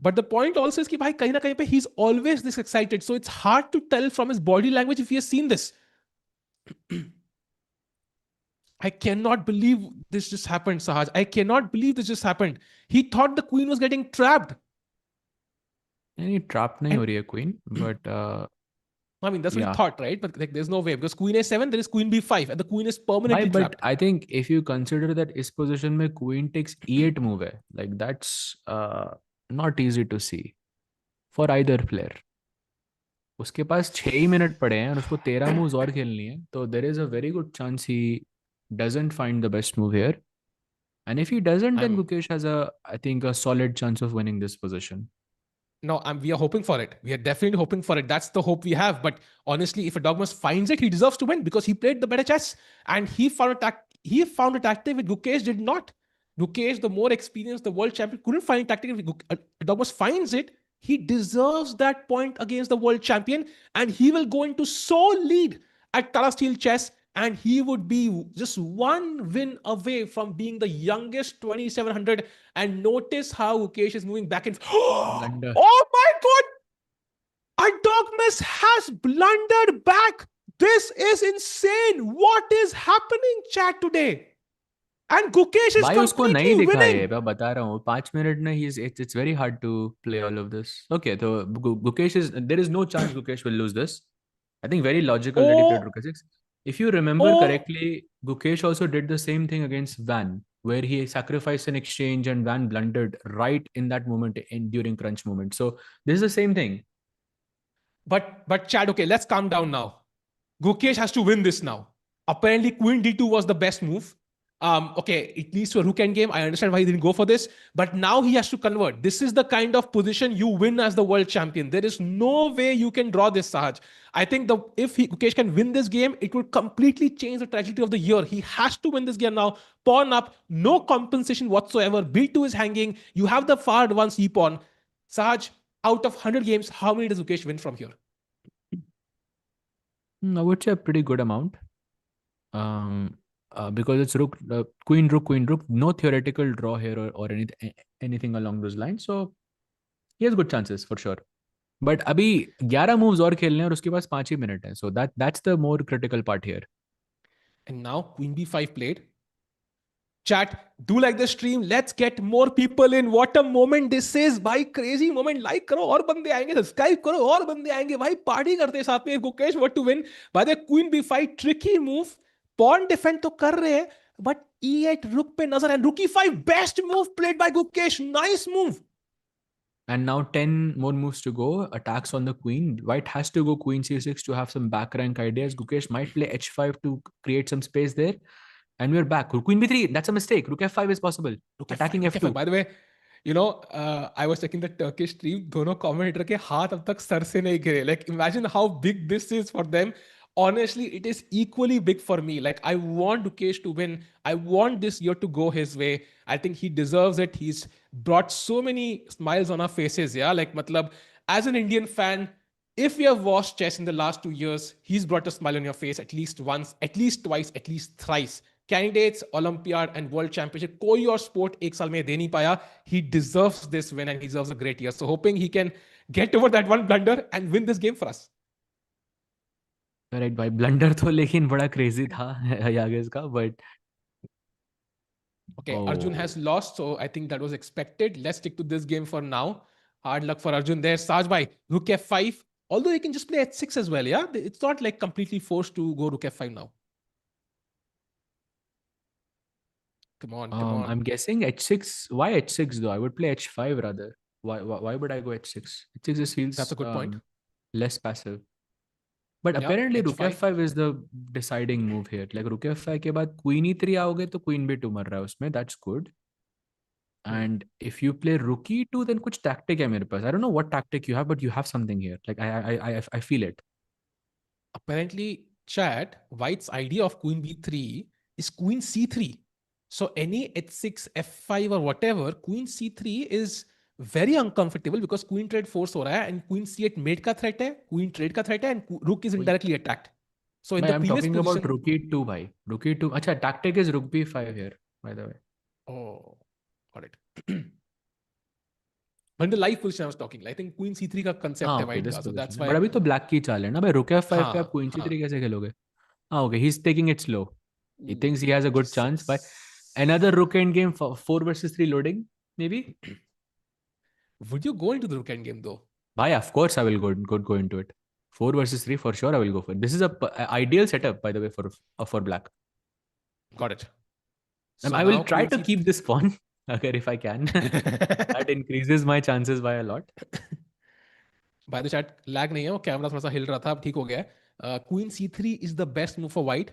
But the point also is that kahin na kahin pe he's always this excited. So it's hard to tell from his body language if he has seen this. I cannot believe this just happened, Sahaj. I cannot believe this just happened. He thought the queen was getting trapped. Any trap nahi And ho rahi hai queen, but I mean, that's what he yeah. thought, right? But like, there's no way because queen a7, there is queen b5, and the queen is Why? permanently But trapped. I think if you consider that is position mein queen takes E8 move hai, like that's not easy to see for either player. उसके पास 6 ही minute पड़े हैं और उसको 13 moves और खेलनी है तो there is a very good chance he doesn't find the best move here. And if he doesn't, then I'm Gukesh has I think, a solid chance of winning this position. No, we are hoping for it. We are definitely hoping for it. That's the hope we have. But honestly, if a Dogmas finds it, he deserves to win because he played the better chess and he found a tactic which Gukesh did not. Gukesh, the more experienced, the world champion, couldn't find a tactic. If Dogmas finds it, he deserves that point against the world champion, and he will go into sole lead at Tata Steel Chess, and he would be just one win away from being the youngest 2700. And notice how Gukesh is moving back and Blunder. oh my god! Erdogmus has blundered back. This is insane. What is happening, chat, today? And Gukesh is भाई उसको नहीं completely दिखा ये winning. मैं बता रहा हूँ 5 minute में ही it's very hard to play all of this. Okay, so Gukesh is there is no chance Gukesh will lose this. I think very logical that he played Oh, rook a6. If you remember oh, correctly, Gukesh also did the same thing against Van, where he sacrificed an exchange and Van blundered right in that moment during crunch moment. So this is the same thing. but Chad, okay, let's calm down now. Gukesh has to win this now. Apparently, Queen D2 was the best move. Okay, it leads to a rook endgame. I understand why he didn't go for this, but now he has to convert. This is the kind of position you win as the world champion. There is no way you can draw this, Sahaj. I think if Gukesh can win this game, it will completely change the trajectory of the year. He has to win this game now. Pawn up, no compensation whatsoever. B2 is hanging. You have the far advanced E pawn. Sahaj, out of 100 games, how many does Gukesh win from here? I would say a pretty good amount. Because it's rook, queen, rook. No theoretical draw here or anything along those lines. So he has good chances for sure. But अभी 11 moves और खेलने हैं और उसके पास 5 ही minute है. So that's the more critical part here. And now queen b5 played. Chat, do like the stream. Let's get more people in. What a moment this is. भाई crazy moment. Like करो और बंदे आएंगे. Subscribe करो और बंदे आएंगे. भाई party करते हैं साथ में. Gukesh, what to win? By the queen b5, tricky move. Pawn defend तो कर रहे हैं. But e8 rook पे नजर है. Rook e5, best move played by Gukesh. Nice move. And now 10 more moves to go. Attacks on the queen. White has to go queen c6 to have some back rank ideas. Gukesh might play h5 to create some space there. And we're back. Queen b3. That's a mistake. Rook f5 is possible. Rook Attacking f5, f2. By the way, I was checking the Turkish stream. दोनों commentator के हाथ अब तक sir से नहीं गिरे. Like, imagine how big this is for them. Honestly, it is equally big for me. Like, I want Gukesh to win. I want this year to go his way. I think he deserves it. He's brought so many smiles on our faces. Yeah, like, matlab, as an Indian fan, if you have watched chess in the last 2 years, he's brought a smile on your face at least once, at least twice, at least thrice. Candidates, Olympiad and World Championship, कोई और sport एक साल में दे नहीं पाया. He deserves this win and he deserves a great year. So hoping he can get over that one blunder and win this game for us. Right, भाई blunder तो लेकिन बड़ा क्रेजी था यागिज का but Okay, Arjun has lost, so I think that was expected. Let's stick to this game for now. Hard luck for Arjun there. Saj bhai, rook f5. Although he can just play h6 as well, yeah? It's not like completely forced to go rook f5 now. Come on. I'm guessing h6. Why h6 though? I would play h5 rather. Why would I go h6? H6 just feels That's a good point. Less passive. But Yeah, apparently rook h5. f5 is the deciding move here. Like rook f5 के बाद queen e3 आओगे तो queen b2 मर रहा है उसमें. That's good. And if you play rook e2, then कुछ tactic है मेरे पास. I don't know what tactic you have, but you have something here. Like I feel it. Apparently, chat, White's idea of queen b3 is queen c3. So any h6, f5 or whatever, queen c3 is very uncomfortable because queen trade force हो रहा है and queen c8 mate का threat है, queen trade का threat है and rook is indirectly attacked. So in the I'm previous talking position, about rook e2 bhai. Rook e2. अच्छा, tactic is rook b5 here, by the way. oh, got it. But in the live position I was talking, I think queen c3 का concept है Okay, white this का, so position. that's why. But अभी तो black की चाल है ना भाई. Rook f5 पे आप queen हाँ. c3 कैसे खेलोगे? Okay, he's taking it slow. He thinks he has a good chance. But Just- another rook end game for 4 versus 3 loading, maybe? Would you go into the rook endgame though? Bhai, of course I will go into it. 4 versus 3 for sure I will go for it. This is a ideal setup, by the way, for black. Got it. I will try to keep this pawn, okay, if I can. That increases my chances by a lot. By the chat, lag नहीं है, वो camera थोड़ा सा हिल रहा था, अब ठीक हो गया है. Queen c3 is the best move for white.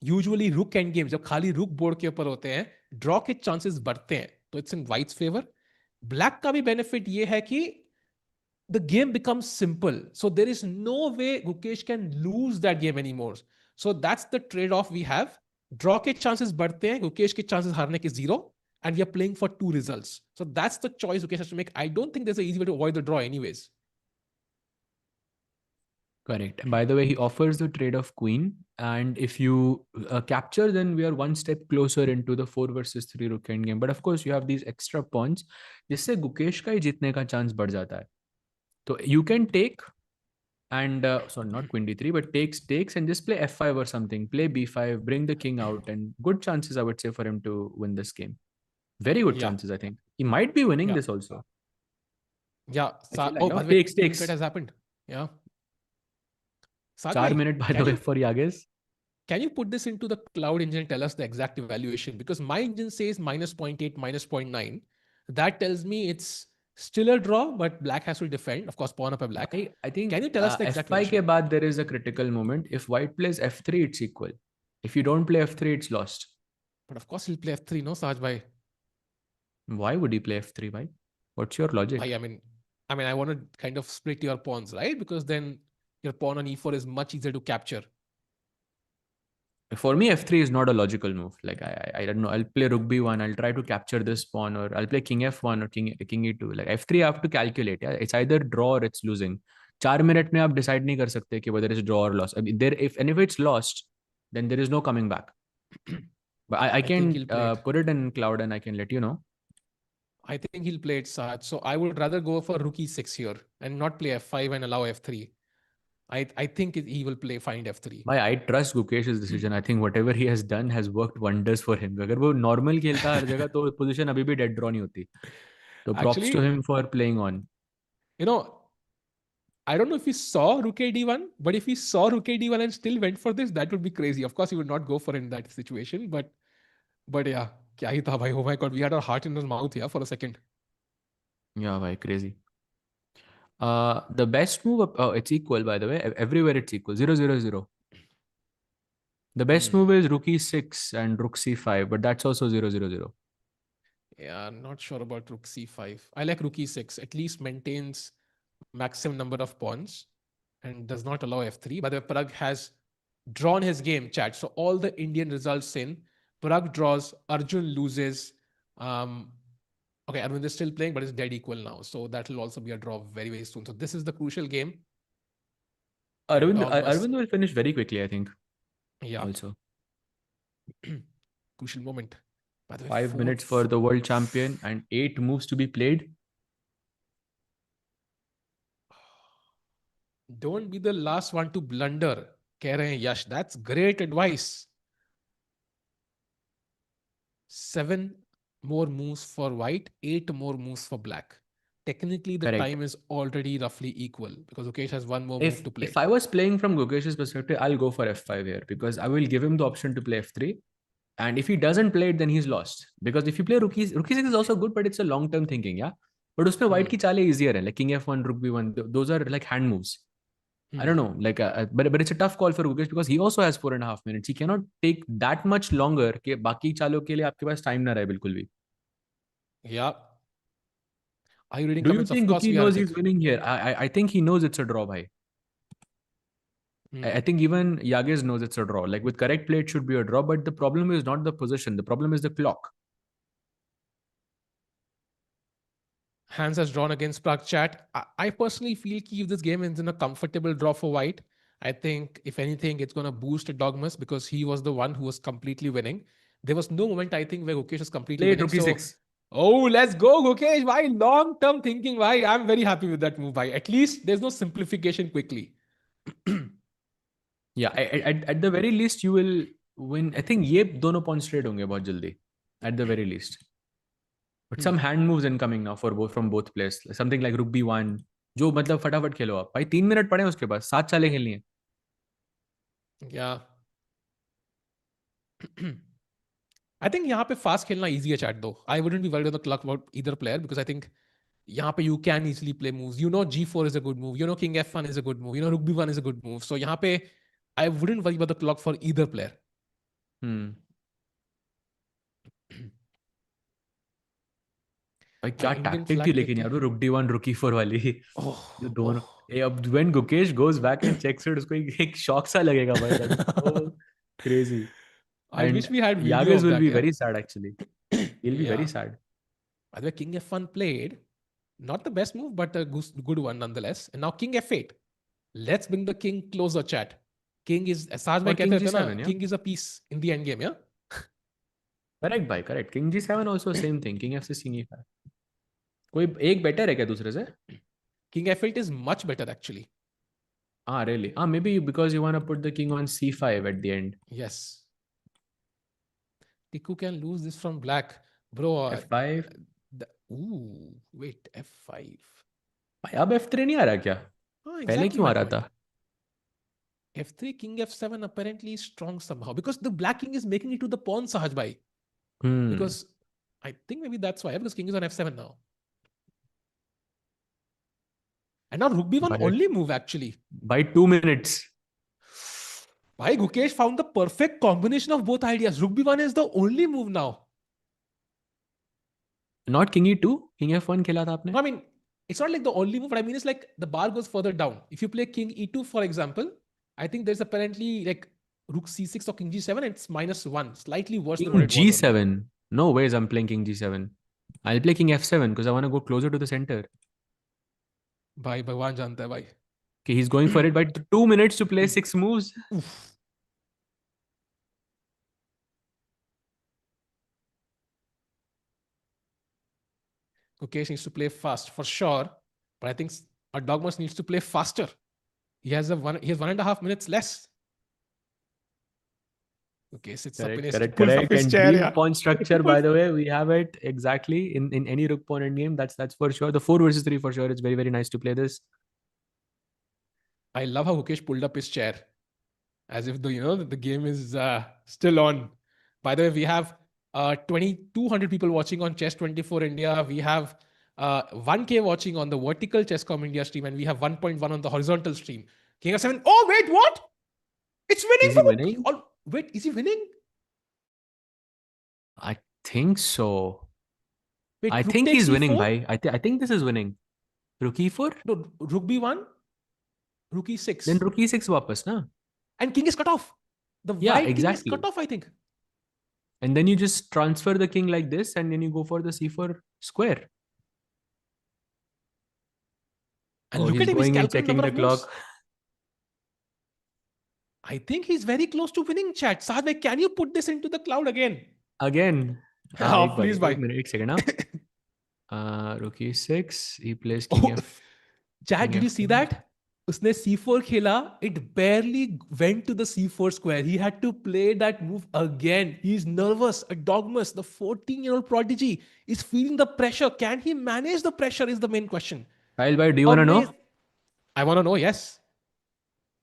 Usually रुक एंड गेम जब खाली रुक बोर्ड के ऊपर होते हैं, ड्रॉ के चांसेस बढ़ते हैं, तो it's in whites favour. Black का भी बेनिफिट ये है कि the game becomes simple. So there is no way Gukesh can lose that game anymore. So that's the trade-off we have. Draw के chances बढ़ते हैं, Gukesh के chances हारने के zero, and we are playing for 2 results. So that's the choice Gukesh has to make. I don't think there's an easy way to avoid the draw anyways. Correct. And by the way, he offers the trade of queen, and if you capture, then we are one step closer into the 4 versus 3 rook end game. But of course, you have these extra pawns, जिससे गुकेश का ही जीतने का chance बढ़ जाता है. So you can take and sorry, not queen d3, but takes and just play f5 or something. Play b5, bring the king out, and good chances I would say for him to win this game. Very good chances, I think. He might be winning this also. Yeah. By the way, takes. That has happened. Yeah. 4 minutes by the way for Yagiz. Can you put this into the cloud engine and tell us the exact evaluation? Because my engine says minus 0.8, minus 0.9. That tells me it's still a draw, but black has to defend. Of course, pawn up a black. I think. Can you tell us the exact f5 के बाद there is a critical moment. If white plays f3, it's equal. If you don't play f3, it's lost. But of course, he'll play f3, no, Saj bhai? Why would he play f3, bhai? What's your logic? I mean, I want to kind of split your pawns, right? Because then your pawn on e4 is much easier to capture. For me, f3 is not a logical move. Like I don't know. I'll play rook b1. I'll try to capture this pawn, or I'll play king f1 or king e2. Like f3, I have to calculate. Yeah, it's either draw or it's losing. 4 minute में आप decide नहीं कर सकते कि whether it's draw or loss. I mean, there if it's lost, then there is no coming back. But I I think can he'll play it. put it in cloud and I can let you know. I think he'll play it Saj. So I would rather go for rook e6 here and not play f5 and allow f3. I think he will play find f3. Bhai, I trust Gukesh's decision. I think whatever he has done has worked wonders for him. अगर वो normal खेलता हर जगह तो position अभी भी dead draw नहीं होती. So props to Actually, him for playing on. you know, I don't know if he saw rook a d1, but if he saw rook a d1 and still went for this, that would be crazy. Of course, he would not go for it in that situation, but yeah, kya hi tha bhai. Oh my god, we had our heart in his mouth here for a second. Yeah, bhai, crazy. The best move, oh, it's equal by the way. Everywhere it's equal. 0-0-0. The best move is rook e6 and rook c5, but that's also 0-0-0. Yeah, I'm not sure about rook c5. I like rook e6. At least maintains maximum number of pawns and does not allow f3. By the way, Pragg has drawn his game, chat. So all the Indian results in Pragg draws, Arjun loses. Okay, Arvind is still playing, but it's dead equal now. So that will also be a draw very, very soon. So this is the crucial game. Arvind will finish very quickly, I think. Yeah. Also. Crucial moment. By the way, 5 minutes for the world champion and 8 moves to be played. Don't be the last one to blunder. Keh rahe hain Yash. That's great advice. 7 more moves for white, 8 more moves for black. Technically, the Correct. time is already roughly equal because Gukesh has one more move to play. If I was playing from Gukesh's perspective, I'll go for f5 here because I will give him the option to play f3. And if he doesn't play it, then he's lost. Because if you play rook e6 is also good, but it's a long-term thinking, yeah? But उसमें white की चालें easier है, like king f1, rook b1. Those are like hand moves. I don't know, like, but it's a tough call for Gukesh because he also has 4.5 minutes. He cannot take that much longer कि बाकी चालों के लिए आपके पास time ना रहे बिल्कुल भी. Yeah. Are you reading Do you comments? Of think course, Guki we are. knows he's winning here? I think he knows it's a draw, bhai. I think even Yagiz knows it's a draw. Like with correct play, it should be a draw. But the problem is not the position. The problem is the clock. Hans has drawn against Pragg chat. I personally feel if this game ends in a comfortable draw for white, I think if anything, it's going to boost Erdogmus because he was the one who was completely winning. There was no moment I think where Gukesh was completely Play winning. rook e6. Oh, let's go, Gukesh. Why long-term thinking? Why I'm very happy with that move. Why at least there's no simplification quickly. Yeah, at the very least you will win. I think ये दोनों pawn straight होंगे बहुत जल्दी. At the very least. But some hand moves incoming now for both from both players. Something like rook b1. जो मतलब फटाफट खेलो आप. भाई 3 मिनट पड़े हैं उसके पास. 7 चालें खेलनी है. Yeah. I think यहाँ पे fast खेलना easy है chat though. I wouldn't be worried on the clock about either player because I think यहाँ पे you can easily play moves. You know g4 is a good move. You know king f1 is a good move. You know rook b1 is a good move. So यहाँ पे I wouldn't worry about the clock for either player. भाई क्या tactic थी लेकिन यार वो रुक d1 रुक e4 वाली जो दोनों अब when Gukesh goes back and checks it उसको एक शॉक सा लगेगा भाई that is so crazy. I And wish we had video Yagiz of will that. be Yeah? very sad actually. He'll be very sad. By the way, king f1 played. Not the best move, but a good one nonetheless. And now king f8. Let's bring the king closer, chat. King is, Saj bhai king कहते थे ना, g7, yeah? king is a piece in the end game, yeah? Correct भाई, correct. King g7 also same thing. King f6, king e5. कोई एक better है क्या दूसरे से? King f8 is much better actually. Ah, really? Ah, maybe because you want to put the king on c5 at the end. Yes. Tiku can lose this from black. Bro. f5. Ooh, wait, f5. भाई अब f3 नहीं आ रहा क्या? पहले क्यों आ रहा था? f3, king f7 apparently is strong somehow because the black king is making it to the pawn, Sahaj bhai. Because I think maybe that's why, because king is on f7 now. And now rook b1 only move actually. By 2 minutes. Bhai, Gukesh found the perfect combination of both ideas. Rook b1 is the only move now. Not king e2? King f1 खेला था आपने? No, I mean, it's not like the only move, but I mean, it's like the bar goes further down. If you play king e2, for example, I think there's apparently like rook c6 or king g7, it's -1. Slightly worse king than what it was. g7? No ways I'm playing king g7. I'll play king f7 because I want to go closer to the center. भाई भगवान जानता है भाई. Okay, he's going for it, but 2 minutes to play 6 moves. Oof. Gukesh needs to play fast for sure, but I think Erdogmus needs to play faster. He has 1.5 minutes less. Okay, sits up in Correct, his correct, pulls up correct. his And chair. dream Yeah. pawn structure, by the way, we have it exactly in any rook pawn endgame. That's for sure. The 4 versus 3 for sure. It's very, very nice to play this. I love how Gukesh pulled up his chair as if the game is still on. By the way, we have 2,200 people watching on Chess 24 India. We have 1K watching on the vertical Chesscom India stream, and we have 1.1 on the horizontal stream. King of 7. Oh, wait, what? It's winning Is he for winning? Oh, wait, is he winning? I think so. I Wait, rook think takes he's winning, e4? bhai. I think this is winning. Rook e4? No, rook b1, rook Then e6. rook e6 wapas, na? And king is cut off. The Yeah, white king is cut exactly. off, I think. And then you just transfer the king like this, and then you go for the c4 square. And Oh, look he's at him, he's going and calculating checking number the of moves. clock. I think he's very close to winning, chat. Saad, can you put this into the cloud again? Again. Oh, एक please, bar bhai. एक minute, एक second. Rook e6. He plays king Oh, f chat, king did you see f1. that? Usne c4 khela, it barely went to the c4 square. He had to play that move again. He's nervous. Erdogmus, the 14-year-old prodigy, is feeling the pressure. Can he manage the pressure is the main question. Kyle, bhai, do you want to Amazing. know? I want to know, yes.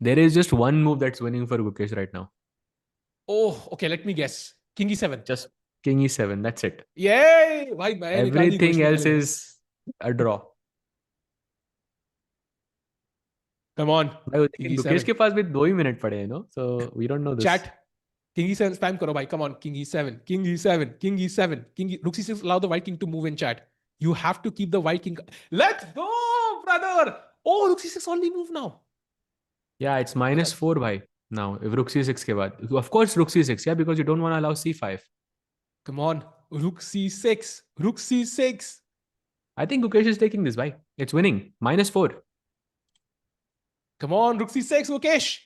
There is just one move that's winning for Gukesh right now. Oh, okay, let me guess. King e7. Just king e7. That's it. Yay! भाई मैं निकाल दी Everything घोषणी else पहले से. is a draw. Come on. भाई, King लेकिन Gukesh e7. के पास भी 2 ही minute पड़े हैं, no? So we don't know this. Chat. King e7 spam करो भाई. Come on. King e7. King e7. King e7. Rook c6 allow the white king to move in chat. You have to keep the white king. Let's go, brother. Oh, rook c6 only move now. Yeah, it's -4 bhai. Now, if rook c6 के बाद. Of course rook c6, yeah, because you don't want to allow c5. Come on. Rook c6. Rook c6. I think Gukesh is taking this, bhai. It's winning. -4. Come on. Rook c6, Mukesh.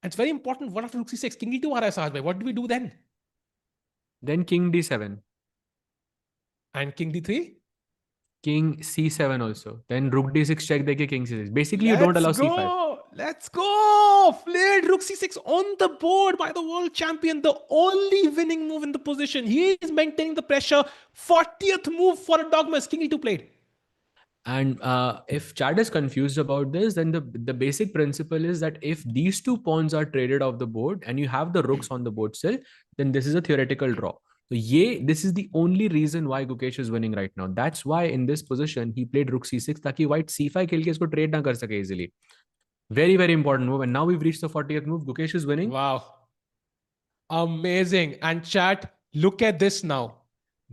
And it's very important. What after rook c6? King e2 aa raha hai Sahaj bhai. What do we do then? Then king d7. And king d3? King c7 also. Then rook d6 check deke king c6. Basically, you don't Let's allow c5. go. Let's go. Flayed rook c6 on the board by the world champion. The only winning move in the position. He is maintaining the pressure. 40th move for Erdogmus. King e2 played. And if Chad is confused about this, then the basic principle is that if these two pawns are traded off the board and you have the rooks on the board still, then this is a theoretical draw. So this is the only reason why Gukesh is winning right now. That's why in this position he played rook c6 ताकि white c5 खेल के इसको trade ना कर सके easily. Very, very important move. And now we've reached the 40th move. Gukesh is winning. Wow. Amazing. And chat, look at this now.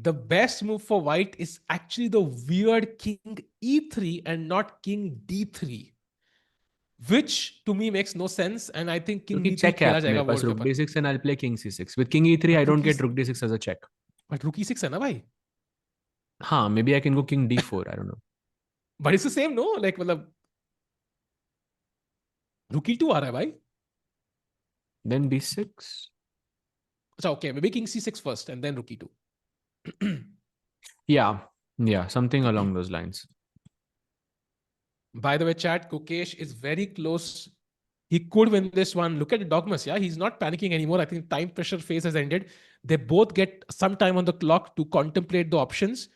The best move for white is actually the weird king e3 and not king d3. Which to me makes no sense. And I think king क्योंकि d3 check है खेला मेरे जाएगा पास board के rook ऊपर. d6 and I'll play king c6. With king e3, I But don't rook get e6 rook d6 as a check. but rook e6 है ना भाई. हाँ, maybe I can go king d4. I don't know. But it's the same, no? Like, मतलब rook e2 आ रहा है भाई. Then b6. So, okay, maybe king c6 first and then rook e2. Yeah, something along those lines. By the way, chat, Gukesh is very close. He could win this one. Look at the Dogmas, yeah? He's not panicking anymore. I think time pressure phase has ended. They both get some time on the clock to contemplate the options.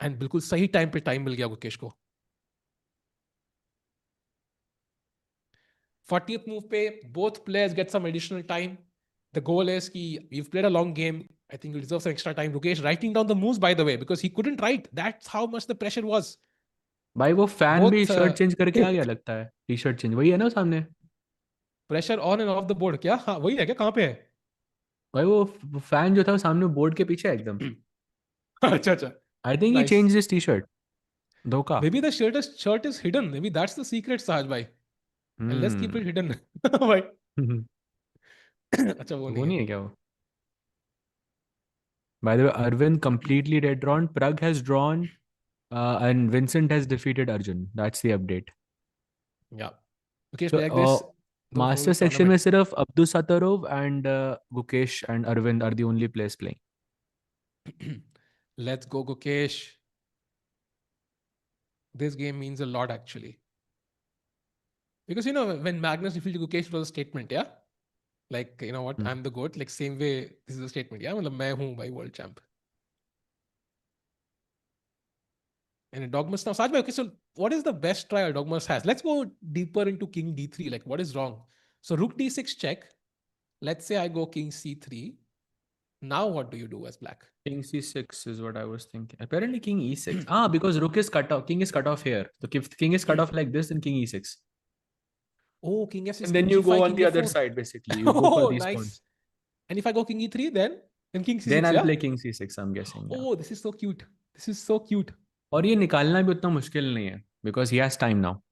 And बिल्कुल सही time पे time मिल गया गुकेश को. 40th move पे both players get some additional time. The goal is कि we've played a long game. I think you deserve some extra time. Gukesh writing down the moves, by the way, because he couldn't write. That's how much the pressure was. भाई वो fan भी Both shirt change करके आ गया लगता है. T shirt change वही है ना सामने. pressure on and off the board. क्या हाँ वही है क्या कहाँ पे है. भाई वो फैन जो था वो सामने बोर्ड के पीछे है एकदम. अच्छा अच्छा. आई think he Nice. Change this T shirt. धोखा. Maybe the shirt is hidden. Maybe that's the secret, Sahaj bhai. And let's keep it hmm. hidden. Bhai. अच्छा वो वो नहीं है. नहीं है क्या वो. By the way, Arvind completely dead drawn. Pragg has drawn. And Vincent has defeated Arjun. That's the update. Yeah. Gukesh So play like this the master whole section में tournament. सिर्फ Abdusattorov and Gukesh and Arvind are the only players playing. Let's go, Gukesh. This game means a lot actually. Because when Magnus defeated Gukesh, it was a statement, yeah? Like, you know what, Hmm. I'm the GOAT. Like same way, this is a statement, yeah? मतलब मैं हूँ भाई world champ. And Erdogmus now, Saj bhai, okay, so what is the best try Erdogmus has? Let's go deeper into King D3. Like, what is wrong? So Rook D6 check. Let's say I go King C3. Now what do you do as black? King C6 is what I was thinking. Apparently King E6. Because Rook is cut off. King is cut off here. So if King is cut off like this, then King E6. Oh, King F6, And then King you go G5, on King the other F4. side, basically. You go for Oh, these nice. pawns. And if I go King E3, then King Then C6, I'll yeah? play King C6, I'm guessing. Yeah. Oh, this is so cute. This is so cute. और ये निकालना भी उतना मुश्किल नहीं है. Because he has time now.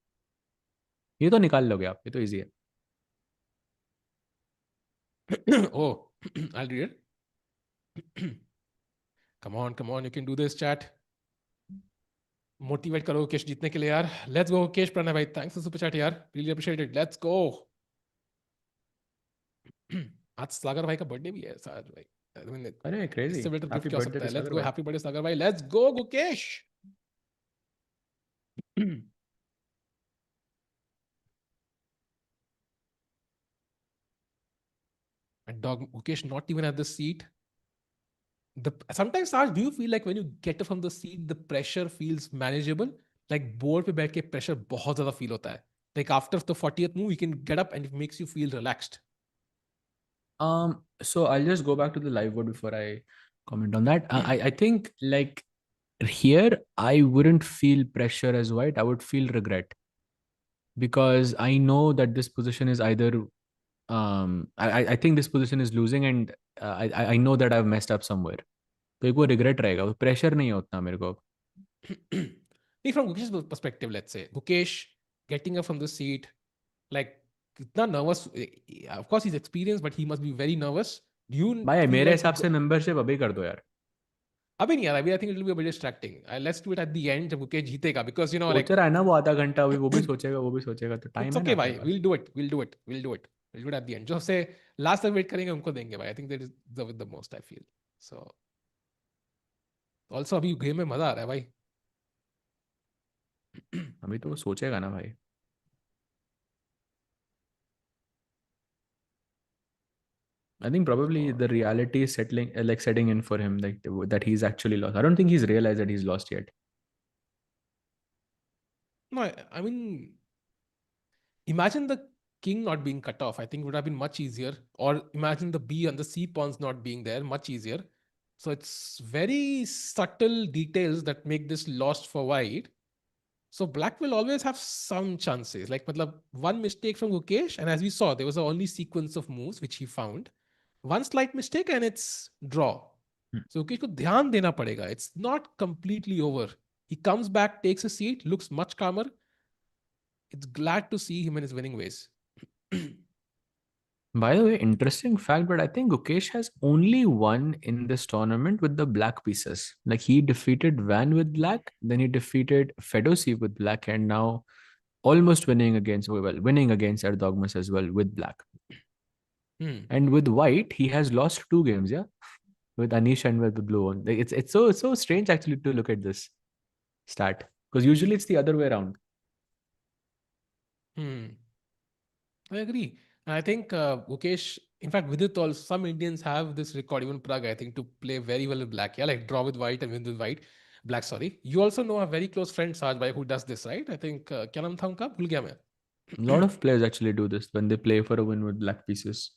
ये तो निकाल लोगे आप. ये तो easy है. Oh, I'll read it. Come on, you can do this, chat. Motivate करो केश जीतने के लिए यार. Let's go, केश प्रणय भाई. Thanks for super chat यार. Really appreciate it. Let's go. आज सागर भाई का बर्थडे भी है सागर भाई. I mean, अरे crazy. इससे बेटर गिफ्ट Happy क्या हो birthday सकता to है? Let's Sagar go. bhai. Happy birthday सागर भाई. Let's go, Gukesh. And dog Gukesh not even at the seat. Sometimes Saj, do you feel like when you get up from the seat, the pressure feels manageable? Like board पे बैठ के pressure बहुत ज़्यादा feel होता है. Like after the 40th move, you can get up and it makes you feel relaxed. So I'll just go back to the live vote before I comment on that. I think like here I wouldn't feel pressure as white. I would feel regret because I know that this position is either I think this position is losing and I know that I've messed up somewhere. तो एक वो regret रहेगा, वो pressure नहीं है उतना मेरे को. From Gukesh's perspective, let's say Gukesh getting up from the seat, like not nervous. Of course, he's experienced, but he must be very nervous. Do you भाई feel मेरे like हिसाब से membership अभी कर दो यार. I mean, I think it will be a bit distracting. Let's do it at the end जब Gukesh जीतेगा because सोच like रहा है ना वो आधा घंटा अभी वो भी सोचेगा तो it's टाइम है ना okay, अपने bhai. Pass. We'll do it. We'll do it. We'll do it. We'll do it at the end. जो से last तक wait करेंगे उनको देंगे भाई. I think that is the most I feel. So also अभी game में मजा आ रहा है भाई. अभी तो वो सोचेगा ना भाई. I think probably the reality is settling, like setting in for him, like that he's actually lost. I don't think he's realized that he's lost yet. No, I mean, imagine the king not being cut off. I think would have been much easier. Or imagine the B and the C pawns not being there, much easier. So it's very subtle details that make this lost for white. So black will always have some chances. Like matlab, one mistake from Gukesh, and as we saw, there was a only sequence of moves which he found. One slight mistake and it's draw. Hmm. So Gukesh को ध्यान देना पड़ेगा. It's not completely over. He comes back, takes a seat, looks much calmer. It's glad to see him in his winning ways. By the way, interesting fact, but I think Gukesh has only won in this tournament with the black pieces. Like he defeated Van with black, then he defeated Fedoseev with black, and now almost winning against Erdogmus as well with black. And with white, he has lost 2 games, yeah, with Anish and with the blue one. Like, it's so strange actually to look at this stat because usually it's the other way around. I agree. And I think Gukesh, in fact, with it all, some Indians have this record, even Pragg, I think, to play very well with black. Yeah, like draw with white and win with white. Black, sorry. You also know a very close friend, Saj Bhai, who does this, right? I think, क्या नाम था उनका? भूल गया मैं. A lot of players actually do this when they play for a win with black pieces.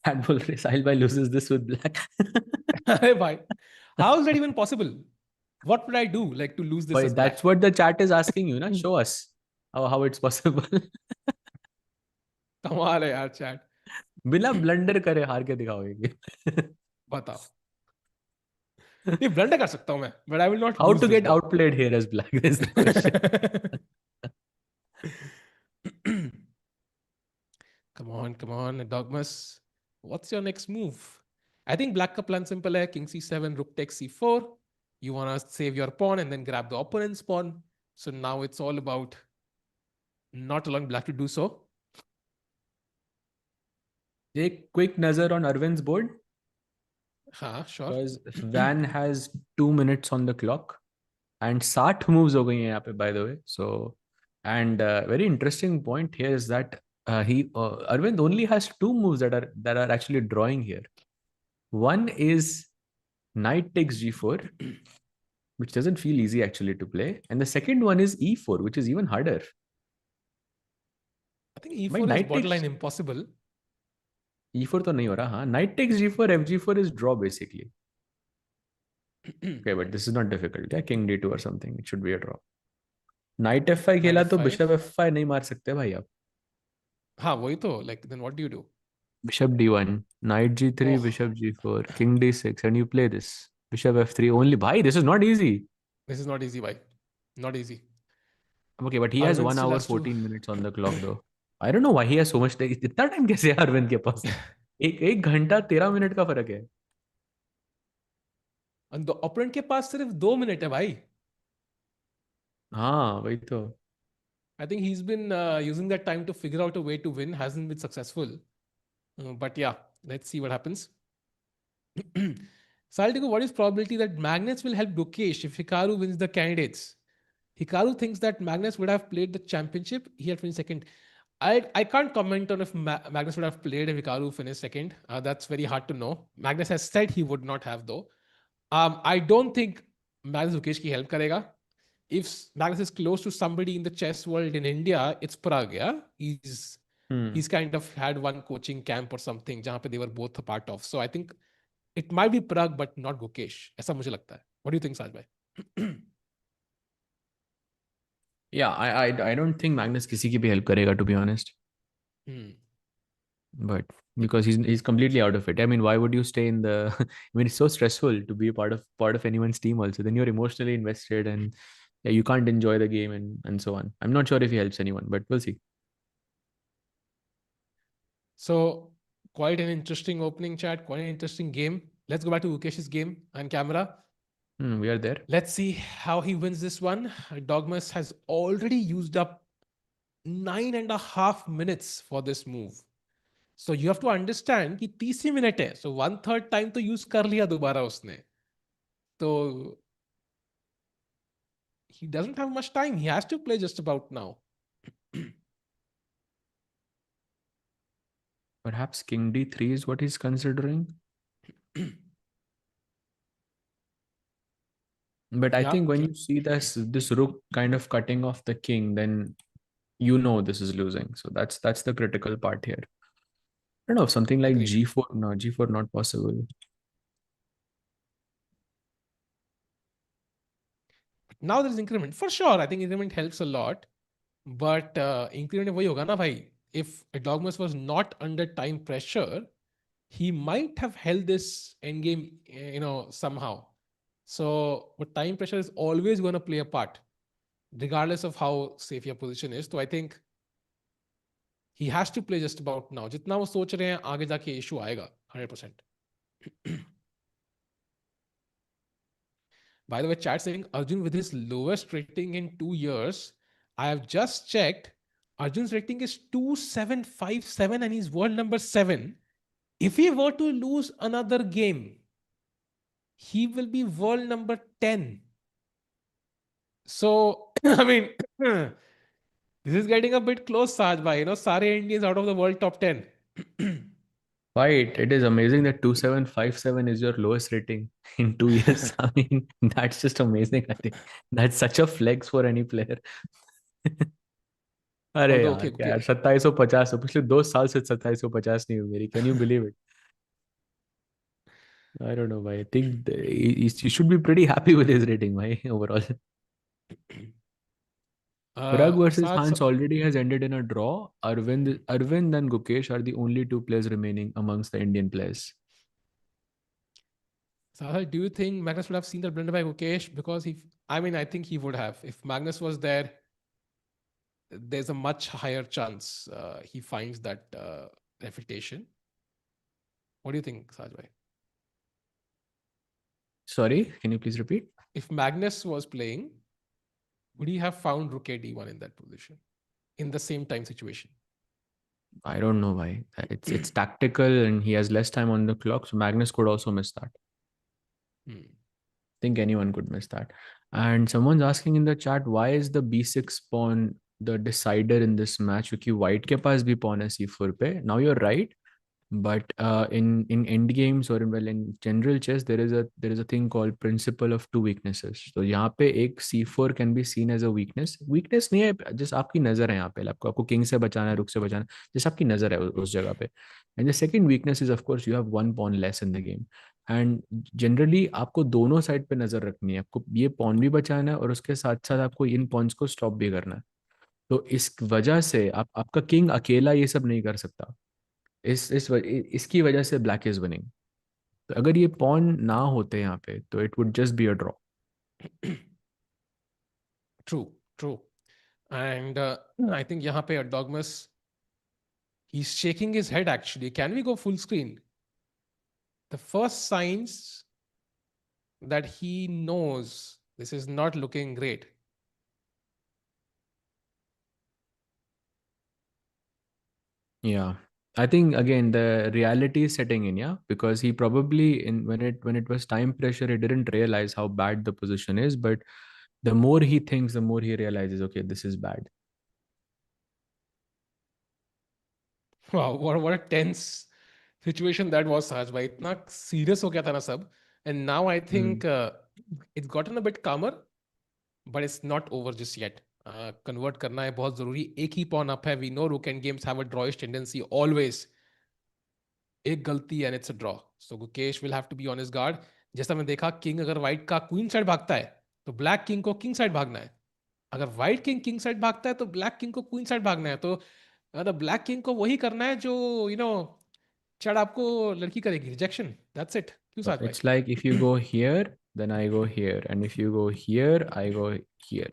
Chat बोल रहे साहिल भाई loses this with black. Hey, bhai. How is that even possible? What would I do like to lose this But as that's black? what the chat is asking you, na? Show us how it's possible. कमाल है यार chat. बिना blunder करे हार के दिखाओगे. बताओ. ये ब्लंडर कर सकता हूँ मैं, but I will not How lose to this get though. outplayed here as black is the question. Come on, Dogmas. What's your next move? I think black का plan simple है. King c7, rook takes c4. You want to save your pawn and then grab the opponent's pawn. So now it's all about not allowing black to do so. Take quick nazar on Arvind's board Sure. because Van has 2 minutes on the clock and 60 moves हो गई हैं यहाँ पे, by the way. So, and very interesting point here is that Arvind only has 2 moves that are actually drawing here. One is knight takes g4, which doesn't feel easy actually to play, and the second one is e4, which is even harder. I think My e4 is knight takes borderline impossible. e4 तो नहीं हो रहा. हाँ, knight takes g4, fg4 is draw basically. Okay, but this is not difficult. Yeah, king d2 or something. It should be a draw. Knight f5 Knight खेला तो f5. bishop f5 नहीं मार सकते भाई आप. हाँ वही तो. Like then what do you do? Bishop d1, knight g3, Oh, bishop g4, king d6, and you play this. Bishop f3 only. Bhai, this is not easy. this is not easy, bhai. Not easy. Okay, but he has Arvind 1 still hour has to. 14 minutes on the clock though. I don't know why he has so much time. इतना time कैसे है अरविंद के पास? एक घंटा 13 minute का फर्क है. And the opponent के पास सिर्फ 2 मिनट है भाई. हाँ वही तो. I think he's been using that time to figure out a way to win. Hasn't been successful. But yeah, let's see what happens. Saltigo, what is probability that Magnus will help Gukesh if Hikaru wins the candidates? Hikaru thinks that Magnus would have played the championship. He had finished second. I can't comment on if Magnus would have played if Hikaru finished second. That's very hard to know. Magnus has said he would not have though. I don't think Magnus Gukesh ki help karega. If Magnus is close to somebody in the chess world in India, it's Pragg. Yeah, he's kind of had one coaching camp or something जहाँ पे they were both a part of. So I think it might be Pragg but not Gukesh. ऐसा मुझे लगता है. What do you think, Saj bhai? Yeah, I don't think Magnus किसी की भी help करेगा to be honest. But because he's completely out of it. I mean, why would you stay in the? I mean, it's so stressful to be part of anyone's team. Also, then you're emotionally invested, and yeah, you can't enjoy the game and so on. I'm not sure if he helps anyone, but we'll see. So quite an interesting opening chat, quite an interesting game. Let's go back to Gukesh's game and camera. We are there. Let's see how he wins this one. Erdogmus has already used up 9.5 minutes for this move. So you have to understand कि 30 minute है. So 1/3 time तो use कर लिया दोबारा उसने. तो he doesn't have much time. He has to play just about now. Perhaps king d3 is what he's considering. But I think when you see this rook kind of cutting off the king, then you know this is losing. So that's the critical part here. I don't know, something like Agreed. g4. No, g4 not possible. Now there's increment. For sure, I think increment helps a lot. But increment वही होगा ना भाई. If Erdogmus was not under time pressure, he might have held this endgame, somehow. So, but time pressure is always going to play a part, regardless of how safe your position is. So, I think he has to play just about now. जितना वो सोच रहे हैं आगे जाके issue आएगा 100%. By the way, chat saying Arjun with his lowest rating in 2 years. I have just checked. Arjun's rating is 2757 and he's world number 7. If he were to lose another game, he will be world number 10. So, I mean, this is getting a bit close, Saj bhai. Sare Indians out of the world top 10. Right. It is amazing that 2757 is your lowest rating in 2 years. I mean, that's just amazing. I think that's such a flex for any player. अरे Although, यार okay, क्या यार 2750 पिछले 2 साल से 2750 नहीं हुई मेरी. Can you believe it? I don't know why. I think he should be pretty happy with his rating, why overall. Pragg versus Saj, Hans already has ended in a draw. Arvind and Gukesh are the only two players remaining amongst the Indian players. Saj, do you think Magnus would have seen that blunder by Gukesh? Because I think he would have. If Magnus was there, there's a much higher chance he finds that refutation. What do you think, Sajbhai? Sorry, can you please repeat? If Magnus was playing, would he have found rook a d1 in that position in the same time situation? I don't know why. It's tactical and he has less time on the clock. So Magnus could also miss that. Hmm. Think anyone could miss that. And someone's asking in the chat, why is the b6 pawn the decider in this match? क्योंकि white के पास भी pawn है c4 पे. Now you're right. But in end games or in general chess, there is a thing called principle of two weaknesses. So यहाँ पे एक c4 can be seen as a weakness. Weakness नहीं है, just आपकी नजर है यहाँ पे. आपको king से बचाना है, rook से बचाना है, just आपकी नजर है उस जगह पे. And the second weakness is of course you have one pawn less in the game. And generally आपको दोनों साइड पे नजर रखनी है. आपको ये pawn भी बचाना है और उसके साथ साथ आपको इन pawns को stop भी करना है. तो इस वजह से आपका किंग अकेला ये सब नहीं कर सकता. इसकी वजह से ब्लैक इज विनिंग. तो अगर ये पॉन ना होते यहाँ पे तो it would just be a draw. True. And I think यहाँ पे Erdogmus, he's shaking his head actually. Can we go full screen? The first signs that he knows this is not looking great. Yeah, I think again the reality is setting in, yeah, because he probably when it was time pressure, he didn't realize how bad the position is, but the more he thinks, the more he realizes, okay, this is bad. Wow, what a tense situation that was, Sahaj bhai. इतना serious हो गया था ना सब. And now I think Mm. it's gotten a bit calmer, but it's not over just yet. Convert करना है बहुत जरूरी. एक ही pawn up है. We know rook and games have a drawish tendency always. एक गलती and it's a draw. So Gukesh will have to be on his guard. जैसा मैं देखा, किंग अगर व्हाइट का क्वीन साइड भागता है तो ब्लैक किंग को किंग साइड भागना है. अगर व्हाइट किंग किंग साइड भागता है तो ब्लैक किंग को क्वीन साइड भागना है. तो मतलब ब्लैक किंग को वही करना है जो चढ़ आपको लड़की करेगी, रिजेक्शन. That's it. क्यों So साज it's like if you भाई? go here, then I go here, and if you go here, I go here.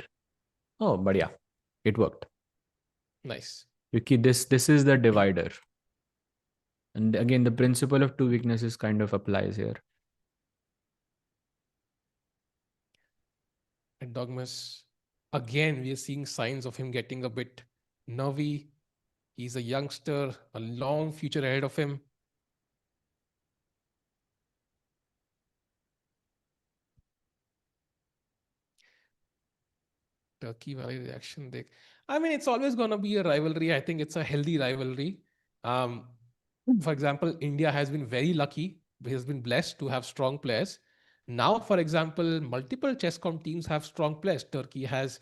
Oh, but yeah, it worked. Nice. Because this is the divider. And again, the principle of two weaknesses kind of applies here. And Dogmas, again, we are seeing signs of him getting a bit nervy. He's a youngster, a long future ahead of him. Turkey Valley reaction. I mean, it's always going to be a rivalry. I think it's a healthy rivalry. Um, for example, India has been very lucky. Has been blessed to have strong players. Now, for example, multiple Chesscom teams have strong players. Turkey has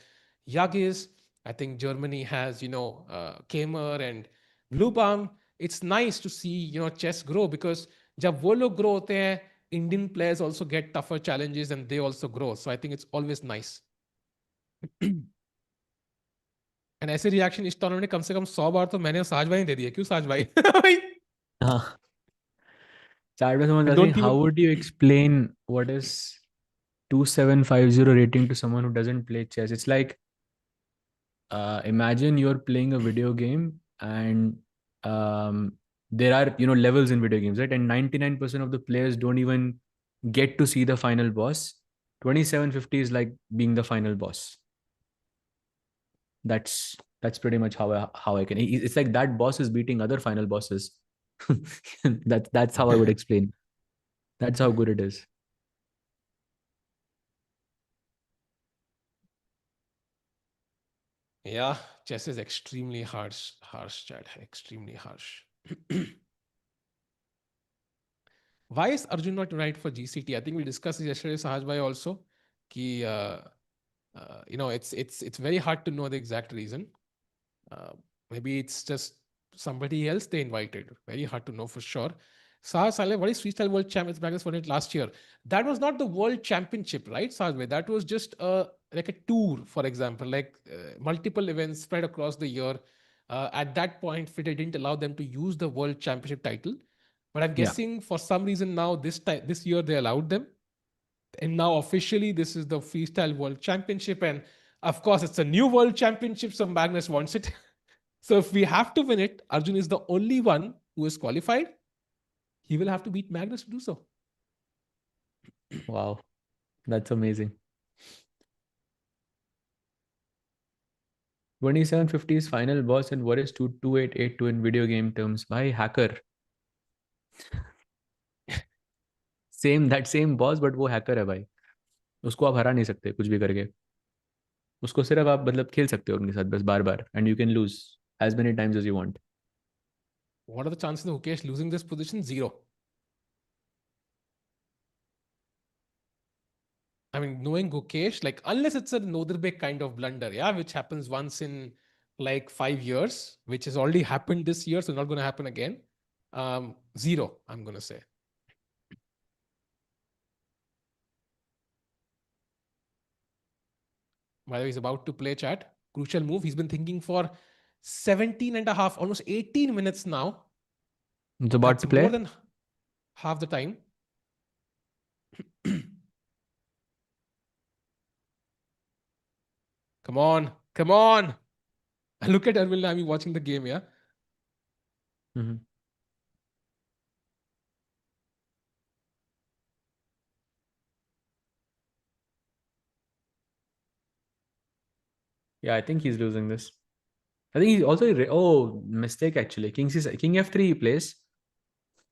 Yagiz. I think Germany has, Keymer and Bluebaum. It's nice to see, chess grow because जब वो लोग grow होते हैं, Indian players also get tougher challenges and they also grow. So I think it's always nice. And ऐसे reaction इस tournament में कम से कम 100 बार तो मैंने साज भाई ने दे दिया. क्यों साज भाई? Chad was someone And asking, don't how even. would you explain what is 2750 rating to someone who doesn't play chess? It's like imagine you're playing a video game and there are levels in video games, right? And 99% of the players don't even get to see the final boss. 2750 is like being the final boss. That's pretty much how I can. It's like that boss is beating other final bosses. That's how I would explain. That's how good it is. Yeah, chess is extremely harsh chat, extremely harsh. Why is Arjun not right for GCT? I think we discussed this yesterday, Sahaj bhai, also. Ki, it's very hard to know the exact reason. Uh, Maybe it's just somebody else they invited. Very hard to know for sure. Sahaj Saleh, what is Freestyle World Champions Magnus won it last year? That was not the World Championship, right, Sahaj bhai? That was just like a tour, for example, like multiple events spread across the year. At that point, FIDE didn't allow them to use the World Championship title. But I'm Yeah. guessing for some reason now this year they allowed them. And now officially this is the Freestyle World Championship. And of course, it's a new World Championship, so Magnus wants it. So if we have to win it, Arjun is the only one who is qualified. He will have to beat Magnus to do so. Wow, that's amazing. 2750's final boss and what is 2882 in video game terms? By hacker. Same boss, but वो hacker है भाई. उसको आप हरा नहीं सकते कुछ भी करके. उसको सिर्फ आप मतलब खेल सकते हो उनके साथ बस बार बार and you can lose as many times as you want. What are the chances of Gukesh losing this position? Zero. I mean, knowing Gukesh, like, unless it's a Nodirbek kind of blunder, yeah, which happens once in like 5 years, which has already happened this year, so not going to happen again. Zero, I'm going to say. By the way, he's about to play chat. Crucial move. He's been thinking for 17 and a half, almost 18 minutes now. It's about That's to more play. than half the time. Come on. Come on. Look at Erwin Lamy watching the game, yeah? Mm-hmm. Yeah, I think he's losing this. I think he's also mistake actually. King F3 he plays.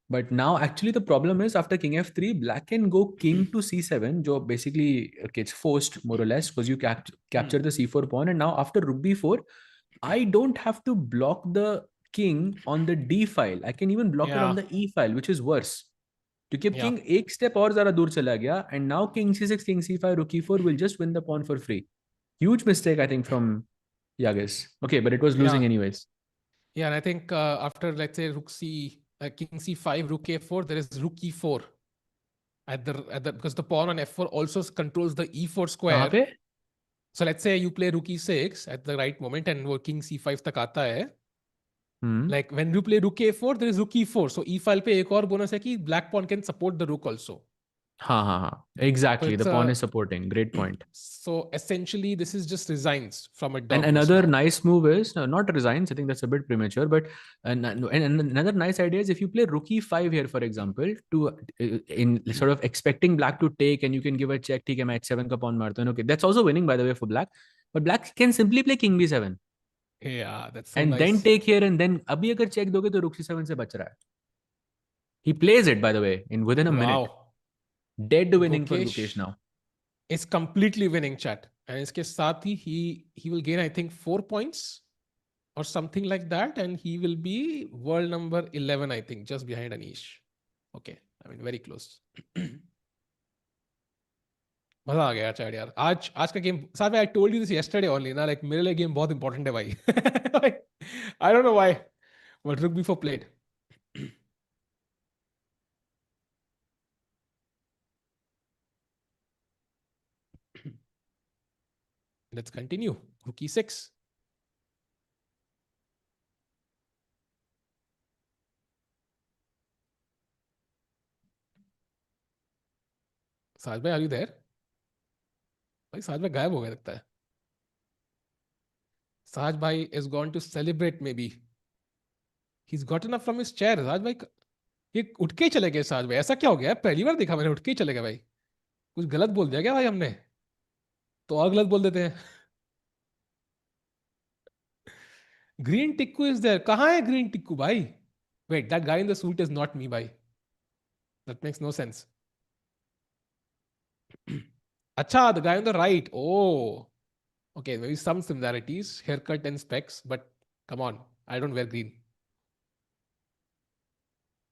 But now actually the problem is after King F3, Black can go King to C7, जो basically gets forced more or less because you capture the C4 pawn. And now after Rook B4, I don't have to block the king on the D file. I can even block it on Yeah. the E file, which is worse. क्योंकि अब Yeah. king एक step और ज़्यादा दूर चला गया and now king C6, king C5, rook E4 will just win the pawn for free. Huge mistake I think from Yagiz. Okay, but it was losing Yeah. anyways. Yeah. And I think after, let's say, King C5, Rook A4, there is Rook E4 because the pawn on F4 also controls the E4 कहाँ square. पे? So let's say you play Rook E6 at the right moment and वो King C5 तक आता है. Like when you play Rook A4, there is Rook E4. So E file पे एक और bonus है कि black pawn can support the rook also. हाँ. So Exactly. The it's pawn a is supporting. Great point. so essentially this is just resigns from a And dogmas another now. nice move is not resigns. I think that's a bit premature. But and another nice idea is if you play rook e5 here, for example, to in sort of expecting black to take, and you can give a check. ठीक है, मैं h7 का pawn मारता हूँ. Okay, that's also winning by the way for black. But black can simply play king b7 Yeah, that's so and then nice. take here and then अभी अगर check दोगे तो rook c7 से बच रहा है. He plays it by the way in within a minute. Wow. Dead winning for Gukesh Gukesh now. is completely winning chat. And इसके साथ ही he will gain I think 4 points or something like that and he will be world number 11 I think just behind Anish. Okay, I mean very close. मजा आ गया chat यार आज का game साहब I told you this yesterday only ना like मेरे लिए game बहुत इंपॉर्टेंट है भाई आई डोंट नो व्हाई बट रुक बिफोर प्लेड लेट्स कंटिन्यू रुक e6 साज भाई आर यू देयर भाई साज भाई गायब हो गया लगता है साज भाई is gone to celebrate maybe he is gotten up from his chair Saaz भाई ये उठ के ही चले गए साज भाई ऐसा क्या हो गया पहली बार देखा मैंने उठ के ही चले गए भाई कुछ गलत बोल दिया क्या भाई हमने तो और गलत बोल देते हैं ग्रीन टिक्कू इज देयर कहाँ है ग्रीन टिक्कू भाई wait that guy in the suit is not me भाई that makes no sense Acha, the guy on the right. Oh, okay. Maybe some similarities, haircut and specs, but come on, I don't wear green.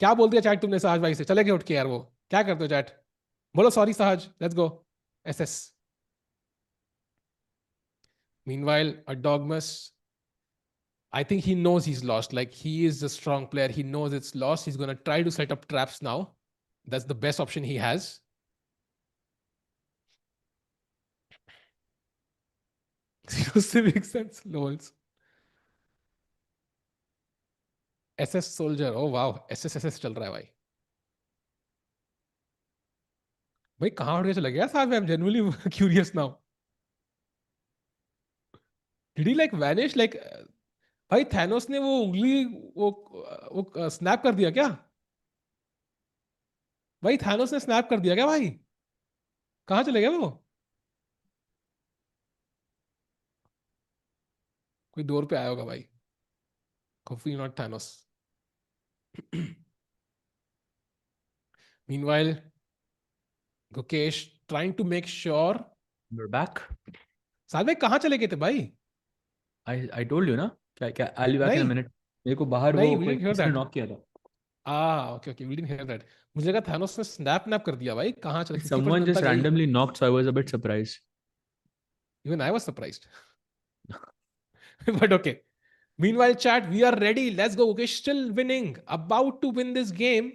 क्या बोल दिया chat तुमने सहज भाई से चले गए उठ के यार वो क्या करते हो चैट बोलो सॉरी सहज let's go SS meanwhile Erdogmus I think he knows he's lost like he is a strong player he knows it's lost he's going to try to set up traps now that's the best option he has zero civic sense lols SS soldier oh wow SSSS चल रहा है भाई भाई कहाँ उठ के चला गया साहब I am genuinely curious now did he like vanish like भाई थैनोस ने वो उंगली वो स्नैप कर दिया क्या भाई थैनोस ने स्नैप कर दिया क्या भाई कहाँ चले गए वो? कोई डोर पे आया होगा भाई. Hopefully not Thanos. Meanwhile, Gukesh trying to make sure. We're back. साल में कहाँ चले गए थे भाई? I told you ना, क्या क्या I'll be back in a नहीं minute. मेरे को बाहर नहीं, वो we कोई didn't hear किसी ने that. नॉक किया था. Okay okay, we didn't hear that. मुझे लगा थानोस ने स्नैप नैप कर दिया भाई. कहाँ चले? 50% Someone जनता just गई. randomly knocked, so I was a bit surprised. Even I was surprised. But okay. Meanwhile, chat, we are ready. Let's go. Okay, still winning. About to win this game.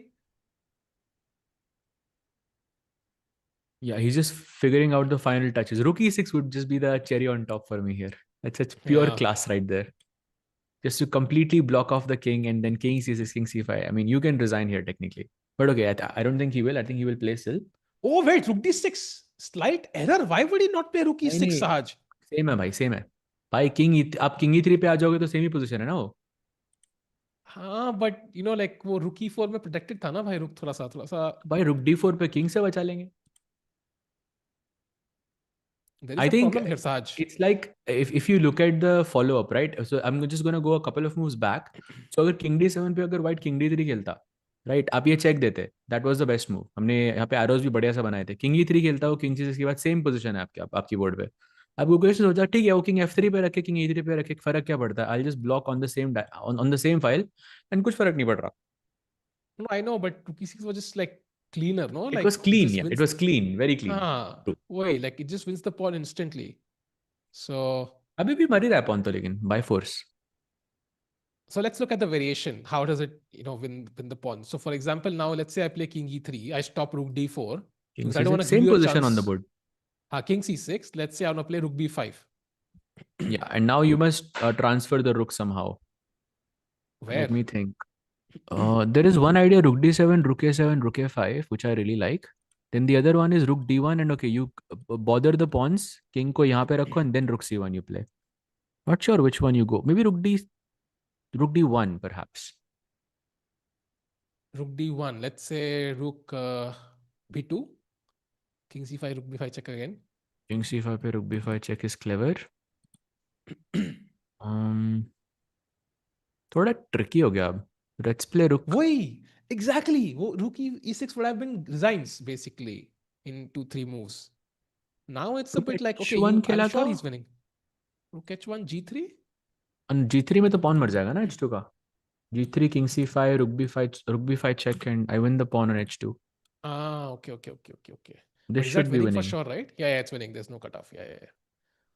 Yeah, he's just figuring out the final touches. Rook e6 would just be the cherry on top for me here. That's such pure Yeah. class right there. Just to completely block off the king and then king c6, king c5. I mean, you can resign here technically. But okay, I don't think he will. I think he will play still. Oh, wait. Rook d6. Slight error. Why would he not play rook नहीं e6, नहीं, Sahaj? Same है भाई, same है भाई. आप king ई three पे आ जाओगे तो सेम ही पोजीशन है ना वो. हाँ, but you know, like वो rook e4 में protected था ना भाई, रुक थोड़ा सा. भाई रुक डी फोर पे किंग से बचा लेंगे. There is I a think problem here, Sahaj. it's like if you look at the follow up, right? So I'm just gonna go a couple of moves back. So अगर king D seven पे अगर white king D three खेलता, right, आप ये check देते, that was the best move. हमने यहाँ पे एरोज भी बढ़िया सा बनाए थे. किंग ई थ्री खेलता, वो किंग सी के बाद सेम पोजीशन है आपके आपकी बोर्ड पे. अब गुकेश ने सोचा ठीक है वो किंग एफ थ्री पे रखे, किंग ई थ्री पे रखे, फर्क क्या पड़ता है, I just block on the same on the same file and कुछ फर्क नहीं पड़ रहा. No, I know, but rook e6 was just like cleaner, no? It Like was it clean, just yeah, it wins. was clean, very clean. हाँ, True. वही, like it just wins the pawn instantly. So अभी भी मर ही रहा है pawn तो, लेकिन by force. so let's look at the variation. How does it, win the pawn? So for example, now let's say I play king e3. I stop rook d4 king because I see don't want to six give same you a position on the chance. Board. King c6. Let's say I want to play rook b5. Yeah, and now you must transfer the rook somehow. Let Where? me think. There is one idea: rook d7, rook a7, rook a5, which I really like. Then the other one is rook d1, and okay, you bother the pawns. King को यहाँ पे रखो, and then rook c1 you play. Not sure which one you go. Maybe rook d1 perhaps. Rook d1. Let's say rook b2. King c5, rook b5 check again. King c5 पे rook b5 check is clever. थोड़ा tricky हो गया अब. Let's play rook. Why? Exactly. Rook e6 would have been resigns basically in 2-3 moves. Now it's a Rook bit like, okay, h1 I'm खेला sure था. he's winning. Rook h1, g3? g3 में तो pawn मर जाएगा ना h2 का. g3, king c5, rook b5 check, and I win the pawn on h2. Okay. This But is that should be winning for winning. sure, right? Yeah, it's winning. There's no cutoff. Yeah.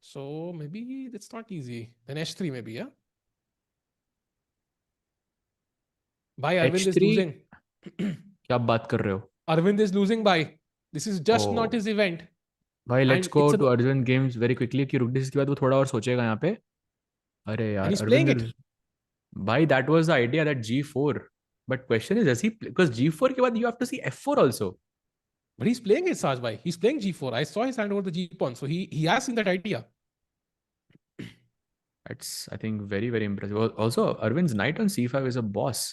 So maybe it's not easy. Then h3 maybe, yeah? Bhai, Arvind is h3 losing. क्या बात कर रहे हो? Arvind is losing, bhai. This is just not oh his event. भाई, let's And go it's to an Arjun games very quickly. कि rook this के बाद वो थोड़ा और सोचेगा यहाँ पे. अरे and यार he's playing अरविंद. it. भाई that was the idea that जी4. बट क्वेश्चन इज ऐसी बिकॉज जी4 के बाद you have to see f4 also. But he's playing it, Saj bhai. He's playing g4. I saw his hand over the g pawn. So he has seen that idea. That's, I think, very very impressive. Also, Arvind's knight on c5 is a boss.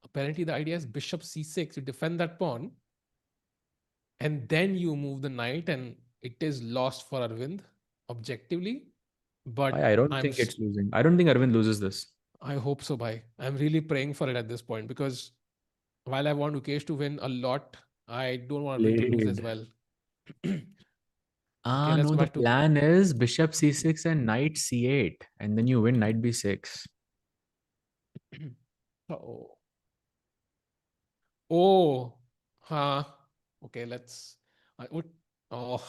Apparently, the idea is bishop c6. You defend that pawn. And then you move the knight, and it is lost for Arvind objectively. But I don't think it's losing. I don't think Arvind loses this. I hope so, bhai. I'm really praying for it at this point because while I want Gukesh to win a lot, I don't want Arvind to lose as well. Okay, let's No, go the back to plan is bishop c6 and knight c8, and then you win knight b6. oh. Oh, huh. Okay, let's. I would. Oh,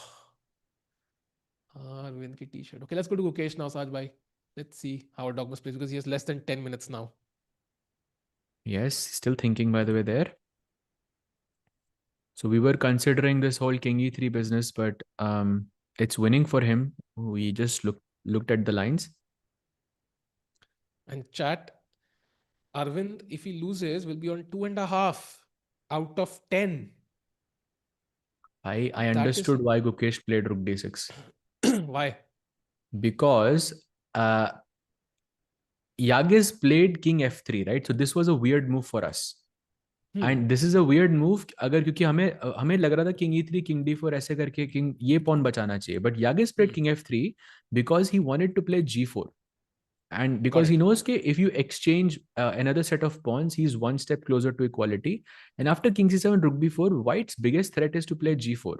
Arvind ki t-shirt. Okay, let's go to Gukesh now, Saj bhai. Let's see how Erdogmus plays because he has less than 10 minutes now. Yes, still thinking by the way there. So we were considering this whole king e3 business, but it's winning for him. We just looked at the lines. And chat, Arvind, if he loses, will be on 2.5 out of 10. I That is understood why Gukesh played rook d6. why? Because Yagiz played king f3, right? So this was a weird move for us. And this is a weird move अगर, क्योंकि हमें लग रहा था king E3 king D4 ऐसे करके king ये pawn बचाना चाहिए, but Yagiz played king F3 because he wanted to play G4. And Got because he it. knows that if you exchange another set of pawns, he's one step closer to equality. And after king c7, rook b4, white's biggest threat is to play g4.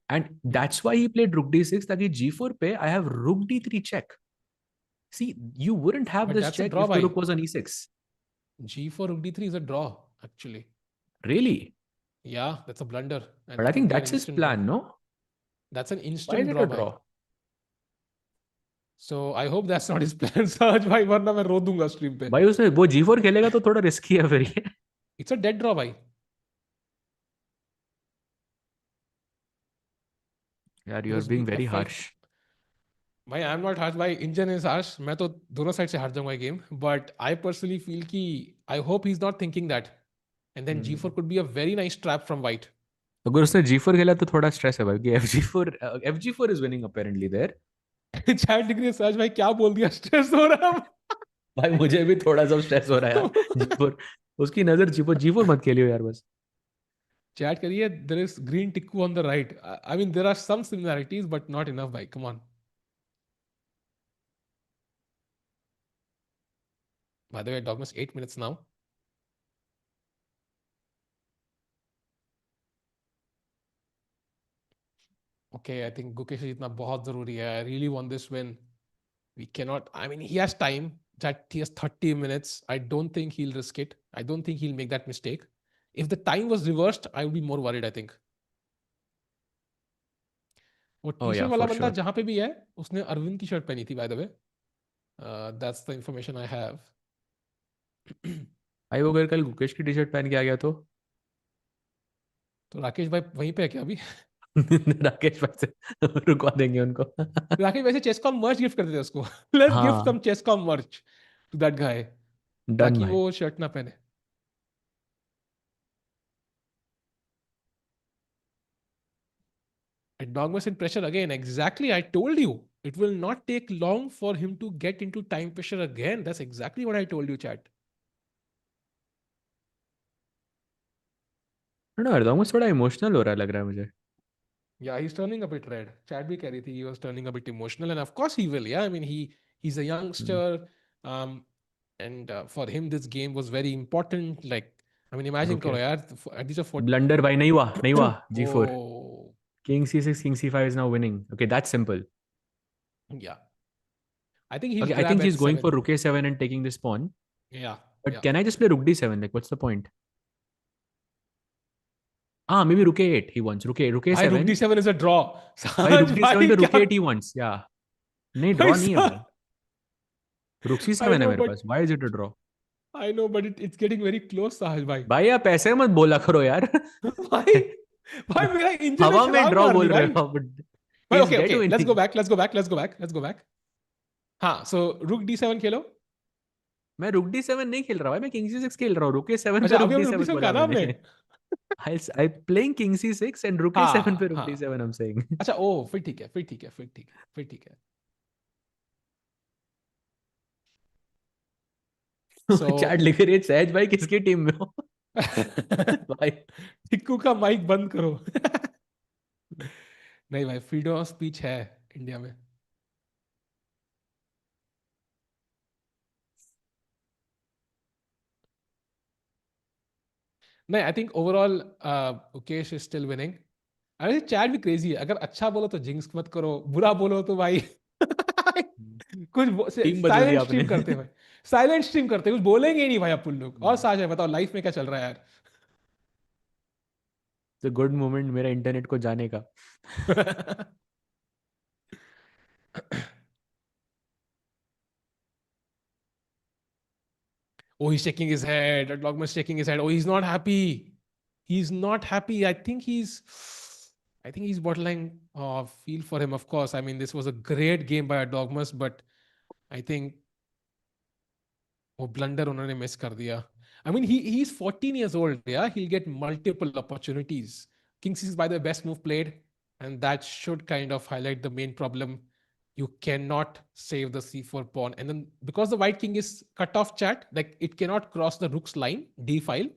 And Hmm. that's why he played rook d6, that g4 pe I have rook d3 check. See, you wouldn't have But this that's a check draw, if the bhai. rook was on e6. G4 rook D3 is a draw, actually. Really? Yeah, that's a blunder. And But I that would think be an that's his instant draw. plan, no? That's an Why is instant it a draw, bhai. draw? So I hope that's not his plan, Sahaj bhai, वरना मैं रो दूंगा stream पे. भाई उसने वो g4 खेलेगा तो थोड़ा रिस्की है फिर ये. It's a dead draw, bhai. यार, you are Because being rook very F5. harsh. भाई आई एम नॉट हार्श भाई, इंजन इज हार्श. मैं तो दोनों साइड से हार जाऊंगा ये गेम. बट आई पर्सनली फील कि I hope he is not thinking that. And then G4 could be a very nice trap from white. अगर उसने g4 खेला तो थोड़ा स्ट्रेस है भाई कि fg4 is winning apparently there. Chat degree search भाई क्या बोल दिया, स्ट्रेस हो रहा है. भाई मुझे भी थोड़ा सा स्ट्रेस हो रहा है यार. जी4, उसकी नजर जी4 मत खेलियो यार बस. चैट करिए, there is green Tikku on the right. I mean there are some similarities but not enough भाई, come on. By the way Dogmus 8 minutes now. Okay, I think Gukesh जीतना बहुत जरूरी है. I really want this win. We cannot. I mean, he has time. That he has 30 minutes. I don't think he'll risk it. I don't think he'll make that mistake. If the time was reversed, I would be more worried, I think. वो Oh T yeah, shirt वाला for बंदा sure. जहां पे भी है, उसने अरविंद की shirt पहनी थी, bye the way. That's the information I have. भाई वो अगर कल गुकेश की टी शर्ट पहन के आ गया तो तो राकेश भाई वहीं पे है क्या अभी? राकेश भाई से रुकवा देंगे उनको. राकेश वैसे चेसकॉम मर्च गिफ्ट करते थे उसको. लेट्स गिफ्ट हाँ, सम चेसकॉम मर्च टू दैट गाय, डन ताकि भाई. वो शर्ट ना पहने. Dogmas in pressure again. Exactly. I told you. It will not take long for him to get into time pressure again. That's exactly what I told you, chat. ना एर्दोगस थोड़ा emotional हो रहा है लग रहा है मुझे. Yeah, he's turning a bit red. Chat bhi keh rahi thi, he was turning a bit emotional, and of course he will. Yeah, I mean he's a youngster, um, and for him this game was very important. Like, I mean, imagine रुकिए. karo yaar, at least a 40. Blunder भाई नहीं हुआ g4. Oh, king c6 king c5 is now winning. Okay, that's simple. yeah. I think he'll Okay, I grab think he's going for H7. rook a7 and taking this pawn. Yeah, But yeah. can I just play rook d7? Like, what's the point? Ah, maybe rook a8 he wants. Rook Bhai, rook a7. D7 is a draw. भाई Sahaj rook d7 bhai, पे rook kya? a8 he wants. Yeah. नहीं, Bhai, draw नहीं है भाई. rook I c7 है know, मेरे but pass. Why is it a draw? I know, but it's getting very close, Sahaj bhai. भाई आप ऐसे मत बोला करो यार. भाई, भाई मेरा इंजन ने हवा में छलांग ड्रॉ मार दी बोल रहे भाई. हो आप. भाई he is okay dead okay, let's go winning. Back, let's go back, let's go back, let's go back. हाँ, सो रुक D7 खेलो. मैं रुक d7 नहीं खेल रहा भाई, मैं किंग c6 खेल रहा हूँ. रुक a7 अच्छा, पे रुक अभी हमने रुक d7 D7 कहा बोला ना हमने. मैंने. I playing king c6 and rook a7 पे हाँ rook हाँ. d7 I'm saying. अच्छा, ओ फिर ठीक है, फिर ठीक है, फिर ठीक है, फिर ठीक है. सो चैट लिख रही है सहज भाई किसकी टीम में हो. भाई टिक्कू का माइक बंद करो. नहीं भाई, फ्रीडम ऑफ स्पीच है इंडिया में. नहीं, I think overall Mukesh is still winning. अरे चैट भी क्रेजी है. अगर अच्छा बोलो तो जिंक्स मत करो, बुरा बोलो तो भाई कुछ टीम बदल दी साइलेंट आपने. स्ट्रीम करते हैं भाई. साइलेंट स्ट्रीम करते हैं, कुछ बोलेंगे ही नहीं भाई अपन लोग. और साझा है, बताओ लाइफ में क्या चल रहा है गुड मोमेंट मेरा इंटरनेट को जाने का. यार. Oh, he's shaking his head. Dogma is shaking his head. Oh, he's not happy. He's not happy. I think he's bottling. Oh, feel for him, of course. I mean, this was a great game by Dogmas, but I think वो blunder उन्होंने miss कर दिया. I mean, he's 14 years old. Yeah, he'll get multiple opportunities. King 6 is by the best move played, and that should kind of highlight the main problem. You cannot save the c4 pawn, and then because the white king is cut off, chat, like it cannot cross the rook's line d file.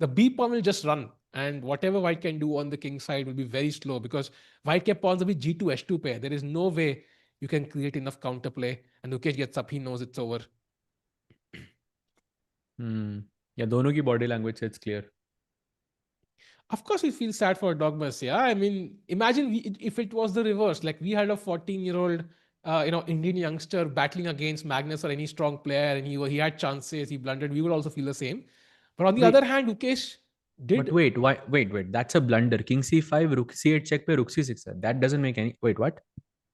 The B pawn will just run, and whatever white can do on the king side will be very slow because white के pawns अभी G2 H2 पे. There is no way you can create enough counterplay. And Ukesh gets up, he knows it's over. या दोनों की body language से it's clear. Of course, we feel sad for Dogmas. Yeah, I mean, imagine if it was the reverse. Like we had a 14-year-old, Indian youngster battling against Magnus or any strong player, and he had chances. He blundered. We would also feel the same. But on the Wait, other hand, Ukesh but did. wait, why? Wait. That's a blunder. King c5, rook c8 check पे rook c6. That doesn't make any. Wait, what?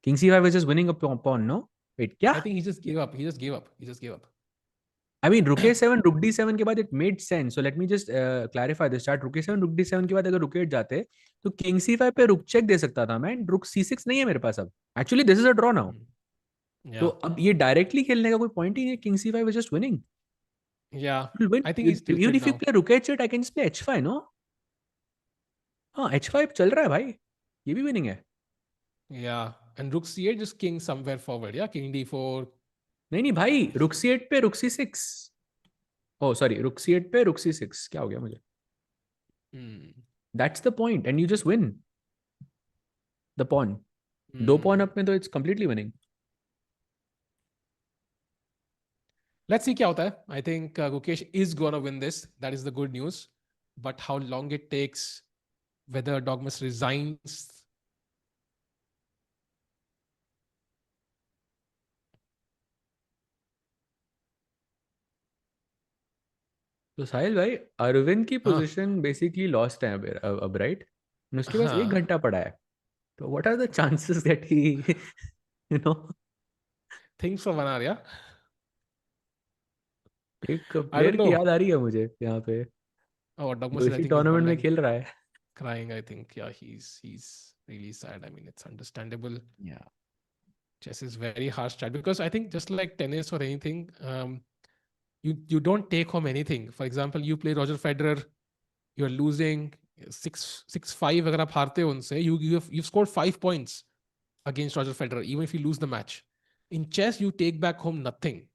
King c5 is just winning a pawn, no? Wait, क्या? I think he just gave up. He just gave up. He just gave up. I mean, rook a7, rook d7 के बाद it made sense. So let me just clarify this chart. rook a7, rook d7 के बाद अगर rook 8 जाते तो king c5 पे rook check दे सकता था मैं. rook c6 नहीं है मेरे पास अब. Actually, this is a draw now. तो Yeah, अब ये डायरेक्टली खेलने का कोई पॉइंट ही नहीं है. king c5 is just winning. yeah. You'll win. I think he's Even tilted if you now. play rook h8, I can just play h5, no? हाँ, h5 चल रहा है भाई. ये भी winning है. Yeah, and rook c8 just king somewhere forward. Yeah, king d4. नहीं नहीं भाई, rook c8 पे rook c6. Oh, sorry, rook c8 पे rook c6. क्या हो गया मुझे? Hmm. That's the point, and you just win the pawn. दो Hmm. pawn up में तो it's completely winning. Let's see क्या होता है. I think Gukesh is gonna win this. That is the good news. But how long it takes, whether Dogmas resigns. तो साहिल भाई, अरविंद की हाँ, पोजीशन बेसिकली लॉस्ट है अब राइट. उसके पास एक हाँ. घंटा पड़ा है. तो what are the chances that he you know Things for Vanar, yeah. एक I don't प्लेयर की know. याद आ रही है मुझे यहाँ पे, Oh, जो Dogmas is, I इसी think he's टूर्नामेंट में bundling, खेल रहा है. crying. I think, yeah, he's really sad. I mean, it's understandable. Yeah. Chess is very harsh chat because I think just like tennis or anything, you don't take home anything. For example, you play Roger Federer, you're losing 6-5. अगर आप हारते हो उनसे, you've scored 5 points against Roger Federer, even if you lose the match. In chess, you take back home nothing.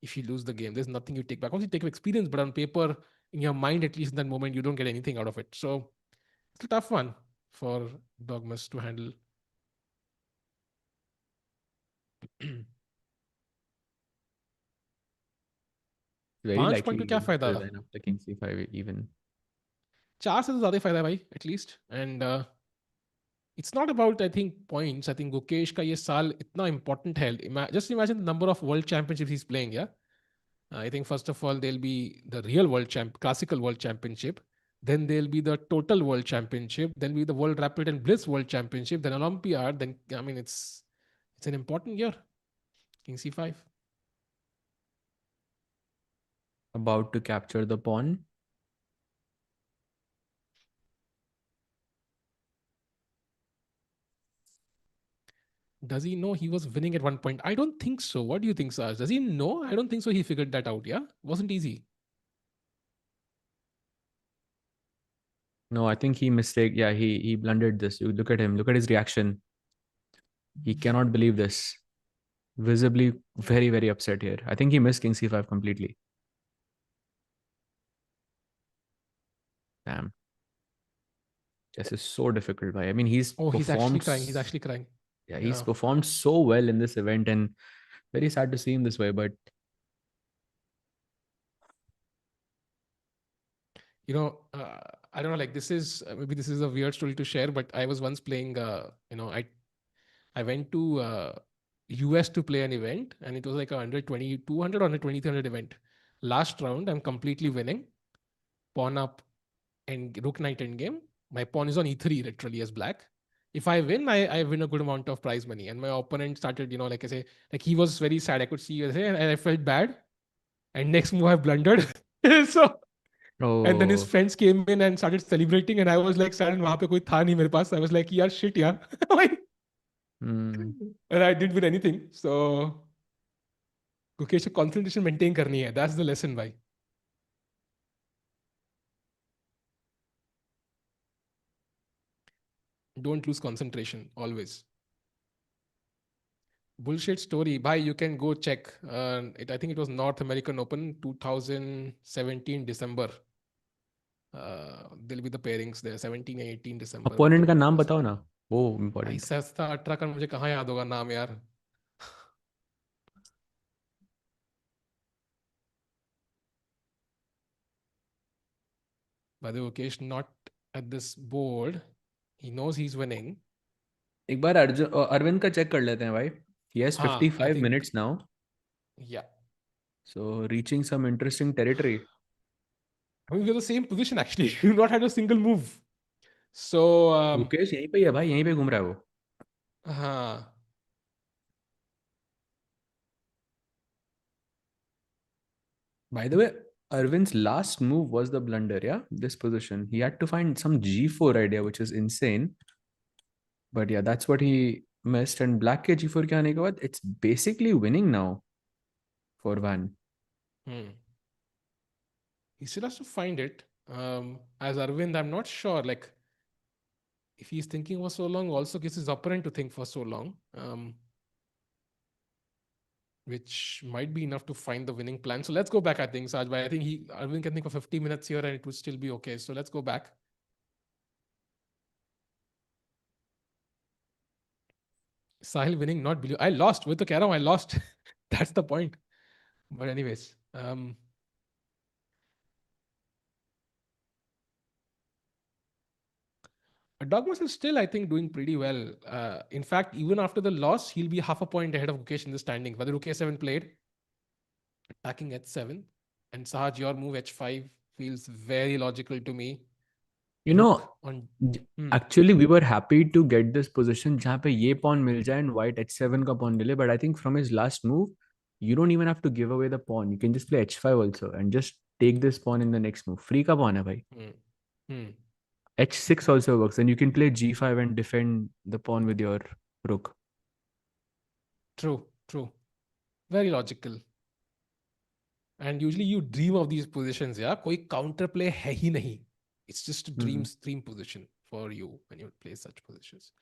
If you lose the game, there's nothing you take back. Also, you take experience, but on paper, in your mind, at least in that moment, you don't get anything out of it. So it's a tough one for Dogmas to handle. Very 5 point likely का he क्या will फायदा? resign after king c5 even. 4 से तो ज्यादा फायदा है भाई, at least. And it's not about, I think, points. I think Gukesh का ये साल इतना important है. Just imagine the number of world championships he's playing. Yeah, I think first of all there'll be the real classical world championship. Then there'll be the total world championship. Then be the world rapid and blitz world championship. Then Olympiad. Then I mean it's an important year. King c5. About to capture the pawn. Does he know he was winning at one point? I don't think so. What do you think, Saj? Does he know? I don't think so. He figured that out. Yeah, wasn't easy. No, I think he mistake. Yeah, he blundered this. You look at him. Look at his reaction. He cannot believe this. Visibly very, very upset here. I think he missed king c5 completely. Damn. Chess is so difficult, bhai. I mean, he's Oh, he's actually performed. crying. He's actually crying. Yeah, he's Yeah. performed so well in this event, and very sad to see him this way. But I don't know. Like this is maybe this is a weird story to share, but I was once playing. I went to US to play an event, and it was like a under 200 or under 2300 event. Last round, I'm completely winning. Pawn up and rook knight endgame. My pawn is on e3 literally as black. If I win, I win a good amount of prize money. And my opponent started, like I say, like he was very sad. I could see, and I felt bad. And next move I blundered. So and then his oh, friends came in and started celebrating, and I was like, "Sir, वहाँ पे कोई था नहीं मेरे पास." I was like, "यार shit यार," Like, hmm, and I didn't win anything. So Gukesh concentration maintain करनी है. That's the lesson, भाई. Don't lose concentration always. Bullshit story, bhai. You can go check. I think it was North American Open 2017 December. There'll be the pairings there, 17 and 18 December. Opponent का नाम First. बताओ ना, वो भाई important. सहस्ता 18 का मुझे कहाँ याद होगा नाम यार. By the way, Mukesh not at this board. He knows he's winning. एक बार अरविंद का चेक कर लेते हैं भाई. He has हाँ, I 55 think, minutes now, yeah. so reaching some interesting territory. I mean, we're the same position actually. We've not had a single move. So, Gukesh यहीं पे ही है भाई, यहीं पे घूम रहा है वो. हाँ. By the way, Arvind's last move was the blunder, yeah? This position. He had to find some G4 idea, which is insane. But yeah, that's what he missed. And black के G4 के आने के बाद, it's basically winning now for Van. He still has to find it. As Arvind, I'm not sure. Like, if he's thinking for so long, also gets his opponent to think for so long. Which might be enough to find the winning plan. So let's go back, I think, Sajbhai. I think Arvind can think for 50 minutes here and it would still be okay. So let's go back. Sahil winning, not Billy. I lost. With the Karam, I lost. That's the point. But anyways, Erdogmus is still, I think, doing pretty well. In fact, even after the loss, he'll be half a point ahead of Gukesh in the standings. Whether Rook A7 played, attacking H7, and Sahaj, your move H5 feels very logical to me. You Rook know, on. actually we were happy to get this position जहाँ पे ये pawn मिल जाए and white h7 का pawn ले ले, but I think from his last move, you don't even have to give away the pawn. You can just play h5 also and just take this pawn in the next move. Free का pawn है भाई. h6 also works, and you can play g5 and defend the pawn with your rook. True, true. Very logical. And usually you dream of these positions, yeah? कोई counter play है ही नहीं. It's just a dream position for you when you play such positions.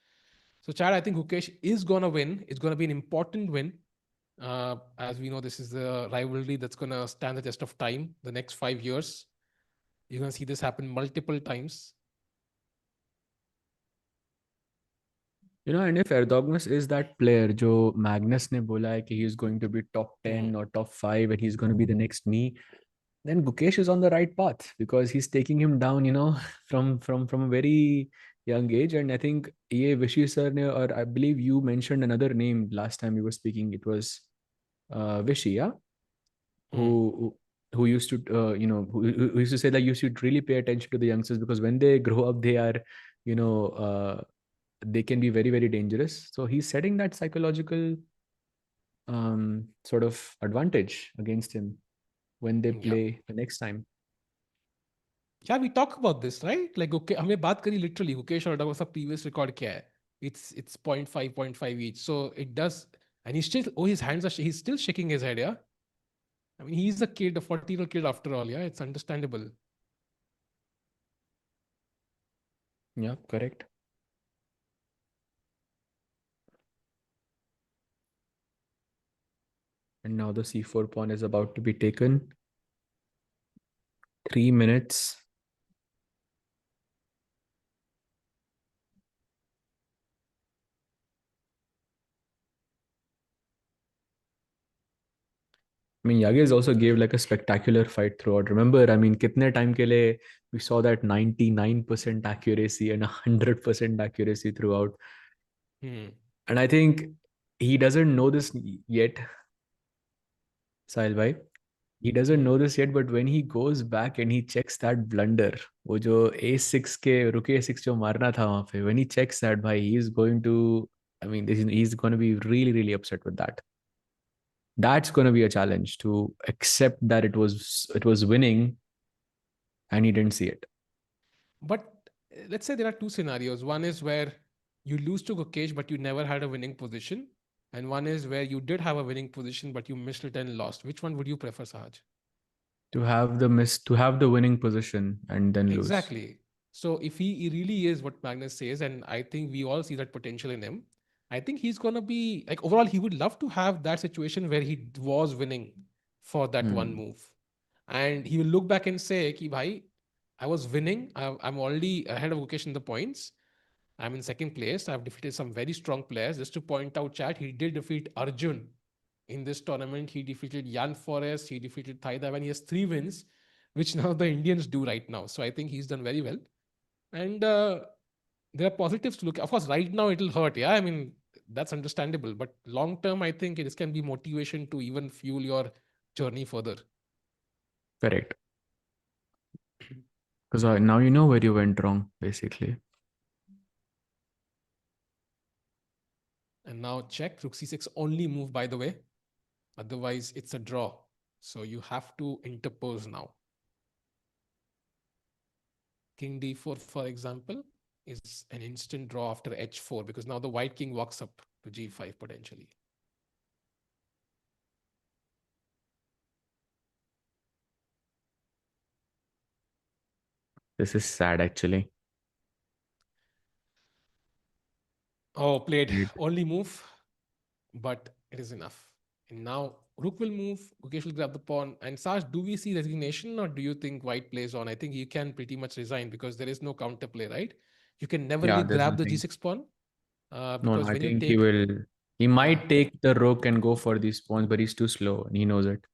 So Chad, I think Gukesh is going to win. It's going to be an important win. As we know, this is the rivalry that's going to stand the test of time the next 5 years. You're going to see this happen multiple times. You know, and if Erdogmus is that player, जो Magnus ने बोला है कि he is going to be top 10 or top 5 and he's going to be the next me, then Gukesh is on the right path because he's taking him down, you know, from a very young age. And I think ये Vishy sir ने, or I believe you mentioned another name last time we were speaking. It was Vishy, yeah, who used to who used to say that you should really pay attention to the youngsters because when they grow up, they are, you know, they can be very, very dangerous. So he's setting that psychological sort of advantage against him when they play the next time. Yeah, we talk about this, right? Like, okay, हमने बात करी literally Gukesh और Erdogmus का previous record क्या है? It's 0.5 each. So it does, and he's still, his hands are, he's still shaking his head, yeah? I mean, he's a kid, a 40-year-old kid after all, yeah? It's understandable. Yeah, correct. And now the c4 pawn is about to be taken. 3 minutes. I mean, Yagiz also gave like a spectacular fight throughout. Remember, I mean, kitne time ke liye we saw that 99% accuracy and 100% accuracy throughout. And I think he doesn't know this yet, Sahil bhai. He doesn't know this yet, but when he goes back and he checks that blunder, वो जो a6 के रुक a6 जो मारना था वहां पे, when he checks that, bhai, he's going to, I mean, he's going to be really, really upset with that. That's going to be a challenge to accept that it was winning and he didn't see it. But let's say there are two scenarios. One is where you lose to Gukesh, but you never had a winning position. And one is where you did have a winning position, but you missed it and lost. Which one would you prefer, Sahaj? To have the winning position and then lose. Exactly. So if he really is what Magnus says, and I think we all see that potential in him, I think he's going to be like, overall, he would love to have that situation where he was winning for that one move. And he will look back and say, Ki bhai, I was winning. I'm already ahead of Gukesh in the points. I'm in second place. I've defeated some very strong players. Just to point out, chat, he did defeat Arjun in this tournament. He defeated Jan Forest. He defeated Thai Dai Van. He has 3 wins, which now the Indians do right now. So I think he's done very well. And there are positives to look at. Of course, right now it'll hurt. Yeah, I mean, that's understandable. But long term, I think this can be motivation to even fuel your journey further. Correct. Because now you know where you went wrong, basically. And now check. Rook c6 only move, by the way. Otherwise, it's a draw. So you have to interpose now. King d4, for example, is an instant draw after h4 because now the white king walks up to g5 potentially. This is sad, actually. Oh, played only move, but it is enough. And now rook will move, Gukesh will grab the pawn. And Saj, do we see resignation or do you think white plays on? I think you can pretty much resign because there is no counterplay, right? You can never Yeah, really there's grab the nothing. g6 pawn No, because I when you think he take... will. He might Yeah, take the rook and go for these pawns, but he's too slow and he knows it.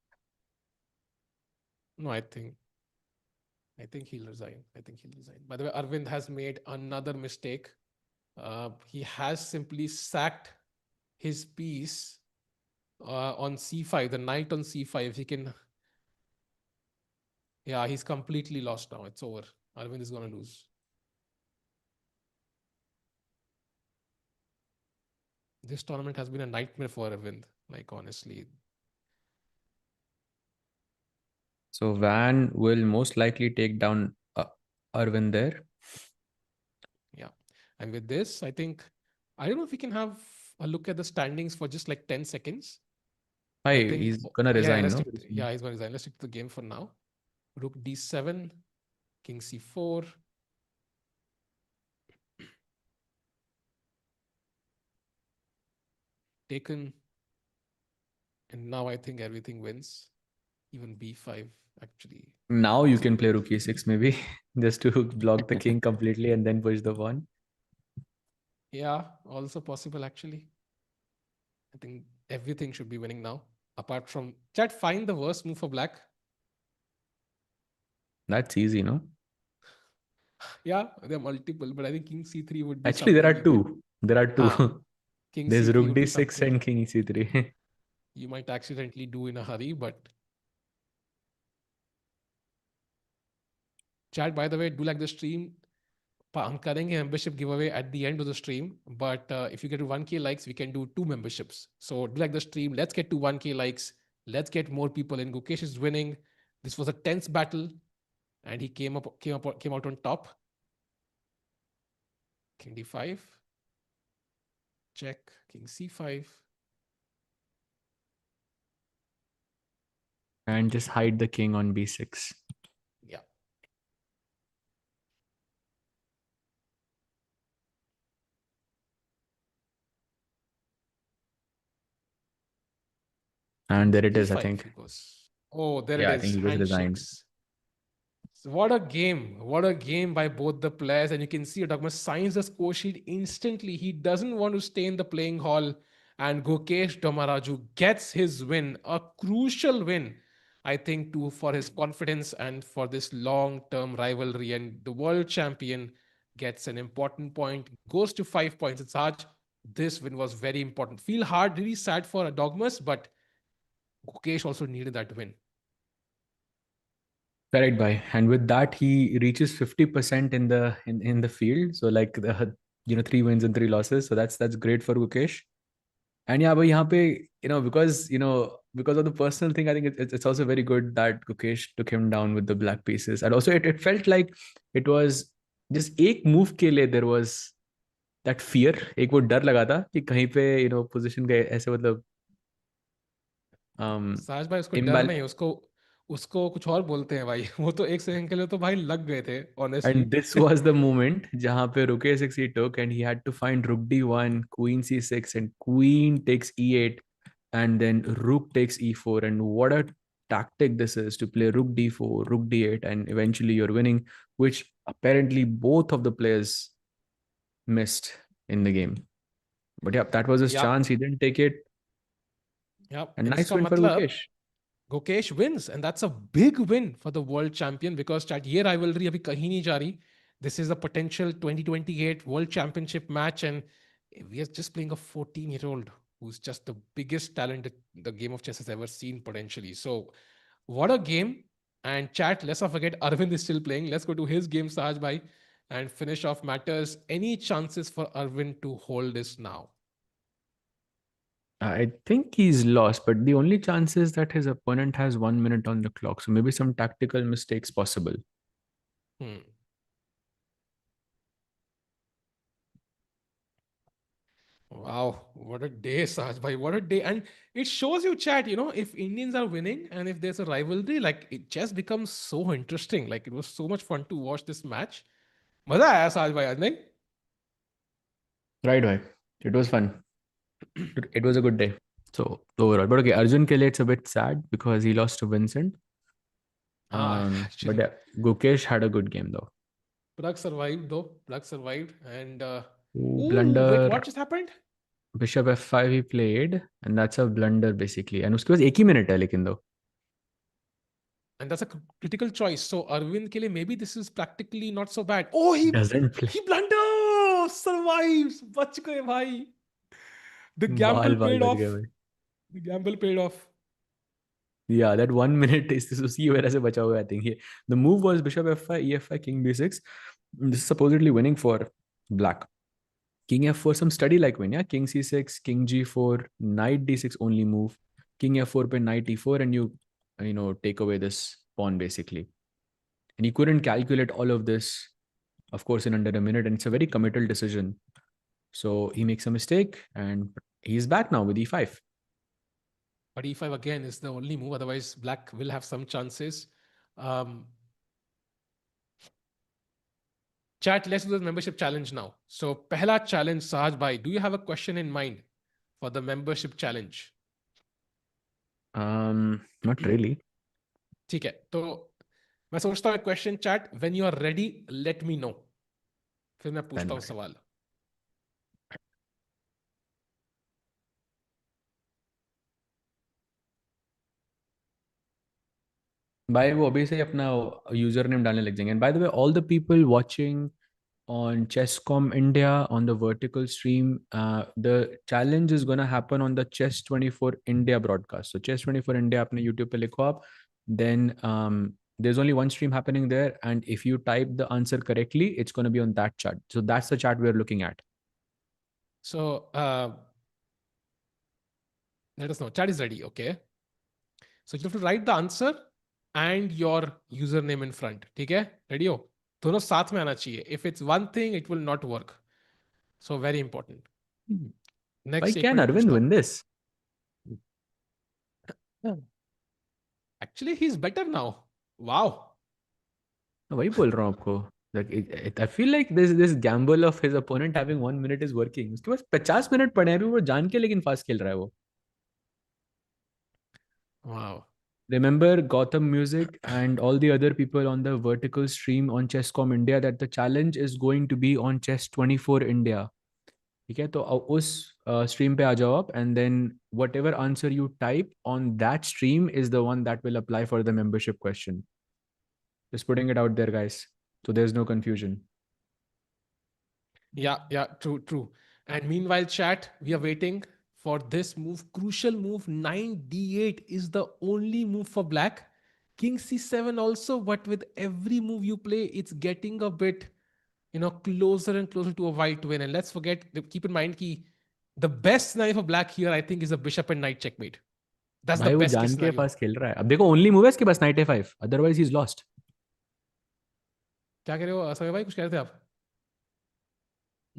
no, I think he'll resign. I think he'll resign. By the way, Arvind has made another mistake. He has simply sacked his piece on c5, the knight on c5. He can... Yeah, he's completely lost now. It's over. Arvind is going to lose. This tournament has been a nightmare for Arvind. Like, honestly. So Van will most likely take down Arvind there. Yeah. And with this, I think... I don't know if we can have a look at the standings for just like 10 seconds. I Hi, think... he's gonna Yeah, resign, let's no? stick... Yeah, he's going to resign. Let's stick to the game for now. Rook d7, king c4. Taken. And now I think everything wins. Even b5, actually. Now you can play rook e6 maybe, just to block the king completely and then push the pawn. Yeah, also possible, actually. I think everything should be winning now. Apart from... Chat, find the worst move for black. That's easy, no? Yeah, there are multiple, but I think king c3 would be Actually, there something are you might... two. There are two. King There's c3 rook would be d6 something and king c3. you might accidentally do in a hurry, but... Chat, by the way, do like the stream. हम करेंगे membership giveaway at the end of the stream, but if you get to 1k likes, we can do 2 memberships. So do like the stream. Let's get to 1k likes. Let's get more people in. Gukesh is winning. This was a tense battle, and he came out on top. King d5. Check. King c5. And just hide the king on b6. Yeah. And there it is, I e5 think. he goes. Oh, there it Yeah, I think is. he just resigned. Handshakes. So what a game. What a game by both the players. And you can see Erdogmus signs the score sheet instantly. He doesn't want to stay in the playing hall. And Gukesh Dommaraju gets his win, a crucial win, I think, too, for his confidence and for this long-term rivalry. And the world champion gets an important point, goes to 5 points. It's hard. This win was very important. Feel hard, really sad for Erdogmus, but Gukesh also needed that win. Correct, bhai. And with that, he reaches 50% in the field. So like the 3 wins and 3 losses. So that's great for Gukesh. And yeah, but यहाँ पे because of the personal thing, I think it's also very good that Gukesh took him down with the black pieces. And also it felt like it was just एक move के लिए there was that fear. एक वो डर लगा था कि कहीं पे position के ऐसे मतलब साज भाई, उसको डर इम्बैल नहीं, उसको उसको कुछ और बोलते हैं भाई। वो तो एक सेकंड के लिए तो भाई लग गए थे, honestly. and this was the moment जहाँ पे rook a6 he took and he had to find rook d1, queen c6 and queen takes e8 and then rook takes e4 and what a tactic this is to play rook d4, rook d8, and eventually you're winning, which apparently both of the players missed in the game. But yeah, that was his Yep. chance. He didn't take it. Yep. And And nice iska win for matlab, Gukesh. Gukesh wins, and that's a big win for the world champion because chat ye rivalry abhi kahin nahi ja rahi. This is a potential 2028 World Championship match, and we are just playing a 14-year-old who's just the biggest talent that the game of chess has ever seen potentially. So, what a game! And chat, let's not forget Arvind is still playing. Let's go to his game, Sahaj Bhai, and finish off matters. Any chances for Arvind to hold this now? I think he's lost, but the only chance is that his opponent has 1 minute on the clock. So maybe some tactical mistakes possible. Hmm. Wow, what a day, Saj bhai. What a day. And it shows you, chat, if Indians are winning and if there's a rivalry, like it just becomes so interesting. Like it was so much fun to watch this match. Maza aaya Saj bhai, aaj nahi? Right, right. It was fun. It was a good day. So overall, but okay, Arjun ke liye it's a bit sad because he lost to Vincent. But Actually, yeah, Gukesh had a good game though. Pragg survived though. Pragg survived. And, Ooh, ooh, wait, what blunder. just happened? Bishop f5 he played, and that's a blunder basically. And उसके पास एक ही minute है लेकिन though. And that's a critical choice. So Arvind ke liye, maybe this is practically not so bad. Oh, he Doesn't play. he blunders, survives. Bach gaye bhai. The gamble बाल बाल paid बच गए off. भाई. The gamble paid off. Yeah, that 1 minute is उसी वजह से बचा हुआ I think. The move was bishop f5, e5, king b6. This is supposedly winning for black. King f4, some study like win, yeah. King c6, king g4, knight d6 only move. King f4 पे knight e4, and you take away this pawn basically. And he couldn't calculate all of this, of course, in under a minute, and it's a very committal decision. So he makes a mistake, and he's back now with e5. But e5 again is the only move. Otherwise, black will have some chances. Chat, let's do the membership challenge now. So, pehla challenge, Sahaj bhai. Do you have a question in mind for the membership challenge? Not really. ठीक है तो मैं सोचता हूँ question chat when you are ready let me know फिर मैं पूछता हूँ सवाल भाई वो अभी से अपना यूजर नेम डालने लग जाएंगे. And by the way, all the people watching on Chesscom India on the vertical stream, the challenge is going to happen on the Chess 24 India broadcast. So Chess 24 India आपने YouTube पे लिखो आप. Then there's only one stream happening there, and if you type the answer correctly, it's going to be on that chat. So that's the chat we're looking at. So let us know. Chat is ready, okay? So you have to write the answer and your username in front. ठीक है? Ready हो? दोनों साथ में आना चाहिए. If it's one thing, it will not work. So very important. Why Next एक can minute Arvind पूछता win हूँ. this? Actually, he's better now. Wow. वही बोल रहा हूँ आपको. Like I feel like this gamble of his opponent having 1 minute is working. उसके पास 50 minute पड़े हैं अभी वो जान के लेकिन फास्ट खेल रहा है वो. Wow. Remember Gotham Music and all the other people on the vertical stream on Chesscom India that the challenge is going to be on Chess 24 India. ठीक है तो उस stream पे आ जाओ आप, and then whatever answer you type on that stream is the one that will apply for the membership question. Just putting it out there, guys, so there's no confusion. Yeah, true, true. And meanwhile, chat, we are waiting for this move. Crucial move, 9d8 is the only move for black. King c7 also, but with every move you play, it's getting a bit, closer and closer to a white win. And let's keep in mind कि the best scenario for black here, I think, is a bishop and knight checkmate. That's the भाई वो best case जान के scenario. पास खेल रहा है. अब देखो only move है इसके पास knight a5, otherwise he's lost. क्या कह रहे हो समय भाई, कुछ कह रहे थे आप?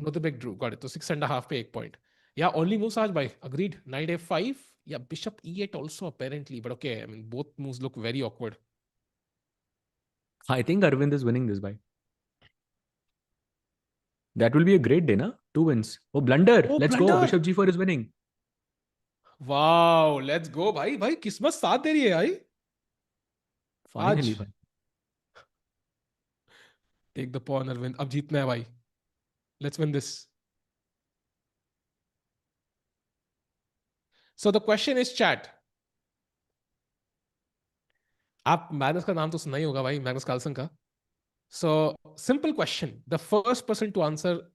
Nodirbek drew. Got it. So 6.5 पे 1 point. Yeah, only moves Saj bhai. Agreed. Knight f5. Yeah, bishop e8 also apparently. But okay, I mean, both moves look very awkward. I think Arvind is winning this by. That will be a great day, na? 2 wins. Oh, blunder. Oh, Let's go. blunder. Bishop g4 is winning. Wow, let's go भाई. भाई किस्मत साथ दे रही है भाई. Finally आज भाई. Take the pawn Arvind, अब जीतना है भाई. Let's win this. So the question is chat. आप मैग्नस का नाम तो सुना ही होगा भाई, मैग्नस कार्लसन का. So simple question, the first person to answer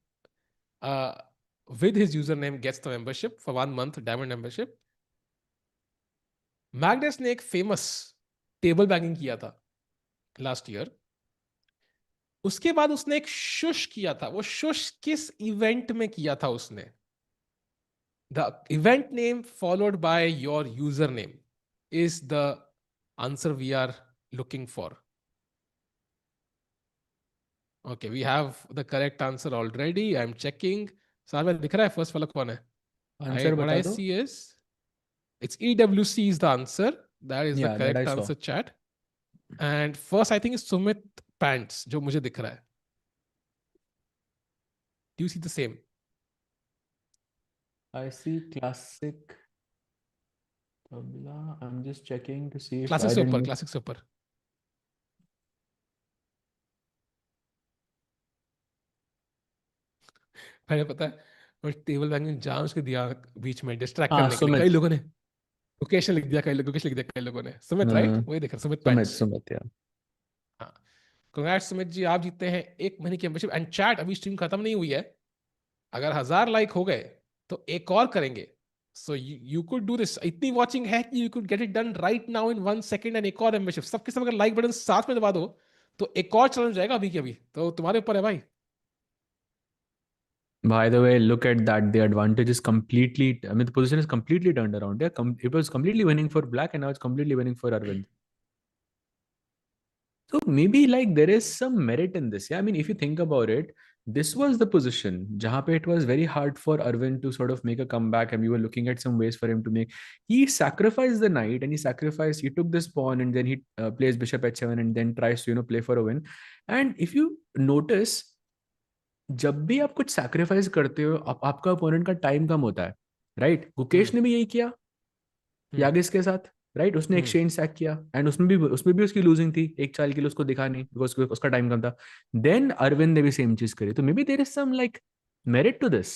with his username gets the membership for 1 month, diamond membership. Magnus ने एक फेमस टेबल बैंकिंग किया था लास्ट ईयर. उसके बाद उसने एक शुश किया था. वो शुश किस इवेंट में किया था उसने? The event name followed by your username is the answer we are looking for. Okay, we have the correct answer already. I am checking. सार में दिख रहा है फर्स्ट वाला कौन है? I आंसर what बता I दो. see is it's EWC is the answer. That is the या that I correct saw. answer, chat. And first I think is Sumit Pants, जो मुझे दिख रहा है. Do you see the same? I see classic tabla. I'm just checking to see if classic I से ऊपर, didn't. Classic से ऊपर. मैंने पता है और टेबल बैंकिंग जाम उसके दिया बीच में डिस्ट्रैक्ट हाँ करने के लिए. कई सुमित. लोगों ने गुकेश लिख दिया, कई लोग गुकेश लिख दिया, कई लोगों ने सुमित. राइट, वही देख रहा सुमित सुमित पैंट्स. सुमित या. हाँ, congrats सुमित जी, आप जीतते हैं 1 महीने की मेंबरशिप. एंड चैट, अभी स्ट्रीम खत्म नहीं हुई है. अगर 1000 लाइक हो गए तो एक और करेंगे. So you could do this. इतनी वॉचिंग है कि you could get it done right now in 1 second. And एक और मेंबरशिप सबके सब अगर लाइक बटन साथ में दबा दो तो एक और चैलेंज जाएगा अभी के अभी. तो तुम्हारे ऊपर है भाई. By the way, look at that. The advantage is completely. I mean, the position is completely turned around. Yeah, it was completely winning for black, and now it's completely winning for Arvind. So maybe like there is some merit in this. Yeah, I mean, if you think about it, this was the position jahan pe it was very hard for Arvind to sort of make a comeback, and we were looking at some ways for him to make. He sacrificed the knight, and he sacrificed. He took this pawn, and then he plays bishop h7, and then tries to play for a win. And if you notice, जब भी आप कुछ sacrifice करते हो आपका opponent का time कम होता है. राइट, गुकेश ने भी यही किया यागिस के साथ. राइट, उसने एक्सचेंज सैक किया एंड उसमें भी उसकी लूजिंग थी. एक चाल के लिए उसको दिखा नहीं बिकॉज उसका टाइम कम था. देन अरविंद ने भी सेम चीज करी. तो maybe there is some like merit to this.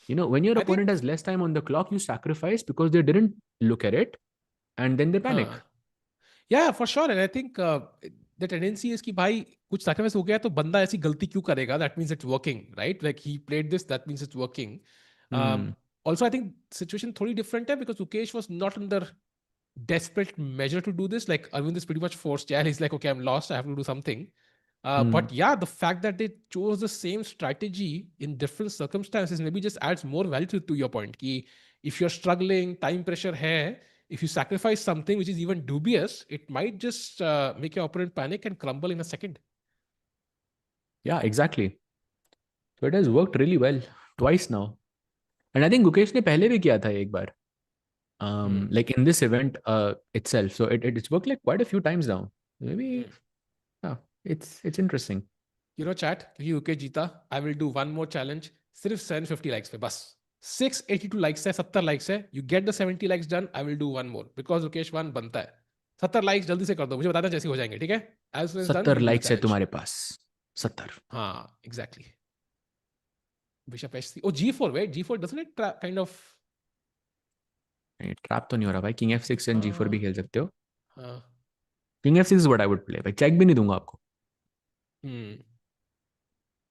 When your I opponent think has less time on the clock, you sacrifice because they didn't look at it and then they panic. हाँ, या for sure. And I think the tendency is कि भाई कुछ sacrifice हो गया तो बंदा ऐसी गलती क्यों करेगा? That means it's working, right? Like he played this, that means it's working. Hmm. Also I think situation थोड़ी डिफरेंट है because Mukesh was not under desperate measure to do this. Like Arvind is pretty much forced. Yeah, he's like, okay, I'm lost. I have to do something. Hmm. But yeah, the fact that they chose the same strategy in different circumstances maybe just adds more value to your point. Ki if you're struggling, time pressure hai, if you sacrifice something which is even dubious, it might just make your opponent panic and crumble in a second. Yeah, exactly. So it has worked really well twice now. And I think Gukesh ने पहले भी किया था एक बार. Hmm. Like in this event itself. So it's worked like quite a few times now. Maybe Hmm. yeah, it's interesting. You know, chat, क्योंकि UK जीता, I will do one more challenge. सिर्फ 750 likes पे बस. 682 likes है, 70 likes है. You get the 70 likes done, I will do one more because Rukesh one बनता है. 70 likes जल्दी से कर दो, मुझे बताना जैसे हो जाएंगे, ठीक है? As soon as done 70 will do the likes है चैलेंज. तुम्हारे पास. 70. हाँ, exactly. Bishop H C. Oh जी4, वेट, जी4 doesn't it kind of. Trap तो नहीं हो रहा भाई. किंग f6 एंड g4 भी खेल सकते हो. हाँ. King f6 is what I would play भाई. चेक भी नहीं दूंगा आपको. Hmm.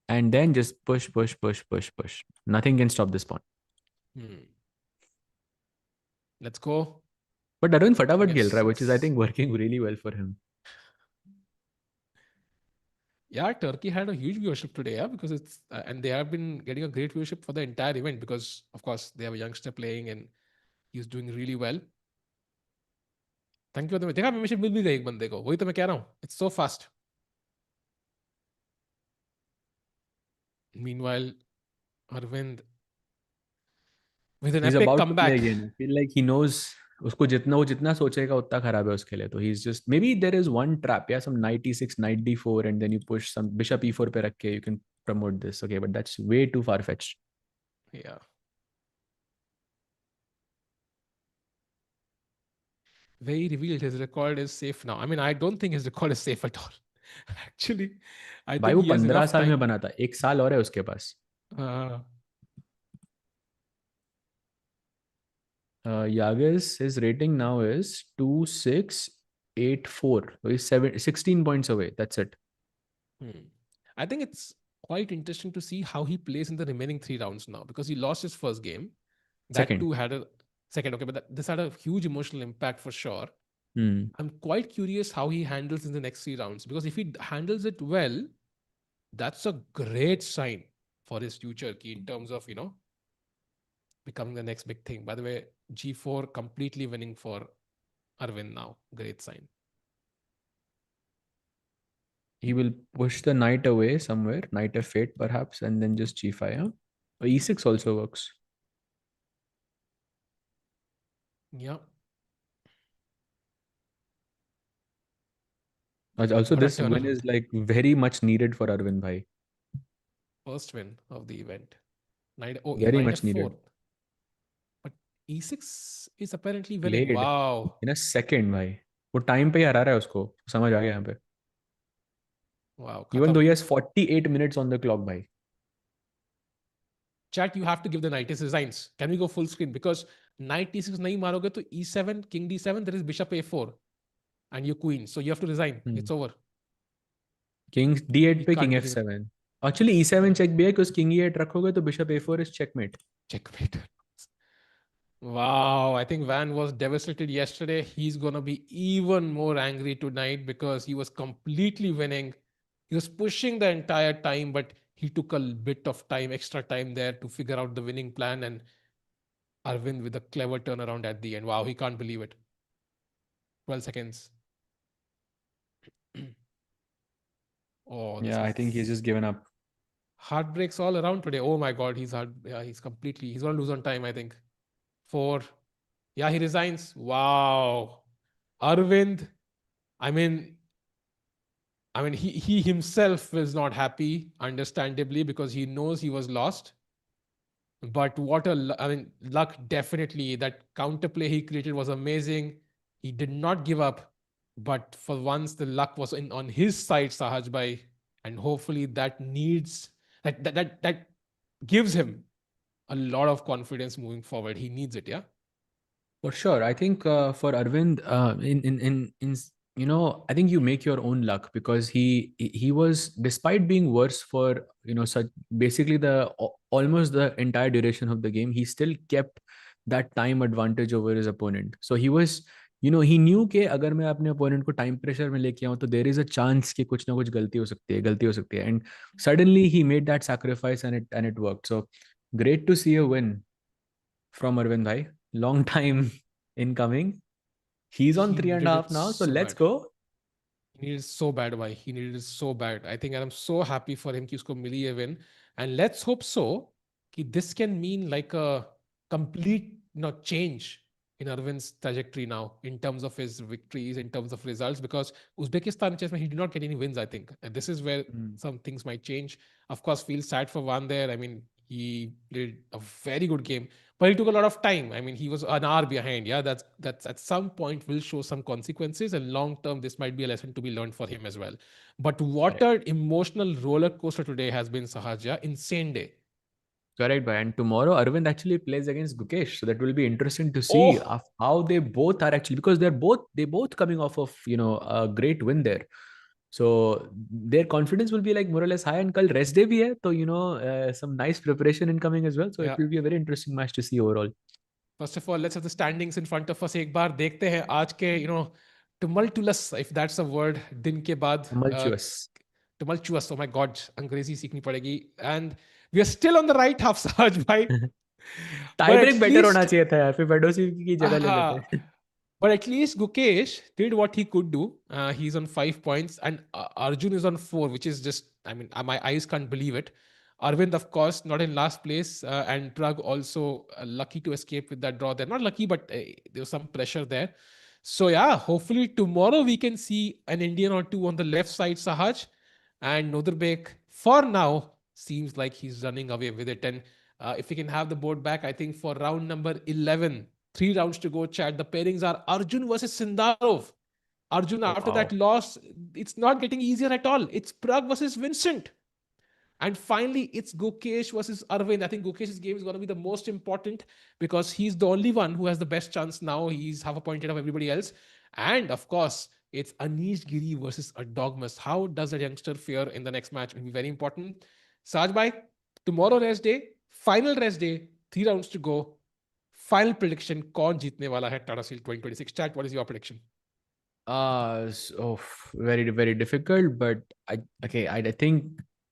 And then just push push push push push. Nothing can stop this point. Hmm. Let's go. But Arvind king फटाफट खेल रहा है, which f6. is I think working really well for him. Yeah, Turkey had a huge viewership today, yeah, because it's and they have been getting a great viewership for the entire event because, of course, they have a youngster playing and he's doing really well. Thank you. देखा, membership मिल भी गई एक बंदे को. वही तो मैं कह रहा हूँ, it's so fast. Meanwhile Arvind with an He's epic about to play comeback. again. I feel like he knows उसको जितना सोचेगा उतना खराब है उसके लिए. तो he's just maybe there is one trap, yeah, some knight e6, knight d4, and then you push some bishop e4 पे रख के you can promote this. Okay, but that's way too far fetched. Yeah. Where he revealed his record is safe now. I mean, I don't think his record is safe at all. Actually, I भाई think वो he has 15 enough साल में time. बना था, 1 साल और है उसके पास. Uh, Yagiz, his rating now is 2684. So he's 16 points away. That's it. hmm. I think it's quite interesting to see how he plays in the remaining 3 rounds now, because he lost his first game. That Second. too had a second, okay, but this had a huge emotional impact for sure. Hmm. I'm quite curious how he handles in the next 3 rounds, because if he handles it well, that's a great sign for his future key in terms of, becoming the next big thing. By the way, G4 completely winning for Arvind now. Great sign. He will push the knight away somewhere, knight f8 perhaps, and then just g5. Huh? Or e6 also works. Yeah. Also, What a this win turnaround. is like very much needed for Arvind Bhai. First win of the event. Very Knight much f4. needed. But e6 is apparently winning. Played Wow. in a second, भाई. वो time पे ही हरा रहा है उसको. समझ आ गया यहाँ पे. Wow. Even though Khatam. he has 48 minutes on the clock, भाई. Chat, you have to give the knight his resigns. Can we go full screen? Because knight e6 nahi maroge to e7, king d7, there is bishop a4 and your queen. So you have to resign. Hmm. It's over. King d8 He पे can't king believe it. f7. Actually e7 check भी है, because king e8 रखोगे तो bishop a4 is checkmate. Checkmate. Wow, I think Van was devastated yesterday. He's going to be even more angry tonight because he was completely winning. He was pushing the entire time, but he took a bit of time, extra time there to figure out the winning plan. And Arvind with a clever turnaround at the end. Wow, he can't believe it. 12 seconds. Oh, this Yeah, I think he's is just given up. heartbreaks all around today. Oh my God, he's hard. Yeah, he's completely, he's going to lose on time, I think. 4. Yeah, he resigns. Wow. Arvind, I mean, he himself is not happy, understandably, because he knows he was lost. But what I mean, luck definitely. That counterplay he created was amazing. He did not give up, but for once the luck was on his side, Sahaj Bhai, and hopefully that gives him a lot of confidence moving forward. He needs it, yeah. For sure. I think for Arvind, I think you make your own luck, because he was, despite being worse for such basically almost the entire duration of the game, he still kept that time advantage over his opponent. So he was, he knew कि अगर मैं अपने opponent को time pressure में लेके आऊँ तो there is a chance कि कुछ ना कुछ गलती हो सकती है, and suddenly he made that sacrifice and it worked. So great to see a win from Arvind Bhai. Long time in coming. He's on He three and a needed half it now. So so let's bad. go. He needed it so bad, why? He needed it so bad. I think, and I'm so happy for him कि उसको मिली है win. And let's hope so कि this can mean like a complete change in Arvind's trajectory now in terms of his victories, in terms of results, because Uzbekistan chess, he did not get any wins, I think. And this is where Mm. some things might change. Of course, feel sad for Van there. I mean, he played a very good game, but it took a lot of time. I mean, he was an hour behind. Yeah, that's at some point will show some consequences, and long term, this might be a lesson to be learned for him as well. But what Correct. an emotional roller coaster today has been, Sahaja. Insane day. Correct, bhai. And tomorrow, Arvind actually plays against Gukesh, so that will be interesting to see Oh, how they both are actually, because they both coming off of a great win there. So their confidence will be like more or less high. And kal rest day bhi hai, so some nice preparation incoming as well. So it yeah. will be a very interesting match to see overall. First of all, let's have the standings in front of us. एक बार देखते हैं आज के tumultuous, if that's a word, दिन के बाद Tumultuous. tumultuous. Oh my God, अंग्रेजी सीखनी पड़ेगी. And we are still on the right half, Sahaj bhai. Tie But break at better होना least, चाहिए था यार, फिर फेडोसी की जगह ले aha, लेते. but at least Gukesh did what he could do. He's on 5 points, and Arjun is on 4, which is just, I mean, my eyes can't believe it. Arvind, of course, not in last place, and Pragg also lucky to escape with that draw. They're not lucky, but there was some pressure there. So, yeah, hopefully tomorrow we can see an Indian or two on the left side, Sahaj. And Nodirbek, for now, seems like he's running away with it. And if we can have the board back, I think for round number 11, 3 rounds to go, chat. The pairings are Arjun versus Sindarov. Arjun, Oh, after that wow. loss, it's not getting easier at all. It's Pragg versus Vincent. And finally, it's Gukesh versus Arvind. I think Gukesh's game is going to be the most important because he's the only one who has the best chance now. He's half a point ahead of everybody else. And of course, it's Anish Giri versus Erdogmus. How does a youngster fare in the next match? Will be very important. Sajbhai, tomorrow rest day, final rest day, 3 rounds to go. Final prediction, कौन जीतने वाला है Tata Steel 2026? Chat, what is your prediction? So very, very difficult, but I think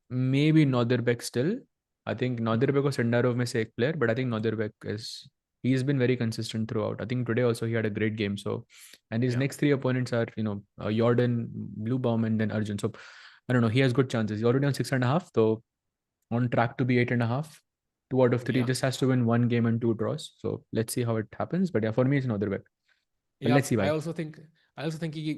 maybe Nodirbek still. I think Nodirbek or Sindarov may say player, but I think Nodirbek he's been very consistent throughout. I think today also he had a great game. So, and his Yeah. next three opponents are Jorden, Bluebaum, and then Arjun. So I don't know. He has good chances. He's already on 6.5, so on track to be 8.5. 2 out of 3 Yeah. just has to win one game and 2 draws. So let's see how it happens. But yeah, for me it's Nodirbek. But Yeah, let's see why. I also think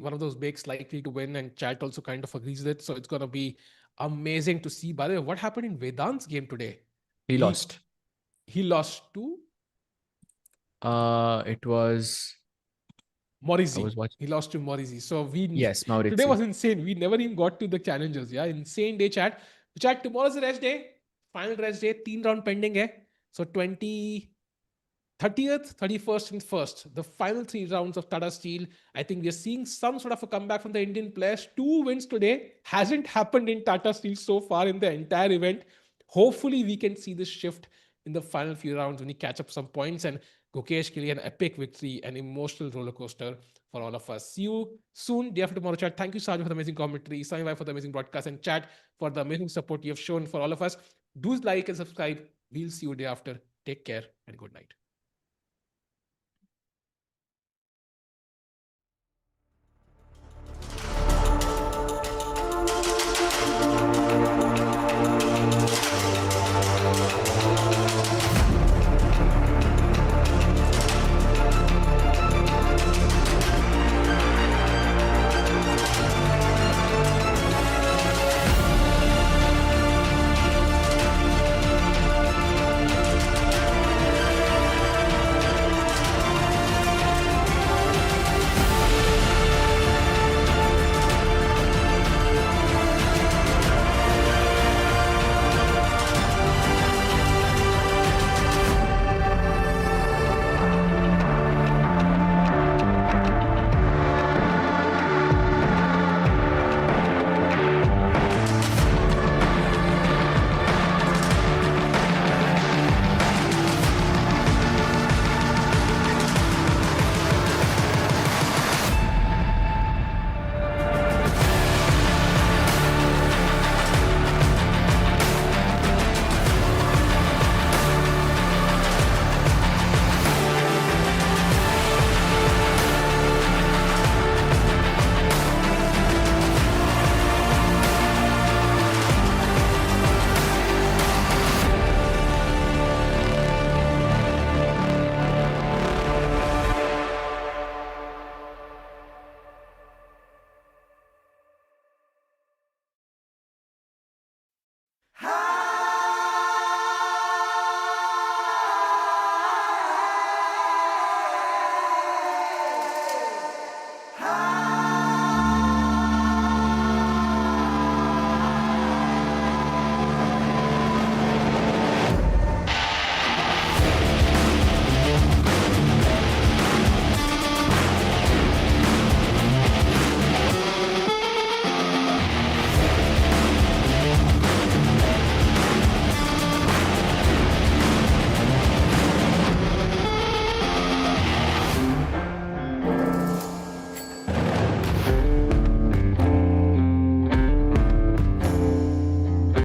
one of those bakes likely to win, and chat also kind of agrees with it. So it's gonna be amazing to see. By the way, what happened in Vedant's game today? He He lost. he lost to It was I Maurizzi. was watching. He lost to Maurizzi. So we Yes, today was Maurizzi. insane. We never even got to the challengers. Yeah, insane day, chat. Chat, tomorrow's the rest day. Final rest day. 3 round pending hai. So 30th, 31st, and 1st, the final 3 rounds of Tata Steel. I think we are seeing some sort of a comeback from the Indian players. 2 wins today. Hasn't happened in Tata Steel so far in the entire event. Hopefully, we can see this shift in the final few rounds when we catch up some points. And Gukesh Giri, an epic victory, an emotional roller coaster for all of us. See you soon, day after tomorrow, chat. Thank you, Saj, for the amazing commentary, Sami Bhai for the amazing broadcast, and chat for the amazing support you have shown for all of us. Do like and subscribe. We'll see you day after. Take care and good night.